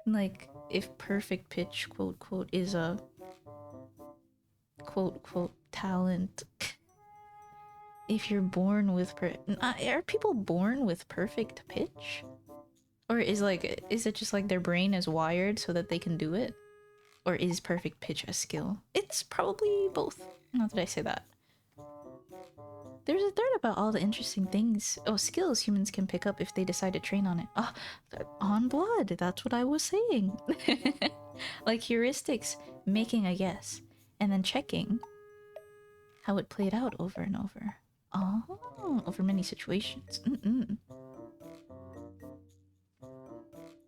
Like, if perfect pitch, quote, quote, is a quote, quote, talent. If you're born with are people born with perfect pitch? Or is it just like their brain is wired so that they can do it? Or is perfect pitch a skill? It's probably both. Not that I say that. There's a third about all the interesting things. Oh, skills humans can pick up if they decide to train on it. Ah, on blood. That's what I was saying. Like heuristics, making a guess, and then checking how it played out over and over. Oh, over many situations.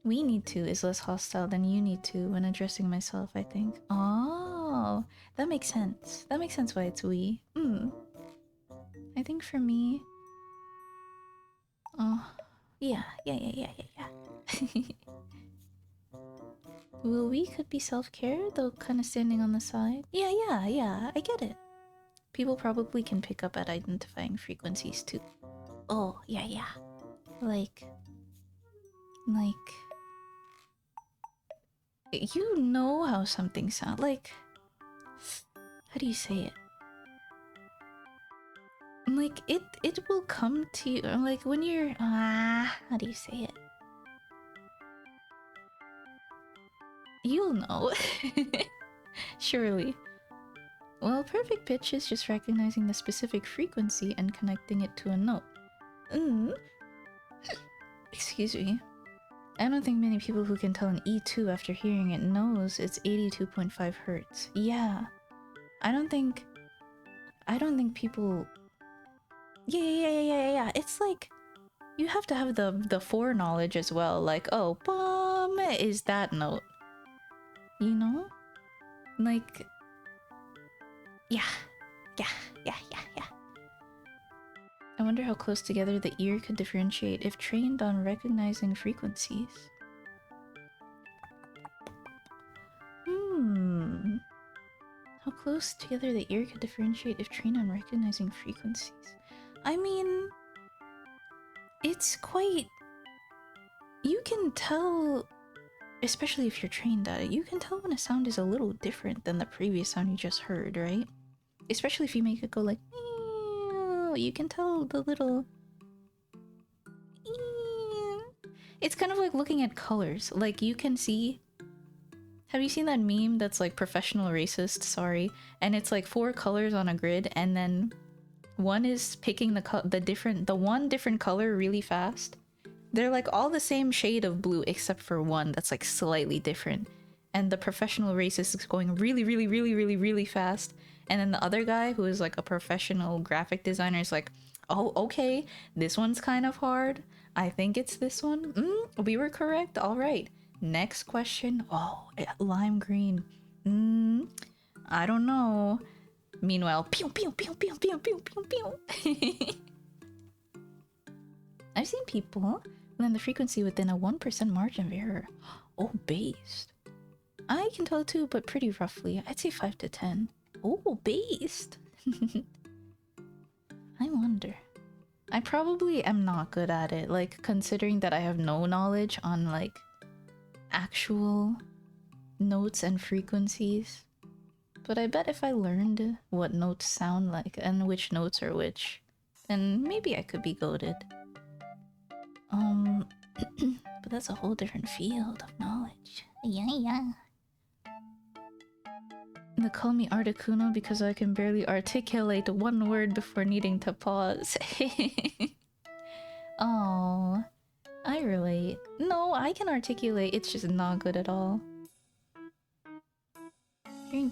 We need to is less hostile than you need to when addressing myself, I think. Oh, that makes sense. That makes sense why it's we. I think for me... Oh, yeah. Well, we could be self-care, though kind of standing on the side. Yeah, I get it. People probably can pick up at identifying frequencies too. Oh, yeah. Like... You know how something sounds like... How do you say it? Like, it will come to you, like, when you're... how do you say it? You'll know. Surely. Well, perfect pitch is just recognizing the specific frequency and connecting it to a note. Excuse me. I don't think many people who can tell an E2 after hearing it knows it's 82.5 hertz. Yeah. I don't think people... Yeah. It's like... You have to have the foreknowledge as well. Like, oh, bum is that note. You know? Like... Yeah. I wonder how close together the ear could differentiate if trained on recognizing frequencies. How close together the ear could differentiate if trained on recognizing frequencies. I mean... It's quite... You can tell... Especially if you're trained at it, you can tell when a sound is a little different than the previous sound you just heard, right? Especially if you make it go like... You can tell the little... It's kind of like looking at colors. Like, you can see... Have you seen that meme that's like professional racist? Sorry. And it's like 4 colors on a grid, and then one is picking the one different color really fast. They're like all the same shade of blue except for one that's like slightly different. And the professional racist is going really fast. And then the other guy, who is like a professional graphic designer, is like, oh, okay, this one's kind of hard. I think it's this one. We were correct. All right. Next question. Oh, lime green. I don't know. Meanwhile, pew pew pew pew pew pew pew pew. I've seen people land the frequency within a 1% margin of error. Oh, based. I can tell too, but pretty roughly. I'd say 5 to 10. Oh, based. I wonder. I probably am not good at it, like, considering that I have no knowledge on, like, actual notes and frequencies. But I bet if I learned what notes sound like and which notes are which, then maybe I could be goated. But that's a whole different field of knowledge. Yeah. They call me Articuno because I can barely articulate one word before needing to pause. Oh, I relate. No, I can articulate, it's just not good at all. Hearing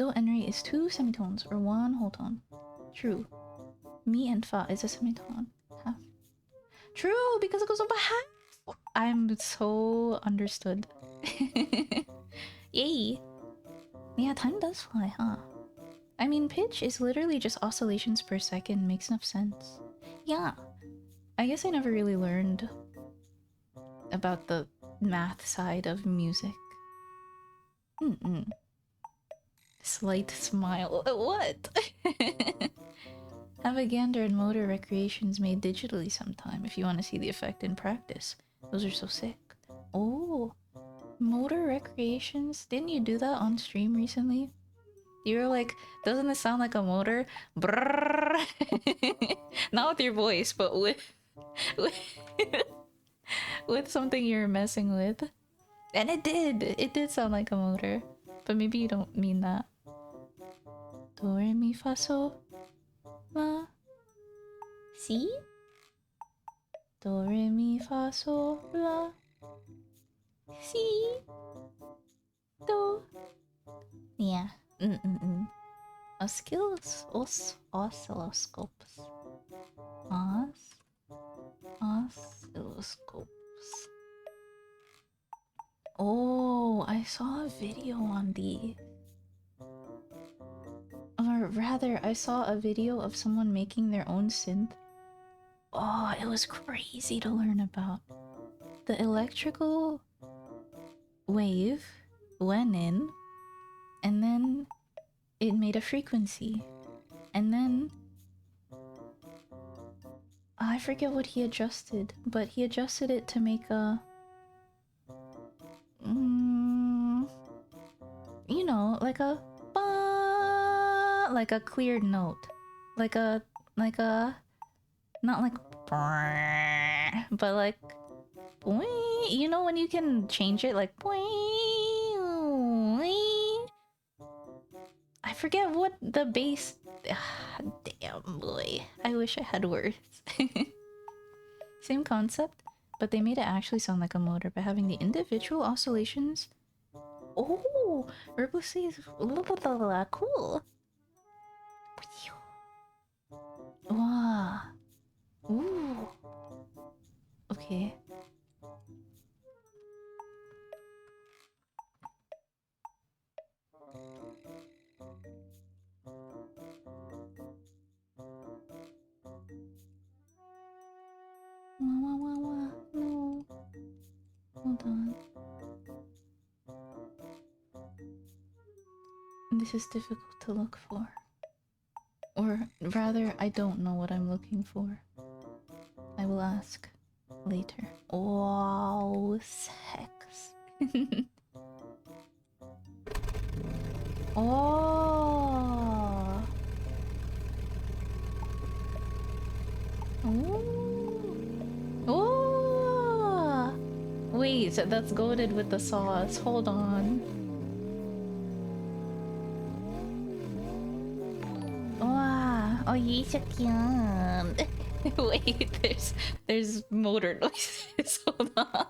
Do and re is 2 semitones or 1 whole tone. True. Mi and fa is a semitone. Half. True, because it goes over half. I'm so understood. Yay. Yeah, time does fly, huh? I mean, pitch is literally just oscillations per second. Makes enough sense. Yeah. I guess I never really learned about the math side of music. Slight smile. What? Have a gander at motor recreations made digitally sometime if you want to see the effect in practice. Those are so sick. Oh, motor recreations? Didn't you do that on stream recently? You were like, doesn't it sound like a motor? Brrrr. Not with your voice, but with, with something you're messing with. And it did. It did sound like a motor. But maybe you don't mean that. Do, re, mi, fa, sol, la. See? Do, re, mi, fa, sol, la. See? Do. Yeah. Oscilloscopes. Oscilloscopes. Oh, I saw a video on these. Or rather, I saw a video of someone making their own synth. Oh, it was crazy to learn about. The electrical wave went in, and then it made a frequency. And then I forget what he adjusted, but he adjusted it to make a... you know, like a... ba, like a cleared note. Like a... not like... but like... you know when you can change it like... I forget what the bass... damn boy. I wish I had words. Same concept, but they made it actually sound like a motor by having the individual oscillations. Oh, verbosely is cool. Wow. Ooh. Okay. No. Hold on. This is difficult to look for. Or rather, I don't know what I'm looking for. I will ask later. Wow, sex. Oh. Ooh. Oh. Wait, that's goated with the sauce. Hold on. Wow. Oh, you're so cute. Wait, there's motor noises. Hold on.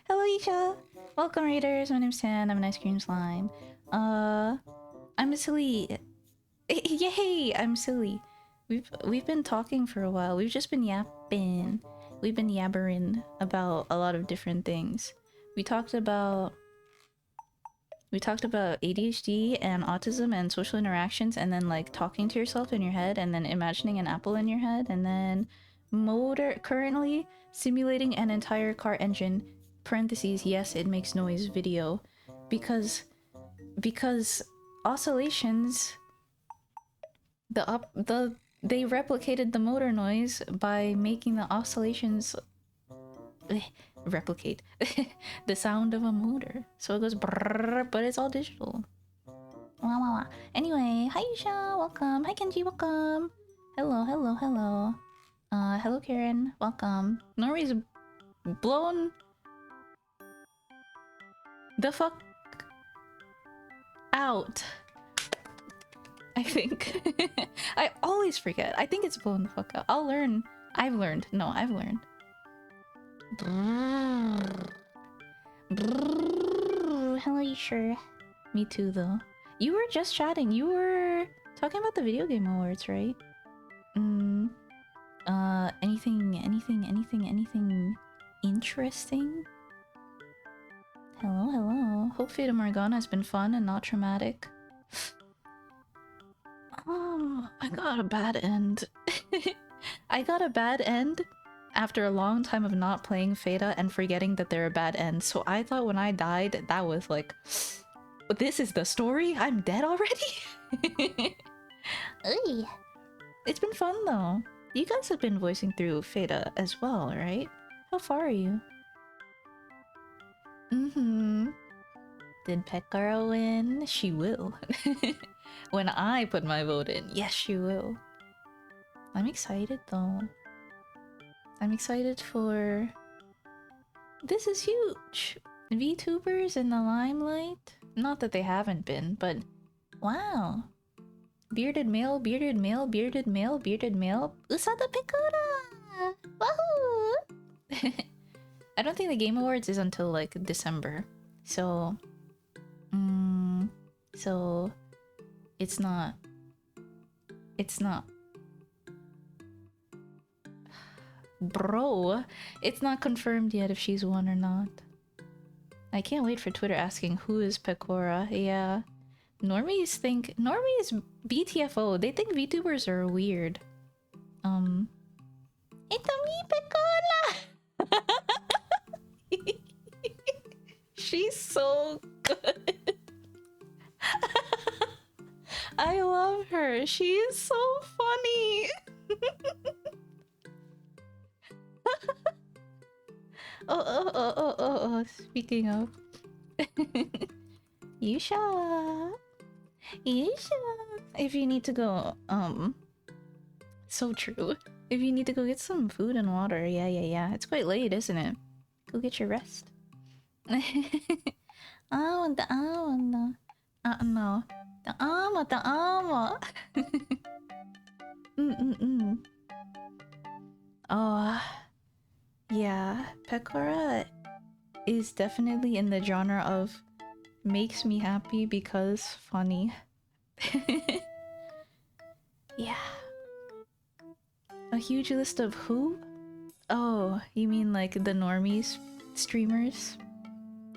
Hello Isha. Welcome raiders. My name's Tan. I'm an ice cream slime. I'm silly. Yay! I'm silly. We've been talking for a while. We've just been yapping. We've been yabbering about a lot of different things. We talked about ADHD and autism and social interactions, and then like talking to yourself in your head, and then imagining an apple in your head, and then currently simulating an entire car engine. Parentheses, yes, it makes noise video, because oscillations. They replicated the motor noise by making the oscillations replicate the sound of a motor. So it goes brrrr, but it's all digital. Wow. Anyway, hi Isha, welcome. Hi Kenji, welcome. Hello. Hello Karen, welcome. Nori's blown the fuck out. I think. I always forget. I think it's blown the fuck out. I'll learn. I've learned. No, I've learned. Hello, Isha. Me too, though. You were just chatting. You were talking about the video game awards, right? Anything interesting? Hello, hello. Hope Fata Morgana has been fun and not traumatic. I got a bad end. I got a bad end after a long time of not playing Fata and forgetting that they're a bad end. So I thought when I died, that was like, but this is the story? I'm dead already? Oy. It's been fun though. You guys have been voicing through Fata as well, right? How far are you? Did Pekara win? She will. When I put my vote in, yes, she will. I'm excited though. I'm excited for... This is huge! VTubers in the limelight? Not that they haven't been, but... Wow! Bearded male, bearded male, bearded male, bearded male. Usada Pekara! Wahoo! I don't think the Game Awards is until like December. So... so... It's not... It's not... Bro, it's not confirmed yet if she's won or not. I can't wait for Twitter asking who is Pecora. Yeah. Normies BTFO. They think VTubers are weird. It's a me, Pecora! She's so good. I love her. She is so funny. Oh. Speaking of. Yusha. If you need to go, so true. If you need to go get some food and water, yeah. It's quite late, isn't it? Go get your rest. No. Oh, yeah. Pecora is definitely in the genre of makes me happy because funny. Yeah. A huge list of who? Oh, you mean like the normies streamers?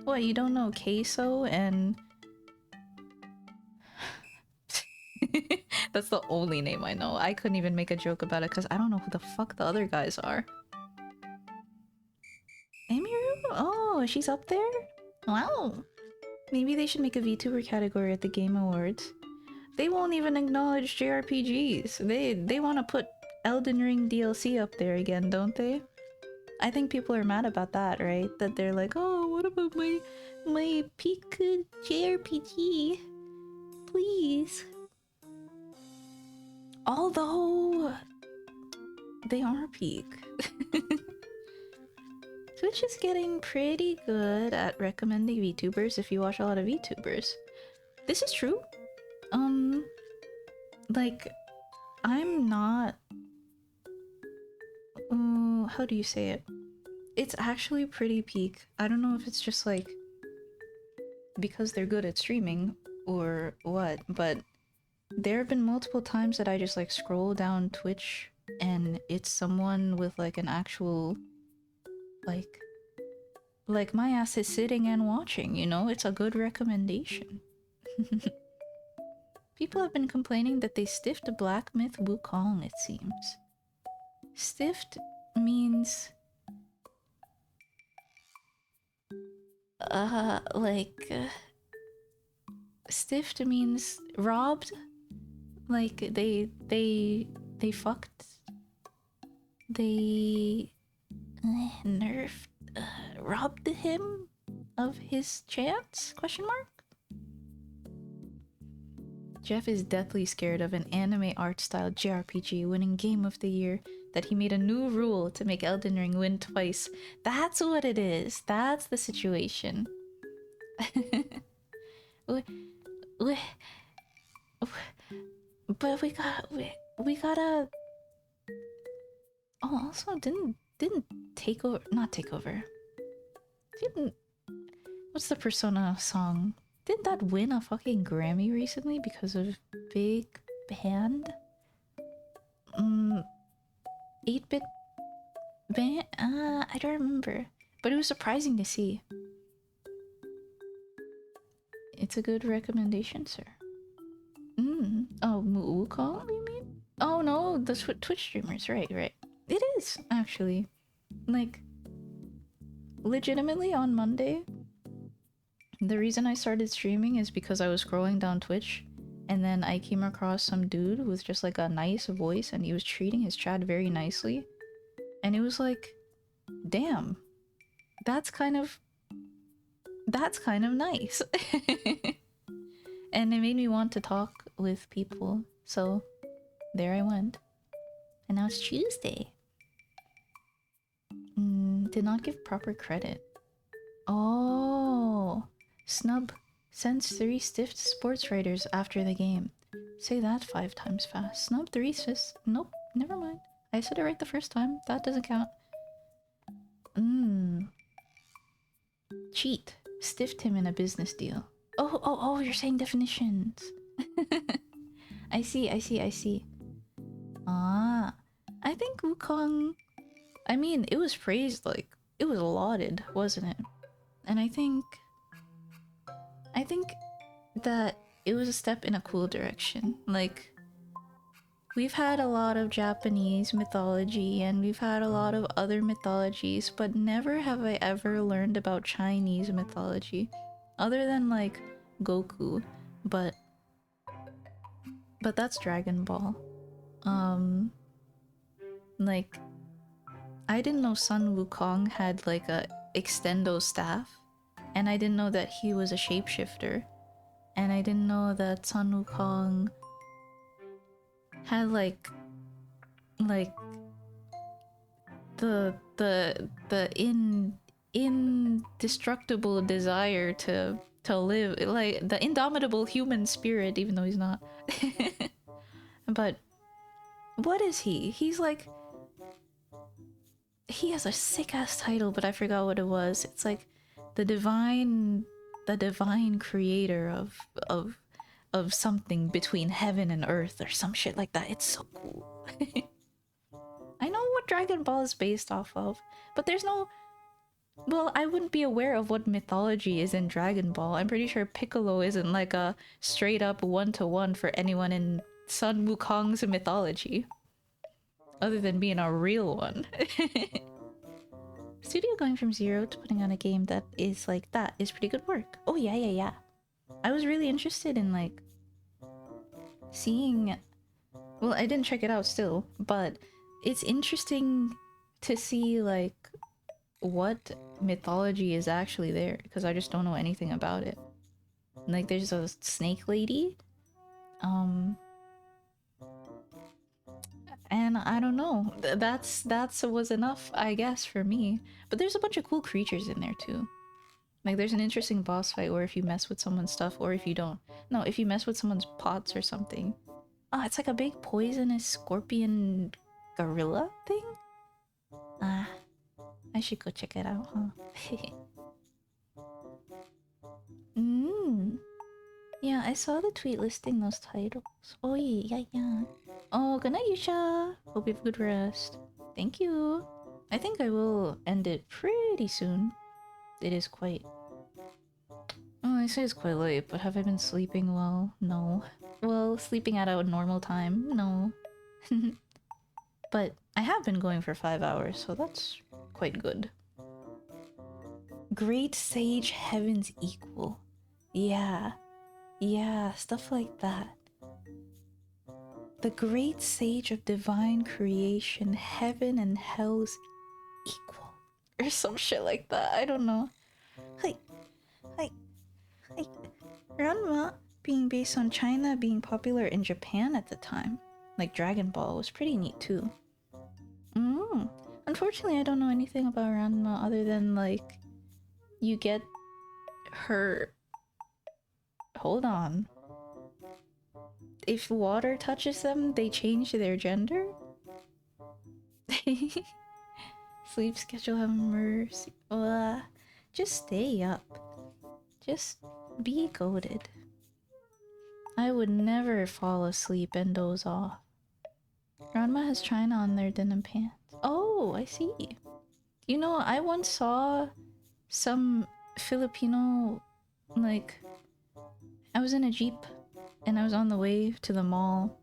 What, you don't know Queso and... That's the only name I know. I couldn't even make a joke about it because I don't know who the fuck the other guys are. Emiru? Oh, she's up there? Wow. Maybe they should make a VTuber category at the Game Awards. They won't even acknowledge JRPGs. They want to put Elden Ring DLC up there again, don't they? I think people are mad about that, right? That they're like, oh, what about my peak JRPG? Please. Although they are peak. Twitch is getting pretty good at recommending VTubers if you watch a lot of VTubers. This is true. Like, I'm not... how do you say it? It's actually pretty peak. I don't know if it's just like... because they're good at streaming or what, but there have been multiple times that I just like scroll down Twitch and it's someone with like an actual... Like my ass is sitting and watching, you know? It's a good recommendation. People have been complaining that they stiffed Black Myth Wukong, it seems. Stiffed means... stiffed means robbed? Like, they fucked? They... nerfed... robbed him of his chance? Question mark? Jeff is deathly scared of an anime art style JRPG winning Game of the Year, that he made a new rule to make Elden Ring win twice. That's what it is. That's the situation. But we gotta... Oh, also didn't take over... Not take over. Didn't... What's the Persona song? Didn't that win a fucking Grammy recently because of Big Band? 8-bit band? I don't remember. But it was surprising to see. It's a good recommendation, sir. Oh, Wukong, you mean? Oh no, the Twitch streamers, right. It is, actually. Like, legitimately on Monday, the reason I started streaming is because I was scrolling down Twitch and then I came across some dude with just like a nice voice and he was treating his chat very nicely. And it was like, damn, that's kind of nice. And it made me want to talk with people. So there I went. And now it's Tuesday. Did not give proper credit. Oh, snub sends 3 stiff sports writers after the game. Say that 5 times fast. Snub 3 sis. Nope, never mind. I said it right the first time. That doesn't count. Cheat. Stiffed him in a business deal. Oh, you're saying definitions. I see. Ah, I think Wukong... I mean, it was praised, like, it was lauded, wasn't it? And I think that it was a step in a cool direction. Like, we've had a lot of Japanese mythology and we've had a lot of other mythologies, but never have I ever learned about Chinese mythology. Other than, like, Goku. But that's Dragon Ball. Like, I didn't know Sun Wukong had, like, a extendo staff. And I didn't know that he was a shapeshifter. And I didn't know that Sun Wukong had like the indestructible desire to live, like the indomitable human spirit, even though he's not. But what is he? He's like, he has a sick ass title, but I forgot what it was. It's like the divine creator of something between heaven and earth or some shit like that. It's so cool. I know what Dragon Ball is based off of, but there's no... Well, I wouldn't be aware of what mythology is in Dragon Ball. I'm pretty sure Piccolo isn't like a straight up one-to-one for anyone in Sun Wukong's mythology. Other than being a real one. Studio going from 0 to putting on a game that is like that is pretty good work. Oh yeah. I was really interested in like seeing... Well, I didn't check it out still, but it's interesting to see like what mythology is actually there, because I just don't know anything about it. Like there's a snake lady, and I don't know. That's was enough, I guess, for me. But there's a bunch of cool creatures in there too. Like there's an interesting boss fight where if you mess with someone's stuff, or if you don't. No, if you mess with someone's pots or something. Oh, it's like a big poisonous scorpion gorilla thing? Ah, I should go check it out, huh? Yeah, I saw the tweet listing those titles. Oh yeah. Oh, good night, Yusha. Hope you have a good rest. Thank you. I think I will end it pretty soon. It is quite... Oh, I say it's quite late, but have I been sleeping well? No. Well, sleeping at a normal time? No. But I have been going for 5 hours, so that's quite good. Great Sage Heaven's Equal. Yeah, stuff like that. The Great Sage of Divine Creation, Heaven and Hell's Equal. Or some shit like that, I don't know. Hi. Ranma being based on China being popular in Japan at the time. Like Dragon Ball was pretty neat too. Unfortunately, I don't know anything about Ranma other than like you get her... Hold on. If water touches them, they change their gender? Sleep schedule, have mercy. Just stay up. Just be goated. I would never fall asleep and doze off. Grandma has China on their denim pants. Oh, I see. You know, I once saw some Filipino, like, I was in a Jeep and I was on the way to the mall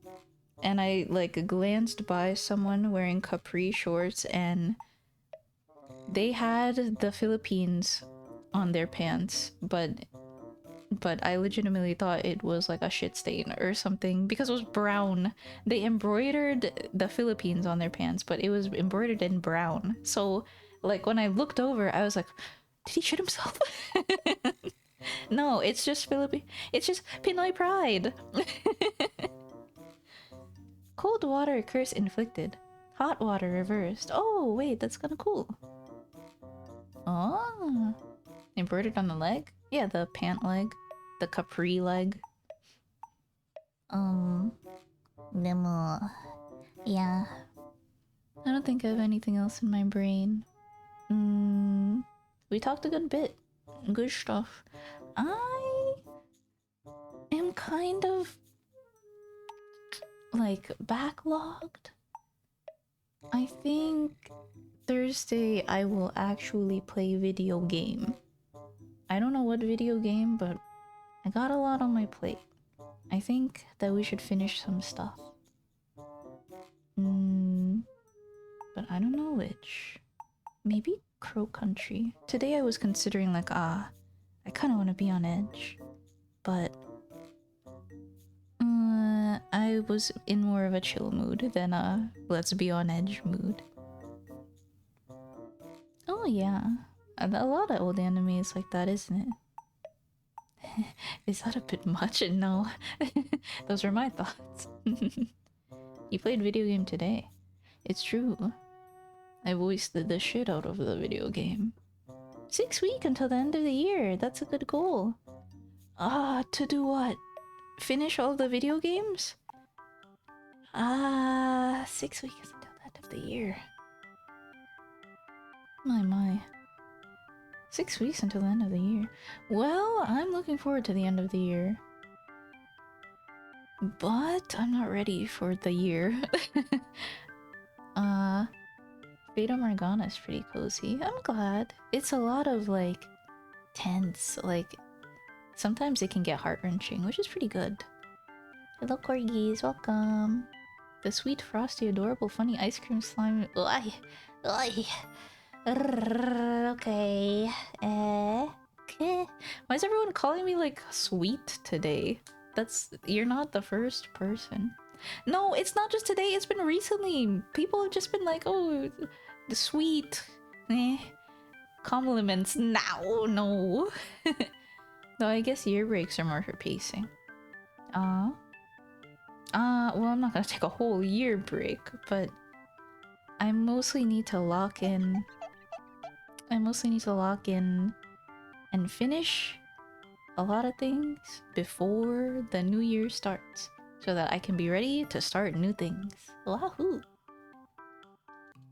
and I, like, glanced by someone wearing capri shorts and they had the Philippines on their pants, but I legitimately thought it was like a shit stain or something because it was brown. They embroidered the Philippines on their pants, but it was embroidered in brown. So, like, when I looked over, I was like, did he shit himself? No, it's just It's just Pinoy pride. Cold water curse inflicted. Hot water reversed. Oh, wait, that's kind of cool. Oh. Embroidered on the leg? Yeah, the pant leg. The capri leg. Nemo. Yeah. I don't think I have anything else in my brain. We talked a good bit. Good stuff. I am kind of like backlogged. I think Thursday I will actually play video game. I don't know what video game, but I got a lot on my plate. I think that we should finish some stuff. But I don't know which. Maybe Crow Country. Today I was considering like, I kind of want to be on Edge. But I was in more of a chill mood than a let's be on Edge mood. Oh yeah. A lot of old anime is like that, isn't it? Is that a bit much? No. Those are my thoughts. You played video game today. It's true. I voiced the shit out of the video game. 6 weeks until the end of the year. That's a good goal. To do what? Finish all the video games? 6 weeks until the end of the year. My. 6 weeks until the end of the year. Well, I'm looking forward to the end of the year. But I'm not ready for the year. Fata Morgana is pretty cozy. I'm glad. It's a lot of like tense, like sometimes it can get heart-wrenching, which is pretty good. Hello corgis, welcome. The sweet, frosty, adorable, funny ice cream slime. Okay. Okay. Why is everyone calling me like sweet today? You're not the first person. No, it's not just today, it's been recently. People have just been like, oh, the sweet. Compliments now, no. Though I guess year breaks are more for pacing. Well, I'm not gonna take a whole year break, but I mostly need to lock in. And finish a lot of things before the new year starts, so that I can be ready to start new things. Wahoo!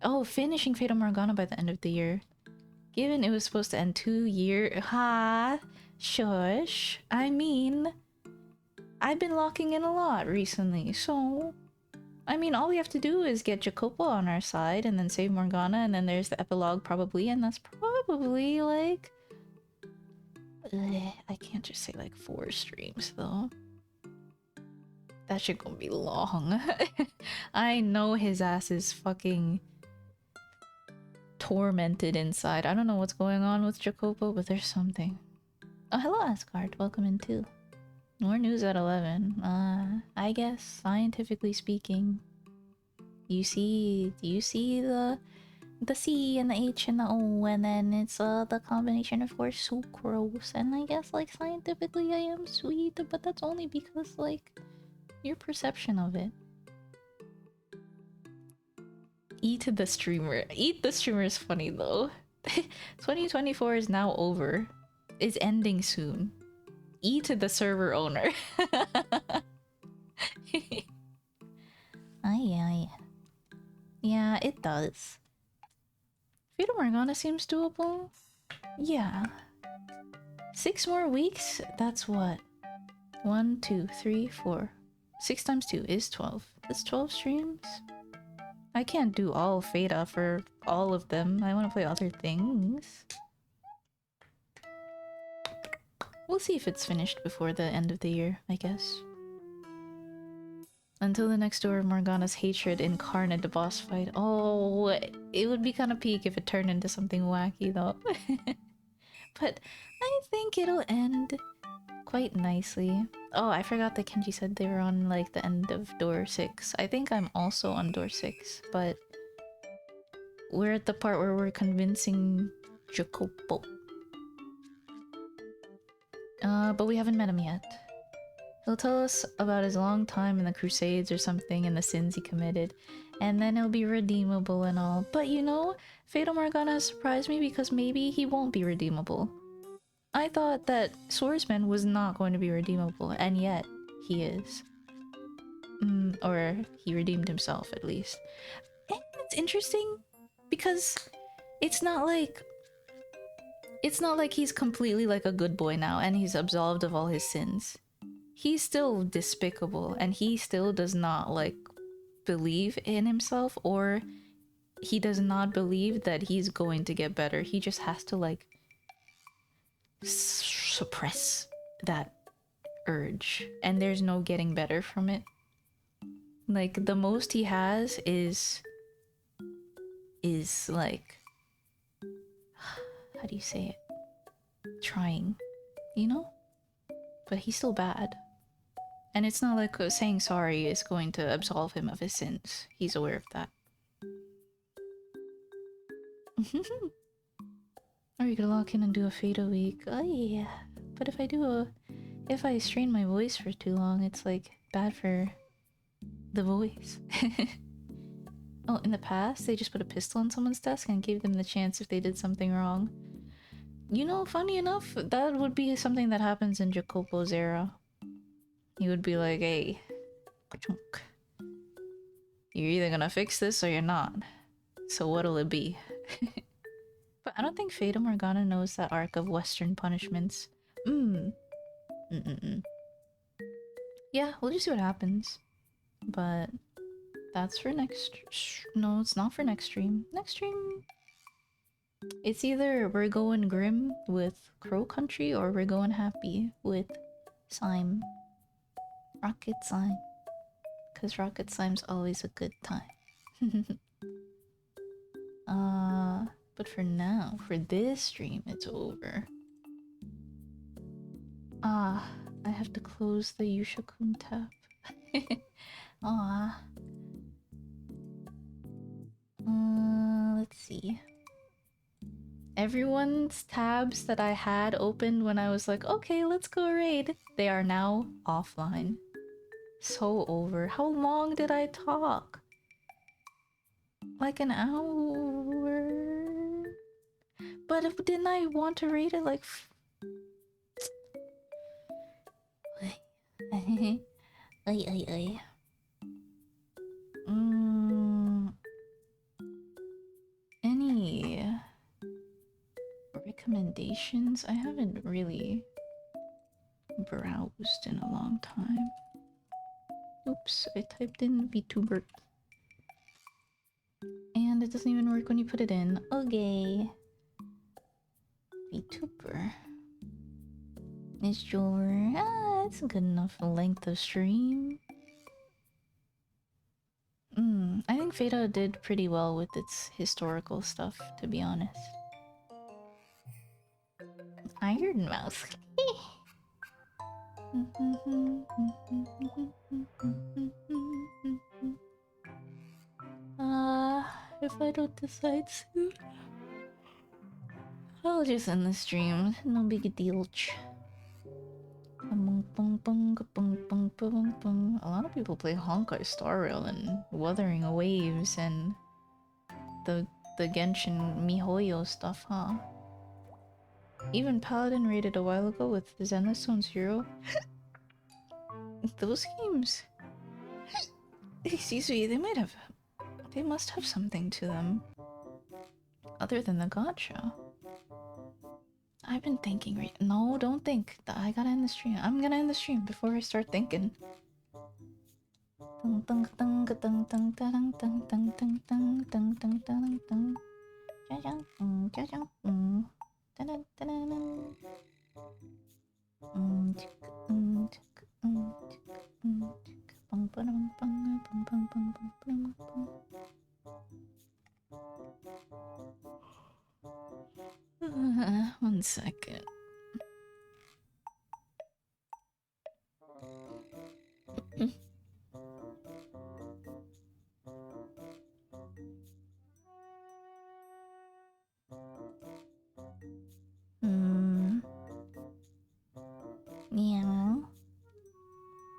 Oh, finishing Fata Morgana by the end of the year. Given it was supposed to end 2 years. Shush. I mean, I've been locking in a lot recently, so I mean, all we have to do is get Jacopo on our side and then save Morgana, and then there's the epilogue probably, and that's probably like I can't just say like 4 streams though. That shit gonna be long. I know his ass is fucking tormented inside. I don't know what's going on with Jacopo, but there's something. Oh, hello Asgard. Welcome in too. More news at 11. I guess scientifically speaking, you see the C and the H and the O, and then it's the combination of course sucrose, and I guess like scientifically I am sweet, but that's only because like your perception of it. Eat the streamer. Eat the streamer is funny though. 2024 is now over. It's ending soon. Eat the server owner. Aye. Yeah, it does. Fata Morgana seems doable. Yeah. 6 more weeks? That's what? 1, 2, 3, 4. 6 times 2 is 12. That's 12 streams? I can't do all Fata for all of them. I want to play other things. We'll see if it's finished before the end of the year, I guess. Until the next door, Morgana's hatred incarnate the boss fight. Oh, it would be kind of peak if it turned into something wacky though. But I think it'll end quite nicely. Oh, I forgot that Kenji said they were on like the end of door 6. I think I'm also on door 6, but we're at the part where we're convincing Jacopo. But we haven't met him yet. He'll tell us about his long time in the Crusades or something and the sins he committed, and then he'll be redeemable and all. But you know, Fata Morgana has surprised me because maybe he won't be redeemable. I thought that Swordsman was not going to be redeemable, and yet he is. Or he redeemed himself, at least. And it's interesting because it's not like he's completely like a good boy now and he's absolved of all his sins. He's still despicable and he still does not like believe in himself, or he does not believe that he's going to get better. He just has to like suppress that urge, and there's no getting better from it. Like the most he has is like, how do you say it? Trying, you know? But he's still bad. And it's not like saying sorry is going to absolve him of his sins. He's aware of that. Or you could lock in and do a Fata week. Oh yeah. But if I strain my voice for too long, it's like bad for the voice. Oh, in the past, they just put a pistol on someone's desk and gave them the chance if they did something wrong. You know, funny enough, that would be something that happens in Jacopo's era. He would be like, hey, you're either gonna fix this or you're not. So what'll it be? But I don't think Fata Morgana knows that arc of Western punishments. Yeah, we'll just see what happens. But that's for next... No, it's not for next stream. Next stream... It's either we're going grim with Crow Country or we're going happy with Slime. Rocket Slime. Because Rocket Slime's always a good time. But for now, for this stream, it's over. I have to close the Yushakun tab. Let's see. Everyone's tabs that I had opened when I was like, okay, let's go raid, they are now offline. So over. How long did I talk? Like an hour? But didn't I want to raid it like... Any recommendations? I haven't really browsed in a long time. Oops, I typed in VTuber. And it doesn't even work when you put it in. Okay. VTuber. Miss Jor. That's a good enough length of stream. I think Fata did pretty well with its historical stuff, to be honest. Iron Mouse. If I don't decide soon, I'll just end the stream. No big deal. A lot of people play Honkai Star Rail and Wuthering Waves and the Genshin MiHoYo stuff, huh? Even Paladin raided a while ago with the Zenless Zone Zero. Those games... Excuse me, they must have something to them. Other than the gacha. I've been thinking right. No, don't think. I gotta end the stream. I'm gonna end the stream before I start thinking. One second. Yeah.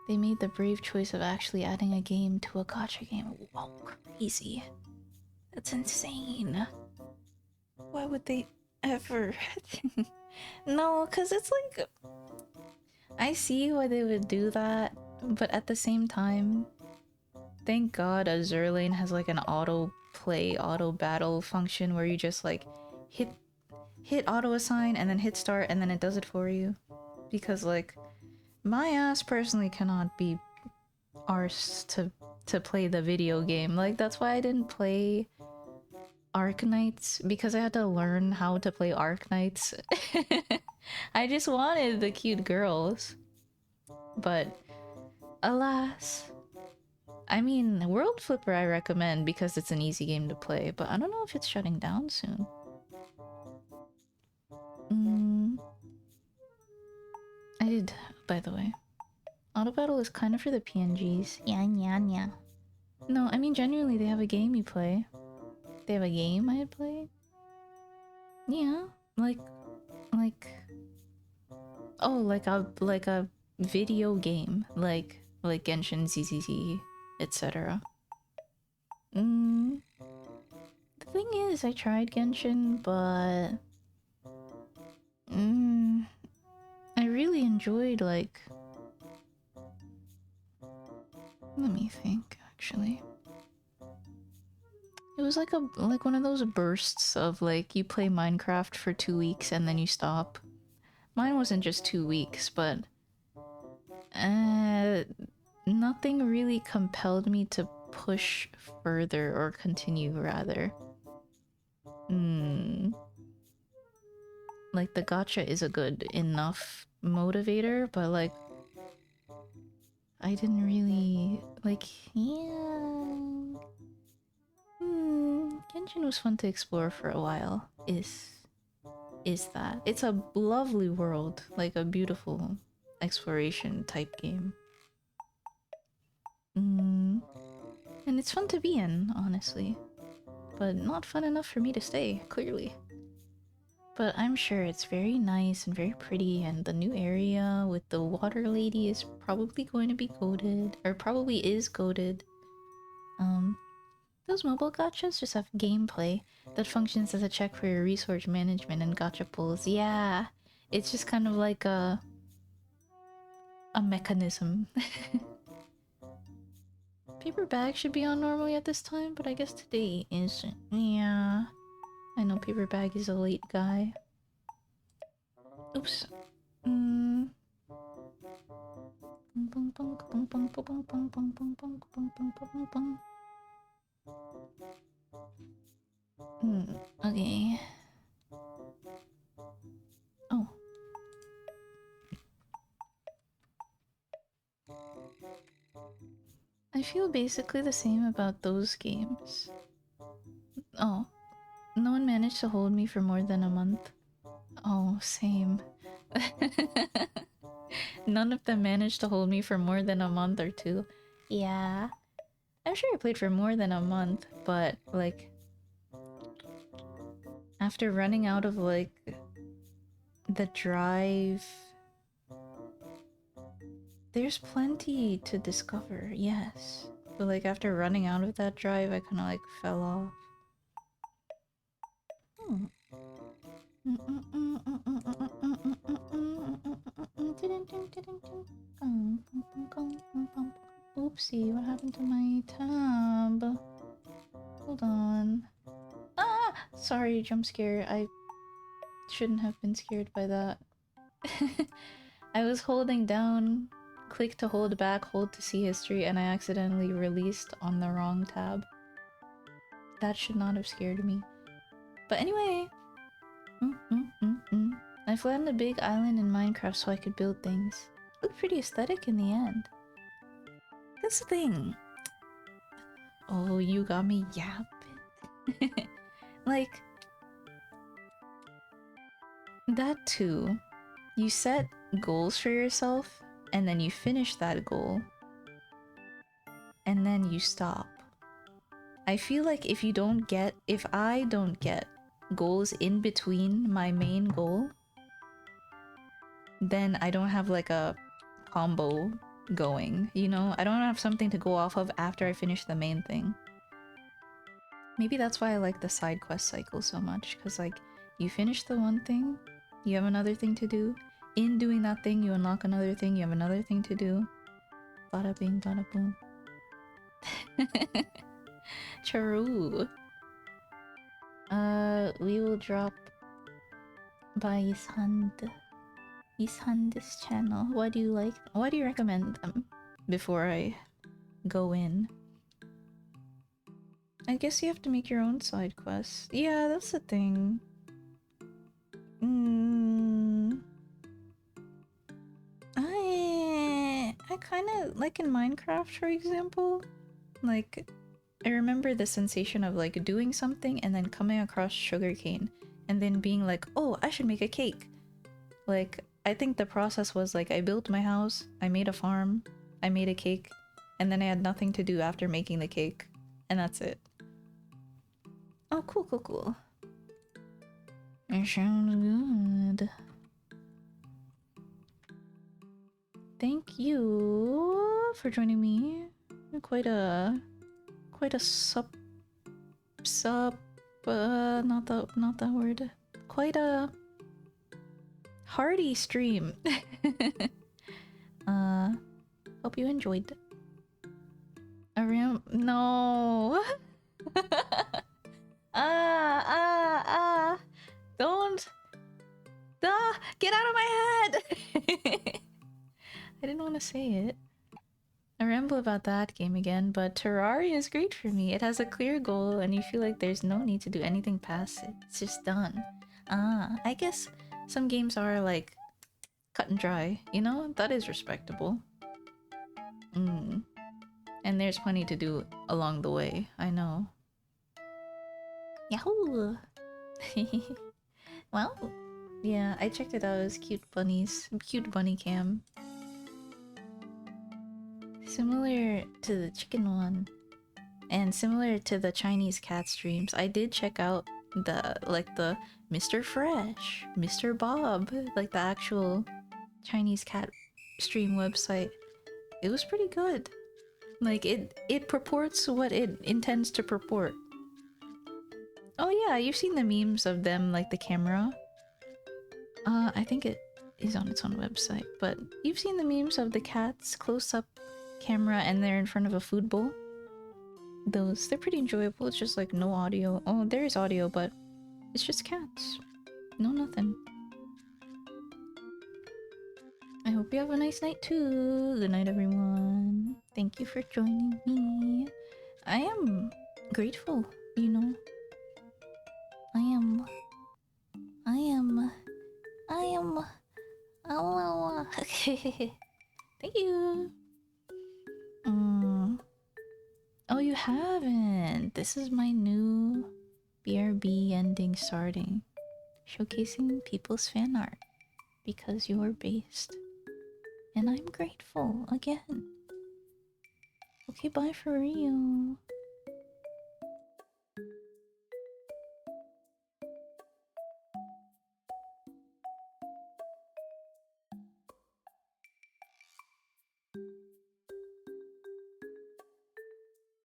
They made the brave choice of actually adding a game to a gacha game. Wow, crazy. That's insane. Why would they ever? No, because it's like... I see why they would do that, but at the same time, thank God Azur Lane has like an auto play, auto battle function where you just like hit auto assign and then hit start and then it does it for you. Because like my ass personally cannot be arsed to play the video game. Like that's why I didn't play Arknights, because I had to learn how to play Arknights. I just wanted the cute girls. But alas. I mean, World Flipper I recommend because it's an easy game to play, but I don't know if it's shutting down soon. I did, by the way. Auto Battle is kind of for the PNGs. Yeah, yeah, yeah. No, I mean, genuinely, they have a game you play. They have a game I play? Yeah, like... Oh, like a video game. Like Genshin, ZZZ, etc. The thing is, I tried Genshin, but... I really enjoyed, like... Let me think, actually. It was like one of those bursts of like you play Minecraft for 2 weeks and then you stop. Mine wasn't just 2 weeks, but nothing really compelled me to push further or continue rather. Like the gacha is a good enough motivator, but like I didn't really like, yeah. Genshin was fun to explore for a while. Is that it's a lovely world, like a beautiful exploration type game. And it's fun to be in, honestly, but not fun enough for me to stay, clearly. But I'm sure it's very nice and very pretty, and the new area with the water lady is probably going to be goated, or probably is goated. Those mobile gachas just have gameplay that functions as a check for your resource management and gacha pulls. Yeah, it's just kind of like a mechanism. Paper bag should be on normally at this time, but I guess today isn't. Yeah, I know paper bag is a late guy. Oops. Okay. Oh. I feel basically the same about those games. Oh. No one managed to hold me for more than a month. Oh, same. None of them managed to hold me for more than a month or two. Yeah. I'm sure I played for more than a month, but like... After running out of like... the drive... There's plenty to discover, yes. But like after running out of that drive, I kind of like fell off. Oopsie, what happened to my tab? Hold on. Ah! Sorry, jump scare. Shouldn't have been scared by that. I was holding down, click to hold back, hold to see history, and I accidentally released on the wrong tab. That should not have scared me. But anyway, I flattened a big island in Minecraft so I could build things. Looked pretty aesthetic in the end. That's the thing. Oh, you got me yapping. Like, that too. You set goals for yourself, and then you finish that goal, and then you stop. I feel like if I don't get goals in between my main goal, then I don't have like a combo going, you know? I don't have something to go off of after I finish the main thing. Maybe that's why I like the side quest cycle so much, because like, you finish the one thing, you have another thing to do. In doing that thing, you unlock another thing, you have another thing to do. Bada bing, bada boom. True. We will drop by Ishand's channel. Why do you recommend them before I go in? I guess you have to make your own side quests. Yeah, that's the thing. I kind of like in Minecraft, for example. Like, I remember the sensation of like doing something and then coming across sugarcane and then being like, oh, I should make a cake. Like, I think the process was like I built my house, I made a farm, I made a cake, and then I had nothing to do after making the cake. And that's it. Oh, cool. It sounds good. Thank you for joining me. Quite a not the word. Quite a hearty stream. Hope you enjoyed. No. Don't. Get out of my head. I didn't want to say it. I ramble about that game again, but Terraria is great for me. It has a clear goal and you feel like there's no need to do anything past it. It's just done. I guess some games are like cut and dry, you know? That is respectable. And there's plenty to do along the way, I know. Yahoo! Well, yeah, I checked it out. It was cute bunnies. Cute bunny cam. Similar to the chicken one. And similar to the Chinese cat streams, I did check out the Mr. Fresh, Mr. Bob, like the actual Chinese cat stream website. It was pretty good. Like it purports what it intends to purport. Oh yeah, you've seen the memes of them like the camera. I think it is on its own website, but you've seen the memes of the cats close-up camera and they're in front of a food bowl. They're pretty enjoyable. It's just like no audio. Oh, there is audio, but it's just cats. No nothing. I hope you have a nice night too. Good night, everyone. Thank you for joining me. I am grateful, you know. I am. Oh, thank you. Oh, you haven't. This is my new BRB ending starting, showcasing people's fan art because you are based, and I'm grateful again. Okay, bye for real.